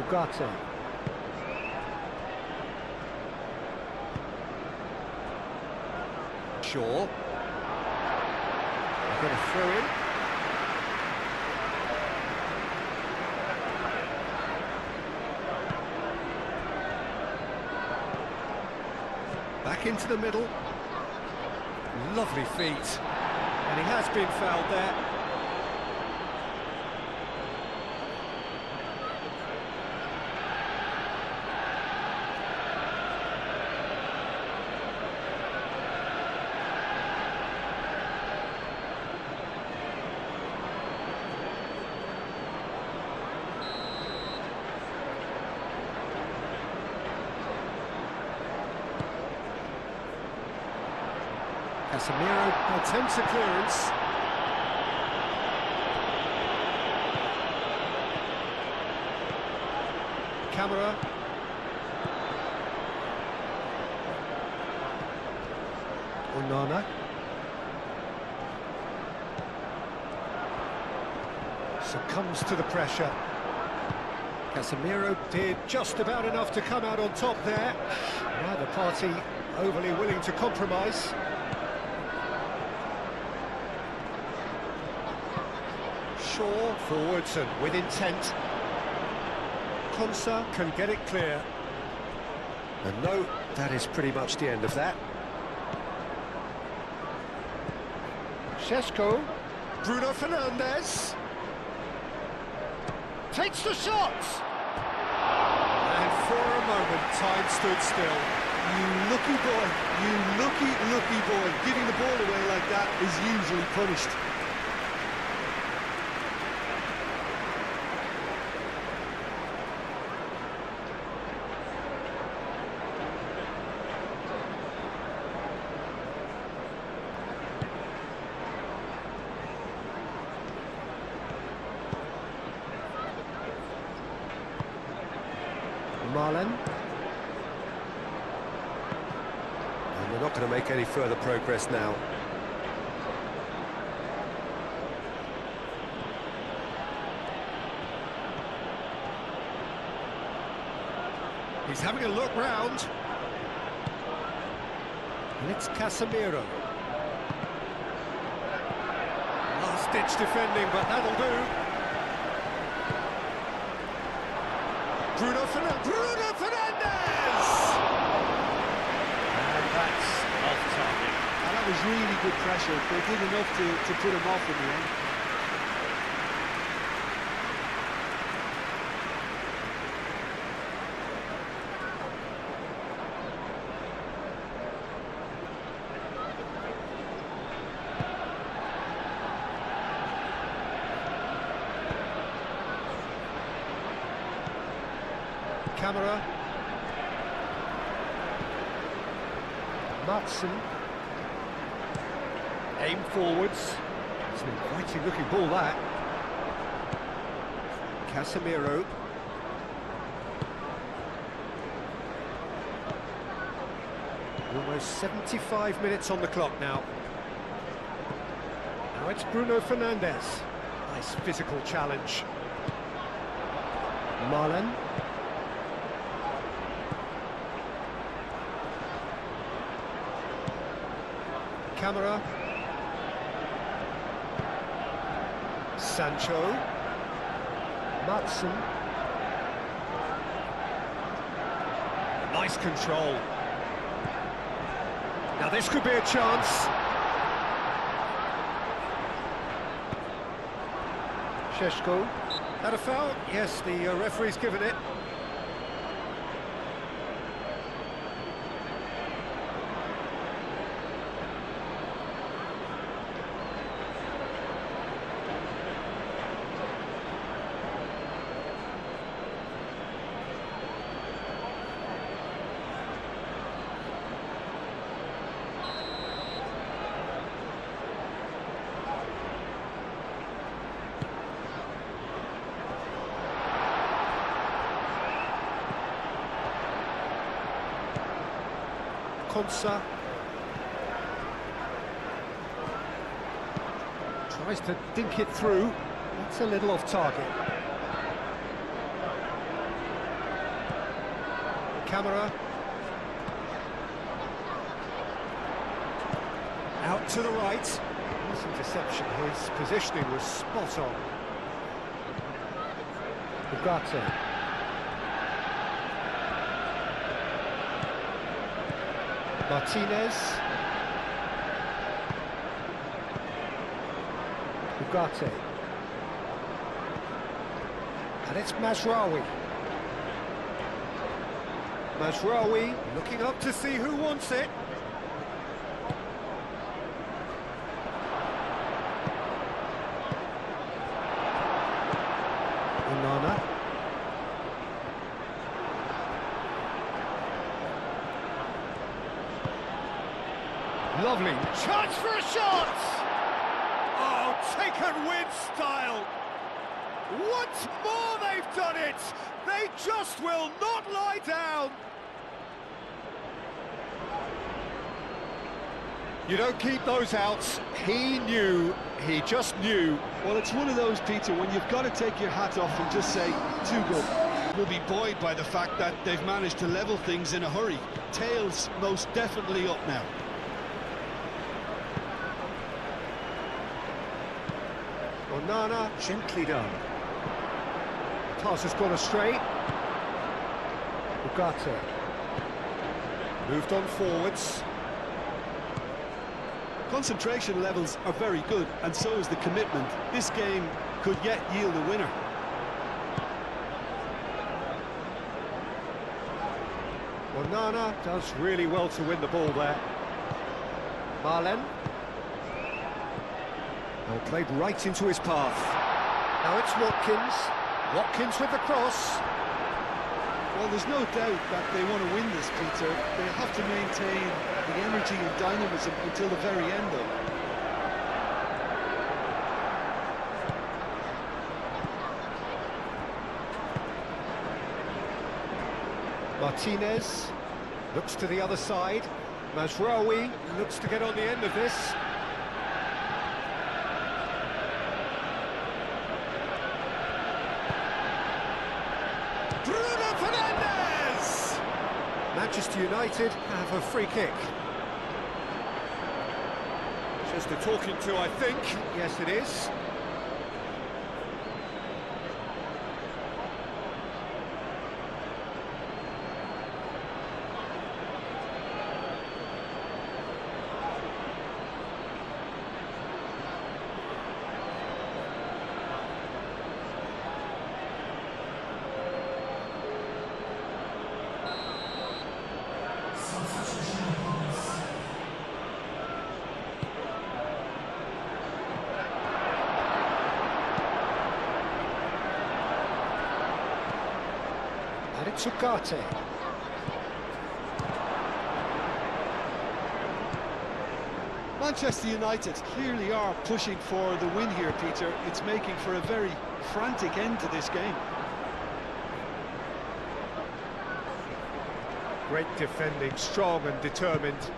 Ugarte. Shaw. They're going to throw in. Back back into the middle. Lovely feet. And he has been fouled there. Casemiro attempts a clearance. Camera. Onana. Succumbs to the pressure. Casemiro did just about enough to come out on top there. Neither party overly willing to compromise. Shaw forwards and with intent. Konsa can get it clear. And no, that is pretty much the end of that. Šeško. Bruno Fernandes. Takes the shot! And for a moment, time stood still. You lucky boy, you lucky boy. Giving the ball away like that is usually punished. Marlen. And they're not going to make any further progress now. He's having a look round. And it's Casemiro. Last-ditch defending, but that'll do. Bruno Fernandes! And that's off target. And that was really good pressure. They did enough to put him off in the end. Camera. Matson. Aim forwards. It's an inviting looking ball, that. Casemiro. Almost 75 minutes on the clock now. Now it's Bruno Fernandes. Nice physical challenge. Marlen. Camera. Sancho. Matson. Nice control. Now this could be a chance. Šeško. That a foul? Yes, the referee's given it. Konsa tries to dink it through. That's a little off target. Camera. Out to the right. Nice interception. His positioning was spot on. Ugarte. Martinez. Ugarte. And it's Mazraoui. Mazraoui looking up to see who wants it. Onana. Lovely. Chance for a shot! Oh, taken with style! Once more they've done it! They just will not lie down! You don't keep those outs. He knew, he just knew. Well, it's one of those, Peter, when you've got to take your hat off and just say, too good. We'll be buoyed by the fact that they've managed to level things in a hurry. Tails most definitely up now. Onana, gently done. The pass has gone astray. Ugarte. Moved on forwards. Concentration levels are very good, and so is the commitment. This game could yet yield a winner. Onana does really well to win the ball there. Marlen. Well, played right into his path. Now it's Watkins. Watkins with the cross. Well, there's no doubt that they want to win this, Peter. They have to maintain the energy and dynamism until the very end, though. Martinez looks to the other side. Mazraoui looks to get on the end of this. Bruno Fernandes! Manchester United have a free kick. Just a talking to, I think. Yes, it is. And it's Ugarte. Manchester United clearly are pushing for the win here, Peter. It's making for a very frantic end to this game. Great defending, strong and determined.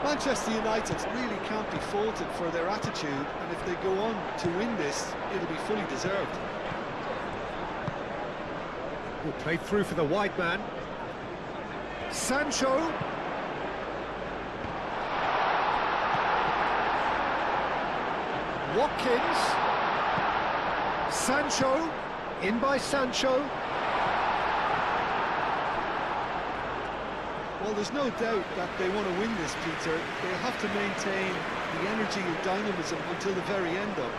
Manchester United really can't be faulted for their attitude, and if they go on to win this, it'll be fully deserved. Will play through for the wide man. Sancho. Watkins. Sancho. In by Sancho. Well, there's no doubt that they want to win this, Peter. They have to maintain the energy and dynamism until the very end, though.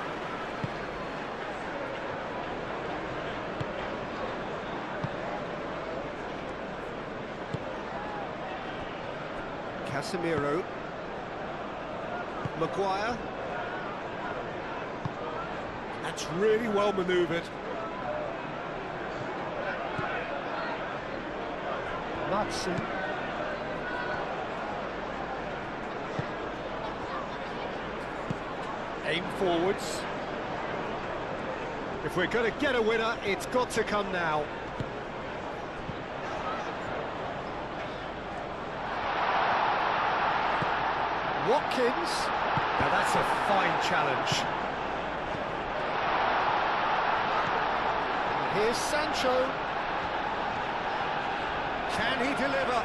Casemiro. Maguire. That's really well manoeuvred. Matson. Aim forwards. If we're going to get a winner, it's got to come now. Watkins. Now that's a fine challenge. And here's Sancho. Can he deliver?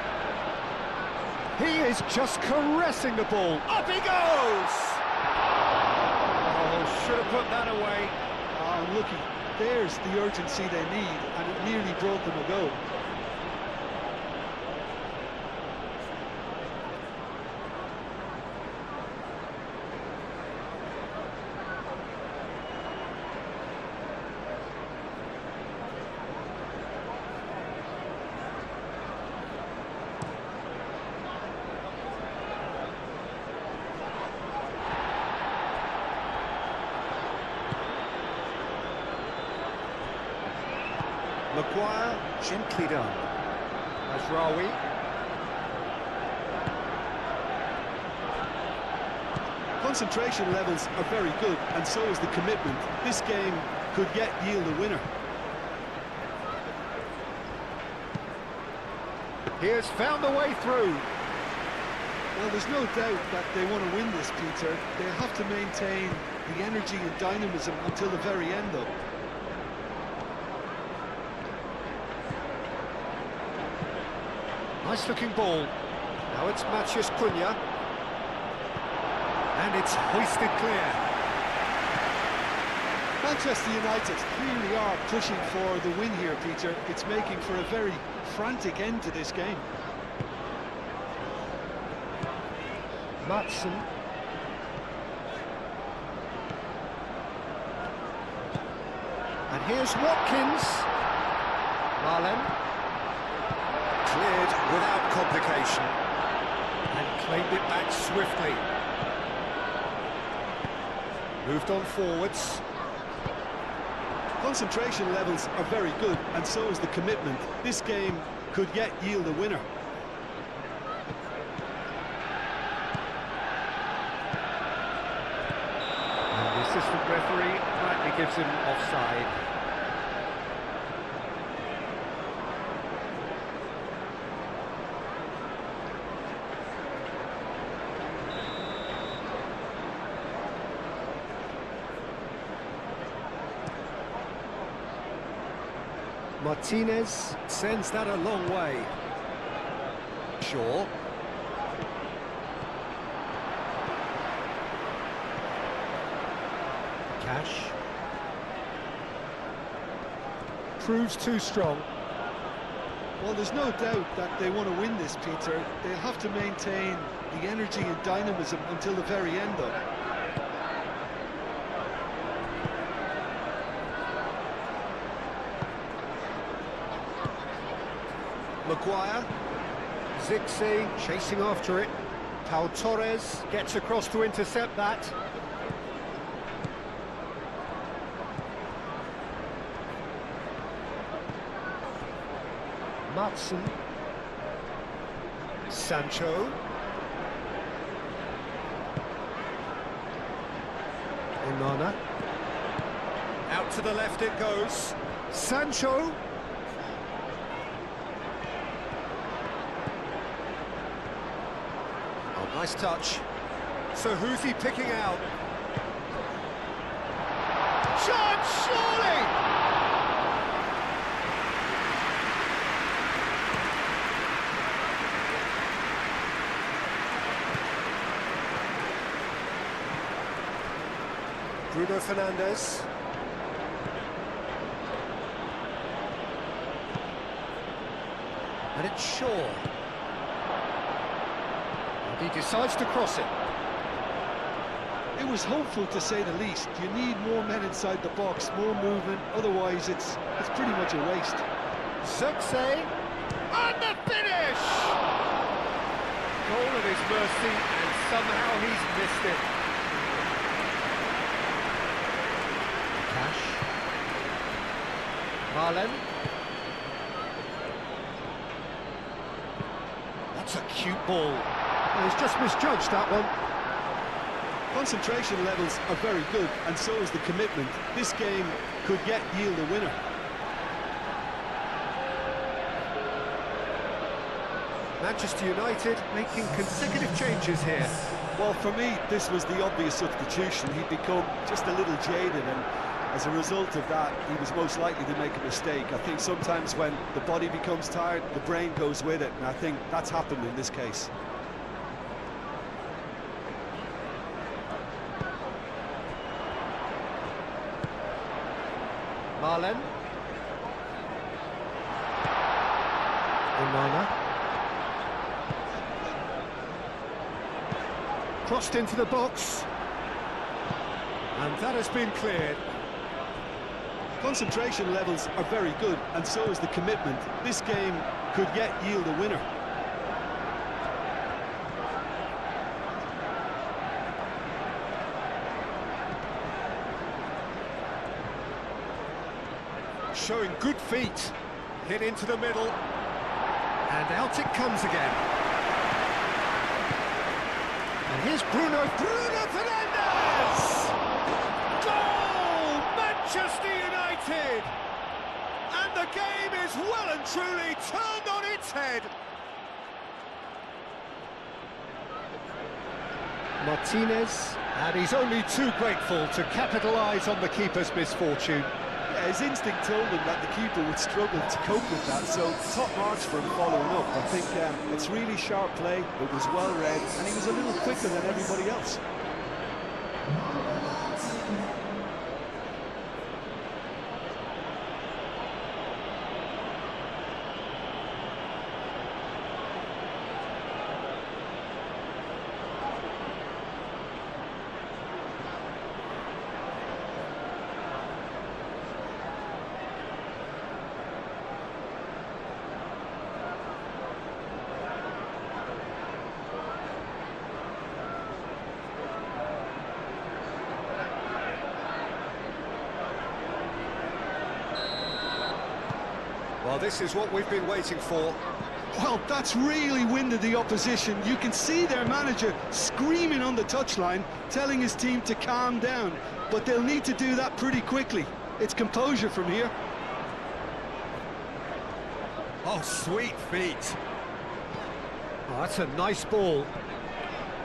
He is just caressing the ball. Up he goes! Oh, should have put that away. Ah, unlucky. There's the urgency they need, and it nearly brought them a goal. Maguire, gently done. Azraoui. Concentration levels are very good, and so is the commitment. This game could yet yield a winner. He has found the way through. Well, there's no doubt that they want to win this, Peter. They have to maintain the energy and dynamism until the very end, though. Nice looking ball. Now it's Matheus Cunha. And it's hoisted clear. Manchester United clearly are pushing for the win here, Peter. It's making for a very frantic end to this game. Matson. And here's Watkins. Marlen. Cleared without complication. And claimed it back swiftly. Moved on forwards. Concentration levels are very good, and so is the commitment. This game could yet yield a winner. And the assistant referee rightly gives him offside. Martinez sends that a long way. Shaw. Cash. Proves too strong. Well, there's no doubt that they want to win this, Peter. They'll have to maintain the energy and dynamism until the very end, though. Maguire. Zixi chasing after it. Pau Torres gets across to intercept that. Matson. Sancho. Onana. Out to the left it goes. Sancho. Oh, nice touch. So who's he picking out? Shot, surely! Bruno Fernandes. And it's Shaw. And he decides to cross it. It was hopeful, to say the least. You need more men inside the box, more movement, otherwise it's pretty much a waste. Zirkzee. And the finish! Goal at his mercy, and somehow he's missed it. Cash. Marlen. That's a cute ball. Well, he's just misjudged that one. Concentration levels are very good, and so is the commitment. This game could yet yield a winner. Manchester United making consecutive changes here. Well, for me, this was the obvious substitution. He'd become just a little jaded, and as a result of that, he was most likely to make a mistake. I think sometimes when the body becomes tired, the brain goes with it, and I think that's happened in this case. Marlen. Onana. Crossed into the box. And that has been cleared. Concentration levels are very good, and so is the commitment. This game could yet yield a winner. Showing good feet. Hit into the middle. And out it comes again. And here's Bruno Fernandes! Goal! Manchester United! And the game is well and truly turned on its head. Martinez, and he's only too grateful to capitalise on the keeper's misfortune. Yeah, his instinct told him that the keeper would struggle to cope with that, so top marks for him following up. I think it's really sharp play, it was well read, and he was a little quicker than everybody else. Well, this is what we've been waiting for. Well, that's really winded the opposition. You can see their manager screaming on the touchline, telling his team to calm down. But they'll need to do that pretty quickly. It's composure from here. Oh, sweet feet. Oh, that's a nice ball.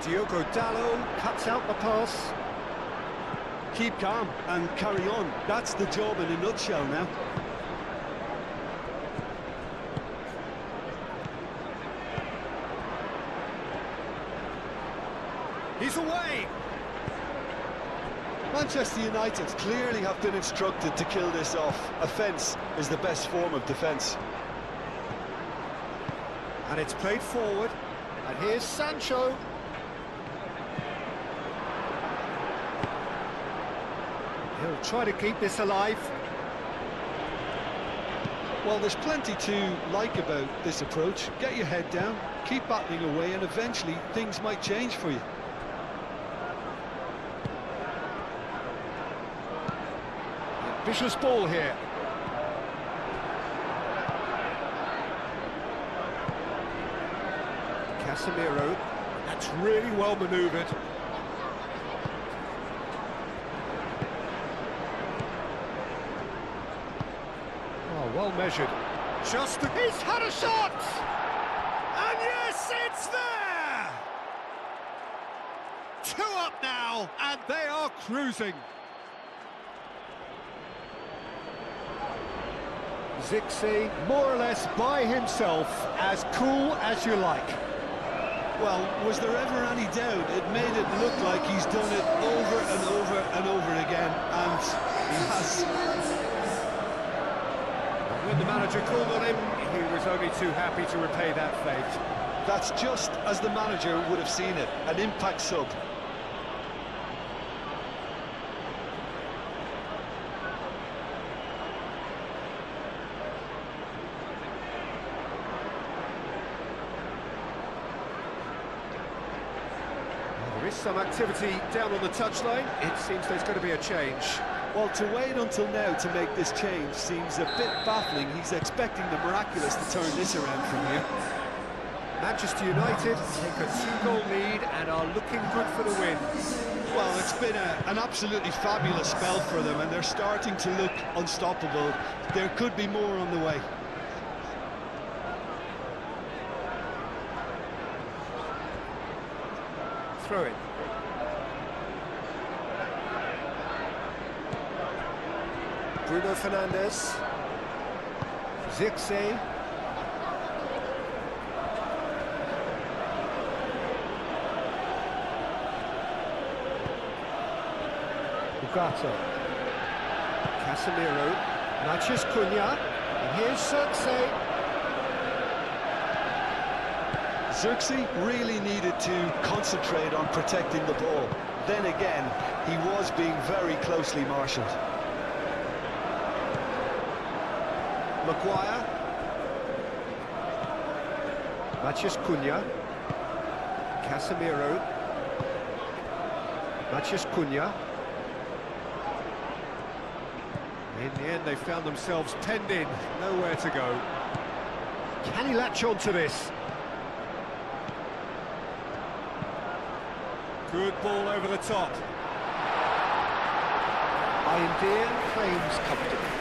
Diogo Dalot cuts out the pass. Keep calm and carry on. That's the job in a nutshell now. He's away! Manchester United clearly have been instructed to kill this off. Offence is the best form of defence. And it's played forward. And here's Sancho. He'll try to keep this alive. Well, there's plenty to like about this approach. Get your head down, keep battling away, and eventually things might change for you. Vicious ball here. Casemiro. That's really well manoeuvred. Oh, well measured. Just He's had a shot! And yes, it's there! 2 up now, and they are cruising. Zirkzee, more or less by himself, as cool as you like. Well, was there ever any doubt? It made it look like he's done it over and over and over again, and he has. When the manager called on him, he was only too happy to repay that fate. That's just as the manager would have seen it, an impact sub. There is some activity down on the touchline. It seems there's going to be a change. Well, to wait until now to make this change seems a bit baffling. He's expecting the miraculous to turn this around from here. Manchester United take a 2-goal lead and are looking good for the win. Well, it's been an absolutely fabulous spell for them, and they're starting to look unstoppable. There could be more on the way. Throw it. Bruno Fernandes. Zirkzee. Ugarte. Casemiro. Matheus Cunha. And here's Zirkzee. Zirkzee really needed to concentrate on protecting the ball. Then again, he was being very closely marshalled. Maguire. Matheus Cunha. Casemiro. Matheus Cunha. In the end, they found themselves penned in, nowhere to go. Can he latch on to this? Good ball over the top. Ian claims comfortably.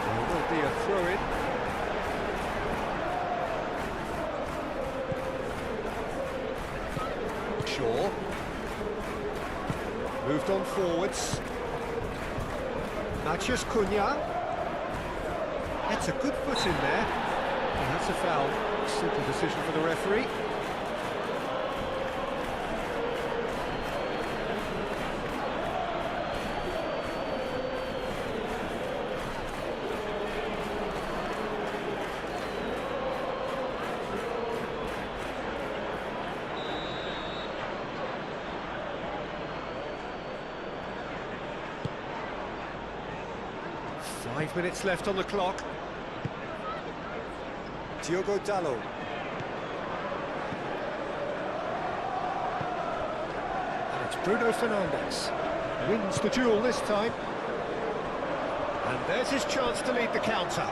There will be a throw-in. Shaw. Moved on forwards. Matheus Cunha. That's a good foot in there. And that's a foul. Simple decision for the referee. Five minutes left on the clock. Diogo Dalot. And it's Bruno Fernandes. Wins the duel this time. And there's his chance to lead the counter.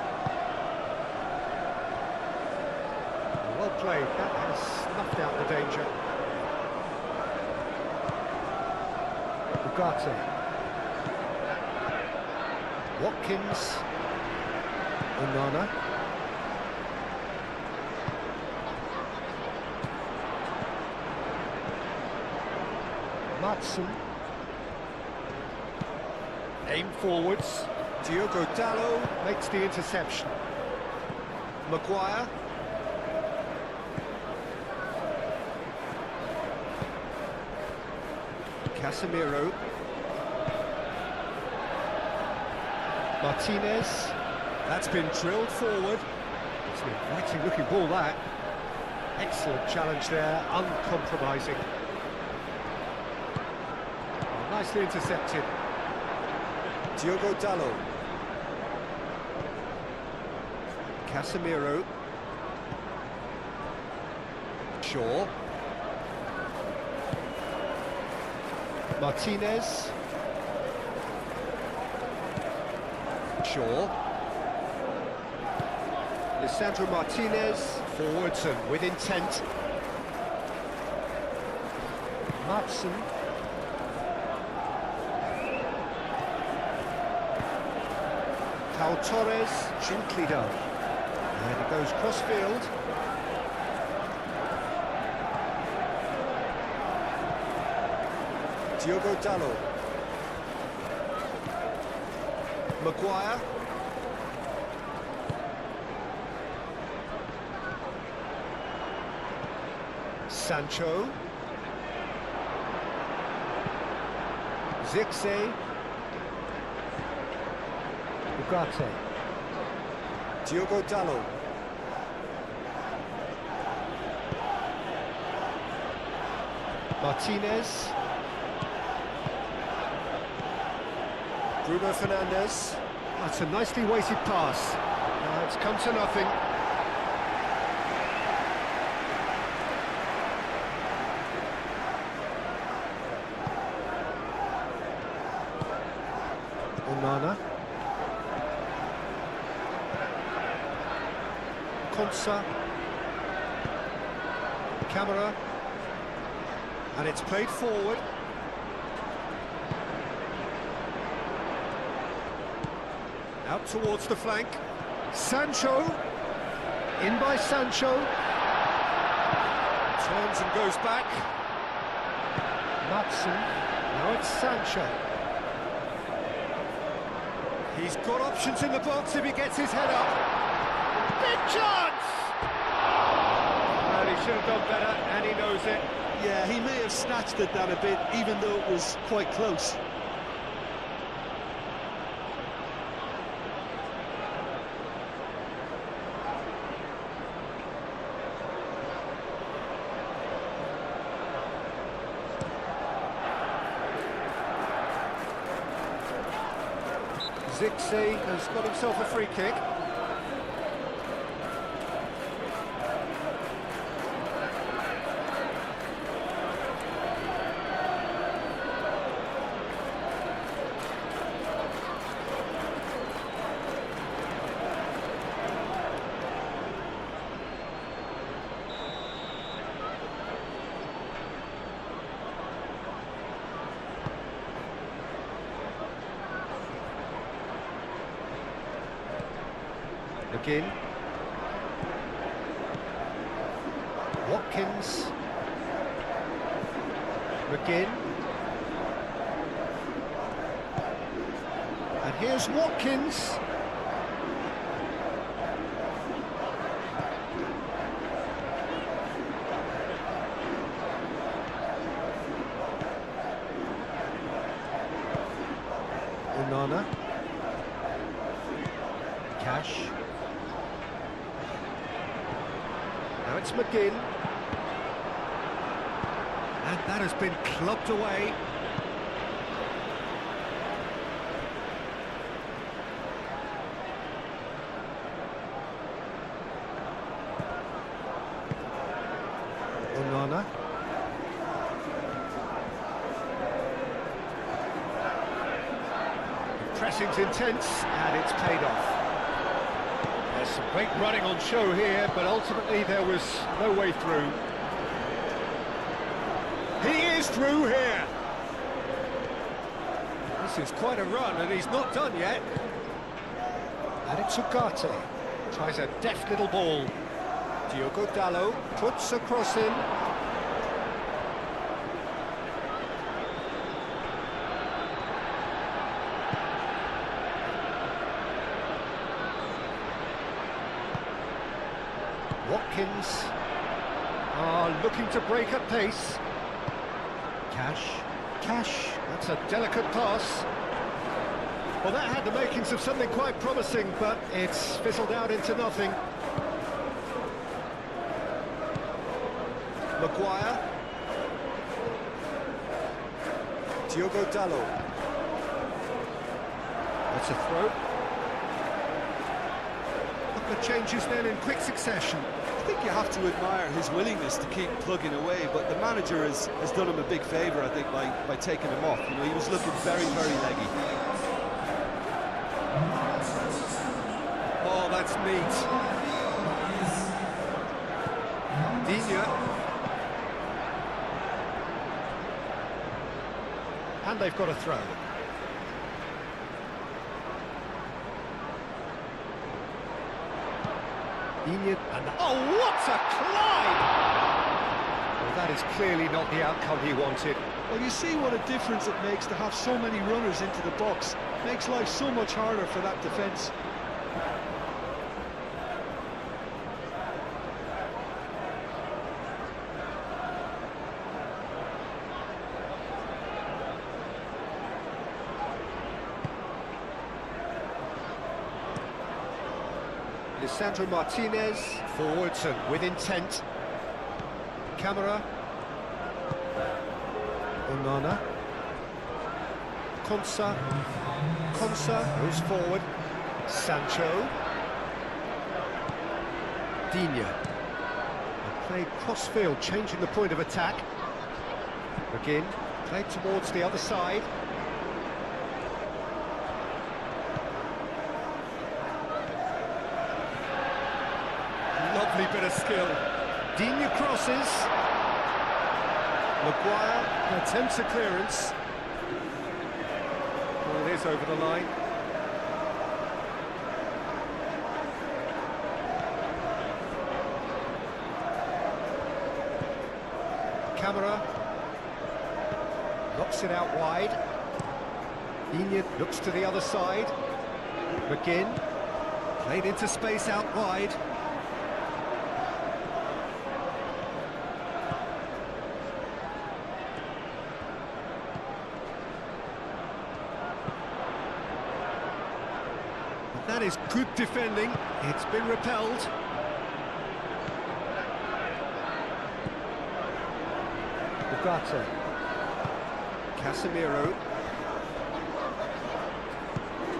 Well played. That has snuffed out the danger. Ugarte. Watkins. Onana. Matson. Aim forwards. Diogo Dalot makes the interception. Maguire. Casemiro. Martinez. That's been drilled forward. It's an inviting looking ball, that. Excellent challenge there, uncompromising. Oh, nicely intercepted. Diogo Dalot. Casemiro. Shaw. Martinez. Shaw. Lisandro Martinez, forwards and with intent. Matson. Pau Torres, gently done. And it goes cross-field. Diogo Dalot. Maguire. Sancho. Zirkzee. Ugarte. Diogo Dalot. Martinez. Bruno Fernandes. That's a nicely weighted pass. Now it's come to nothing. Onana. Konsa. Camera. And it's played forward. Out towards the flank. Sancho. In by Sancho. Turns and goes back. Matson. Now it's Sancho. He's got options in the box if he gets his head up. Big chance! And he should have done better, and he knows it. Yeah, he may have snatched at that a bit, even though it was quite close. Zirkzee has got himself a free kick. McGinn. Watkins. McGinn. And here's Watkins. Onana. Cash. Now it's McGinn. And that has been clubbed away. Onana. Pressing's intense, and it's paid off. There's some great running on show here, but ultimately there was no way through. He is through here! This is quite a run, and he's not done yet. And it's Ugarte. Tries a deft little ball. Diogo Dalot puts a cross in. Watkins are looking to break at pace. Cash, that's a delicate pass. Well, that had the makings of something quite promising, but it's fizzled out into nothing. Maguire. Diogo Dalot. That's a throw. The changes then in quick succession. I think you have to admire his willingness to keep plugging away, but the manager has done him a big favour, I think, by taking him off. You know, he was looking very, very leggy. Oh, that's neat. Digne. And they've got a throw. Digne, and oh, what a climb! Well, that is clearly not the outcome he wanted. Well, you see what a difference it makes to have so many runners into the box. Makes life so much harder for that defence. Lisandro Martinez, forwards and with intent. Camera. Onana. Konsa goes forward. Sancho. Digne. And played cross-field, changing the point of attack. McGinn played towards the other side. Lovely bit of skill. Digne crosses. Maguire attempts a clearance. Well, it is over the line. Camera knocks it out wide. Digne looks to the other side. McGinn played into space out wide. That is good defending. It's been repelled. Ugarte. Casemiro.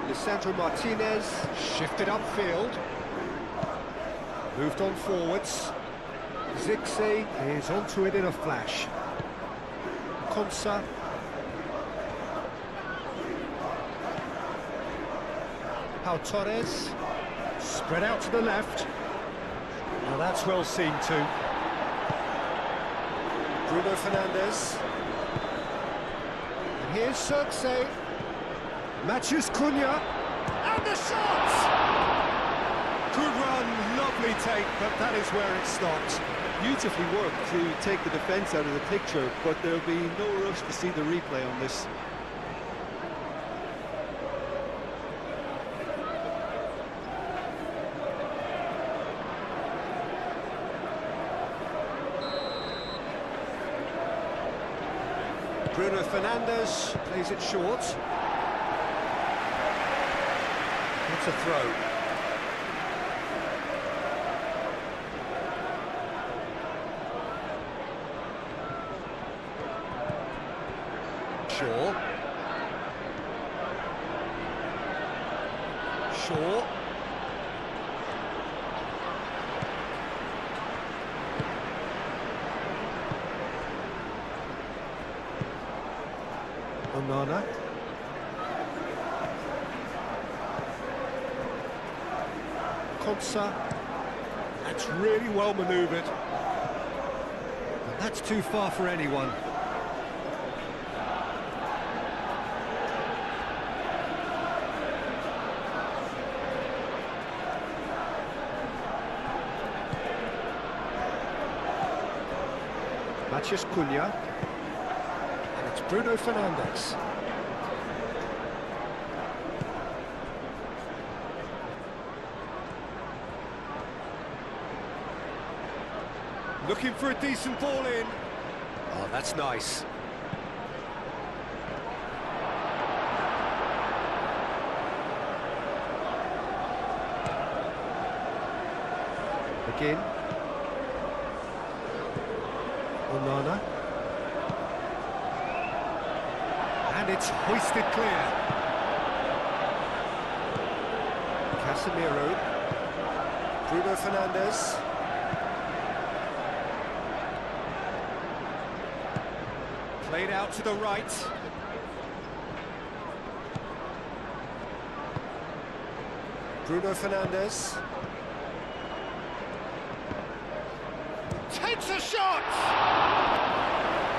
Lisandro Martinez shifted upfield. Moved on forwards. Zirkzee is onto it in a flash. Konsa. Pau Torres, spread out to the left. Now that's well seen too. Bruno Fernandes. And here's Zirkzee. Matthews Cunha. And the shot! Good run, lovely take, but that is where it stopped. Beautifully worked to take the defence out of the picture, but there'll be no rush to see the replay on this. Bruno Fernandes plays it short. It's a throw. Shaw. Onana. Konsa. That's really well manoeuvred. But that's too far for anyone. Matheus Cunha. And it's Bruno Fernandes. Looking for a decent ball in. Oh, that's nice. Again. Onana. And it's hoisted clear. Casemiro. Bruno Fernandes. Played out to the right. Bruno Fernandes. Takes a shot!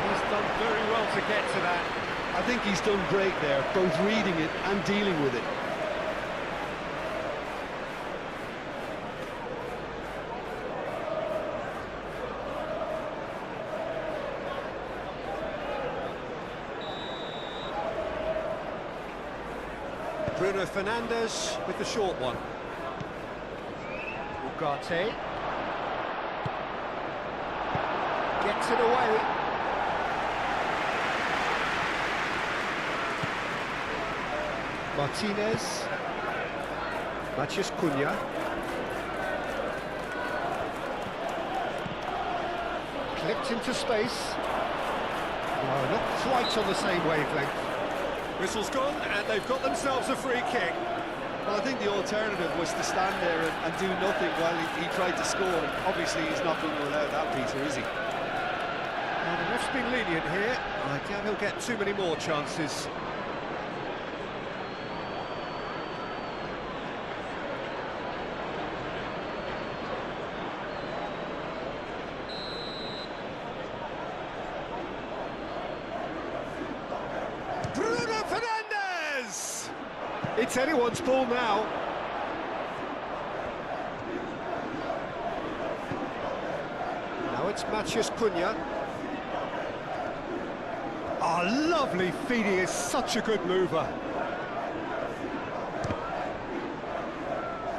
He's done very well to get to that. I think he's done great there, both reading it and dealing with it. Bruno Fernandes with the short one. Ugarte. Gets it away. Martinez. Matheus Cunha. Clipped into space. No, not quite on the same wavelength. Whistle's gone, and they've got themselves a free kick. Well, I think the alternative was to stand there and do nothing while he tried to score. Obviously, he's not going to allow that, Peter, is he? Well, the ref's been lenient here. I doubt he'll get too many more chances. Bruno Fernandes! It's anyone's ball now. Now it's Matheus Cunha. Oh, lovely feed, he is such a good mover.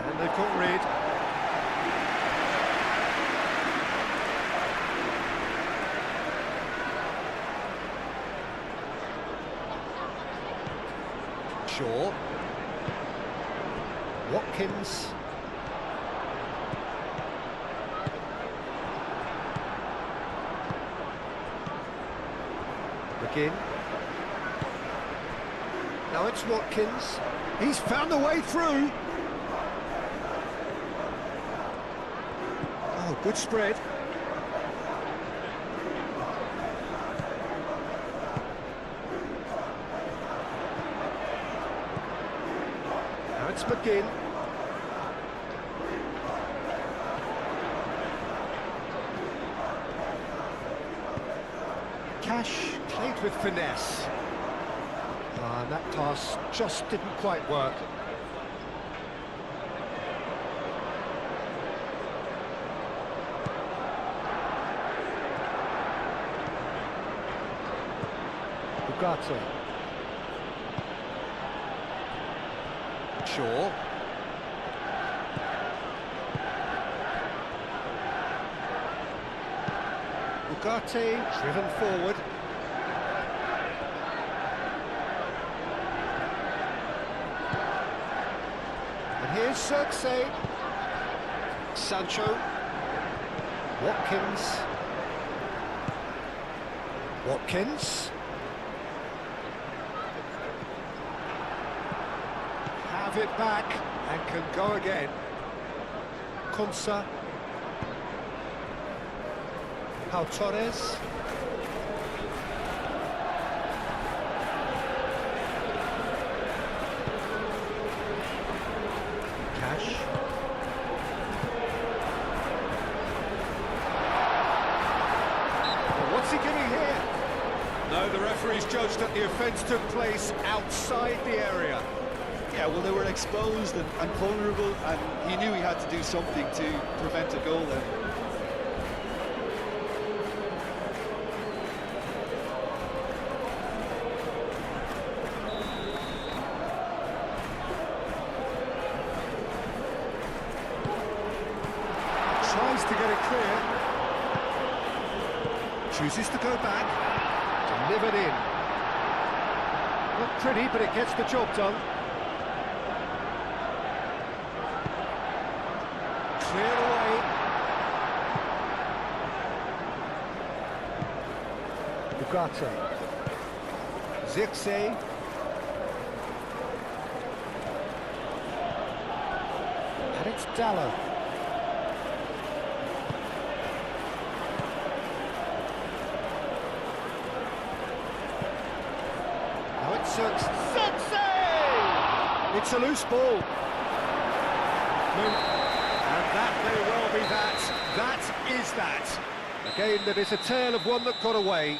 And they've got rid. Shaw. Watkins. McGinn. Now it's Watkins. He's found a way through. Oh, good spread. Now it's McGinn. Cash played with finesse. And that pass just didn't quite work. Ugarte. Shaw. Ugarte driven forward. And here's Xerxes. Sancho. Watkins. Have it back and can go again. Konsa. Pau Torres. Cash. What's he giving here? No, the referee's judged that the offence took place outside the area. Yeah, well, they were exposed and vulnerable, and he knew he had to do something to prevent a goal then. Tries to get it clear. Chooses to go back. Delivered in. Not pretty, but it gets the job done. Cleared away. Ugarte. Xerxes. And it's Dallo. Xerxes! It's a loose ball. And that may well be that. That is that. A game that is a tale of one that got away.